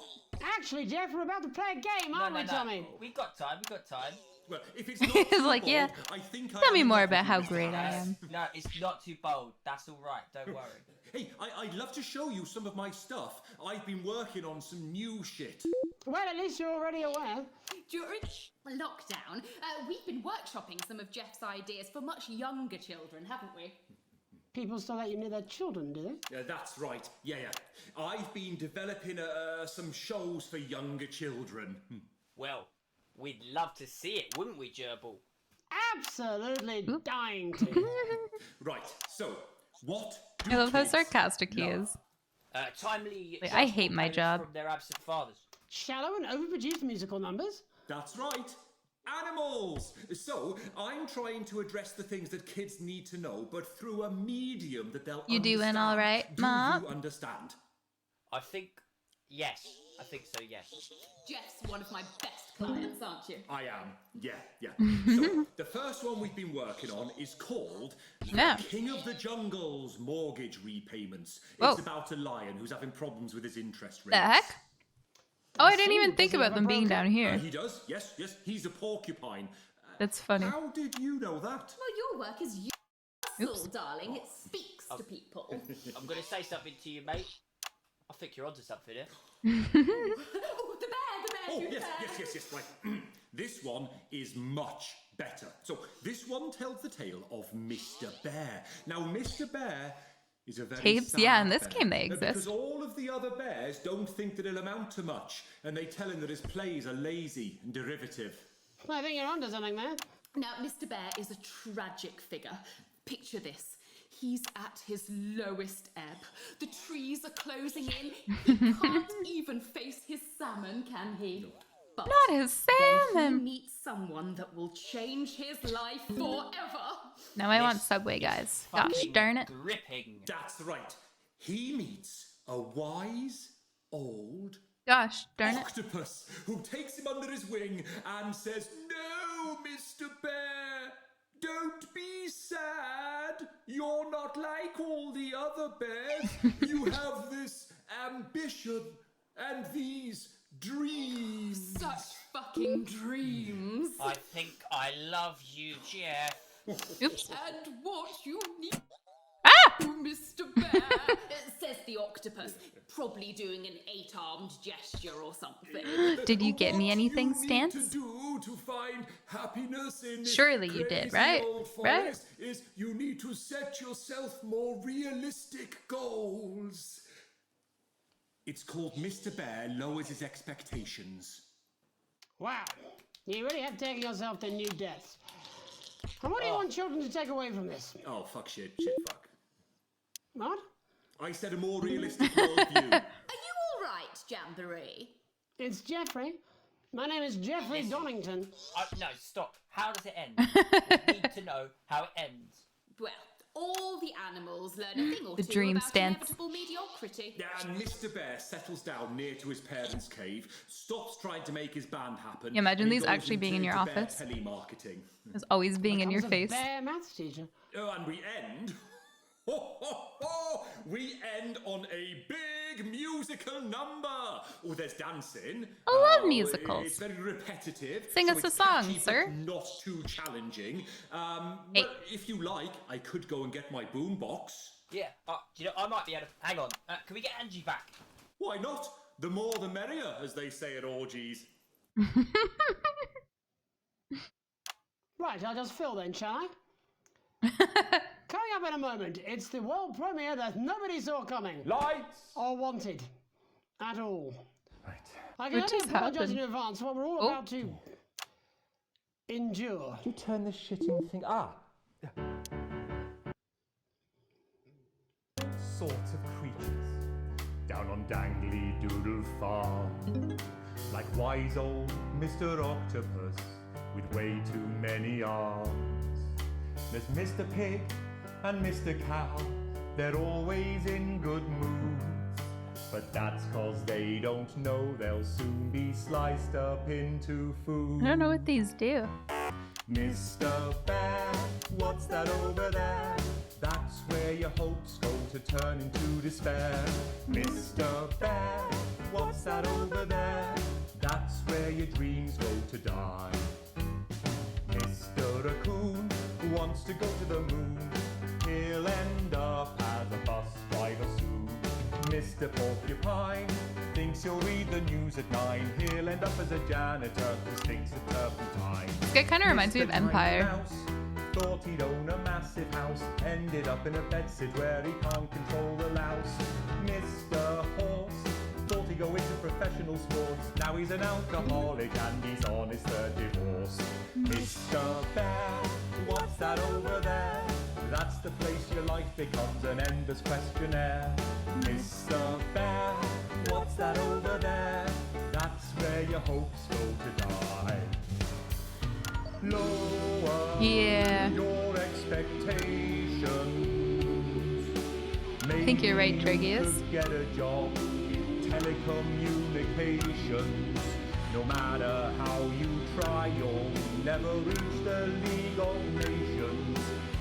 Actually, Jeff, we're about to play a game, aren't we, Tommy? We got time, we got time. Well, if it's not He's too like, yeah. bold, I think Tell me am more in about love how with you, great Mr. I Harris. am. No, it's not too bold. That's all right. Don't worry. Hey, I'd love to show you some of my stuff. I've been working on some new shit. Well, at least you're already aware. During lockdown, we've been workshopping some of Jeff's ideas for much younger children, haven't we? People still let you near their children, do they? Yeah, that's right. Yeah. I've been developing some shows for younger children. Well, we'd love to see it, wouldn't we, Gerbil? Absolutely dying to. Right, so, what I love how sarcastic he is. Timely. Wait, I hate my job. From their absent fathers. Shallow and overproduced musical numbers? That's right. Animals! So, I'm trying to address the things that kids need to know, but through a medium that they'll You doing understand. all right, Do Mom? you understand? I think, yes. I think so, yes. Jeff's one of my best clients, aren't you? I am. Yeah. So, the first one we've been working on is called Yeah. The King of the Jungle's Mortgage Repayments. Whoa. It's about a lion who's having problems with his interest rates. The heck? Oh, I didn't even think about them being down here. He does, yes. He's a porcupine. That's funny. How did you know that? Well, your work is universal, darling. It speaks to people. I'm going to say something to you, mate. I think you're onto something here. Oh, the bear, Oh, you yes, bear. yes. Right. This one is much better. So, this one tells the tale of Mr. Bear. Now, Mr. Bear is a very Tapes? sad Yeah, in this bear, game they Because exist. all of the other bears don't think that it'll amount to much, and they tell him that his plays are lazy and derivative. I think you're onto something there. Now, Mr. Bear is a tragic figure. Picture this. He's at his lowest ebb. The trees are closing in. He can't even face his salmon, can he? But Not his then salmon. he meets someone that will change his life forever. Now I want Subway, guys. Gosh darn it. Gripping. That's right. He meets a wise, old Gosh darn it. octopus who takes him under his wing and says, "No, Mr. Bear, don't be sad. You're not like all the other bears. You have this ambition and these dreams." Such fucking dreams. I think I love you, Jeff. Oops. And what you need, Ah! Mr. Bear, says the octopus, probably doing an 8-armed gesture or something. Did you get me anything, To Stance? do to find happiness in this Surely you did, crazy right? old Right? forest is you need to set yourself more realistic goals. It's called Mr. Bear Lowers His Expectations. Wow. You really have taken yourself to new depths. And what do you want children to take away from this? Oh, fuck shit, fuck. What? I said a more realistic worldview. Are you all right, Jamboree? It's Jeffrey. My name is Jeffrey Donington. No, stop. How does it end? We need to know how it ends. Well, all the animals learn a thing or The two dream about stance. inevitable mediocrity. Yeah, and Mr. Bear settles down near to his parents' cave, stops trying to make his band happen. Yeah, imagine and he these goes actually being in into your Bear office. telemarketing. It's always being in your Becomes a face. bear maths teacher. Oh, and we end Ho, ho, ho! We end on a big musical number. Oh, there's dancing. I love musicals. It's very repetitive. Sing us so a it's song, catchy, sir. but not too challenging. Hey. Well, if you like, I could go and get my boombox. Yeah, do you know, I might be able to... Hang on, can we get Angie back? Why not? The more the merrier, as they say at orgies. Right, I'll just fill then, shall I? Coming up in a moment, it's the world premiere that nobody saw coming. Lights! Or wanted. At all. Right. I can What only just apologise happened? in advance for what we're all Oh. about to endure. You turn this shitting thing... Sort of creatures down on Dangly Doodle Farm, like wise old Mr. Octopus with way too many arms. There's Mr. Pig and Mr. Cow, they're always in good moods, but that's 'cause they don't know they'll soon be sliced up into food. I don't know what these do. Mr. Bear, what's that over there? That's where your hopes go to turn into despair. Mr. Bear, what's that over there? That's where your dreams go to die. Mr. Raccoon wants to go to the moon. He'll end up as a bus driver soon. Mr. Porcupine thinks he'll read the news at 9. He'll end up as a janitor who stinks of turpentine. This guy kind of reminds me of Mr. Tiny Empire. Mouse thought he'd own a massive house, ended up in a bedsit where he can't control the louse. Mr. Horse thought he'd go into professional sports, now he's an alcoholic and he's on his third divorce. Mr. Bear, what's that over there? That's the place your life becomes an endless questionnaire. Mr. Bear, what's that over there? That's where your hopes go to die. Lower your expectations. I think you're right, Dregius. Maybe you could get a job in telecommunications. No matter how you try, you'll never reach the League of Nations.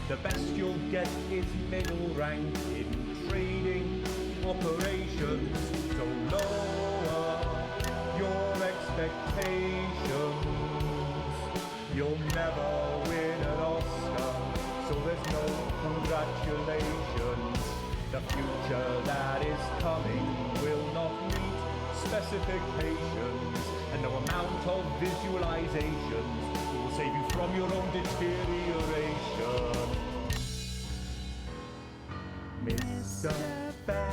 The best you'll get is middle rank in trading operations. So lower your expectations. You'll never win an Oscar, so there's no congratulations. The future that is coming will not meet specifications, and no amount of visualizations will save you from your own deterioration. Mr. Bear,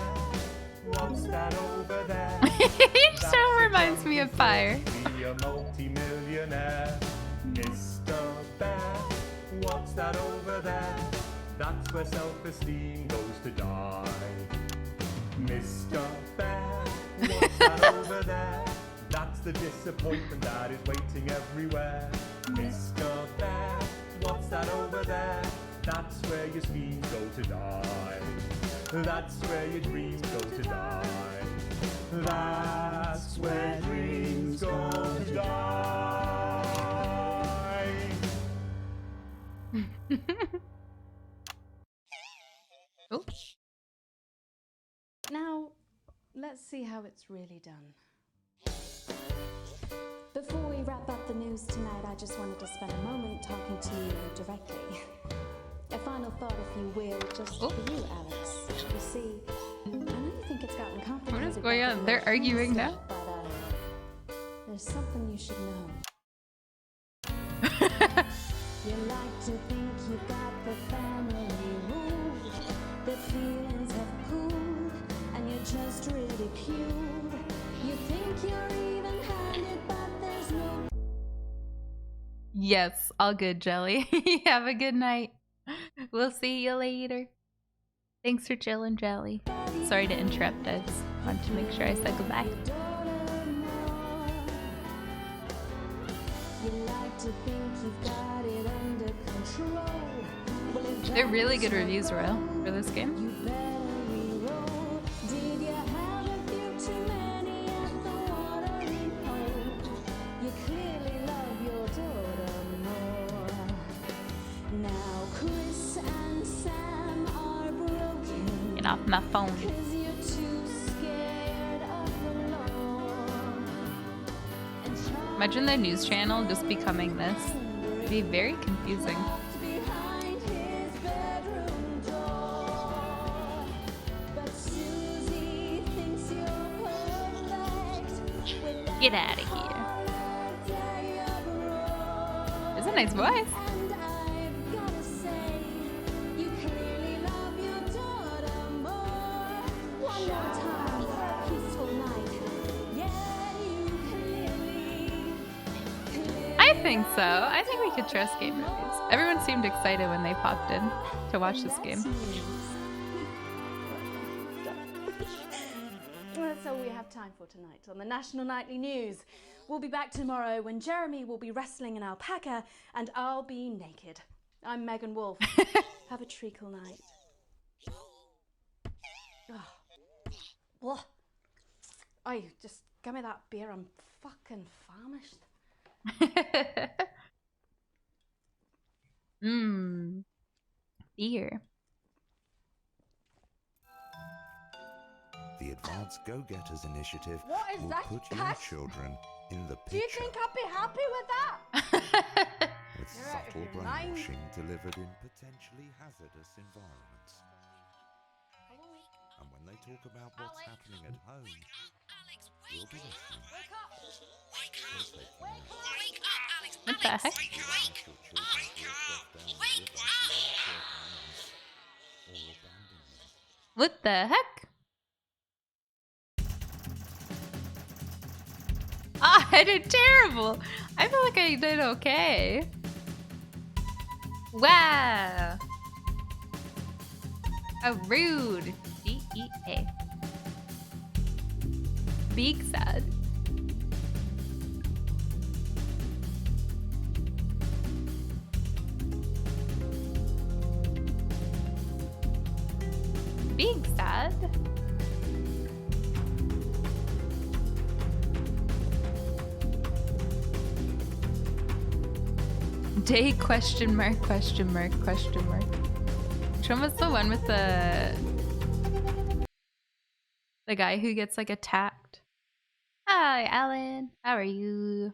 what's that over there? He so reminds me of Fire. Be a multi-millionaire. Mr. Bear, what's that over there? That's where self-esteem goes to die. Mr. Bear, what's that over there? That's the disappointment that is waiting everywhere. Mr. Bear, what's that over there? That's where your schemes go to die. That's where your dreams go to die. That's where dreams go to die. Oh. Now, let's see how it's really done. Before we wrap up the news tonight, I just wanted to spend a moment talking to you directly. A final thought, if you will, just for you, Alex. You see, I know you think it's gotten complicated. What is going on? They're arguing now? But there's something you should know. You like to think you've got the family ruled, the feelings have cooled, and you're just ridiculed. You think you're even-handed, but there's no... Yes, all good, Jelly. Have a good night. We'll see you later. Thanks for chilling, Jelly. Sorry to interrupt. I just wanted to make sure I said goodbye. You like to think you've got it under control. Well, if They're really good reviews, Royal, for this game. you better re-roll. Did you have a few too many at the watering hole? You clearly love your daughter more. Now Chris and Sam are brothers. off my phone. Imagine the news channel just becoming this. It'd be very confusing. Get out of here. It's a nice voice. I think so. I think we could trust game movies. Everyone seemed excited when they popped in to watch this game. That's all we have time for tonight on the National Nightly News. We'll be back tomorrow when Jeremy will be wrestling an alpaca and I'll be naked. I'm Megan Wolf. Have a treacle night. Oh. Oh, just give me that beer. I'm fucking famished. Beer. The Advanced Go-Getters Initiative What is will that, put your Kat? children in the Do you picture think I'd be happy with that? with You're out of subtle your mind. brainwashing delivered in potentially hazardous environments. And when they talk about what's happening at home, we'll be listening. What the heck? What the heck? Ah, I did terrible. I feel like I did okay. Wow. How rude. DEA. Big sad. Big sad. Day question mark question mark question mark. Which one was the one with the guy who gets like attacked? Hi, Alan. How are you?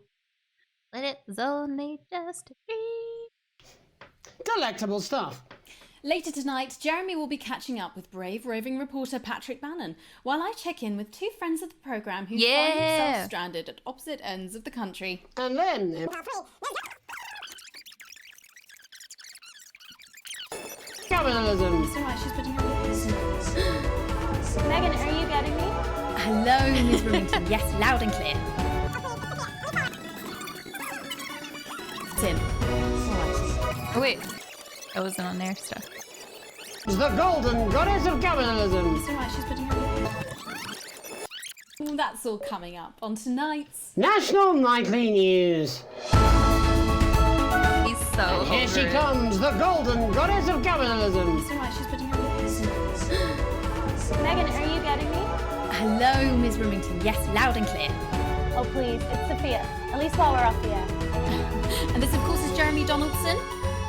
But it was only just a dream. Delectable stuff. Later tonight, Jeremy will be catching up with brave roving reporter Patrick Bannon, while I check in with two friends of the programme who find themselves stranded at opposite ends of the country. And then... Capitalism. It's alright, she's putting her ears. Megan, are you getting me? Hello, Miss Remington. Yes, loud and clear. It's in. Oh wait, I wasn't on their stuff. The golden goddess of capitalism. It's alright, she's putting her ears. That's all coming up on tonight's National Nightly News. He's so Here she over it. comes, the golden goddess of capitalism. It's alright, she's putting her ears. Megan, are you getting me? Hello, Miss Remington. Yes, loud and clear. Oh, please, it's Sophia. At least while we're off the air. And this, of course, is Jeremy Donaldson.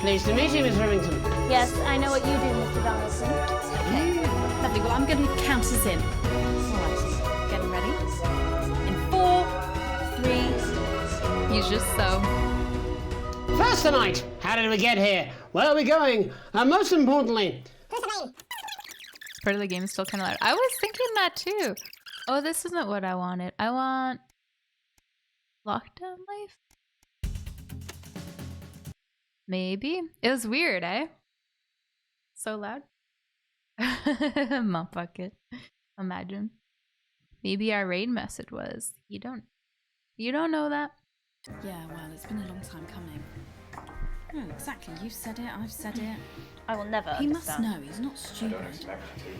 Pleased to meet you, Miss Remington. Yes, I know what you do, Mr. Donaldson. Okay, lovely. Well, I'm going to count us in. Alright, getting ready. In 4, 3. He's just so. First tonight, how did we get here? Where are we going? And most importantly, Part of the game is still kind of loud. I was thinking that too. Oh, this isn't what I wanted. I want lockdown life. Maybe. It was weird, eh? So loud. Mop bucket. Imagine. Maybe our raid message was. You don't know that? Yeah, well, it's been a long time coming. Oh, exactly. You said it, I've said it. I will never He must understand. know, he's not stupid.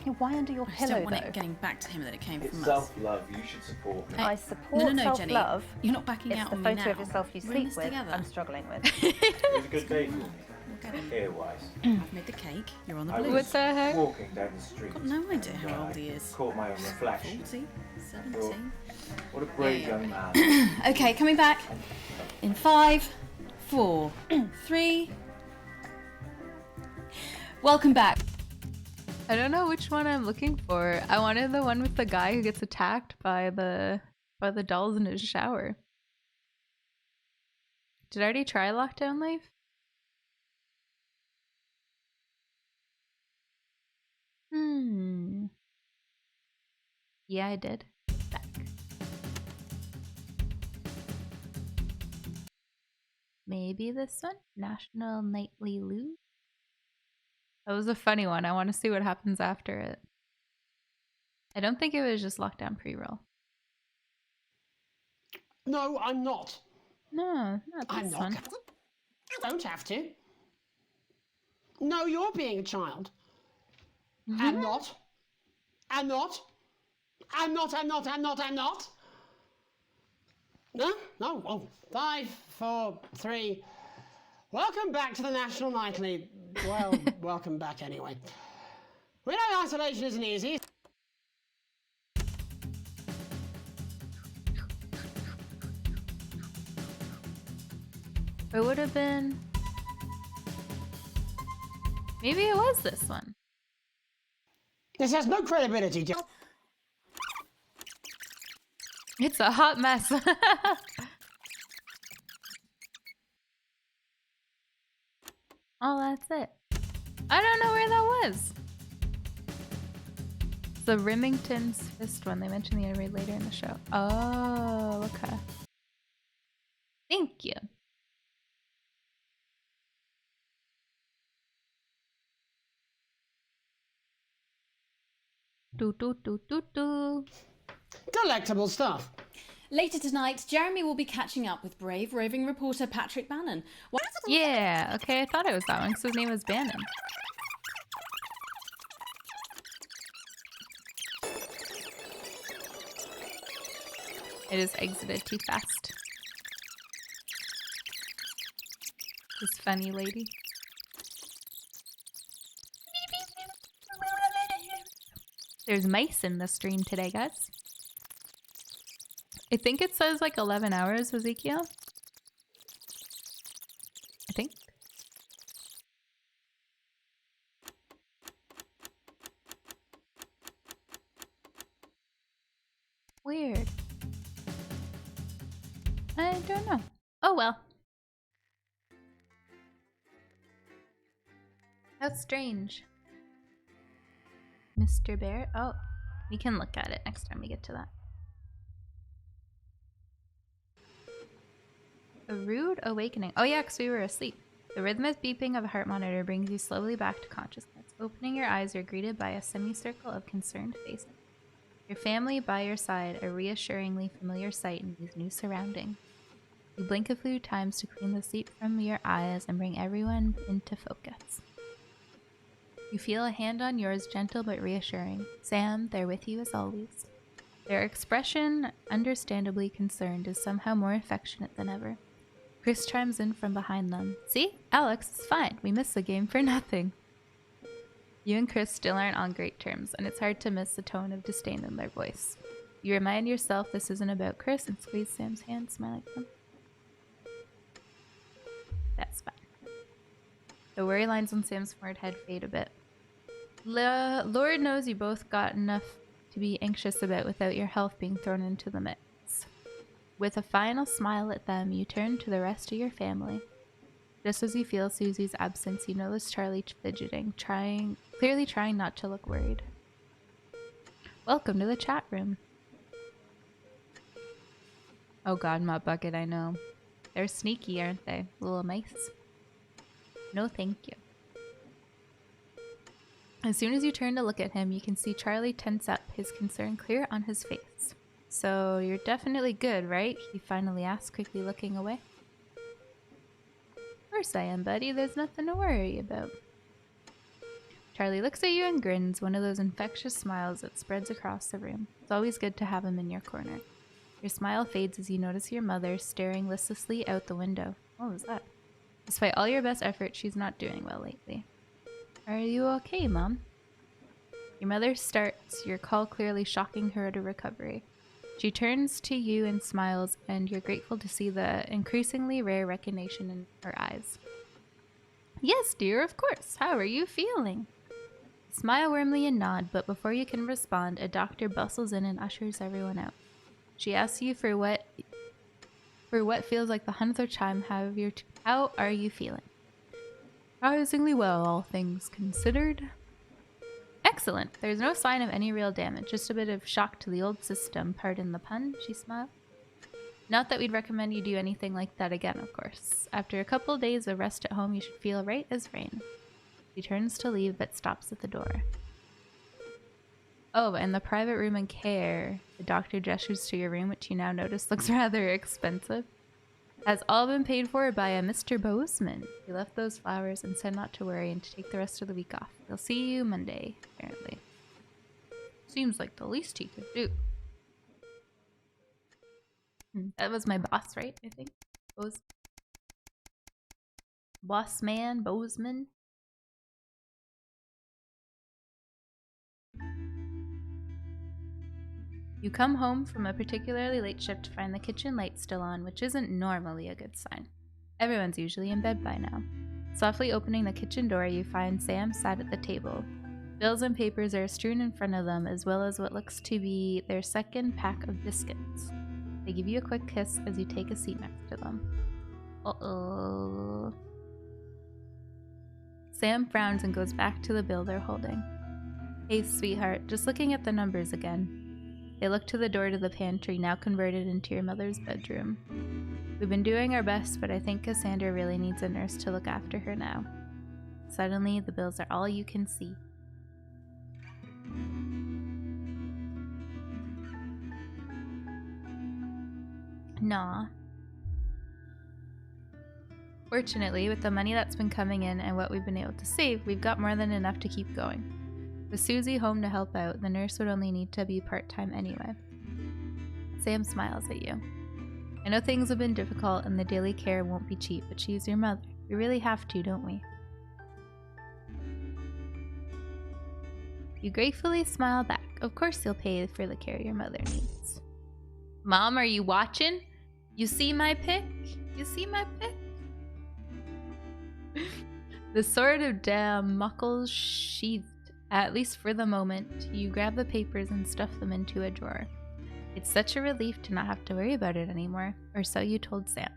Yeah, why under your I just pillow, don't want though? it getting back to him that it came It's from us. self-love. You should support me. I No, support no, Jenny. self-love. You're not backing It's out the on photo me now. of yourself you We're in sleep this with together. I'm struggling with. It was a good day for me. We'll get it. Ear-wise. I've made the cake. You're on the I blues. was What the heck? walking down the street. Got no idea how old he is. Caught my own reflection. 40, 17. What a brave young man. Okay, coming back. In 5, 4, 3. Welcome back. I don't know which one I'm looking for. I wanted the one with the guy who gets attacked by the dolls in his shower. Did I already try Lockdown Life? Yeah, I did. Back. Maybe this one? National Nightly Loo? That was a funny one. I want to see what happens after it. I don't think it was just Lockdown pre-roll. No, I'm not. No, not this one. You don't have to. No, you're being a child. I'm not. I'm not. I'm not. No? No. Oh, 5, 4, 3. Welcome back to the National Nightly. Well, welcome back anyway. We know isolation isn't easy. It would have been... Maybe it was this one. This has no credibility. It's a hot mess. Oh, that's it. I don't know where that was. The Remington's Fist one. They mentioned the other later in the show. Oh, okay. Thank you. Delectable stuff. Later tonight, Jeremy will be catching up with brave roving reporter Patrick Bannon. Yeah, okay, I thought it was that one because his name was Bannon. I just exited too fast. This funny lady. There's mice in the stream today, guys. I think it says like 11 hours, Ezekiel. I think. Weird. I don't know. Oh well. How strange. Mr. Bear. Oh, we can look at it next time we get to that. A rude awakening. Oh yeah, because we were asleep. The rhythmic beeping of a heart monitor brings you slowly back to consciousness. Opening your eyes, you're greeted by a semicircle of concerned faces. Your family by your side, a reassuringly familiar sight in these new surroundings. You blink a few times to clean the sleep from your eyes and bring everyone into focus. You feel a hand on yours, gentle but reassuring. Sam, they're with you as always. Their expression, understandably concerned, is somehow more affectionate than ever. Chris chimes in from behind them. See? Alex, it's fine. We missed the game for nothing. You and Chris still aren't on great terms, and it's hard to miss the tone of disdain in their voice. You remind yourself this isn't about Chris and squeeze Sam's hand, smiling at them. That's fine. The worry lines on Sam's forehead fade a bit. Lord knows you both got enough to be anxious about without your health being thrown into the mix. With a final smile at them, you turn to the rest of your family. Just as you feel Susie's absence, you notice Charlie fidgeting, clearly trying not to look worried. Welcome to the chat room. Oh god, Mop Bucket, I know. They're sneaky, aren't they? Little mice. No thank you. As soon as you turn to look at him, you can see Charlie tense up, his concern clear on his face. So, you're definitely good, right? He finally asked, quickly looking away. Of course I am, buddy. There's nothing to worry about. Charlie looks at you and grins, one of those infectious smiles that spreads across the room. It's always good to have him in your corner. Your smile fades as you notice your mother staring listlessly out the window. What was that? Despite all your best effort, she's not doing well lately. Are you okay, Mom? Your mother starts, your call clearly shocking her to recovery. She turns to you and smiles, and you're grateful to see the increasingly rare recognition in her eyes. Yes, dear, of course. How are you feeling? smile warmly and nod, but before you can respond, a doctor bustles in and ushers everyone out. She asks you for what feels like the 100th time. How are you feeling? Surprisingly well, all things considered. Excellent. There's no sign of any real damage, just a bit of shock to the old system. Pardon the pun, she smiled. Not that we'd recommend you do anything like that again, of course. After a couple days of rest at home, you should feel right as rain. She turns to leave, but stops at the door. Oh, and the private room and care. The doctor gestures to your room, which you now notice looks rather expensive. Has all been paid for by a Mr. Bozeman. He left those flowers and said not to worry and to take the rest of the week off. He'll see you Monday, apparently. Seems like the least he could do. That was my boss, right? I think. Boss man, Bozeman. You come home from a particularly late shift to find the kitchen light still on, which isn't normally a good sign. Everyone's usually in bed by now. Softly opening the kitchen door, you find Sam sat at the table. Bills and papers are strewn in front of them, as well as what looks to be their second pack of biscuits. They give you a quick kiss as you take a seat next to them. Uh-oh. Sam frowns and goes back to the bill they're holding. Hey, sweetheart, just looking at the numbers again. They look to the door to the pantry, now converted into your mother's bedroom. We've been doing our best, but I think Cassandra really needs a nurse to look after her now. Suddenly, the bills are all you can see. Nah. Fortunately, with the money that's been coming in and what we've been able to save, we've got more than enough to keep going. With Susie home to help out, the nurse would only need to be part-time anyway. Sam smiles at you. I know things have been difficult and the daily care won't be cheap, but she's your mother. We really have to, don't we? You gratefully smile back. Of course you'll pay for the care your mother needs. Mom, are you watching? You see my pic? You see my pic? The sword of Damocles sheathed. At least for the moment, you grab the papers and stuff them into a drawer. It's such a relief to not have to worry about it anymore, or so you told Sam.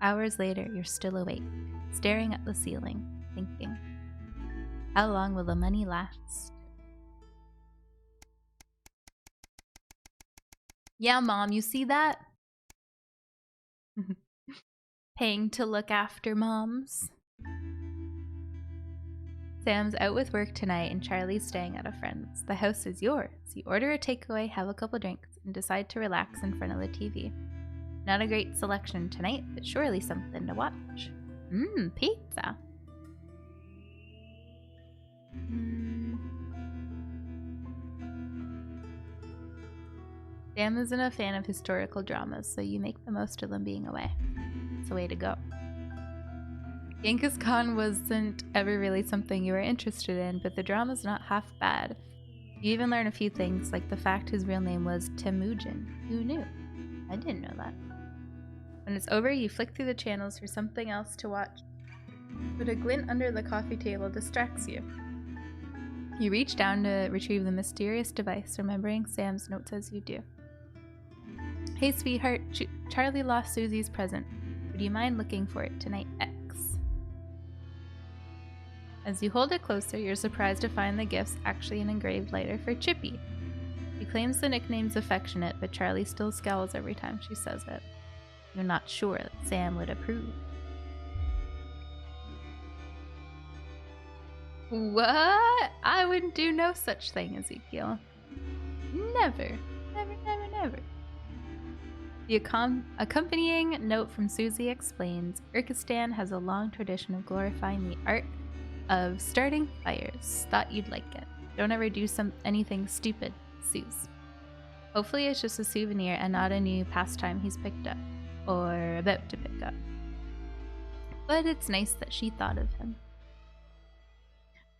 Hours later, you're still awake, staring at the ceiling, thinking, how long will the money last? Yeah, Mom, you see that? Paying to look after moms. Sam's out with work tonight and Charlie's staying at a friend's. The house is yours. You order a takeaway, have a couple drinks, and decide to relax in front of the TV. Not a great selection tonight, but surely something to watch. Pizza. Sam isn't a fan of historical dramas, so you make the most of them being away. It's a way to go. Genghis Khan wasn't ever really something you were interested in, but the drama's not half bad. You even learn a few things, like the fact his real name was Temujin. Who knew? I didn't know that. When it's over, you flick through the channels for something else to watch, but a glint under the coffee table distracts you. You reach down to retrieve the mysterious device, remembering Sam's notes as you do. Hey, sweetheart, Charlie lost Susie's present. Would you mind looking for it tonight? X. As you hold it closer, you're surprised to find the gift's actually an engraved letter for Chippy. She claims the nickname's affectionate, but Charlie still scowls every time she says it. You're not sure that Sam would approve. What? I wouldn't do no such thing, Ezekiel. Never. Never, never, never. The accompanying note from Susie explains, Urkistan has a long tradition of glorifying the art of starting fires. Thought you'd like it. Don't ever do anything stupid, Suze. Hopefully it's just a souvenir and not a new pastime he's picked up, or about to pick up. But it's nice that she thought of him.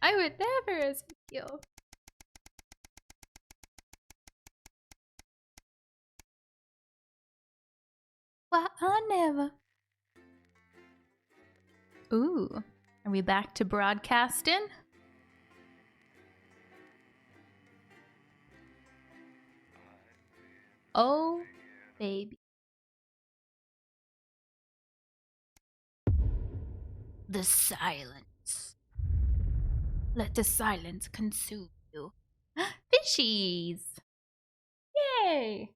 I would never, Ezekiel. Well, I never. Ooh, are we back to broadcasting? Oh, baby. The silence. Let the silence consume you. Fishies! Yay!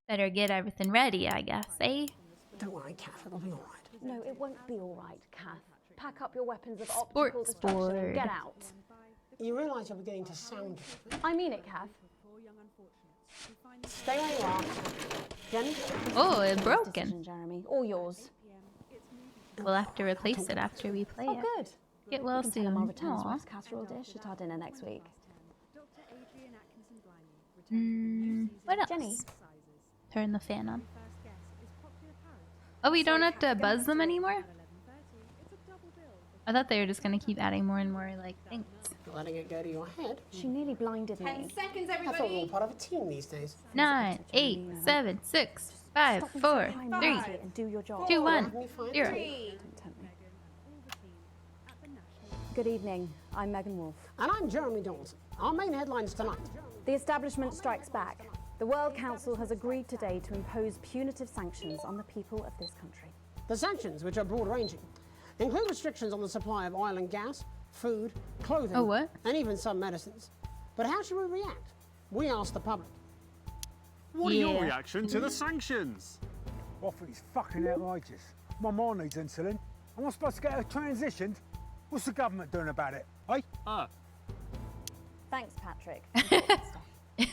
Better get everything ready, I guess, eh? Don't worry, Kath, it'll be all right. No, it won't be all right, Kath. Pack up your weapons of Sport optical destruction and board. get out. You realise you're beginning to sound... I mean it, Kath. Stay where you are. Jenny? Oh, it's Decision, broken. Jeremy. All yours. We'll have to replace it after we play Oh, it. good. Get well We can tell him soon. I'll return Aw. Swift's casserole dish at our dinner next week. What else? Jenny. Turn the fan on. Oh, we don't have to buzz them anymore? I thought they were just gonna keep adding more and more, like, things. Letting it go to your head. She nearly blinded 10 me. seconds, That's all everybody. part of a team these days. 9, 8, 7, 6, 5, 4, 3, And do your job. 2, 1, 0. Good evening. I'm Megan Wolf. And I'm Jeremy Dalton. Our main headlines tonight. The establishment strikes back. The World Council has agreed today to impose punitive sanctions on the people of this country. The sanctions, which are broad-ranging, include restrictions on the supply of oil and gas, food, clothing, Oh, what? and even some medicines. But how should we react? We asked the public. What are your Yeah. reaction to the sanctions? I think it's fucking outrageous. My mom needs insulin. Am I supposed to get her transitioned? What's the government doing about it, eh? Thanks, Patrick.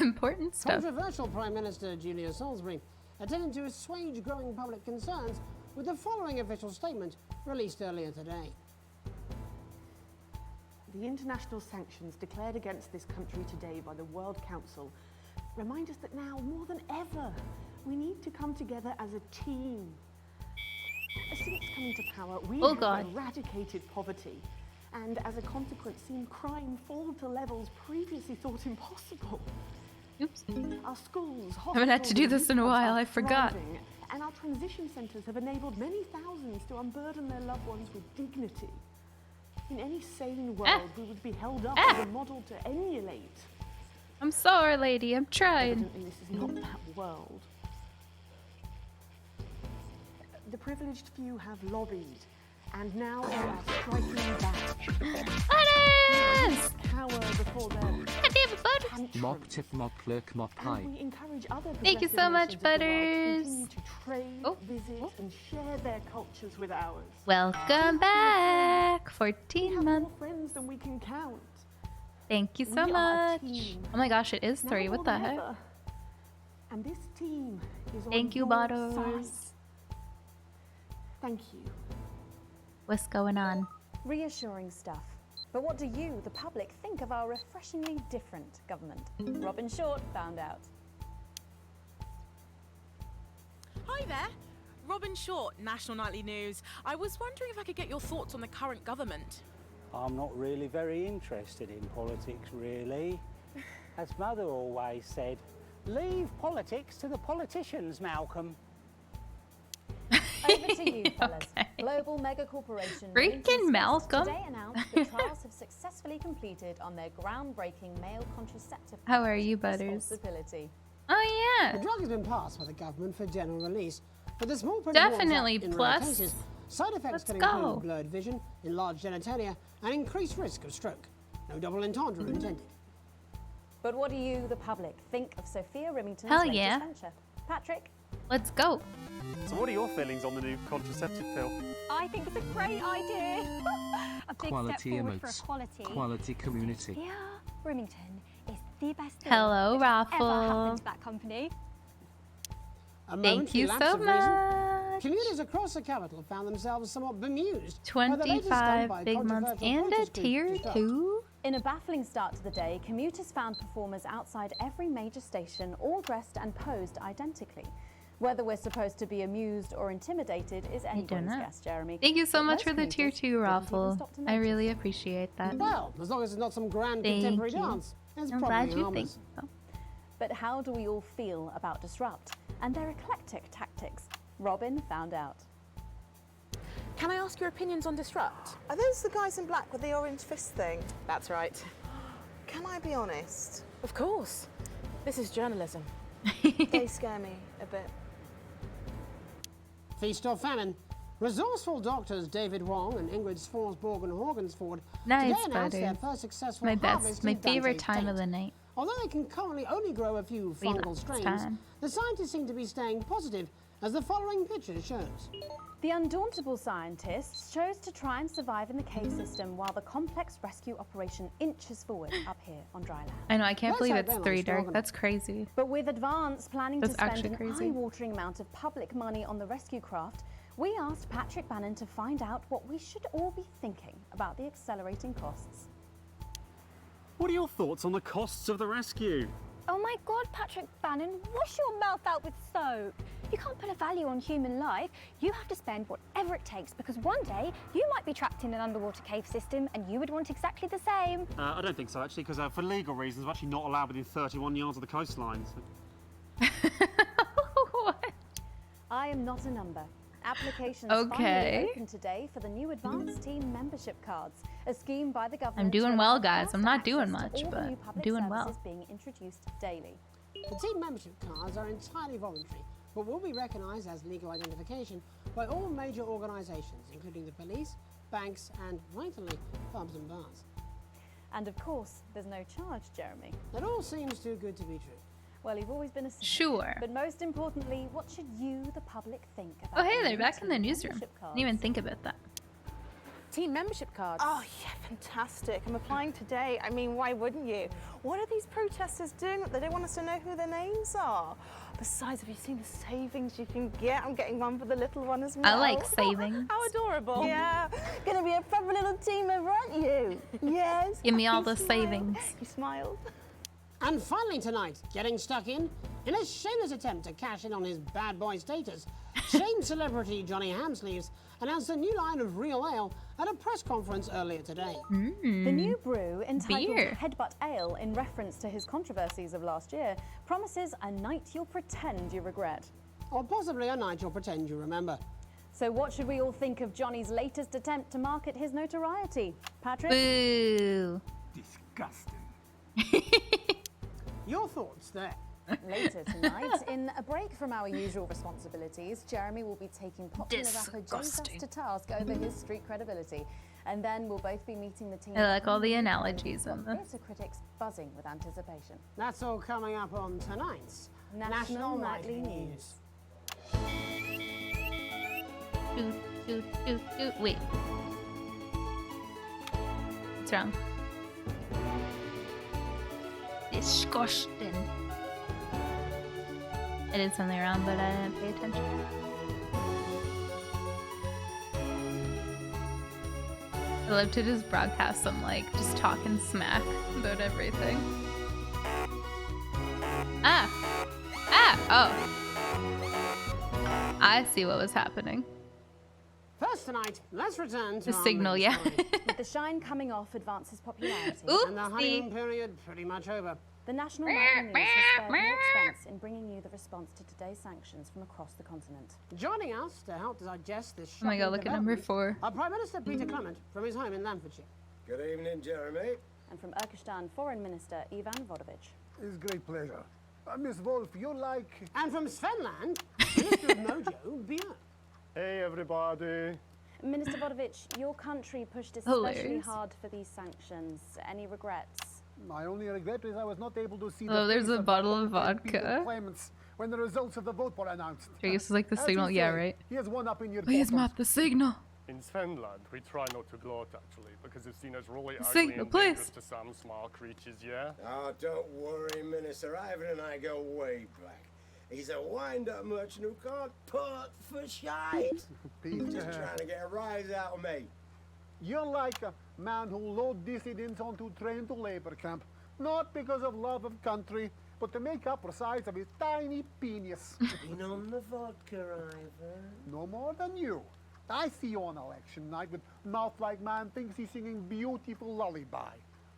Important stuff. Controversial Prime Minister Julia Salisbury attempted to assuage growing public concerns with the following official statement released earlier today. The international sanctions declared against this country today by the World Council remind us that now, more than ever, we need to come together as a team. Since coming to power, we Oh, have God. eradicated poverty and, as a consequence, seen crime fall to levels previously thought impossible. Oops. Our schools, Haven't had to do this in a while, I are forgot. thriving, and our transition centres have enabled many thousands to unburden their loved ones with dignity. In any sane world, we would be held up as a model to emulate. I'm sorry, lady. I'm trying. Evidently, this is not that world. The privileged few have lobbied, and now they are striking back. Butters! Cower before their Mob tip, mob clerk, mob pie. and we encourage other Thank you so progressive much, nations of the world to Butters. continue to trade, visit, and share their cultures with ours. Welcome back. 14 More months. friends than we can count. Thank you so We are a much. team. Oh my gosh, it is Now 3. more What the than heck? ever. And this team is on Thank you, your Butters. side. Thank you. What's going on? Reassuring stuff. But what do you, the public, think of our refreshingly different government? Robin Short found out. Hi there, Robin Short, National Nightly News. I was wondering if I could get your thoughts on the current government. I'm not really very interested in politics, really. As Mother always said, leave politics to the politicians, Malcolm. Over to you, fellas. Global mega corporation Freaking Lincoln Malcolm. today announced that trials have successfully completed on their groundbreaking male contraceptive How are you, Butters? responsibility. Oh, yeah. The drug has been passed by the government for general release, but the small print Definitely warns that, in plus. rare cases, side effects Let's can go. include blurred vision, enlarged genitalia, and increased risk of stroke. No double entendre intended. But what do you, the public, think of Sophia Remington's Hell latest yeah. venture? Patrick? Let's go. So what are your feelings on the new contraceptive pill? I think it's a great idea. A big Quality step forward for emotes. equality. Quality community. Sophia Remington is the best thing Hello, that's ever Raffle. happened to that company. A Thank momentary you lapse so of reason. much. Commuters across the capital found themselves somewhat bemused by the latest stunt 25 by big months controversial and a protest group tier Disrupt. 2. In a baffling start to the day, commuters found performers outside every major station, all dressed and posed identically. Whether we're supposed to be amused or intimidated is anyone's know. guess, Jeremy. Thank you so But much most for the tier commuters 2 didn't even raffle. stop to I notice. really appreciate that. Well, as long as it's not some grand Thank contemporary you. dance, it's I'm probably glad you harmless. think so. But how do we all feel about Disrupt and their eclectic tactics? Robin found out. Can I ask your opinions on Disrupt? Are those the guys in black with the orange fist thing? That's right. Can I be honest? Of course. This is journalism. They scare me a bit. Feast or famine. Resourceful doctors David Wong and Ingrid Sforsborg and Horgansford Nice, today announced buddy. their first successful My harvest my in favorite Dante's time of date. the night. Although they can currently only grow a few fungal Relapse strains, time. the scientists seem to be staying positive, as the following picture shows. The undauntable scientists chose to try and survive in the cave system while the complex rescue operation inches forward up here on dry land. I know, I can't Let's believe hope it's they're 3 not dark. strong That's crazy. But with Advance planning That's to spend actually an crazy. eye-watering amount of public money on the rescue craft, we asked Patrick Bannon to find out what we should all be thinking about the accelerating costs. What are your thoughts on the costs of the rescue? Oh my God, Patrick Bannon, wash your mouth out with soap. You can't put a value on human life. You have to spend whatever it takes because one day you might be trapped in an underwater cave system and you would want exactly the same. I don't think so, actually, because for legal reasons, we're actually not allowed within 31 yards of the coastline. So. I am not a number. Applications Okay. finally open today for the new Advance Team membership cards, a scheme by the government. I'm doing to well, allow guys. I'm not faster doing access to much, all the but new I'm public doing well. services being introduced daily. The team membership cards are entirely voluntary, but will be recognised as legal identification by all major organisations, including the police, banks, and, vitally, pubs and bars. And of course, there's no charge, Jeremy. It all seems too good to be true. Well, you've always been a cynic. Sure. But most importantly, what should you, the public, think about Oh, hey, the they're new back in the team newsroom. membership cards? Didn't even think about that. Team membership cards. Oh, yeah, fantastic. I'm applying today. I mean, why wouldn't you? What are these protesters doing? They don't want us to know who their names are. Besides, have you seen the savings you can get? I'm getting one for the little one as well. I like savings. How adorable. Yeah. Gonna be a proper little team member, aren't you? Yes. Give me all You the smile. savings. You smiled. And finally tonight, getting stuck in a shameless attempt to cash in on his bad boy status, Shane celebrity Johnny Hamsleeves announced a new line of real ale at a press conference earlier today. The new brew, entitled Beer. Headbutt Ale, in reference to his controversies of last year, promises a night you'll pretend you regret. Or possibly a night you'll pretend you remember. So what should we all think of Johnny's latest attempt to market his notoriety? Patrick? Boo. Disgusting. Your thoughts there. Later tonight, in a break from our usual responsibilities, Jeremy will be taking popular rapper Jay Zus Disgusting. to task over his street credibility. And then we'll both be meeting the team. I like all the analogies in this. Theatre critics buzzing with anticipation. That's all coming up on tonight's National Nightly News. Wait. What's wrong? Disgusting. I did something wrong, but I didn't pay attention. I love to just broadcast some, like, just talking smack about everything. Ah! Ah! Oh. I see what was happening. First tonight, let's return to The our signal, main yeah. story. With the shine coming off Advance's popularity. And the honeymoon period pretty much over. The National Nightly News has spared no expense in bringing you the response to today's sanctions from across the continent. Joining us to help digest this Oh my god, shocking look at number development 4. are Prime Minister Peter Clement from his home in Lamfordshire. Good evening, Jeremy. And from Urkistan Foreign Minister Ivan Vodovich. It's great pleasure. Miss Wolf, you like... And from Svenland, Minister of Mojo, Beer. Hey, everybody. Minister Vodovich, your country pushed especially Hilarious. hard for these sanctions. Any regrets? My only regret is I was not able to see Oh, the there's face a of bottle of Peter vodka. Clements when the results of the vote were announced. I guess it's like the As signal. you Yeah, say, right. He has one up in your Please bottom. map the signal. In Svenland, we try not to gloat, actually, because it's seen as really ugly Signal, and dangerous please. to some small creatures, yeah? Oh, don't worry, Minister. Ivan and I go way back. He's a wind-up merchant who can't put for shite. He's just trying to get a rise out of me. You're like a man who load dissidents onto train to labor camp, not because of love of country, but to make up for size of his tiny penis. Been on the vodka, Ivan. No more than you. I see you on election night with mouth like man thinks he's singing beautiful lullaby.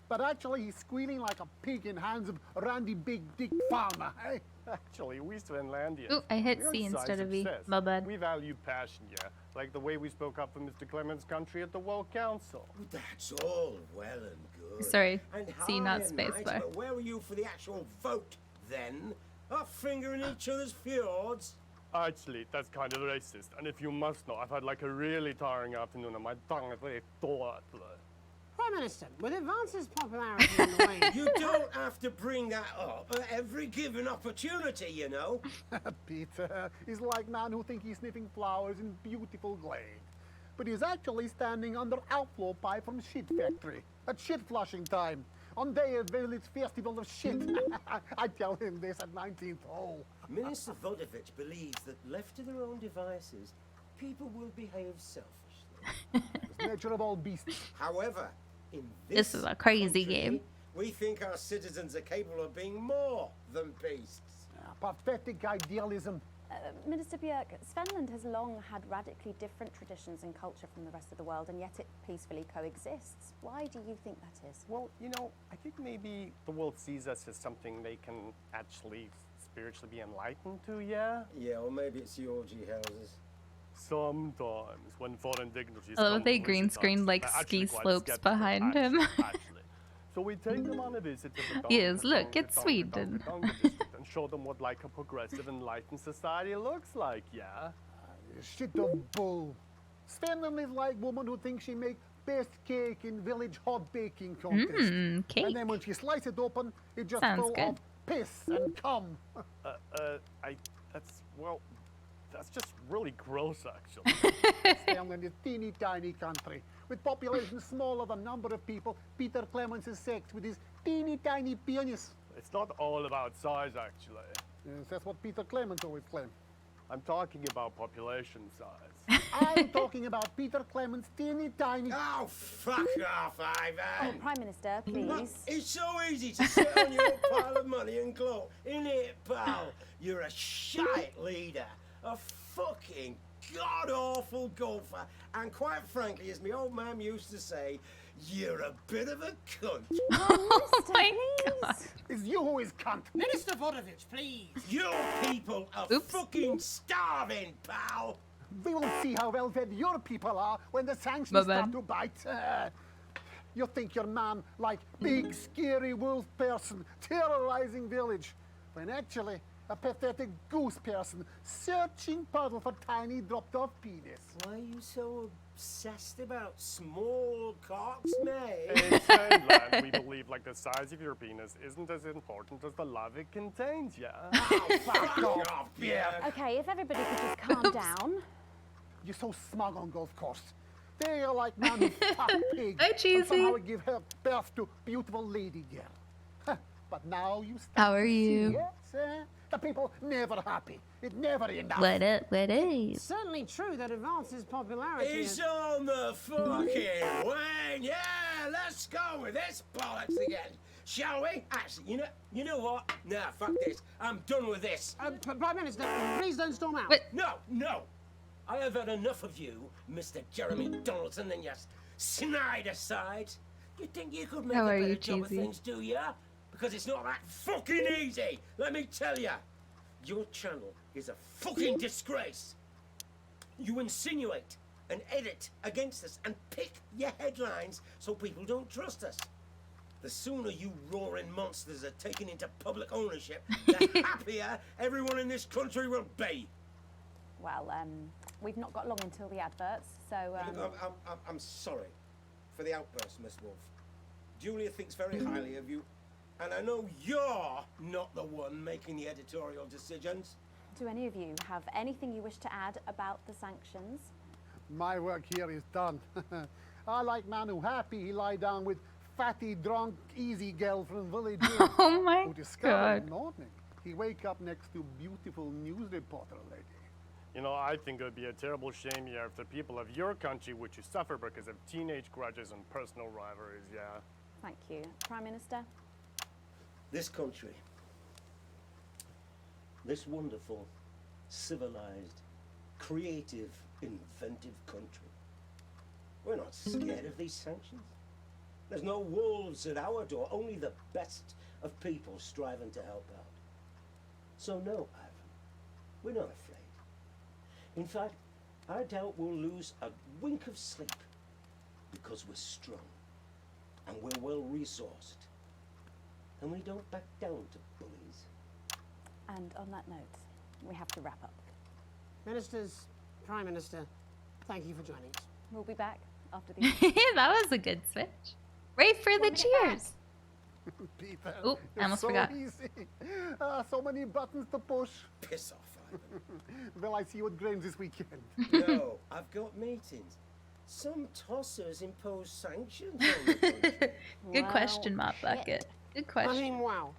But actually, he's squealing like a pig in hands of Randy Big Dick Farmer, eh? Actually, we Svenlandians, Ooh, I hit we're C a instead size of E. obsessed. My bad. We value passion, yeah. Like the way we spoke up for Mr. Clemens' country at the World Council. That's all well and good. Sorry, And C, not high and space mighty, bar. But where were you for the actual vote then? Up fingering each other's fjords? Actually, that's kind of racist. And if you must know, I've had like a really tiring afternoon and my tongue is very sore. Prime Minister, with Advance's popularity in the way... You don't have to bring that up at every given opportunity, you know. Peter, he's like man who think he's sniffing flowers in beautiful glade. But he's actually standing under outflow pipe from shit factory at shit flushing time. On day of village festival of shit. I tell him this at 19th hole. Minister Vodovich believes that left to their own devices, people will behave selfishly. It's the nature of all beasts. However, in This is a crazy country, game. we think our citizens are capable of being more than beasts. Pathetic idealism. Minister Björk, Svenland has long had radically different traditions and culture from the rest of the world, and yet it peacefully coexists. Why do you think that is? Well, you know, I think maybe the world sees us as something they can actually spiritually be enlightened to, yeah? Yeah, or maybe it's the orgy houses. Sometimes, when foreign dignitaries I love come they to green visit us, screened like they're ski actually quite slopes skeptical, behind him. actually. So we take them on a visit to the Yes, look, it's Sweden. district and show them what like a progressive, enlightened society looks like, yeah? Shit of bull. Svenland is like woman who thinks she make best cake in village hot baking contest. Cake. And then when she slice it open, it just Sounds full good. of piss and cum. That's just really gross, actually. Svenland is a teeny tiny country. With population smaller than number of people, Peter Clemens is sex with his teeny tiny penis. It's not all about size, actually. Yes, that's what Peter Clemens always claimed. I'm talking about population size. I'm talking about Peter Clemens' teeny tiny... Oh, fuck off, Ivan! Oh, Prime Minister, Look, please. it's so easy to sit on your pile of money and gloat, isn't it, pal? You're a shite leader, a fucking god-awful golfer, and quite frankly, as my old man used to say, you're a bit of a cunt. Oh my god. It's you who is cunt. Minister Vodovich, please. Your people are fucking starving, pal. We will see how well fed your people are when the sanctions My start bad. to bite. You think your man like big scary wolf person terrorizing village, when actually a pathetic goose person searching puddle for tiny dropped off penis. Why are you so obsessed about small cocks, mate? In Finland, we believe like the size of your penis isn't as important as the love it contains, yeah? Fuck off, yeah. Okay, if everybody could just calm down. You're so smug on golf course. They are like man who fuck pig. Hi, and Cheesy. somehow give her birth to beautiful lady girl. Huh, but now you start How are to you? see, yes, the people never happy. It never enough. What up, what up? It's certainly true that Advance's popularity It's is... on the fucking wane. Yeah, let's go with this bollocks again, shall we? Actually, you know what? Nah, fuck this. I'm done with this. Prime Minister, please don't storm out. No. I have had enough of you, Mr. Jeremy Donaldson, and your snide aside. You think you could make How a are better you, job of Cheesy? things, do ya? Because it's not that fucking easy. Let me tell ya. Your channel is a fucking disgrace. You insinuate and edit against us and pick your headlines so people don't trust us. The sooner you roaring monsters are taken into public ownership, the happier everyone in this country will be. Well, we've not got long until the adverts, so... Look, I'm sorry for the outburst, Miss Wolf. Julia thinks very highly of you, and I know you're not the one making the editorial decisions. Do any of you have anything you wish to add about the sanctions? My work here is done. I like man who happy he lie down with fatty, drunk, easy girl from village. Oh my who discover god. in the morning he wake up next to beautiful news reporter lady. You know, I think it would be a terrible shame, yeah, if the people of your country were to suffer because of teenage grudges and personal rivalries, yeah. Thank you. Prime Minister? This country, this wonderful, civilized, creative, inventive country, we're not scared of these sanctions. There's no wolves at our door, only the best of people striving to help out. So no, Ivan, we're not afraid. In fact, I doubt we'll lose a wink of sleep because we're strong and we're well resourced. And we don't back down to bullies. And on that note, we have to wrap up. Ministers, Prime Minister, thank you for joining us. We'll be back after the... That was a good switch. Right for the cheers. Peter, Oh, I almost so forgot. easy. So many buttons to push. Piss off, Ivan. Well, I see you at Grange this weekend. No, I've got meetings. Some tossers impose sanctions on the country. Good question, Mop Bucket. Good question. I mean, wow.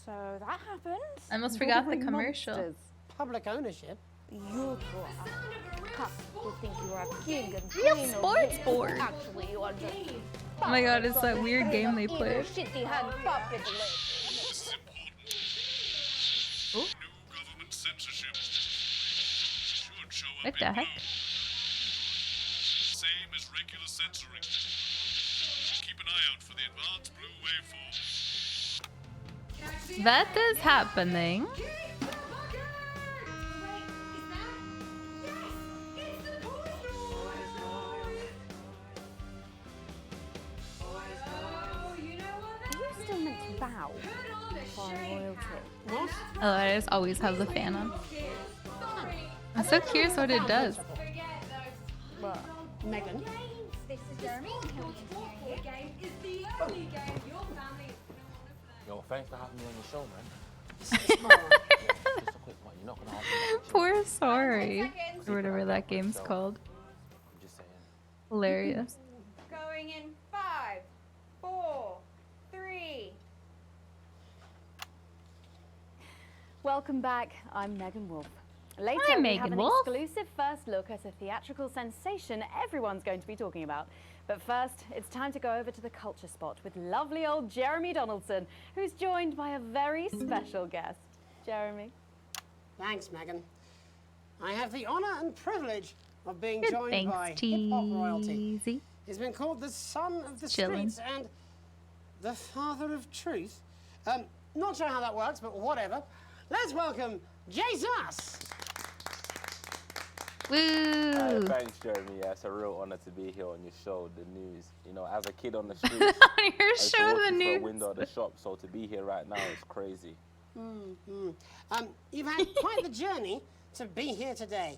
So that happened. I almost forgot the commercial. Public ownership. You grow up to think you are a king and Real queen of sports this. board. Actually, you are just Oh my god, it's that weird game they evil, play. shitty hand puppet lady. What the heck? Same as regular censoring. Keep an eye out for the advanced blue waveform. That is happening. Are you still meant to bow for royalty? What? Oh, I just always have the fan on. I'm so curious what it does. What? Megan? This is Jeremy. Yo, thanks for having me on your show, man. Just a quick one. You're not gonna ask me. Poor Sorry. Or whatever that game's called. I'm just saying. Hilarious. Going in 5, 4, 3. Welcome back. I'm Megan Wolf. Later, Hi, we Megan have an Wolf. exclusive first look at a theatrical sensation everyone's going to be talking about. But first, it's time to go over to the culture spot with lovely old Jeremy Donaldson, who's joined by a very special guest. Jeremy. Thanks, Megan. I have the honour and privilege of being Good, joined thanks, by hip-hop royalty. Teasy. He's been called the son of the Chillin'. streets and the father of truth. Not sure how that works, but whatever. Let's welcome Jesus. Woo! Thanks, Jeremy. Yeah, it's a real honor to be here on your show, The News. You know, as a kid on the streets, Your I used to show, watch The it through News. a window of the shop, so to be here right now is crazy. You've had quite the journey to be here today.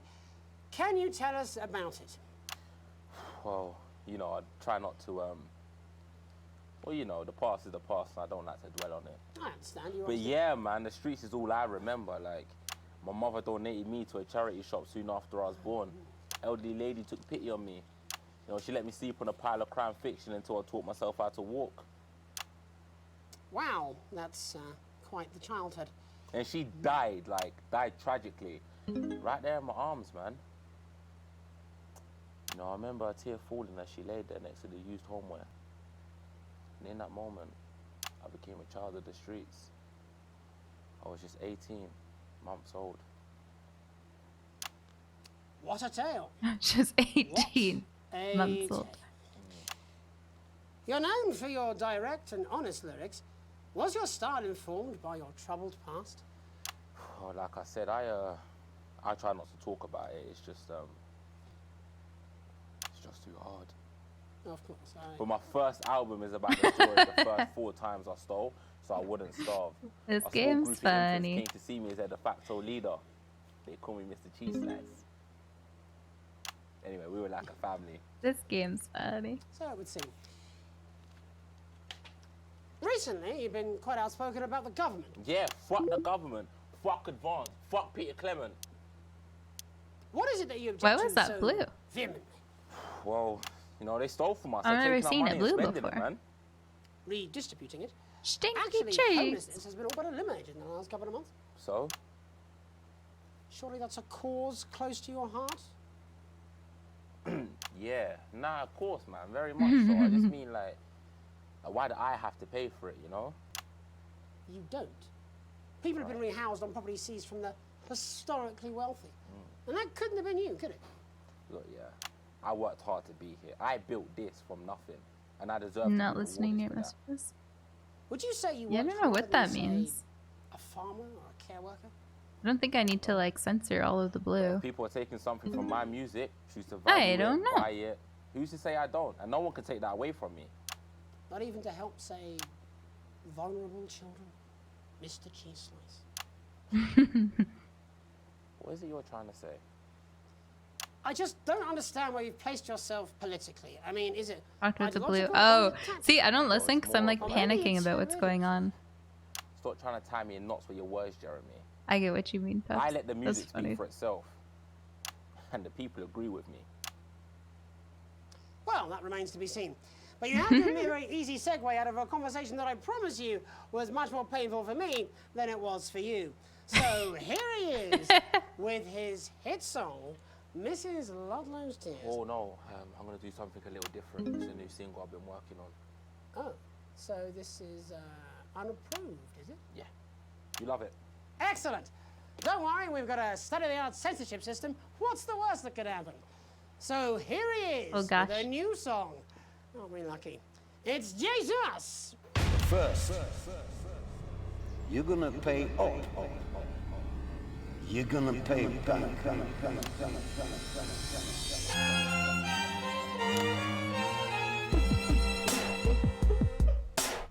Can you tell us about it? Well, you know, I try not to, well, you know, the past is the past, and I don't like to dwell on it. I understand you. But yeah, man, the streets is all I remember. Like, my mother donated me to a charity shop soon after I was born. Elderly lady took pity on me. You know, she let me sleep on a pile of crime fiction until I taught myself how to walk. Wow, that's quite the childhood. And she died tragically. Right there in my arms, man. You know, I remember a tear falling as she laid there next to the used homeware. And in that moment, I became a child of the streets. I was just 18 months old. What a tale. Just 18 A months old. You're known for your direct and honest lyrics. Was your style informed by your troubled past? Oh, like I said, I try not to talk about it. It's just too hard. Of course. But my first album is about the story of the first 4 times I stole, so I wouldn't starve. This A small game's group of infants funny. came to see me as their de facto leader. They call me Mr. Cheese Slice. Anyway, we were like a family. This game's funny. So it would seem. Recently, you've been quite outspoken about the government. Yeah, fuck the government. Fuck Advance. Fuck Peter Clement. What is it that you object Why to was that so blue? vehemently? Well, you know, they stole from us. I've They're never taking our seen money it and blue spending before. It, man. Redistributing it. Stinky Actually, cheeks. homelessness has been all but eliminated in the last couple of months. So? Surely that's a cause close to your heart? Yeah. Nah, of course, man. Very much so. I just mean, like, why do I have to pay for it, you know? You don't. People have been rehoused on property seized from the historically wealthy. And that couldn't have been you, could it? Look, yeah. I worked hard to be here. I built this from nothing. and I deserve I'm to not be listening to your rewarded for that. messages. Would you say you Yeah, I work don't know what harder that than, say, means. a farmer or a care worker? I don't think I need to like censor all of the blue. People are taking something from my music, choose to I value don't it, know. buy it. Who's to say I don't? And no one can take that away from me. Not even to help, say, vulnerable children? Mr. Cheese Slice. What is it you're trying to say? I just don't understand where you've placed yourself politically. I mean, is it Talk with the blue. ideological Oh, or tactical? see, I don't listen because I'm like Or maybe panicking it's about what's going on. Stop trying to tie me in knots with your words, Jeremy. I get what you mean, Peps. I let the That's music funny. speak for itself. And the people agree with me. Well, that remains to be seen. But you have given me a very easy segue out of a conversation that I promise you was much more painful for me than it was for you. So here he is with his hit song, Mrs. Ludlow's Tears. Oh no, I'm going to do something a little different. It's a new single I've been working on. Oh, so this is unapproved, is it? Yeah. You love it. Excellent. Don't worry, we've got a state-of-the-art censorship system. What's the worst that could happen? So here he is Oh, gosh. with a new song. Aren't we lucky? It's Jesus! First, you're gonna pay up. You're gonna pay back.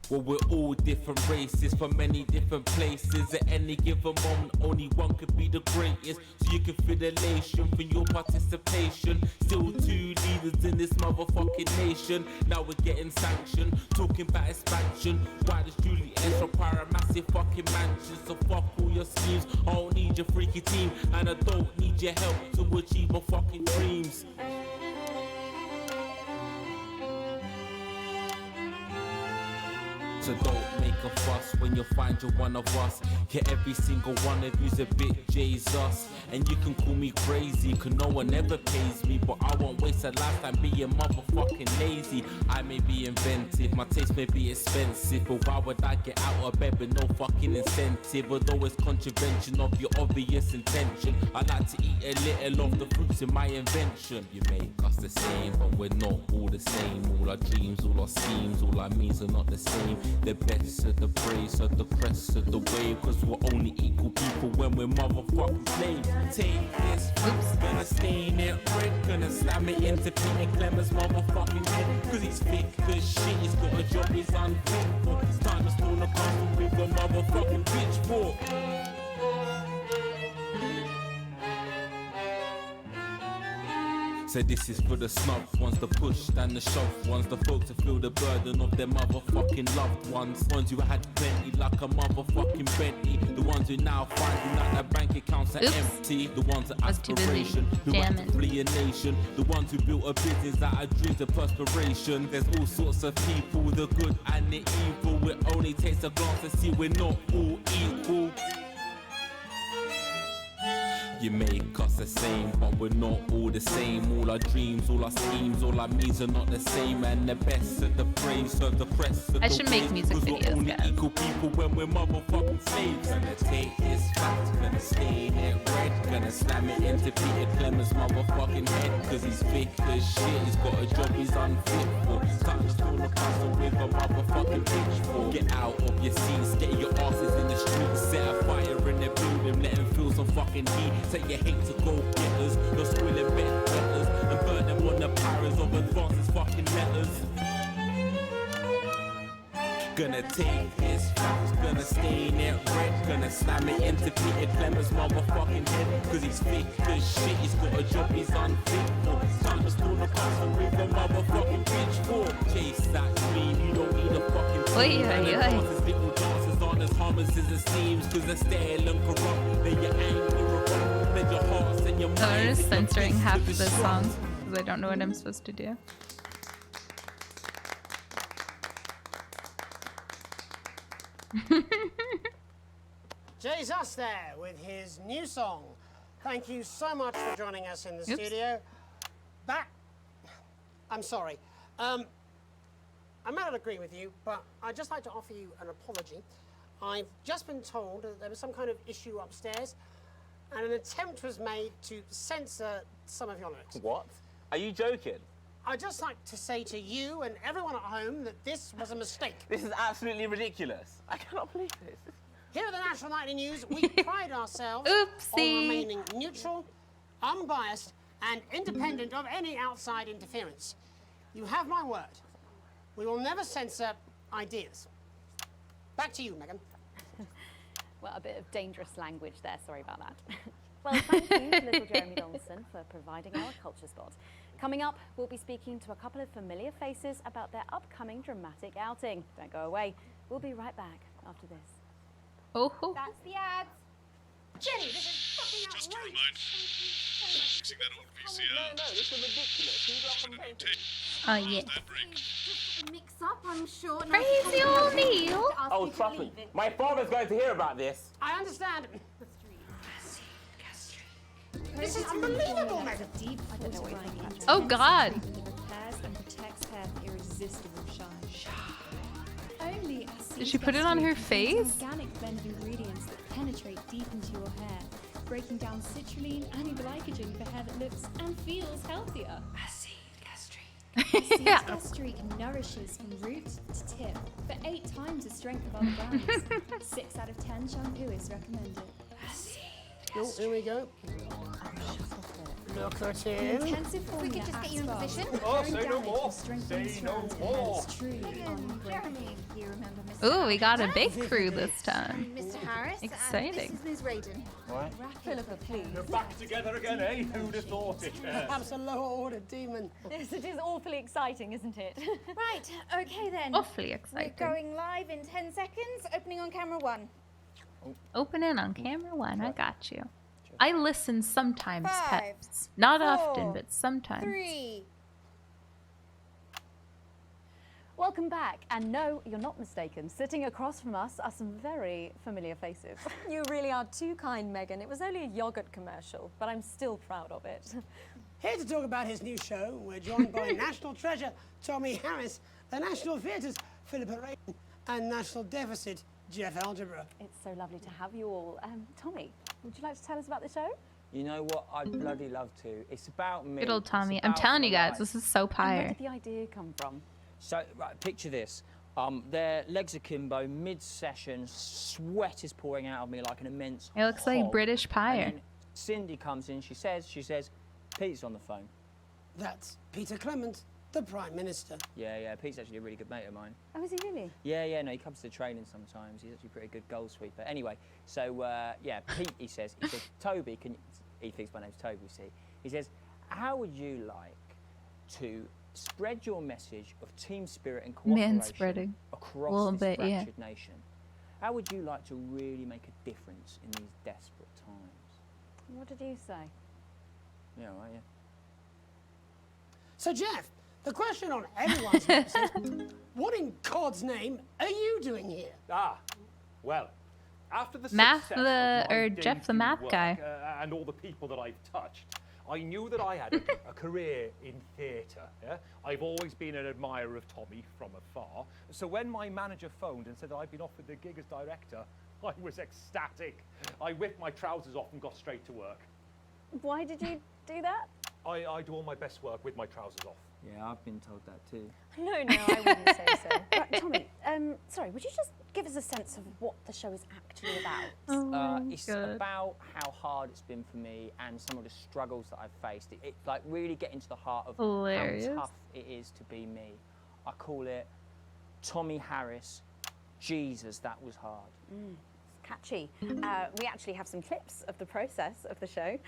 Well, we're all different races from many different places. At any given moment, only one could be the greatest. So you can feel the elation from your participation. Still two leaders in this motherfucking nation. Now we're getting sanctioned, talking about expansion. Why does Julius require a massive fucking mansion? So fuck all your schemes. I don't need your freaky team, and I don't need your help to achieve my fucking dreams. So don't make a fuss when you find you're one of us. Yeah, every single one of you's a bit Jesus. And you can call me crazy, cause no one ever pays me. But I won't waste a lifetime being motherfucking lazy. I may be inventive, my taste may be expensive. But why would I get out of bed with no fucking incentive? Although it's contravention of your obvious intention. I like to eat a little of the fruits in my invention. You make us the same, but we're not all the same. All our dreams, all our schemes, all our means are not the same. The best of the praise of the crest of the wave. Cause we're only equal people when we're motherfucking slaves. Take this, gonna stain it red. Gonna slam it into Peter Clemens' motherfucking head. Cause he's thick as shit, he's got a job he's unfit for. It's time to storm the castle with a motherfucking pitchfork. So this is for the snubbed ones, the pushed and the shoved ones, the folks that feel the burden of their motherfucking loved ones. Ones who had plenty like a motherfucking Bentley. The ones who now finding out their bank accounts are empty. The ones that aspiration, who actively a nation. The ones who built a business out of dreams of perspiration. There's all sorts of people, the good and the evil. It only takes a glance to see we're not all equal. You make us the same, but we're not all the same. All our dreams, all our schemes, all our means are not the same. And the best of the praise of the crest of I the should make wave, music 'cause we're videos, only guys. equal people when we're motherfucking slaves. Gonna take this fact, gonna stain it red. Gonna slam it into Peter Clemens' motherfucking head. Cause he's thick as shit, he's got a job he's unfit for. Time to storm the castle with a motherfucking pitchfork. Get out of your seats, get your asses in the streets. Set a fire in the building, let them feel some fucking heat. Take your hate to go getters, no squilling bed letters, and burn them on the pyres of advances fucking letters. Gonna take his facts, gonna stain it red. Gonna slam it into Peter Clemens' motherfucking head. Cause he's thick as shit, he's got a job he's unfit for. Time to storm the castle with a motherfucking pitchfork. Chase that dream, you don't need a fucking team. Oi, oi, And oi. advances, little dances aren't as harmless as it seems. Cause they're stale and corrupt, then your anger erupt. Then your hearts and your So I'm minds just and your censoring fists half to of this destruct. song because I don't know what I'm supposed to do. Jesus there with his new song. Thank you so much for joining us in the Oops. studio. I'm sorry. I may not agree with you, but I'd just like to offer you an apology. I've just been told that there was some kind of issue upstairs, and an attempt was made to censor some of your lyrics. What? Are you joking? I'd just like to say to you and everyone at home that this was a mistake. This is absolutely ridiculous. I cannot believe this. Here at the National Nightly News, we pride ourselves on remaining neutral, unbiased, and independent of any outside interference. You have my word. We will never censor ideas. Back to you, Megan. Well, a bit of dangerous language there. Sorry about that. Well, thank you to little Jeremy Donaldson for providing our culture spot. Coming up, we'll be speaking to a couple of familiar faces about their upcoming dramatic outing. Don't go away. We'll be right back after this. Oh. That's the ads. Jenny, this is fucking Just to remind, fixing that old VCR. No, this is ridiculous. Who's up on tape? Oh, yeah. Just a mix-up, I'm sure. Crazy old Neil. Oh, trust me. My father's going to hear about this. I understand. This is unbelievable, Megan. Oh, God. Repairs and protects hair with irresistible shine. Only Did she put it on her face? Organic blend of ingredients that penetrate deep into your hair, breaking down citrulline and glycogen for hair that looks and feels healthier. Yeah. Gastrique nourishes from root to tip for 8 times the strength of other brands. 6 out of 10 shampoo is recommended. Oh, here we go. Look at him. Intensive If we could just get you in position. Oh, say no more. Say no more. Jeremy, you remember Mr. Ooh, we got a Harris? big crew this time. Mr. Harris. Exciting. And this is Ms. Radin. What? Philippa, please. You're back together again, eh? Who'd have thought it? Perhaps a lower order demon. Yes, it is awfully exciting, isn't it? Right, okay then. Awfully exciting. We're going live in 10 seconds, opening on camera 1. Opening on camera 1. I got you. I listen sometimes, 5, pets. Not 4, often, but sometimes. 3. Welcome back, and no, you're not mistaken. Sitting across from us are some very familiar faces. You really are too kind, Megan. It was only a yogurt commercial, but I'm still proud of it. Here to talk about his new show, we're joined by National Treasure Tommy Harris, the National Theatre's Philippa Radin, and National Deficit Jeff Algebra. It's so lovely to have you all. Tommy, would you like to tell us about the show? You know what? I'd bloody love to. It's about me. Good old It's Tommy. I'm about telling you my guys, life. this is so And where pyre. did the idea come from? So, right, picture this. Their legs akimbo, mid-session, sweat is pouring out of me like an immense It looks like hog. British pyre. And then Cindy comes in, she says, Pete's on the phone. That's Peter Clement, the Prime Minister. Yeah, Pete's actually a really good mate of mine. Oh, is he really? Yeah, no, he comes to the training sometimes. He's actually a pretty good goal sweeper. Anyway, so, yeah, Pete, he says, Toby, he thinks my name's Toby, see? He says, how would you like to spread your message of team spirit and cooperation Manspreading. across A little this bit, yeah. fractured nation? How would you like to really make a difference in these desperate times? What did you say? Yeah, right, yeah. So, Jeff, the question on everyone's lips is, what in God's name are you doing here? Well, after the Math success the- of my or Jeff the debut math work, guy. And all the people that I've touched, I knew that I had a career in theatre. Yeah? I've always been an admirer of Tommy from afar. So when my manager phoned and said that I'd been offered the gig as director, I was ecstatic. I whipped my trousers off and got straight to work. Why did you do that? I do all my best work with my trousers off. Yeah, I've been told that too. No, I wouldn't say so. Right, Tommy, sorry, would you just give us a sense of what the show is actually about? It's about how hard it's been for me and some of the struggles that I've faced. It's like really getting to the heart of Hilarious. how tough it is to be me. I call it Tommy Harris. Jesus, that was hard. It's catchy. We actually have some clips of the process of the show.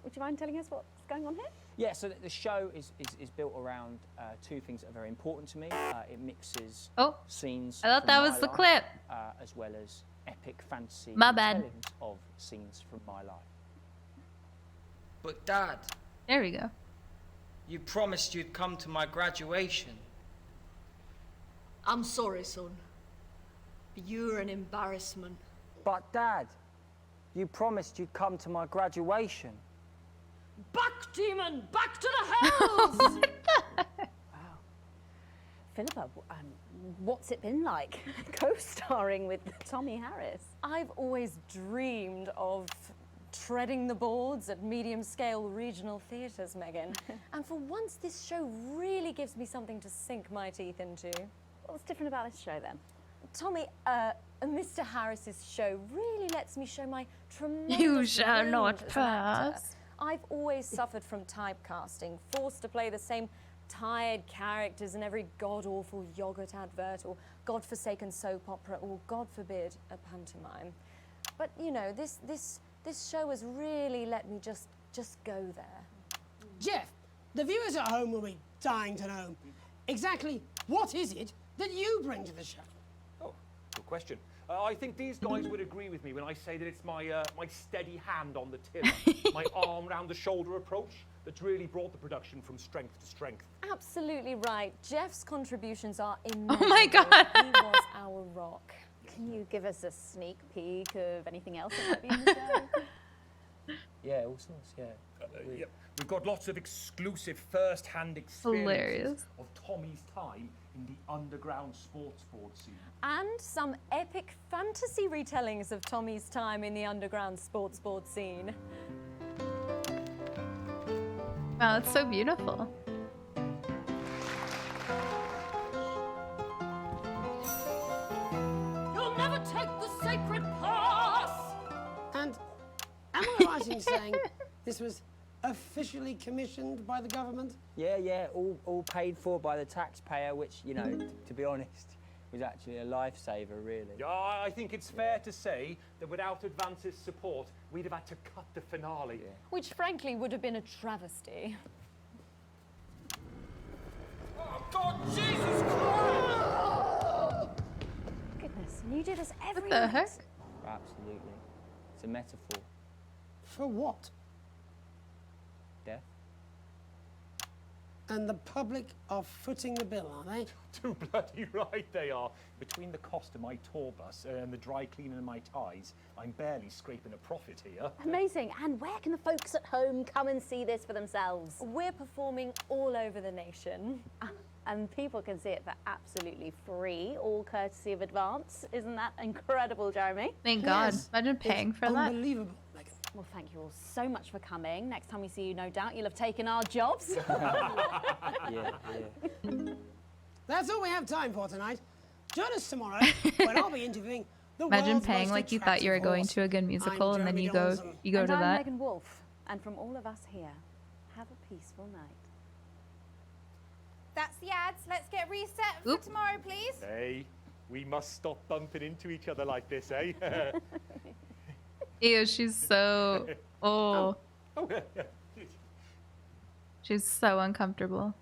Would you mind telling us what's going on here? Yeah, so the show is built around 2 things that are very important to me. It mixes scenes. I thought from that my was the life, clip. as well as epic fantasy. My bad. retellings of scenes from my life. But Dad, There we go. you promised you'd come to my graduation. I'm sorry, son. You're an embarrassment. But Dad, you promised you'd come to my graduation. Back, demon! Back to the hells! Philippa, what's it been like co-starring with Tommy Harris? I've always dreamed of treading the boards at medium-scale regional theatres, Megan. And for once, this show really gives me something to sink my teeth into. What's different about this show, then? Tommy, Mr. Harris's show really lets me show my tremendous You shall range not as an actor. pass. I've always suffered from typecasting, forced to play the same tired characters in every god-awful yogurt advert or godforsaken soap opera or, God forbid, a pantomime. But, you know, this show has really let me just go there. Jeff, the viewers at home will be dying to know exactly what is it that you bring to the show. Oh, good question. I think these guys would agree with me when I say that it's my my steady hand on the tiller, my arm round the shoulder approach that's really brought the production from strength to strength. Absolutely right. Jeff's contributions are immeasurable. Oh my God. He was our rock. Can you give us a sneak peek of anything else that might be in the show? Yeah, all sorts, yeah. Yeah. We've got lots of exclusive first-hand experiences Hilarious. of Tommy's time in the underground sports board scene. And some epic fantasy retellings of Tommy's time in the underground sports board scene. Wow, it's so beautiful. You'll never take the sacred pass! And am I right in saying this was officially commissioned by the government? Yeah, all paid for by the taxpayer, which, you know, to be honest, was actually a lifesaver, really. Yeah, I think it's fair to say that without Advance's support, we'd have had to cut the finale. Which, frankly, would have been a travesty. Oh, God, Jesus Christ! Goodness, and you do this every What the night. heck? Absolutely. It's a metaphor. For what? Death. And the public are footing the bill, are they? Too bloody right they are. Between the cost of my tour bus and the dry cleaning of my ties, I'm barely scraping a profit here. Amazing. And where can the folks at home come and see this for themselves? We're performing all over the nation. And people can see it for absolutely free, all courtesy of Advance. Isn't that incredible, Jeremy? Thank God. Imagine paying for that. Unbelievable, Megan. Well, thank you all so much for coming. Next time we see you, no doubt you'll have taken our jobs. Yeah. That's all we have time for tonight. Join us tomorrow when I'll be interviewing the Imagine world's paying most like you thought you were attractive going horse. to a good musical and then Jeremy you go Donaldson. to And I'm that. Megan Wolf. And from all of us here, have a peaceful night. That's the ads. Let's get reset for Oop. tomorrow, please. Hey, we must stop bumping into each other like this, eh? Ew, she's so... Oh. She's so uncomfortable.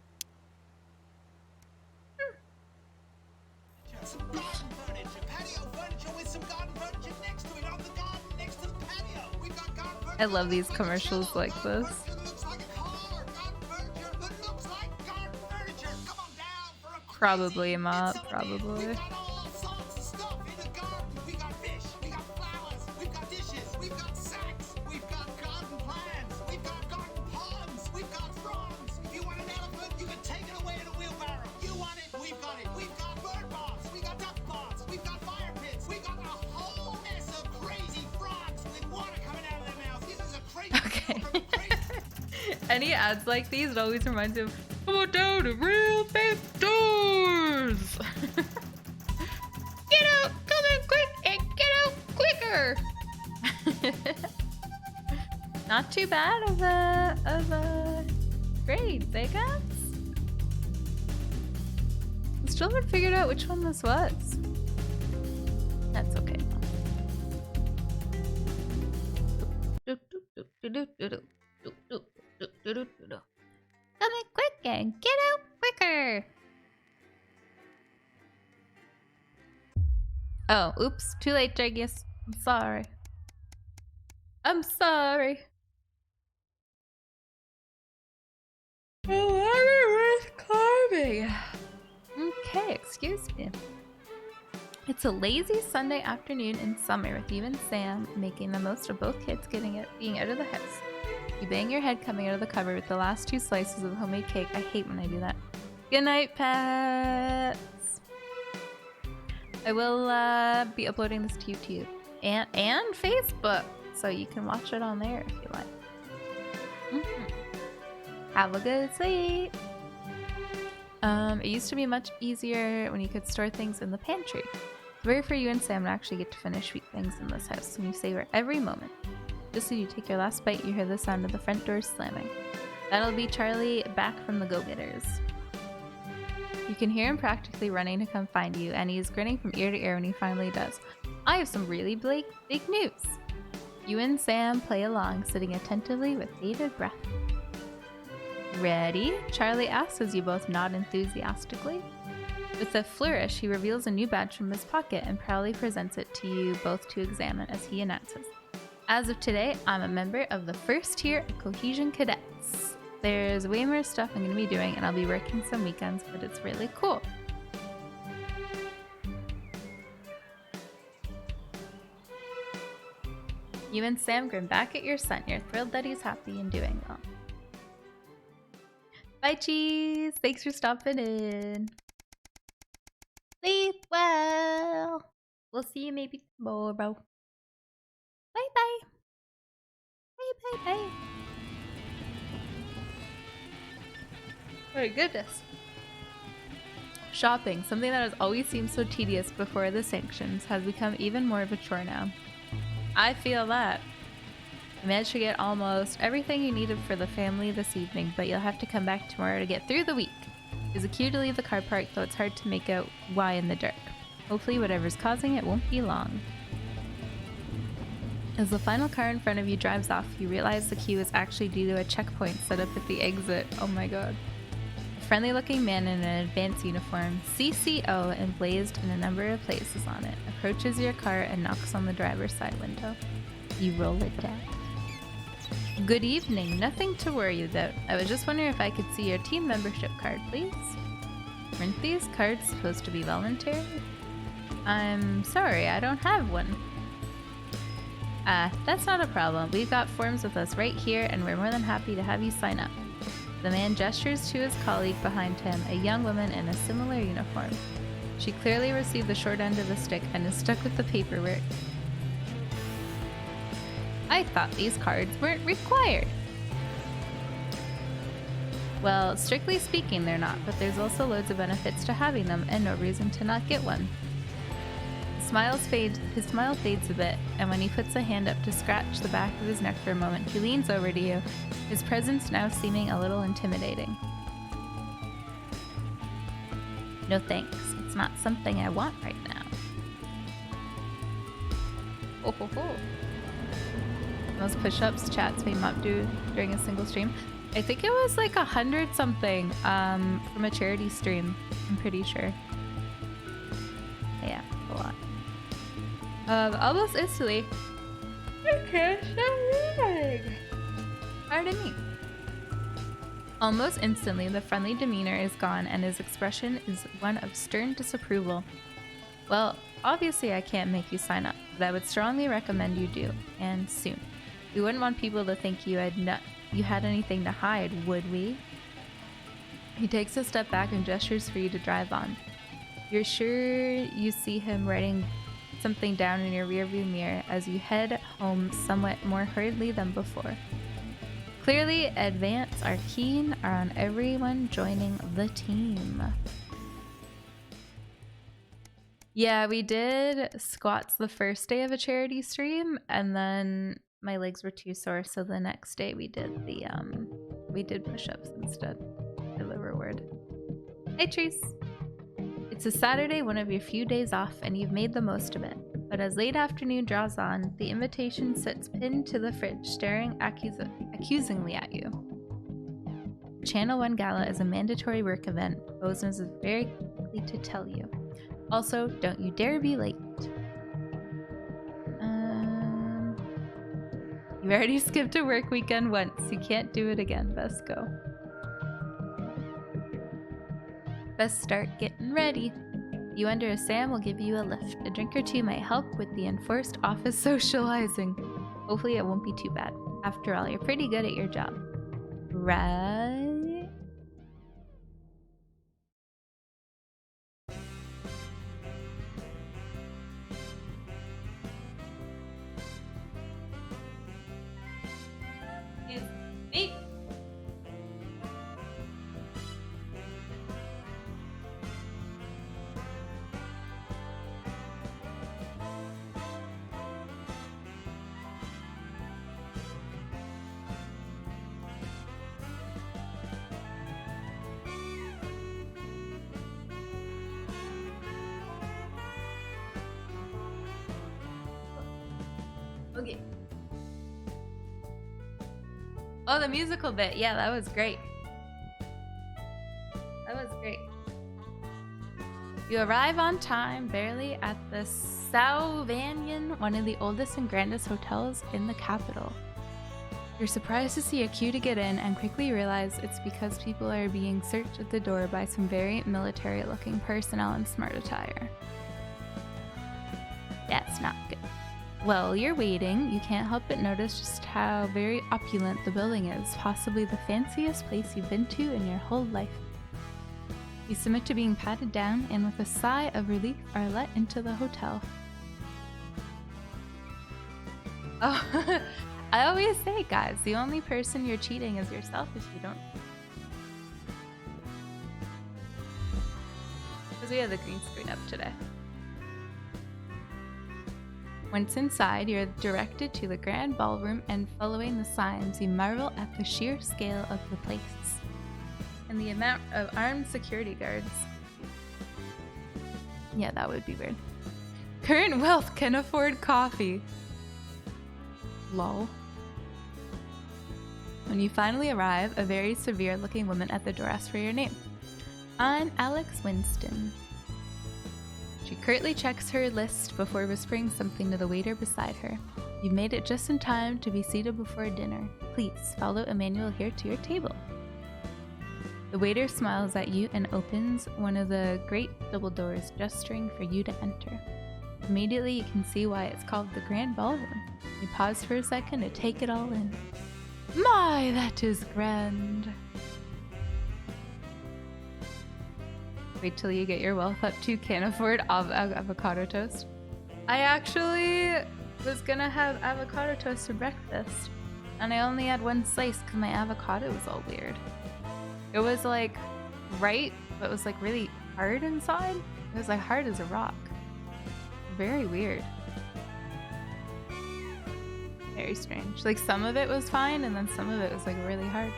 Some garden furniture, patio furniture with some garden furniture next to it on the garden next to the patio. We've got garden furniture. I love these commercials like this. Probably a mop, probably. All sorts of stuff in the garden. We've got fish, we've got flowers, we've got dishes, we've got sacks, we've got garden plants, we've got garden ponds, we've got frogs. If you want an elephant, you can take it away in a wheelbarrow. You want it, we've got it. We've got bird baths, we've got duck baths, we've got fire pits, we've got a whole mess of crazy frogs with water coming out of their mouths. This is a crazy Any ads like these, it always reminds me of come on down to real big doors. Get out, come in quick and get out quicker. Not too bad of a grade, I guess. I still haven't figured out which one this was. That's okay. Come in quick and get out quicker. Oh, oops. Too late, Jagius. I'm sorry. I'm sorry. Oh, where's carving? Okay, excuse me. It's a lazy Sunday afternoon in summer with you and Sam making the most of both kids being out of the house. You bang your head coming out of the cupboard with the last 2 slices of homemade cake. I hate when I do that. Good night, pets. I will be uploading this to YouTube and Facebook. so you can watch it on there if you like. Have a good sleep. It used to be much easier when you could store things in the pantry. It's rare for you and Sam to actually get to finish sweet things in this house, and you savor every moment. Just as you take your last bite, you hear the sound of the front door slamming. That'll be Charlie back from the Go-Getters. You can hear him practically running to come find you, and he's grinning from ear to ear when he finally does. I have some really big news. You and Sam play along, sitting attentively with bated breath. Ready? Charlie asks as you both nod enthusiastically. With a flourish, he reveals a new badge from his pocket and proudly presents it to you both to examine as he announces, "As of today, I'm a member of the first tier of Cohesion Cadets. There's way more stuff I'm going to be doing, and I'll be working some weekends, but it's really cool." You and Sam grin back at your son. You're thrilled that he's happy and doing well. Bye, Cheese! Thanks for stopping in. Sleep well! We'll see you maybe tomorrow. Bye-bye! Bye-bye-bye! Oh my goodness. Shopping, something that has always seemed so tedious before the sanctions, has become even more of a chore now. I feel that. You managed to get almost everything you needed for the family this evening, but you'll have to come back tomorrow to get through the week. It's a cue to leave the car parked, though it's hard to make out why in the dark. Hopefully whatever's causing it won't be long. As the final car in front of you drives off, you realize the queue is actually due to a checkpoint set up at the exit. Oh my god. A friendly-looking man in an advanced uniform, CCO emblazoned in a number of places on it, approaches your car and knocks on the driver's side window. You roll it down. Good evening. Nothing to worry about. I was just wondering if I could see your team membership card, please. Weren't these cards supposed to be voluntary? I'm sorry, I don't have one. That's not a problem. We've got forms with us right here, and we're more than happy to have you sign up. The man gestures to his colleague behind him, a young woman in a similar uniform. She clearly received the short end of the stick and is stuck with the paperwork. I thought these cards weren't required. Well, strictly speaking, they're not, but there's also loads of benefits to having them and no reason to not get one. His smile fades a bit, and when he puts a hand up to scratch the back of his neck for a moment, he leans over to you, his presence now seeming a little intimidating. No thanks, it's not something I want right now. Oh ho ho. Most push-ups chats made Mop do during a single stream. I think it was like 100 something from a charity stream, I'm pretty sure. Yeah, a lot. Almost instantly. I can't stop reading. Pardon me. Almost instantly, the friendly demeanor is gone and his expression is one of stern disapproval. Well, obviously I can't make you sign up, but I would strongly recommend you do, and soon. We wouldn't want people to think you had anything to hide, would we? He takes a step back and gestures for you to drive on. You're sure you see him writing something down in your rearview mirror as you head home somewhat more hurriedly than before. Clearly, Advance are keen on everyone joining the team. Yeah, we did squats the first day of a charity stream, and then my legs were too sore, so the next day we did push-ups instead for the reward. Hey, Trees! It's a Saturday, one of your few days off, and you've made the most of it. But as late afternoon draws on, the invitation sits pinned to the fridge, staring accusingly at you. Channel 1 Gala is a mandatory work event, Bosnos is very quickly to tell you. Also, don't you dare be late. You've already skipped a work weekend once. You can't do it again. Best go. Best start getting ready. You wonder if Sam will give you a lift. A drink or two might help with the enforced office socializing. Hopefully it won't be too bad. After all, you're pretty good at your job. Right? Oh, the musical bit. Yeah, that was great. That was great. You arrive on time, barely at the Sauvignon, one of the oldest and grandest hotels in the capital. You're surprised to see a queue to get in and quickly realize it's because people are being searched at the door by some very military-looking personnel in smart attire. That's not good. While you're waiting, you can't help but notice just how very opulent the building is, possibly the fanciest place you've been to in your whole life. You submit to being patted down and with a sigh of relief are let into the hotel. Oh, I always say, guys, the only person you're cheating is yourself if you don't. Because we have the green screen up today. Once inside, you're directed to the grand ballroom, and following the signs, you marvel at the sheer scale of the place and the amount of armed security guards. Yeah, that would be weird. Current wealth can afford coffee. Lol. When you finally arrive, a very severe-looking woman at the door asks for your name. I'm Alex Winston. She curtly checks her list before whispering something to the waiter beside her. You've made it just in time to be seated before dinner. Please follow Emmanuel here to your table. The waiter smiles at you and opens one of the great double doors, gesturing for you to enter. Immediately you can see why it's called the Grand Ballroom. You pause for a second to take it all in. My, that is grand. Wait till you get your wealth up to can't afford avocado toast. I actually was gonna have avocado toast for breakfast, and I only had one slice because my avocado was all weird. It was like right, but it was like really hard inside. It was like hard as a rock. Very weird. Very strange. Like some of it was fine, and then some of it was like really hard.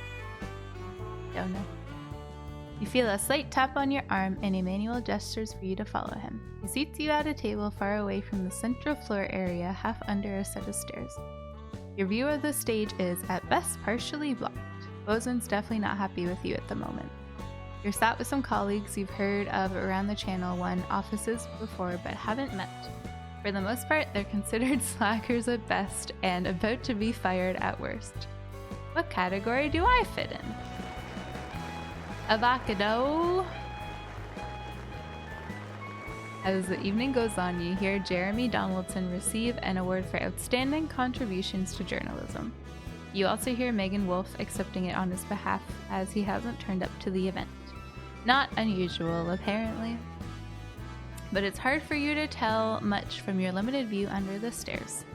Don't know. You feel a slight tap on your arm, and Emmanuel gestures for you to follow him. He seats you at a table far away from the central floor area, half under a set of stairs. Your view of the stage is, at best, partially blocked. Bozeman's definitely not happy with you at the moment. You're sat with some colleagues you've heard of around the Channel 1 offices before, but haven't met. For the most part, they're considered slackers at best, and about to be fired at worst. What category do I fit in? Avocado. As the evening goes on, you hear Jeremy Donaldson receive an award for outstanding contributions to journalism. You also hear Megan Wolf accepting it on his behalf, as he hasn't turned up to the event. Not unusual, apparently. But it's hard for you to tell much from your limited view under the stairs.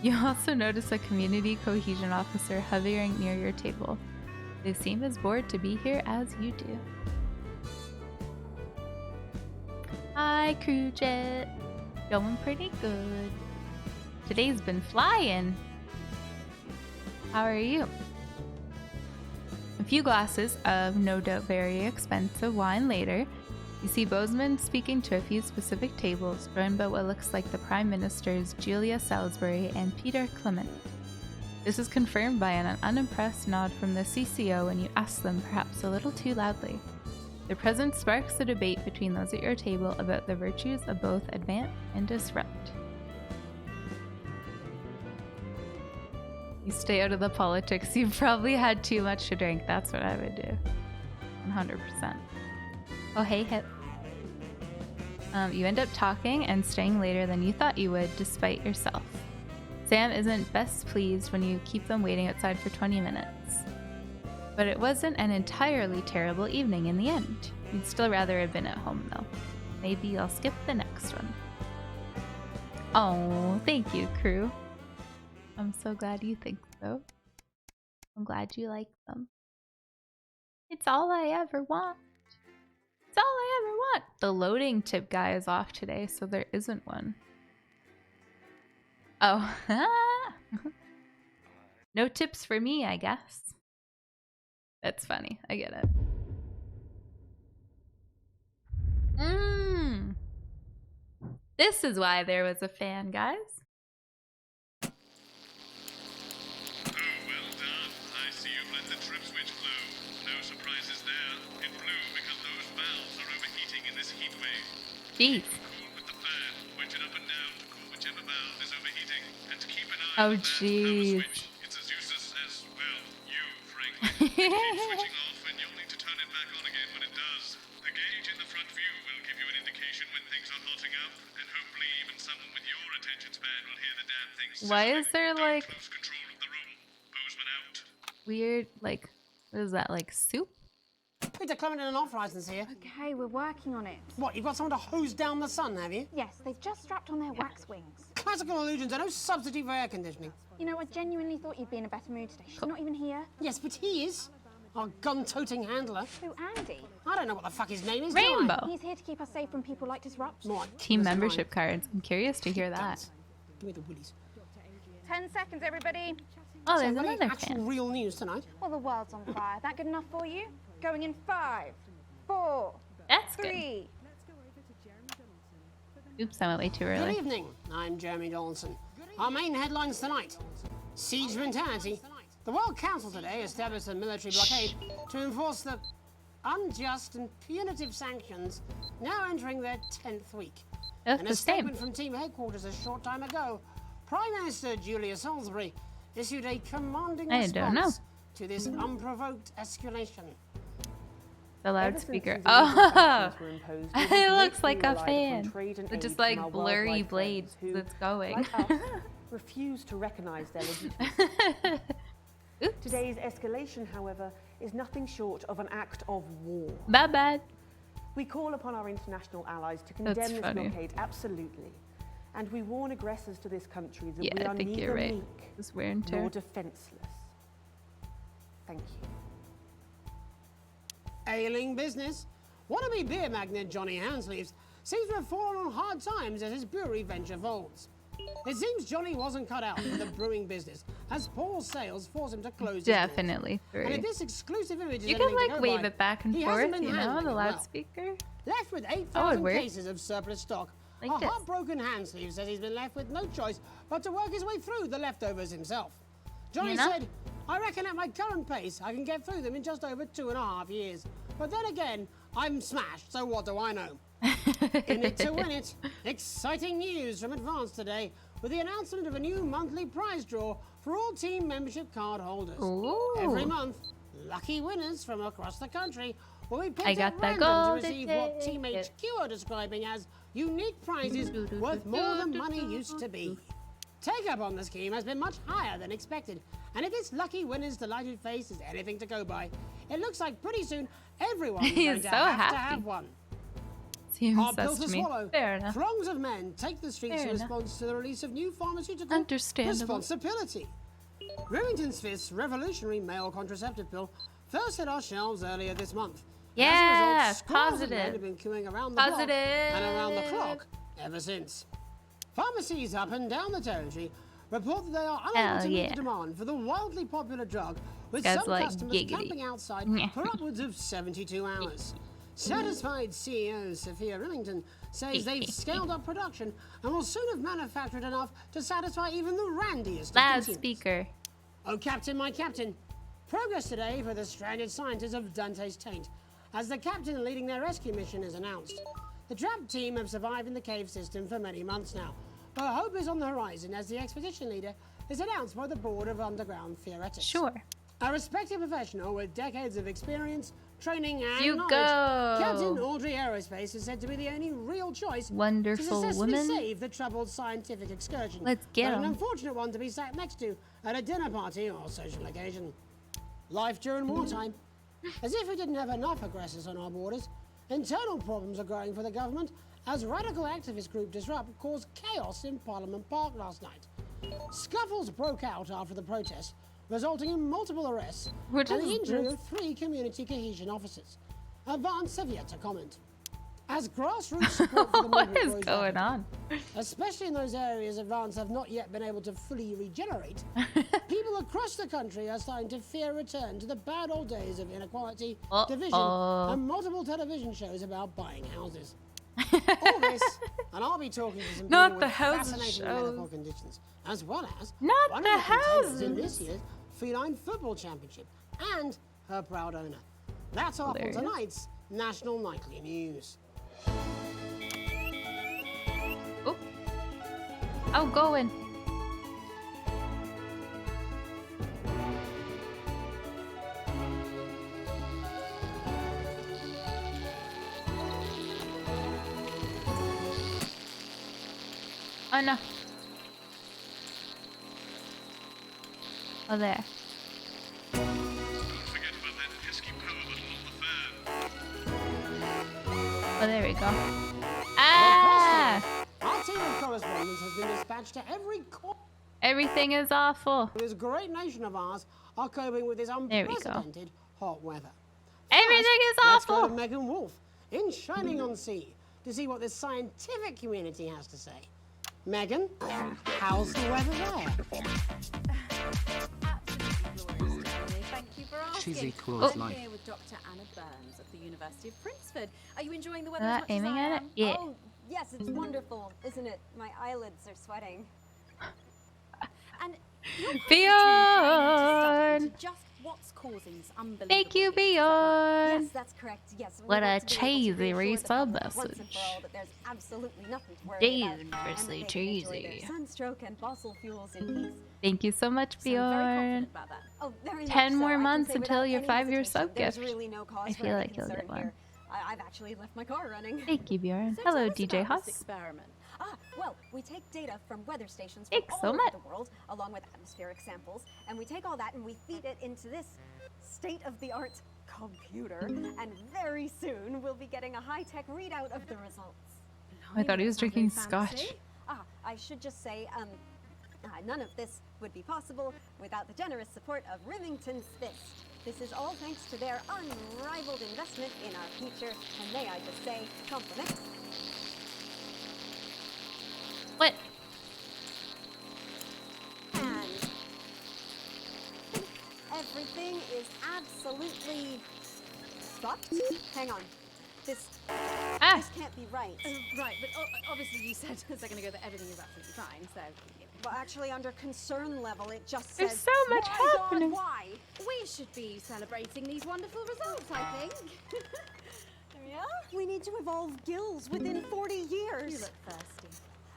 You also notice a community cohesion officer hovering near your table. They seem as bored to be here as you do. Hi, crew jet. Going pretty good. Today's been flying. How are you? A few glasses of no doubt very expensive wine later, you see Bozeman speaking to a few specific tables, joined by what looks like the Prime Ministers Julia Salisbury and Peter Clement. This is confirmed by an unimpressed nod from the CCO when you ask them, perhaps a little too loudly. Their presence sparks a debate between those at your table about the virtues of both advance and disrupt. You stay out of the politics. You've probably had too much to drink. That's what I would do. 100%. Oh, hey, Hip. You end up talking and staying later than you thought you would, despite yourself. Sam isn't best pleased when you keep them waiting outside for 20 minutes. But it wasn't an entirely terrible evening in the end. You'd still rather have been at home, though. Maybe I'll skip the next one. Oh, thank you, crew. I'm so glad you think so. I'm glad you like them. It's all I ever want. It's all I ever want. The loading tip guy is off today, so there isn't one. Oh. No tips for me, I guess. That's funny. I get it. This is why there was a fan, guys. Oh, well done. I see you the trip switch flow. No surprises there. In blue because those valves are overheating in this heat wave. Jeez. Cool with the fan. Wedge it up and down to cool whichever valve is overheating. And to keep an eye Oh, on the power jeez. switch. It's as useless as, well, you, frankly. It keeps switching off and you'll need to turn it back on again when it does. The gauge in the front view will give you an indication when things are hotting up. And hopefully even someone with your attention span will hear the damn thing. Why is there like Close control of the room. Bozeman out. weird, like, what is that, like soup? Peter Clement and off license here. Okay, we're working on it. What, you've got someone to hose down the sun, have you? Yes, they've just strapped on their wax wings. Classical illusions are no substitute for air conditioning. You know, I genuinely thought you'd be in a better mood today. She's not even here. Yes, but he is. Our gun-toting handler. Who, Andy? I don't know what the fuck his name is. do I? Rainbow. He's here to keep us safe from people like Disrupt. Team membership cards. I'm curious to hear that. Give me the willies. 10 seconds, everybody. Oh, there's So, any another actual fan. real news tonight? Well, the world's on fire. That good enough for you? Going in 5, 4, That's good. 3. Oops, I went way too Good early. evening. I'm Jeremy Donaldson. Our main headlines tonight. Siege mentality. The World Council today established a military blockade to enforce the unjust and punitive sanctions now entering their 10th week. That's In the a same. statement from team headquarters a short time ago, Prime Minister Julia Salisbury issued a commanding I don't know. response to this unprovoked escalation. The loudspeaker. Oh, it looks like a fan. With just like blurry blades that's going. Like us, refuse to recognise their legitimacy. Today's escalation, however, is nothing short of an act of war. Bad, bad. We call upon our international allies to That's condemn this funny. blockade absolutely. And we warn aggressors to this country that Yeah, we I are think neither you're right. meek This wear and nor tear. defenceless. Thank you. Ailing business. Wannabe beer magnate Johnny Handsleeves seems to have fallen on hard times as his brewery venture folds. It seems Johnny wasn't cut out for the brewing business, as poor sales forced him to close his doors. Definitely And if three. this exclusive image is You anything can to like go wave by, it back and he hasn't forth, been you know, handling the it well. loudspeaker. Left with That would 8,000 work. cases of surplus stock, Like a this. heartbroken Handsleeve says he's been left with no choice but to work his way through the leftovers himself. Johnny You know? said, I reckon at my current pace I can get through them in just over 2.5 years. But then again, I'm smashed, so what do I know? In it to win it. Exciting news from Advance today with the announcement of a new monthly prize draw for all team membership card holders. Ooh. Every month, lucky winners from across the country will be I picked got at the random to golden receive what Team ticket. HQ are describing as unique prizes worth more than money used to be. Take up on the scheme has been much higher than expected, and if this lucky winner's delighted face is anything to go by, it looks like pretty soon everyone is He going is to so have to happy. have one. Seems Hard sus pill to to me. swallow. Fair enough. Throngs of men take the streets Fair in enough. response to the release of new pharmaceutical Understandable. responsibility. Remington Smith's revolutionary male contraceptive pill first hit our shelves earlier this month. Yeah, As a result, scores of men positive. have been queuing around the block Positive. and around the clock ever since. Pharmacies up and down the territory report that they are unable Hell to meet yeah. the demand for the wildly popular drug, with This guy's some like customers giggity. camping outside for upwards of 72 hours. Satisfied CEO Sophia Remington says they've scaled up production and will soon have manufactured enough to satisfy even the randiest of consumers. Loudspeaker. Oh, Captain, my Captain. Progress today for the stranded scientists of Dante's Taint, as the captain leading their rescue mission is announced. The trapped team have survived in the cave system for many months now, but hope is on the horizon as the expedition leader is announced by the Board of Underground Theoretics. Sure. A respected professional with decades of experience, training and You knowledge, go. Captain Audrey Aerospace is said to be the only real choice Wonderful to successfully woman. save the troubled scientific excursion. Let's get but an 'em. unfortunate one to be sat next to at a dinner party or social occasion. Life during wartime. As if we didn't have enough aggressors on our borders, internal problems are growing for the government as radical activist group Disrupt caused chaos in Parliament Park last night. Scuffles broke out after the protest, resulting in multiple arrests What and the is injury this? of 3 community cohesion officers. Advance have yet to comment. As grassroots support for the What movement is grows going rapidly, on? especially in those areas Advance have not yet been able to fully regenerate, people across the country are starting to fear a return to the bad old days of inequality, division, and multiple television shows about buying houses. All this, and I'll be talking to some Not people the with house fascinating shows. medical conditions, as well as Not one the of the contenders in houses. this year's Feline Football Championship, and her proud owner. That's all for Hilarious. tonight's National Nightly News. Oh, going. Oh no. Oh, there. Oh, there we go. Ah! Our team of correspondents has been dispatched to every corner. Everything is awful. This great nation of ours are coping with this There we go. unprecedented hot weather. Everything is Let's go awful. to Megan Wolf in Shining-on-Sea to see what the scientific community has to say. Megan, how's the weather there? Thank you for asking. She's equal as I'm life. here with Dr. Anna Burns of the University of Princeford. Are you enjoying the weather Not as much as aiming I at it? am? Yeah. Oh, yes, it's wonderful, isn't it? My eyelids are sweating. And you're Bjorn! just what's causing this unbelievable. Thank you, Bjorn. Yes, that's correct. Yes. we What a want to be able to cheesy reassure the public resub once and message. for all that there's absolutely nothing to worry about, and that Dangerously they can enjoy cheesy. their sunstroke and fossil fuels in peace. Thank you so much, Bjorn. Oh, very much 10 so. more I can months say until without your any 5-year hesitation, sub there's gift. really no cause I for feel any like you'll concern get one. here. I've actually left my car running. Thank you, Bjorn. Hello, DJ Haas. Experiment. Well, we take data from weather stations from Thanks all so over much. the world, along with atmospheric samples, and we take all that and we feed it into this state-of-the-art computer, and very soon we'll be getting a high-tech readout of the results. I thought he was drinking scotch. I should just say, none of this would be possible without the generous support of Remington's Fist. This is all thanks to their unrivaled investment in our future, and may I just say, compliments. What? And everything is absolutely fucked. Hang on. This can't be right. Right, but obviously you said a second ago that everything is absolutely fine, so... Well, actually, under concern level, it just There's says... so much "My God, happening." why? We should be celebrating these wonderful results, I think. Yeah? We need to evolve gills within 40 years. You look thirsty.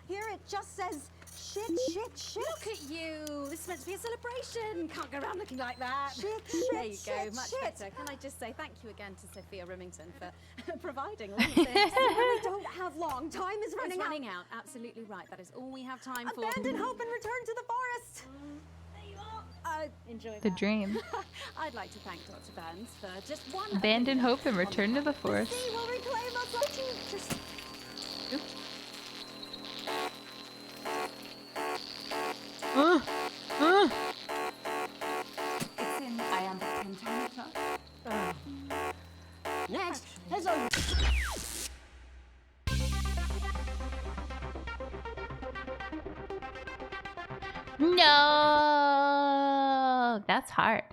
Here it just says shit. Look at you. This is meant to be a celebration. Can't go around looking like that. Shit, There you go. shit, Much shit. better. Can I just say thank you again to Sophia Remington for providing all of this? We don't have long. Time is It's running running out. Absolutely right. That is all we have time for. Abandon hope and return to the forest. There you are. Enjoy The that. dream. I'd like to thank Dr. Burns for just one. Abandon hope and return to the forest. He will reclaim us like you. Just... It's in iambic pentameter. Next, here's a... No, that's hard.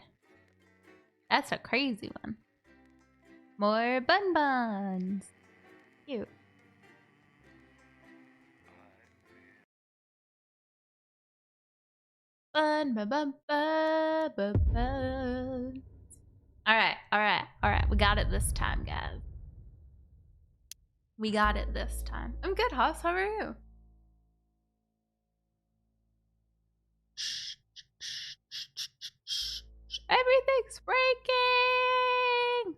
That's a crazy one. More bun buns. Cute. Bun bun bun bun bun bun. All right. We got it this time, guys. We got it this time. I'm good, Haas. How are you? Everything's breaking.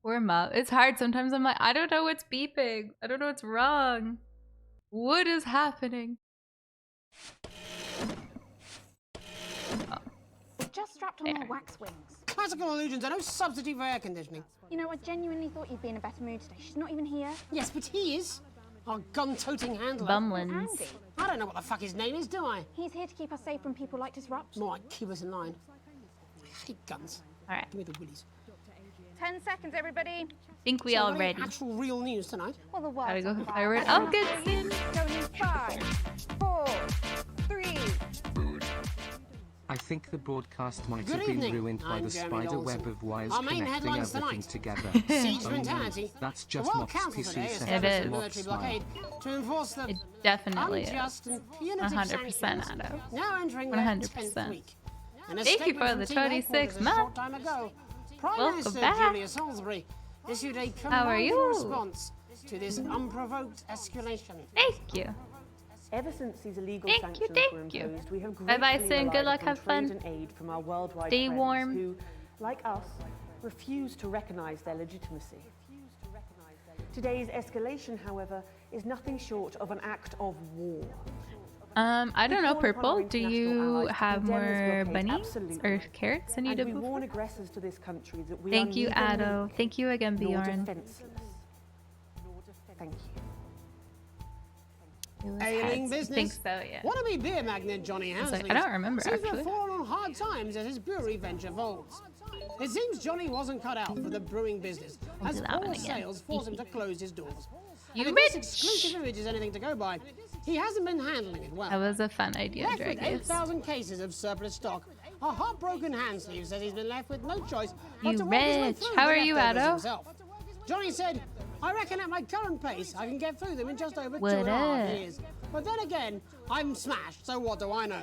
Poor Mo. It's hard. Sometimes I'm like, I don't know what's beeping. I don't know what's wrong. What is happening? Just strapped on more wax wings. Classical illusions are no substitute for air conditioning. You know, I genuinely thought you'd be in a better mood today. She's not even here. Yes, but he is. Our gun-toting handler. Bumlins. Andy. I don't know what the fuck his name is, do I? He's here to keep us safe from people like Disrupt. More like keep us in line. I hate guns. All right. Give me the willies. 10 seconds, everybody. Think we So, all any ready? actual real news tonight? Well, the Gotta world's go on fire. forward. That's Oh, enough good. for you. Going in 5, 4, 3. I think the broadcast might Good have been evening. ruined by I'm the Jeremy spider Dawson. web of wires Our main connecting headlines everything tonight. together. Siege Oh, no, mentality. that's The just World Moff's Council today PC established set. It a is. military blockade to enforce the It definitely is. unjust and punitive 100% sanctions out of. now entering their 10th 100%. week. In a Thank you statement for the from team 26 headquarters a months. short time ago, Prime Welcome Minister back. Julia Salisbury issued a How are commanding you? response to this unprovoked escalation. Thank you. Ever since these illegal Thank you, sanctions were thank you. imposed, we have Bye-bye, gratefully Sin. Good relied luck, upon have trade fun. and aid from our worldwide Stay friends warm. who, like us, refuse to recognize their legitimacy. Today's escalation, however, is nothing short of an act of war. I don't know, We call upon our Purple. Do international you allies to have condemn this more blockade, bunnies absolutely. or carrots I need And to we move? warn aggressors to this country that we Thank are you, neither Addo. weak Thank you again, nor Bjorn. defenseless. Thank you. Ailing I business. think so, yeah. Wannabe beer magnate Johnny I was Hansley like, I don't remember, seems to actually. have fallen on hard times as his brewery venture folds. It seems Johnny wasn't cut out for the brewing business, I'll as do that one poor again. sales forced him to close his doors. You and if this exclusive image is anything to go by, he hasn't been handling it well. That was a fun idea, Left with Dragus. 8,000 cases of surplus stock, a heartbroken Hansleeve says he's been left with no choice but You to work his way rich. through How the are you, leftovers Addo? himself. Johnny said, I reckon at my current pace I can get through them in just over What 2.5 up? years. But then again, I'm smashed, so what do I know?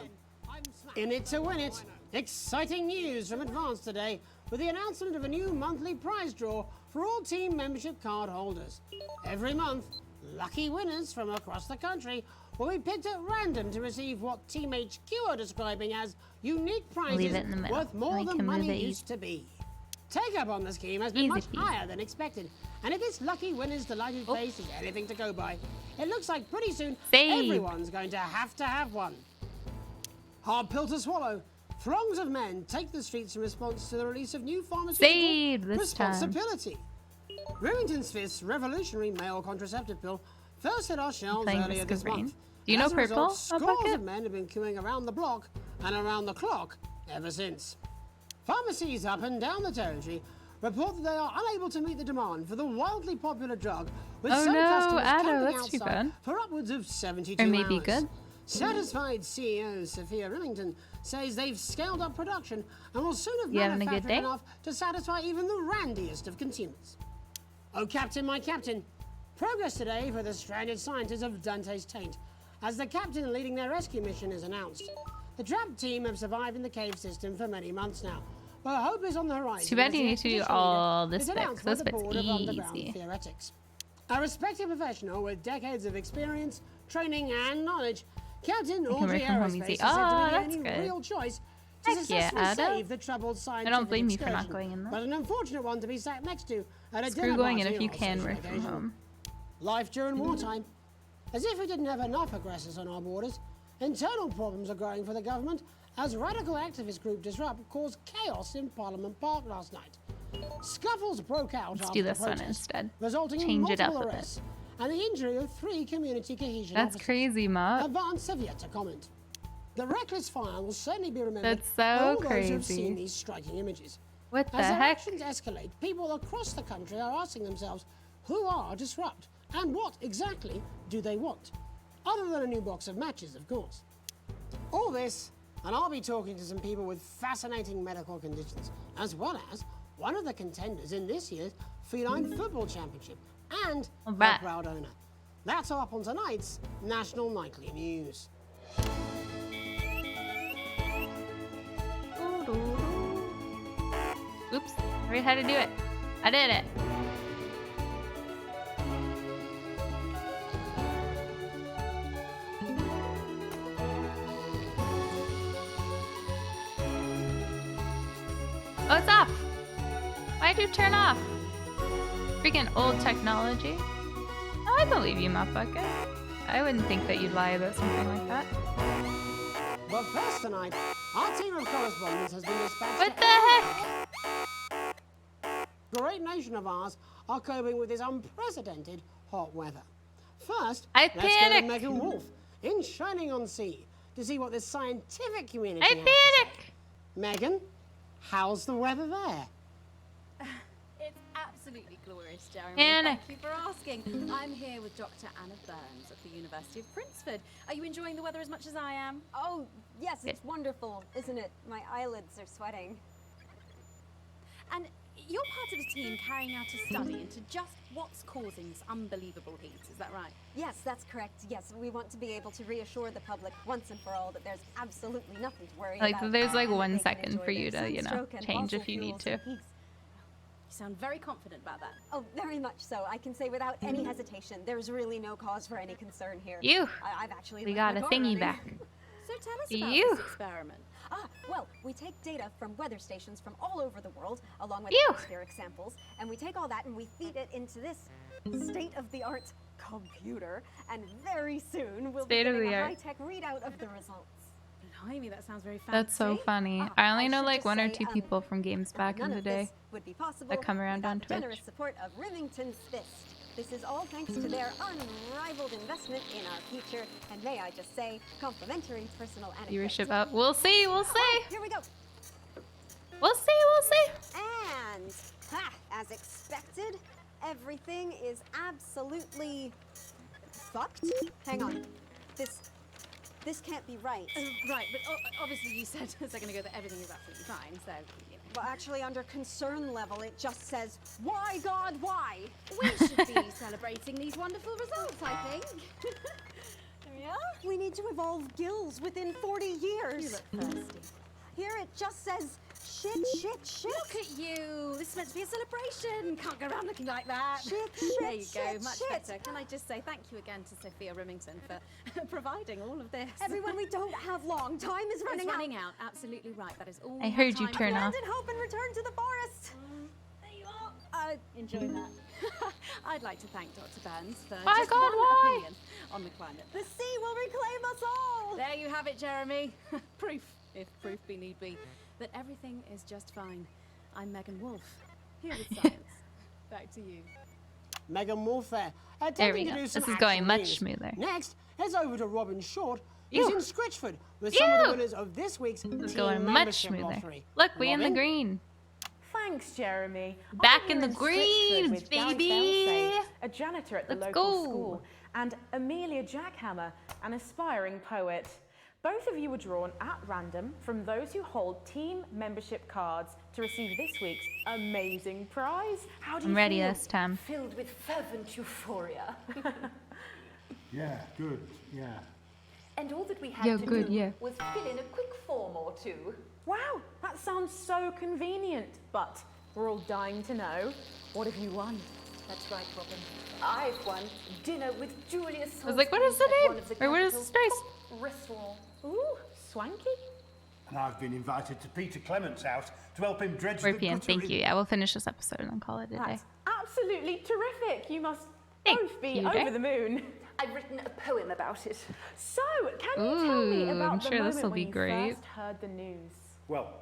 In it to win it. Exciting news from Advance today with the announcement of a new monthly prize draw for all team membership card holders. Every month, lucky winners from across the country will be picked at random to receive what Team HQ are describing as unique prizes Leave it in the middle. worth more We than can move money it used to be. Take up on the scheme has been Easy much peasy. higher than expected, and if this lucky winner's delighted face is anything to go by, it looks like pretty soon Save. everyone's going to have one. Hard pill to swallow. Throngs of men take the streets in response to the release of new pharmaceutical Save this time. responsibility. Remington Smith's revolutionary male contraceptive pill first hit our shelves playing earlier Risk of this Rain. month. Do you know As a result, Purple, scores Alpaca? of men have been queuing around the block and around the clock ever since. Pharmacies up and down the territory report that they are unable to meet the demand for the wildly popular drug, with Oh some no, customers Addo, camping that's too outside bad. for upwards of 72 Or maybe hours. good. Satisfied CEO Sophia Remington says they've scaled up production and will soon have You having a good manufactured day? enough to satisfy even the randiest of consumers. Oh, Captain, my Captain. Progress today for the stranded scientists of Dante's Taint, as the captain leading their rescue mission is announced. The trapped team have survived in the cave system for many months now, but hope is on the horizon. Too bad as you the need to do expedition all leader this is bit, announced 'cause by this the bit's Board of Underground easy. Theoretics. A respected professional with decades of experience, training, and knowledge, Captain can Audrey work from home Aerospace easy. is said to Oh, be that's the only good. real choice to Heck yeah, successfully Addo. save the troubled scientific I don't blame you for not excursion, going in there. but an unfortunate one to be sat next to at a Screw dinner going in party if you or can social work from occasion. home. Life during wartime. As if we didn't have enough aggressors on our borders, internal problems are growing for the government as radical activist group Disrupt caused chaos in Parliament Park last night. Scuffles broke out Let's after do the this one protest, instead. resulting in Change it up multiple a bit. arrests and the injury of 3 community cohesion That's officers. crazy, Mop. Advance have yet to comment. The reckless fire will certainly be remembered That's by so all those who have crazy. seen these striking images. What the As their heck? actions escalate, people across the country are asking themselves, who are Disrupt? And what exactly do they want? Other than a new box of matches, of course. All this, and I'll be talking to some people with fascinating medical conditions, as well as one of the contenders in this year's Feline Football Championship, and All a right. proud owner. That's all up on tonight's National Nightly News. Oops, I already had to do it. I did it. Oh, it's off. Why'd you turn off? Freaking old technology. Oh, I believe you, Motherfucker. I wouldn't think that you'd lie about something like that. But first tonight, our team of correspondents has been dispatched. What the heck? The great nation of ours are coping with this unprecedented hot weather. First, I let's go to panic. Megan Wolf in Shining-on-Sea to see what the scientific community I has to say. panic. Megan, how's the weather there? It's absolutely glorious, Jeremy. Panic. Thank you for asking. I'm here with Dr. Anna Burns at the University of Princeford. Are you enjoying the weather as much as I am? Oh, yes, it's wonderful, isn't it? My eyelids are sweating. And you're part of a team carrying out a study into just what's causing this unbelievable heat, is that right? Yes, that's correct. Yes, we want to be able to reassure the public once and for all that there's absolutely nothing to worry Like, about. there's like and 1 they can second enjoy for you their to, you know, sunstroke and change fossil if you need fuels to. in peace. You sound very confident about that. Oh, very much so. I can say without any hesitation, there's really no cause for any concern here. You. I've actually We learned got a my car thingy running. back. So tell us You. about this experiment. Well, we take data from weather stations from all over the world, along with You. atmospheric samples, and we take all that and we feed it into this state-of-the-art computer, and very soon we'll be getting a State-of-the-art. high-tech readout of the results. Blimey, that sounds very fancy. That's so funny. I only know like 1 or 2 people from games back in None the of day this would be possible that come around without on the Twitch. generous support of Remington's Fist. This is all thanks to their unrivaled investment in our future, and may I just say, complimentary personal anecdotes. Viewership up. We'll see. We'll see. Oh, here we go. We'll see. We'll see. And, as expected, everything is absolutely fucked. Hang on. This can't be right. Right, but obviously you said a second ago that everything is absolutely fine, so, you know. Well, actually, under concern level, it just says, why, God, why? We should be celebrating these wonderful results, I think. There we are. We need to evolve gills within 40 years. You look thirsty. Here it just says, shit. Look at you. This is meant to be a celebration. Can't go around looking like that. Shit, there you go. shit, Much shit. better. Can I just say thank you again to Sophia Remington for providing all of this. Everyone, we don't have long. Time is running It's out. running out. Absolutely right. That is all. I heard you time turn for. off. Land and hope and return to the forest. There you are. Enjoy that. I'd like to thank Dr. Burns for My just God, one why? opinion on the climate. The sea will reclaim us all. There you have it, Jeremy. Proof, if proof be need be, that everything is just fine. I'm Megan Wolf, here with science. Back to you. Megan Wolf there. There we Attempting to go. do This some is going actual much news. smoother. Next, heads over to Robin Short, Ew. who's in Scritchford with some of the Ew. winners of this week's This is team going much membership smoother. lottery. Look, we in the Robin? green. Thanks, Jeremy. Back I'm in here the Stritchford greens, with Gary baby. Felsay, a janitor at the Let's local go. school, and Amelia Jackhammer, an aspiring poet. Both of you were drawn at random from those who hold team membership cards to receive this week's amazing prize. How do you I'm ready feel? this time. Filled with fervent euphoria. Yeah, good, yeah. And all that we had Yeah, to good, do yeah. was fill in a quick form or two. Wow, that sounds so convenient. But we're all dying to know, what have you won? That's right, Robin. I've won dinner with Julius. I was like, what is the name? Or what is the space? Restaurant. Ooh, swanky. And I've been invited to Peter Clement's house to help him dredge the European, gutter thank in- you. Yeah, we'll finish this episode and then call it a day. That's absolutely terrific. You must Thank both be you, over Jack. the moon. I've written a poem about it. So, can you tell me Ooh, about I'm the sure moment this'll when be you great. first heard the news? Well,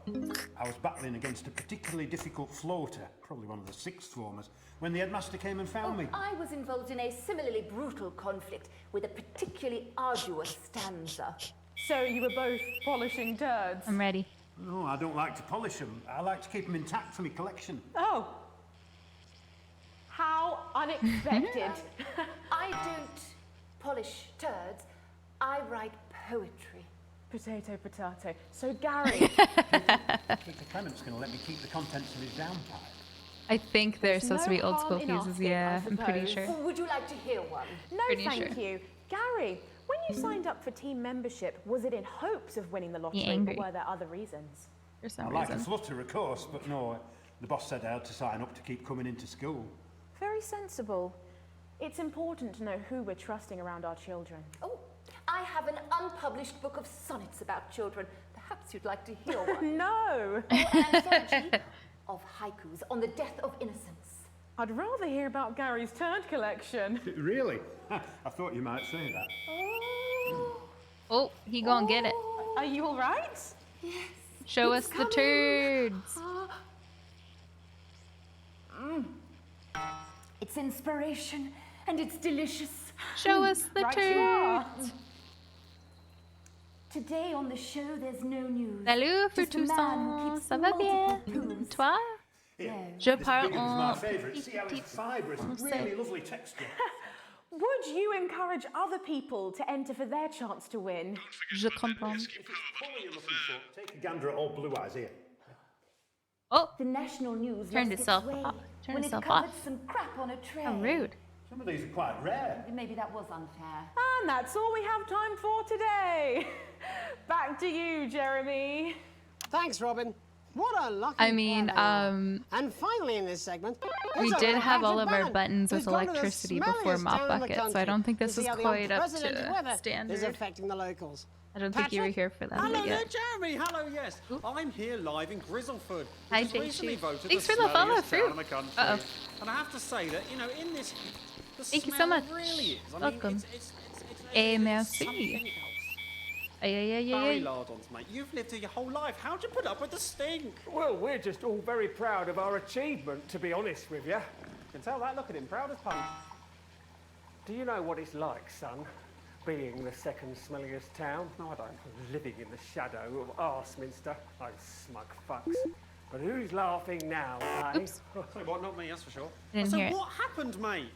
I was battling against a particularly difficult floater, probably one of the sixth formers, when the headmaster came and found me. I was involved in a similarly brutal conflict with a particularly arduous stanza. So you were both polishing turds? I'm ready. No, I don't like to polish them. I like to keep them intact for my collection. Oh. How unexpected. I don't polish turds, I write poetry. Potato, potato. So Gary, Peter Clement's going to let me keep the contents of his downpipe. I think they're supposed to be no old school harm in fuses. asking, Yeah, I I'm pretty suppose. sure. Would you like to hear one? no Pretty thank sure. you. Gary, when you signed up for team membership, was it in hopes of winning the lottery, angry. or were there other reasons? For some I like a reason. flutter, of course, but no, the boss said I had to sign up to keep coming into school. Very sensible. It's important to know who we're trusting around our children. Oh, I have an unpublished book of sonnets about children. Perhaps you'd like to hear one. No! Or an anthology of haikus on the death of innocence. I'd rather hear about Gary's turd collection. Really? I thought you might say that. Oh, he gonna get it. Are you all right? Yes. Show us it's the coming. turds. It's inspiration and it's delicious. Show us the Right you are. turds. Today on the show, there's no news. Salut, Just a man who Furtousson. keeps Ça va bien? multiple poos. Toi? Here, Je this parle big one's my en favourite. See how it's fibrous, really lovely texture. Would you encourage other people to enter for their chance to win? Je comprends. If it's fully you're looking for, take a gander at old Blue Eyes here. Oh, the national news turned lost itself its way off. Turned when it itself covered off. some crap on a tray. How rude. Some of these are quite rare. Maybe that was unfair. And that's all we have time for today. Back to you, Jeremy. Thanks, Robin. What a lucky I mean, pair they are. And finally in this segment, we it's did our have all Patrick of our Bannon, buttons who's with gone to the electricity before smelliest Mop town in the Bucket, so I country don't think to this see is how the quite up unprecedented to weather is standard. affecting the locals. I don't think you were here for that. Hello but there, yeah. Jeremy. Hello, yes. I'm here live in Grizzleford, Hi, which was recently Daisy. voted Thanks the for the follow, smelliest Fruit. town in the country. Uh-oh. And I have to say that, you know, in this, the Thank you so smell much. really is. I mean, Welcome. it's merci. something else. Ay. Barry Lardons, mate, you've lived here your whole life. How'd you put up with the stink? Well, we're just all very proud of our achievement, to be honest with you. You can tell that, look at him, proud as punch. Do you know what it's like, son, being the second smelliest town? No, I don't. Living in the shadow of Arseminster. Those smug fucks. But who's laughing now, eh? Oops. Say what, not me, that's for sure. Didn't So hear it. what happened, mate?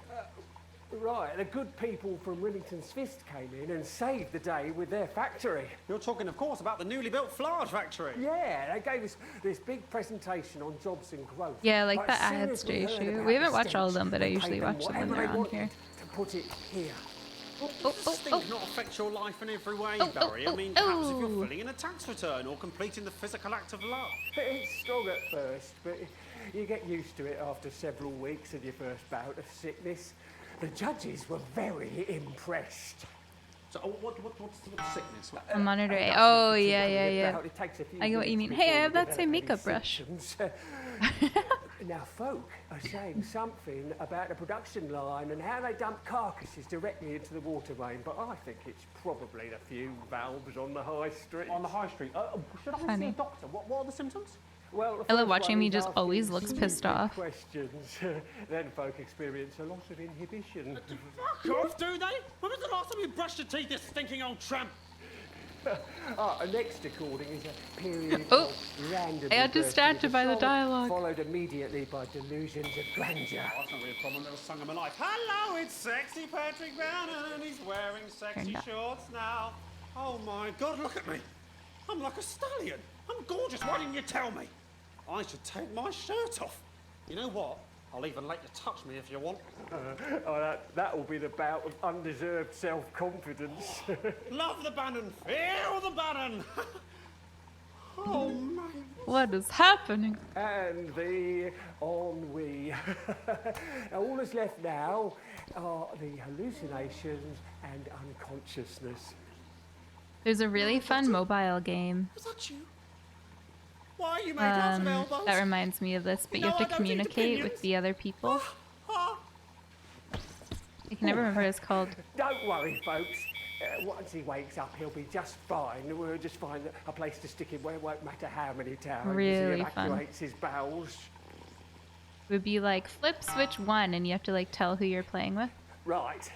Right, the good people from Remington's Fist came in and saved the day with their factory. You're talking, of course, about the newly built Flard factory. Yeah, they gave us this big presentation on jobs and growth. Yeah, like But the as soon ads as to we heard issue. about We the haven't watched all of them, but I stench, usually they paid watch them when whatever they're they on wanted here. to put it here. Does the stink not affect your life in every way, Barry? I mean, perhaps if you're filling in a tax return or completing the physical act of love. It's strong at first, but you get used to it after several weeks of your first bout of sickness. The judges were very impressed. So, what's the sickness? A monitor. Nothing Oh, to yeah. worry about. It takes a few I get what you weeks mean. Hey, I before have you that same develop makeup any brush. symptoms. Now, folk are saying something about the production line and how they dump carcasses directly into the water main, but I think it's probably the few valves on the high street. On the high street? Should I see Funny. a doctor? What are the symptoms? Well, I love watching him, he just always looks stupid pissed off. Questions. Then folk experience a loss of inhibition. Fuck off, do they? When was the last time you brushed your teeth, you stinking old tramp? Next recording is a period Oh, of random. I got distracted by the dialogue. Followed immediately by delusions of grandeur. Oh, that's not really a problem. Little song of my life. Hello, it's sexy Patrick Bannon, and he's wearing sexy shorts now. Oh my God, look at me. I'm like a stallion. I'm gorgeous. Why didn't you tell me? I should take my shirt off. You know what? I'll even let you touch me if you want. That will be the bout of undeserved self-confidence. Love the Bannon. Feel the Bannon. Oh, man. What is happening? And the ennui. All that's left now are the hallucinations and unconsciousness. There's a really fun mobile game. Was that you? Why you made lots of elbows? That reminds me of this, but you No, have I to don't eat communicate with opinions. the other people. I can never remember what it's called. Don't worry, folks. Once he wakes up, he'll be just fine. We'll just find a place to stick him where it won't matter how many times Really he fun. evacuates his bowels. It would be like flip switch 1 and you have to like tell who you're playing with. Right.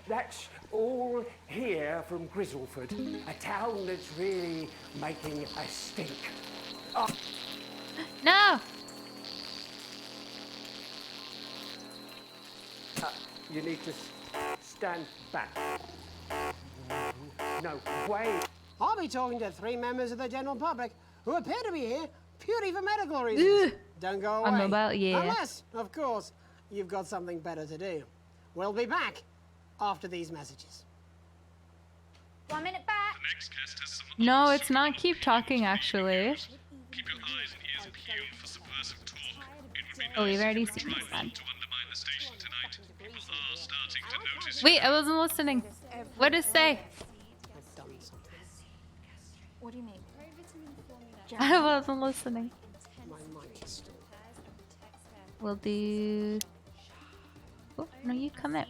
That's all here from Grizzleford, a town that's really making a stink. Oh. No! You need to stand back. No, wait. I'll be talking to 3 members of the general public who appear to be here purely for medical reasons. Don't go away. On mobile, yeah. Unless, of course, you've got something better to do. We'll be back after these messages. 1 minute back. Next guest has some No, it's not keep talking actually. Keep your eyes and ears peeled for subversive talk. It would be Oh, we've nice already if you seen tried this not then. to undermine the station tonight. People are starting to notice. Wait, I wasn't listening. What did it say? What do you mean? I wasn't listening. My mic is still. We'll do... Oh, no, you come in.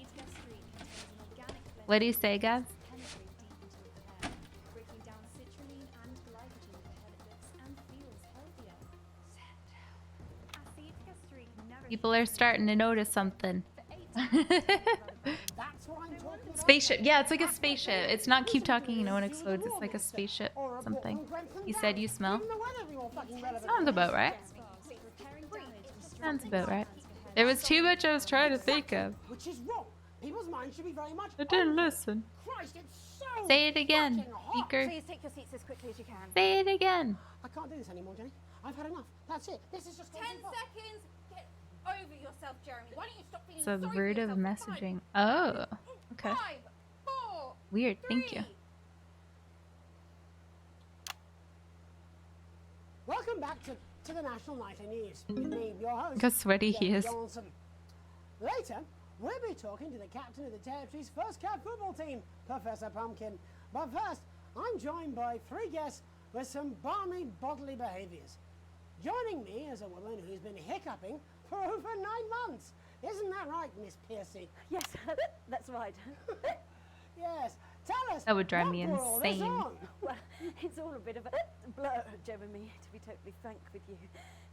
What do you say, guys? People are starting to notice something. Spaceship. Yeah, it's like a spaceship. It's not keep talking, you know, when it explodes. It's like a spaceship something. You said you smell? Sounds about right. Sounds about right. There was too much I was trying to think of. Which is wrong. People's minds should be very much. I didn't listen. Christ, it's so Say it again, fucking hot. Beaker. Please take your seats as quickly as you can. Say it again. I can't do this anymore, Jenny. I've had enough. That's it. This is just 10 seconds. Get over yourself, Jeremy. Why don't you stop feeling So the sorry word for of yourself? messaging. Oh, okay. 5, 4. Weird. Thank you. Welcome back to the National Nightly News. With me, your host. Look how sweaty he Jeremy is. Donaldson. Later, we'll be talking to the captain of the territory's first cat football team, Professor Pumpkin. But first, I'm joined by 3 guests with some balmy bodily behaviours. Joining me is a woman who's been hiccuping for over 9 months. Isn't that right, Miss Piercy? Yes, that's right. Yes. Tell us. That would drive what me brought all this insane. on? Well, it's all a bit of a blur, Jeremy, to be totally frank with you.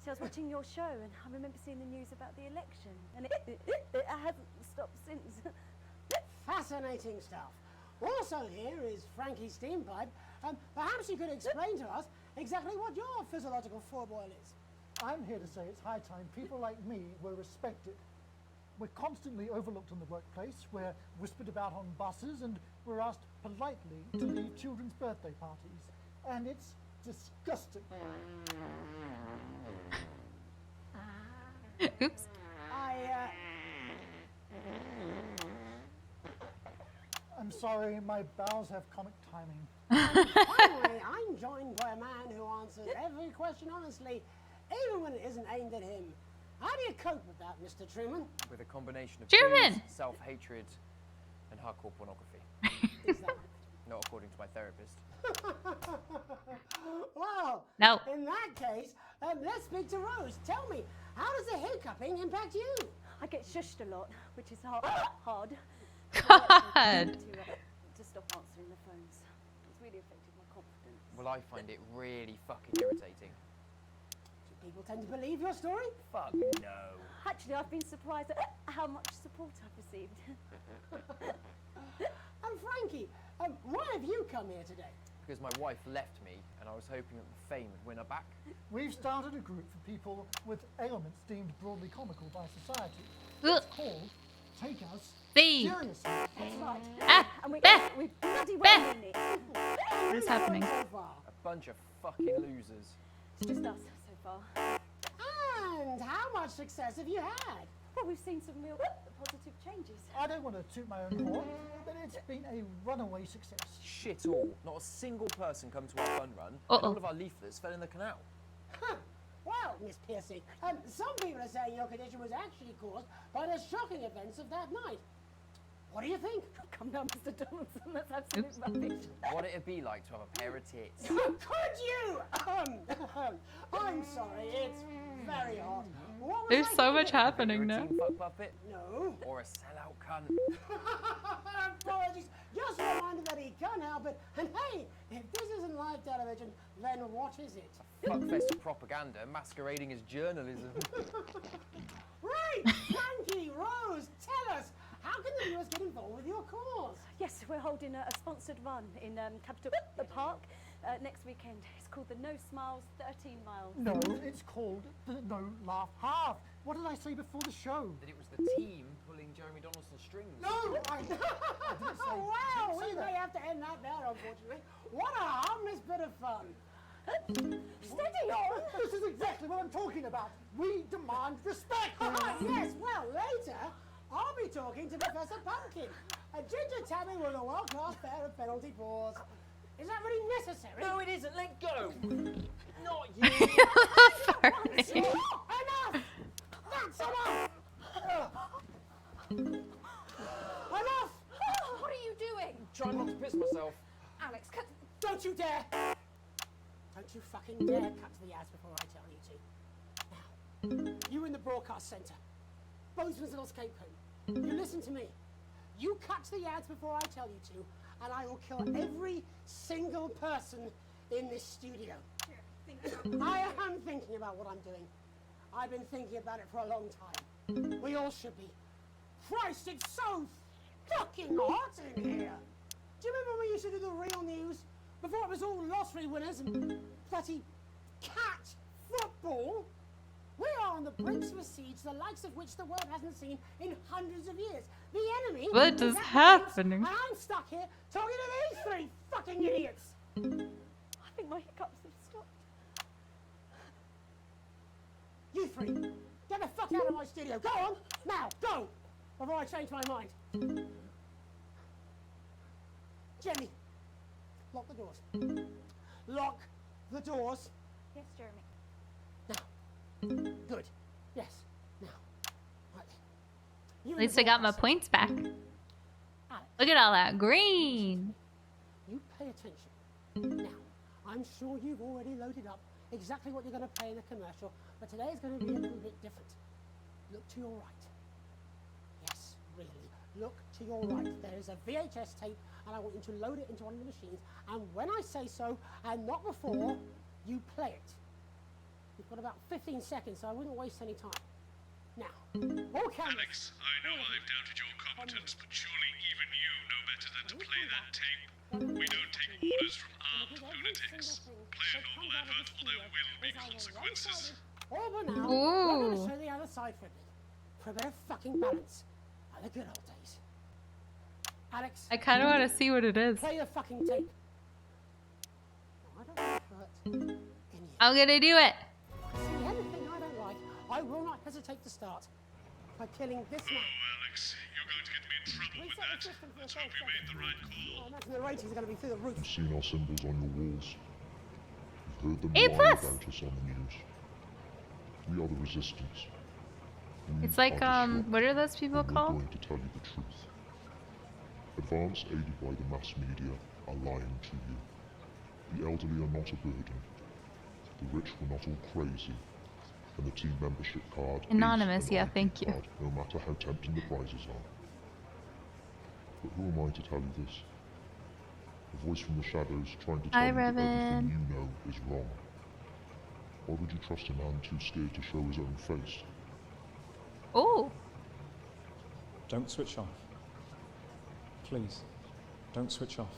So I was watching your show and I remember seeing the news about the election, and it hasn't stopped since. Fascinating stuff. Also here is Frankie Steampipe. Perhaps you could explain to us exactly what your physiological foreboil is. I'm here to say it's high time people like me were respected. We're constantly overlooked in the workplace, we're whispered about on buses, and we're asked politely to leave children's birthday parties. And it's disgusting. Oops. I'm sorry, my bowels have comic timing. Finally, I'm joined by a man who answers every question honestly, even when it isn't aimed at him. How do you cope with that, Mr. Truman? With a combination of Truman! booze, self-hatred, and hardcore pornography. Not according to my therapist. Well, No. in that case, let's speak to Rose. Tell me, how does the hiccuping impact you? I get shushed a lot, which is hard. God. To stop answering the phones. It's really affected my confidence. Well, I find it really fucking irritating. Do people tend to believe your story? Fuck no. Actually, I've been surprised at how much support I've received. And Frankie, why have you come here today? Because my wife left me, and I was hoping that the fame would win her back. We've started a group for people with ailments deemed broadly comical by society. Ugh. It's called Take Us See. Seriously. That's right. Ah, And we Beth. bloody well mean it. What is happening? A bunch of fucking losers. It's just us so far. And how much success have you had? Well, we've seen some real positive changes. I don't want to toot my own horn, but it's been a runaway success. Shit all. Not a single person come to our fun run, Uh-oh. and all of our leaflets fell in the canal. Huh. Well, Miss Piercy, some people are saying your condition was actually caused by the shocking events of that night. What do you think? Come down, Mr. Donaldson, that's absolute rubbish. What it'd be like to have a pair of tits. Could you? I'm sorry, it's very hot. What was There's I so much thinking? happening You're a now. team fuck puppet No. or a sellout cunt. Apologies. Just a reminder that he can help it. And hey, if this isn't live television, then what is it? Fuckfest of propaganda masquerading as journalism. Right, Frankie, Rose, tell us, how can the viewers get involved with your cause? Yes, we're holding a sponsored run in Capital Park next weekend. It's called the No Smiles 13 Miles. No, it's called the No Laugh Half. What did I say before the show? That it was the team pulling Jeremy Donaldson's strings. No, I didn't say, wow, we may have to end that there, unfortunately. What a harmless bit of fun. Steady on! This is exactly what I'm talking about. We demand respect. Yes, well, later, I'll be talking to Professor Pumpkin, a ginger tabby with a world-class pair of penalty paws. Is that really necessary? No, it isn't. Let go. Not you. Enough! That's enough! Enough! What are you doing? Trying not to piss myself. Alex, cut. Don't you dare! Don't you fucking dare cut to the ads before I tell you to. Now, you in the broadcast centre, Bozeman's little scapegoat, you listen to me. You cut to the ads before I tell you to, and I will kill every single person in this studio. I am thinking about what I'm doing. I've been thinking about it for a long time. We all should be. Christ, it's so fucking hot in here. Do you remember when we used to do the real news? Before it was all lottery winners and bloody cat football? We are on the brink of a siege, the likes of which the world hasn't seen in hundreds of years. The enemy... What is at happening? And I'm stuck here talking to these 3 fucking idiots. I think my hiccups have stopped. free. Get the fuck out of my studio. Go on, now, go! Before I change my mind. Jenny, lock the doors. Lock the doors. Yes, Jeremy. Good. Yes. Now. Right. You At least I got my points back. Look at all that green. You pay attention. Now, I'm sure you've already loaded up exactly what you're going to play in the commercial, but today is going to be a little bit different. Look to your right. Yes, really. Look to your right. There is a VHS tape, and I want you to load it into one of the machines, and when I say so, and not before, you play it. You've got about 15 seconds, so I wouldn't waste any time. Now, all cameras. Alex, I know I've doubted your competence, but surely even you know better than to play that tape. We don't take orders from armed lunatics. Play a normal advert or there will be consequences. Over now, we're going to show the other side for a bit. For a bit of fucking balance. Like the good old days. Alex. I kind of want to see what it is. Play the fucking tape. I'm gonna do it. See anything I don't like, I will not hesitate to start by killing this man. Oh, Alex, you're going to get me in trouble with that. Let's hope you made the right call. I imagine the ratings are going to be through the roof. You've seen our symbols on your walls. You've heard them A+. lie about us on the news. We are the resistance. We It's like, are what are those people we're called? going to tell you the truth. Advance, aided by the mass media, are lying to you. The elderly are not a burden. The rich were not all crazy. And the team membership card Anonymous, is yeah, an thank you. ID card, no matter how tempting the prizes are. But who am I to tell you this? A voice from the shadows trying to tell Hi, you that Revan. everything you know is wrong. Why would you trust a man too scared to show his own face? Oh. Don't switch off. Please, don't switch off.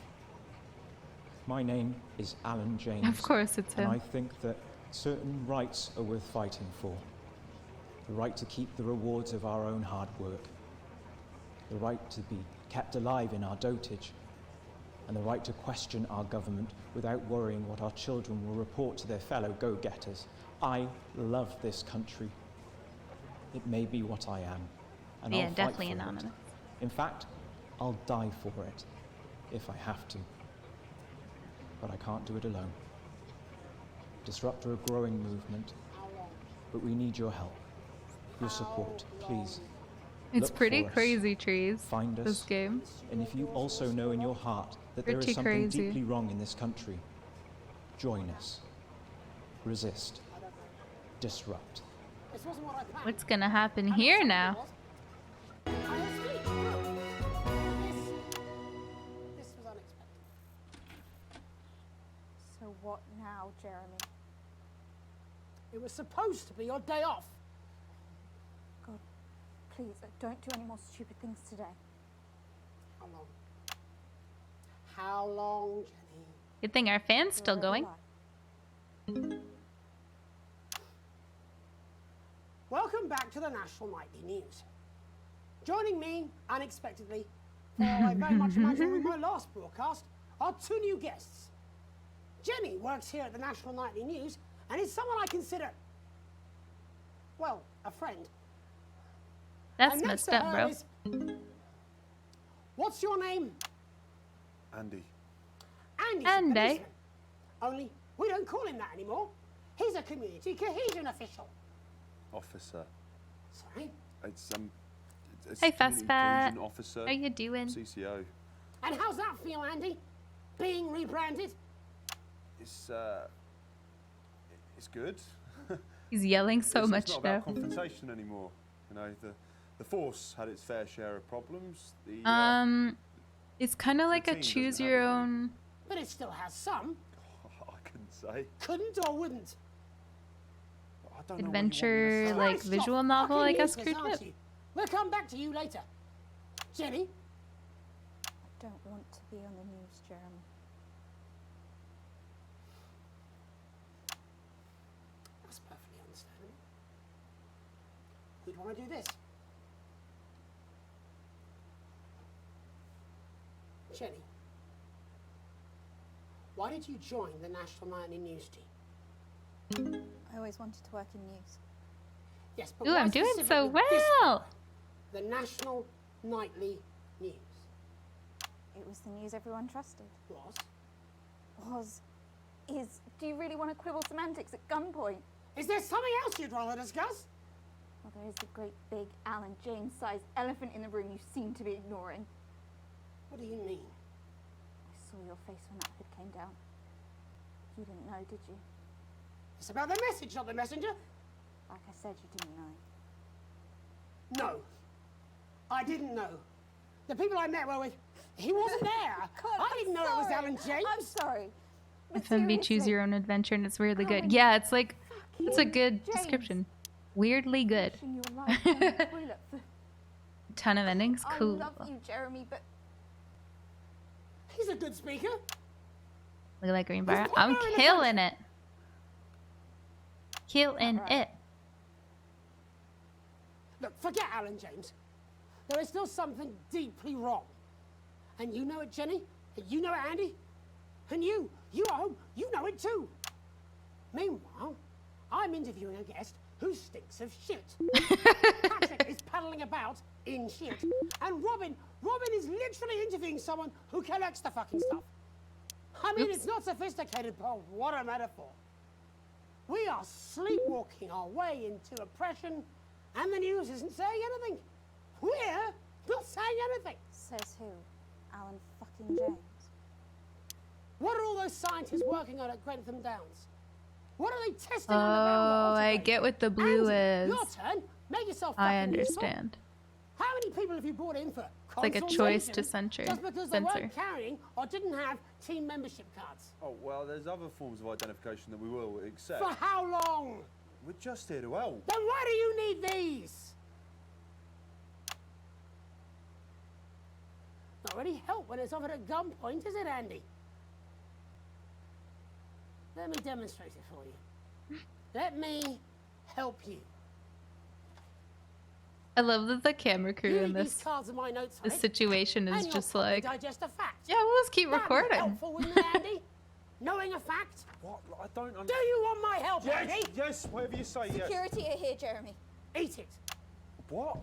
My name is Alan James. Of course it's and him. I think that certain rights are worth fighting for. The right to keep the rewards of our own hard work. The right to be kept alive in our dotage. And the right to question our government without worrying what our children will report to their fellow go-getters. I love this country. It may be what I am. And Yeah, I'll fight definitely for it. anonymous. In fact, I'll die for it, if I have to. But I can't do it alone. Disrupt are a growing movement, but we need your help, your support, please. It's Look pretty for us, crazy, trees. Find us, This game. and if you also know in your heart that there Pretty is something crazy. deeply wrong in this country, join us. Resist. Disrupt. This wasn't what I planned. What's gonna happen here now? I escaped. This was unexpected. So what now, Jeremy? It was supposed to be your day off. God, please, don't do any more stupid things today. How long? How long, Jenny? Good thing our fan's still going. Welcome back to the National Nightly News. Joining me, unexpectedly, for I very much imagine with my last broadcast, are two new guests. Jenny works here at the National Nightly News and is someone I consider, well, a friend. That's And next messed to up, her bro. is- What's your name? Andy. Andy. Andy. Only we don't call him that anymore. He's a community cohesion official. Officer. Sorry. It's Hey, community Fastbat. cohesion officer. How you doing? CCO. And how's that feel, Andy? Being rebranded? It's good. He's yelling so It's much not now. about confrontation anymore. You know, the force had its fair share of problems. The It's kind of like a team doesn't choose have your any. own. But it still has some. I couldn't say. Couldn't or wouldn't? I don't know what you want me to Adventure, say. like Christ, you're visual novel, I fucking guess. useless, Crude aren't Ship. you? We'll come back to you later. Jenny? I don't want to be on the news, Jeremy. That's perfectly understandable. Who'd want to do this? Jenny, why did you join the National Nightly News team? I always wanted to work in news. Yes, but Ooh, why I'm doing so specifically this well. paper? The National Nightly News. It was the news everyone trusted. Was? Is. Do you really want to quibble semantics at gunpoint? Is there something else you'd rather discuss? Well, there is the great big Alan James-sized elephant in the room you seem to be ignoring. What do you mean? I saw your face when that hood came down. You didn't know, did you? It's about the message, not the messenger. Like I said, you didn't know. No, I didn't know. The people I met were with. He wasn't there. I didn't know it was Alan James. I'm sorry. FMV choose your own adventure and it's weirdly good. Yeah, it's like, it's a good description. Weirdly good. Ton of endings, cool. I love you, Jeremy, but he's a good speaker. Look at that green bar. I'm killing it. Killing it. Look, forget Alan James. There is still something deeply wrong. And you know it, Jenny. And you know it, Andy. And you at home, you know it too. Meanwhile, I'm interviewing a guest who stinks of shit. Patrick is paddling about in shit. And Robin is literally interviewing someone who collects the fucking stuff. I mean, it's not sophisticated, but what a metaphor. We are sleepwalking our way into oppression, and the news isn't saying anything. We're not saying anything. Says who? Alan fucking James. What are all those scientists working on at Grantham Downs? What are they testing Oh, on the I get what the blue is. Your turn. Make yourself I fucking useful. understand. How many people have you brought in for It's like a choice to consultation censor. just because they weren't carrying or didn't have team membership cards? Oh, well, there's other forms of identification that we will accept. For how long? We're just here to help. Then why do you need these? Not really help when it's offered at gunpoint, is it, Andy? Let me demonstrate it for you. Let me help you. I love that the camera crew You in read these this cards of my notes, this honey, situation is and you'll just probably like, digest a fact. yeah, we'll just keep That'd be recording. helpful, wouldn't it, Andy? Knowing a fact? What? I don't understand. Do you want my help, Yes, Andy? yes, whatever you say, yes. Security are here, Jeremy. Eat it. What?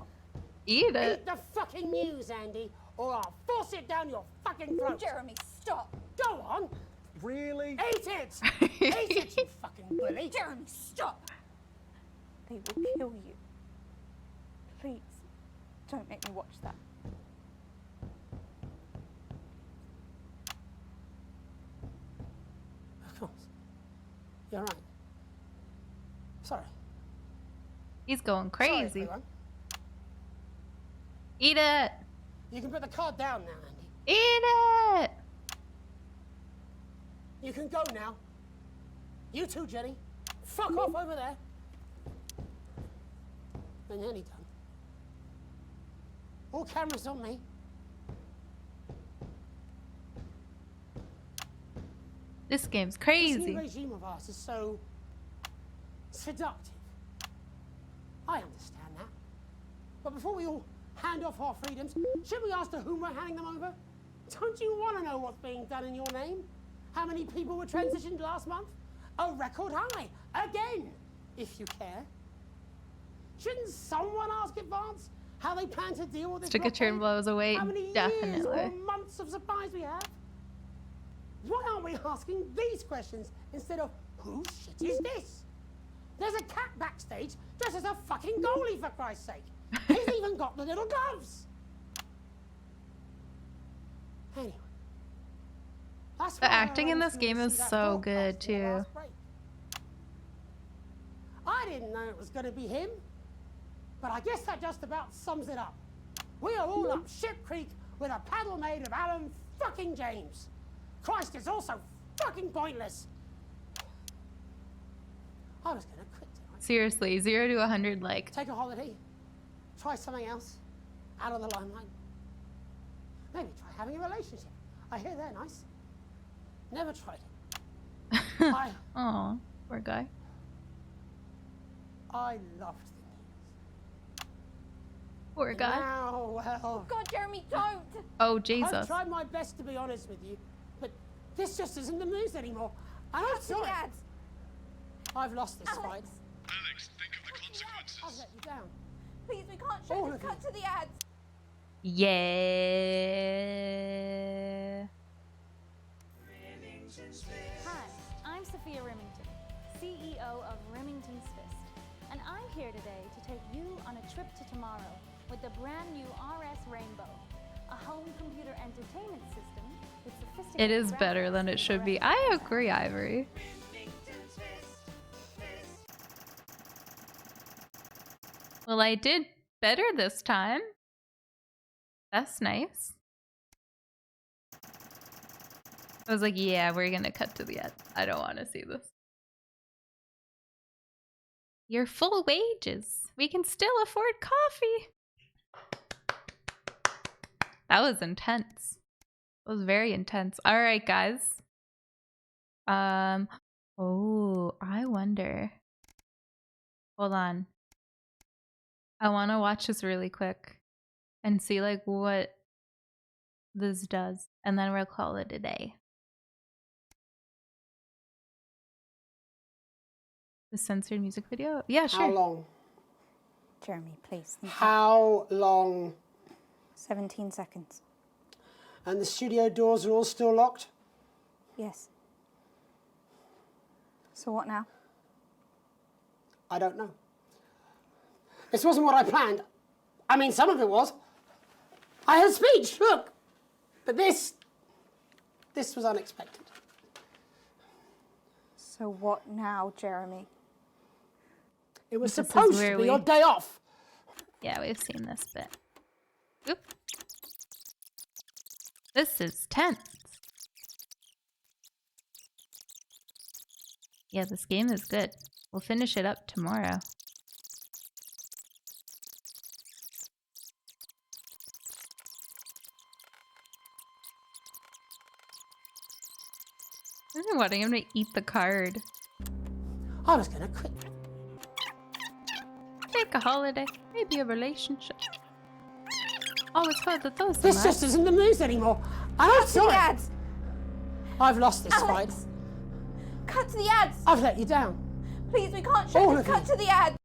Eat it. Eat the fucking news, Andy, or I'll force it down your fucking throat. Jeremy, stop. Go on. Really? Eat it. Eat it, you fucking bully. Jeremy, stop. They will kill you. Please, don't make me watch that. Of course. You're right. Sorry. He's going Sorry, crazy. everyone. Eat it. You can put the card down now, Andy. Eat it. You can go now. You too, Jenny. Fuck off over there. We're nearly done. All cameras on me. This game's This new crazy. regime of ours is so seductive. I understand that. But before we all hand off our freedoms, should we ask to whom we're handing them over? Don't you want to know what's being done in your name? How many people were transitioned last month? A record high. Again, if you care. Shouldn't someone ask Advance how they plan to deal with this? Took a turn blockade? blows away. How many years Definitely. or months of supplies we have? Why aren't we asking these questions instead of whose shit is this? There's a cat backstage dressed as a fucking goalie, for Christ's sake. He's even got the little gloves. Anyway. That's The why I acting in arranged this for you game to is see that so broadcast good in the too. last break. I didn't know it was going to be him, but I guess that just about sums it up. We are all up Ship Creek with a paddle made of Alan fucking James. Christ, it's also fucking pointless. I was going to quit tonight. Seriously, 0 to 100, like, Take a holiday. Try something else. Out of the limelight. Maybe try having a relationship. I hear they're nice. Never tried it. aw, poor guy. I loved the Poor news. guy. Now, well... God, Jeremy, don't! Oh, I've Jesus. tried my best to be honest with you, but this just isn't the news anymore. And I'm sorry. I've lost this fight. Alex, think of the consequences. Please, we can't show this. Cut to the ads. Yeah. Hi, I'm Sophia Remington, CEO of Remington's Fist, and I'm here today to take you on a trip to tomorrow with the brand new RS Rainbow, a home computer entertainment system with sophisticated It is better than it should be. I agree, Ivory. Well, I did better this time. That's nice. I was like, yeah, we're gonna cut to the end. I don't want to see this. Your full wages. We can still afford coffee. That was intense. It was very intense. All right, guys. Oh, I wonder. Hold on. I want to watch this really quick and see like what this does, and then we'll call it a day. The censored music video? Yeah, sure. How long? Jeremy, please. How long? 17 seconds. And the studio doors are all still locked? Yes. So what now? I don't know. This wasn't what I planned. I mean, some of it was. I had a speech, look. But this was unexpected. So what now, Jeremy? It was This is supposed where to be we- your day off. Yeah, we've seen this bit. Oop. This is tense. Yeah, this game is good. We'll finish it up tomorrow. I'm wanting him to eat the card. I was gonna quit. Take a holiday, maybe a relationship. Always heard that those This last. just isn't the news anymore. I'm sorry. ads. I've lost this Alex. fight. Cut to the ads. I've let you down. Please, we can't show All this. of Cut to the ads.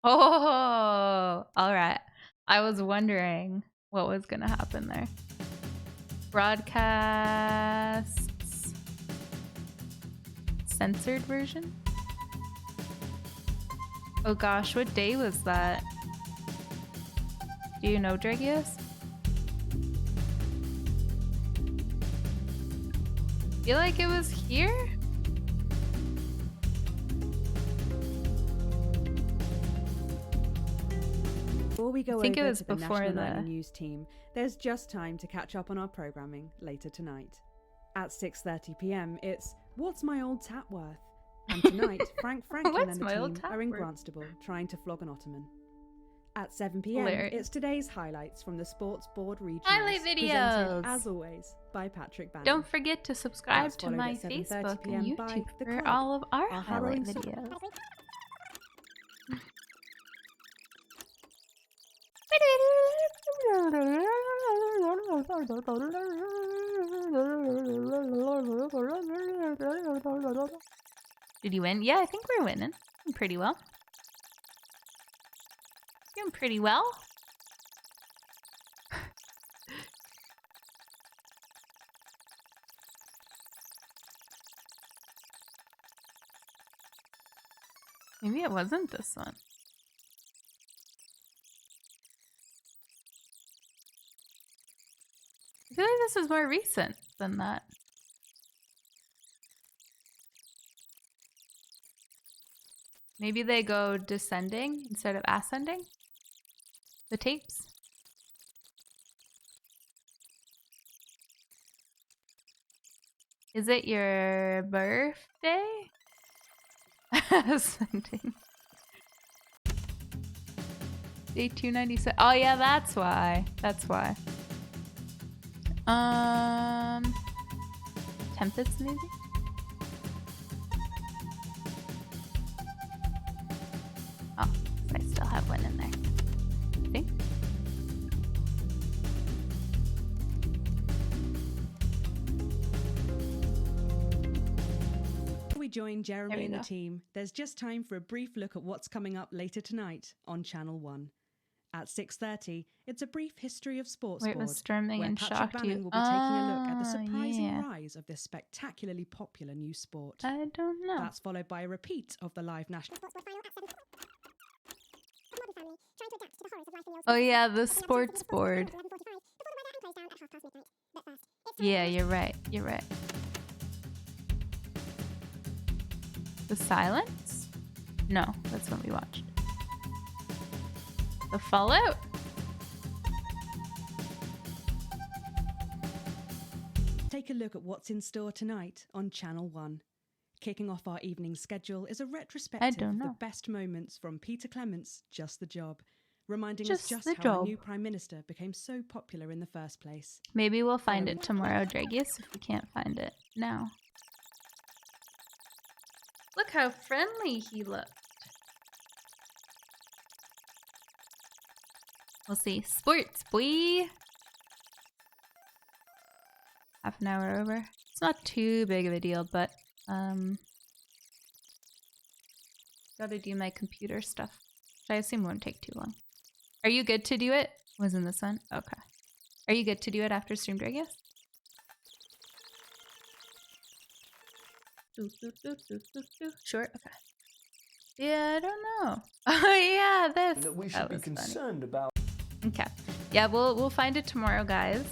Oh, all right. I was wondering what was gonna happen there. Broadcasts. Censored version? Oh gosh, what day was that? Do you know, Dragius? Feel like it was here? Before we go I think it over was to the before National the- Nightly News team, there's just time to catch up on our programming later tonight. At 6:30 p.m, it's What's My Old Tap Worth? And tonight, Frank Franklin What's and the my old team tap are in worth? Grantstable trying to flog an Ottoman. At 7 p.m, Hilarious. it's today's highlights from the Sports Board Regionals, Highlight presented, videos. as always, by Patrick Bannon. Don't forget to subscribe That's to followed my at 7:30 Facebook PM and by YouTube The for Club, all of our our highlight harrowing story. videos. Did you win? Yeah, I think we're winning. Doing pretty well. Doing pretty well. Maybe it wasn't this one. I feel like this is more recent than that. Maybe they go descending instead of ascending? The tapes? Is it your birthday? Ascending. Day 297. Oh yeah, that's why. That's why. Tempest maybe? Oh, so I still have one in there. I think. Before we join Jeremy we and the go. team, there's just time for a brief look at what's coming up later tonight on Channel 1. At 6:30, it's a brief history of sports Wait, board, was Storming where and Patrick shocked Bannon you? will be taking a look at the surprising Yeah. rise of this spectacularly popular new sport. I don't know. That's followed by a repeat of the live national. Oh yeah, the sports board. Yeah, you're right. You're right. The Silence? No, that's what we watched. The Fallout? Take a look at what's in store tonight on Channel 1. Kicking off our evening schedule is a retrospective of the best moments from Peter Clement's Just the Job, reminding us just how our new Prime Minister became so popular in the first place. Maybe we'll find it tomorrow, Dragius, if we can't find it now. Look how friendly he looked. We'll see. Sports, boy! Half an hour over. It's not too big of a deal, but gotta do my computer stuff, which I assume won't take too long. Are you good to do it? Was in this one? Okay. Are you good to do it after stream, Dragius? Sure, okay. Yeah, I don't know. Oh yeah, this. That we should be concerned about. Okay. Yeah, we'll find it tomorrow, guys.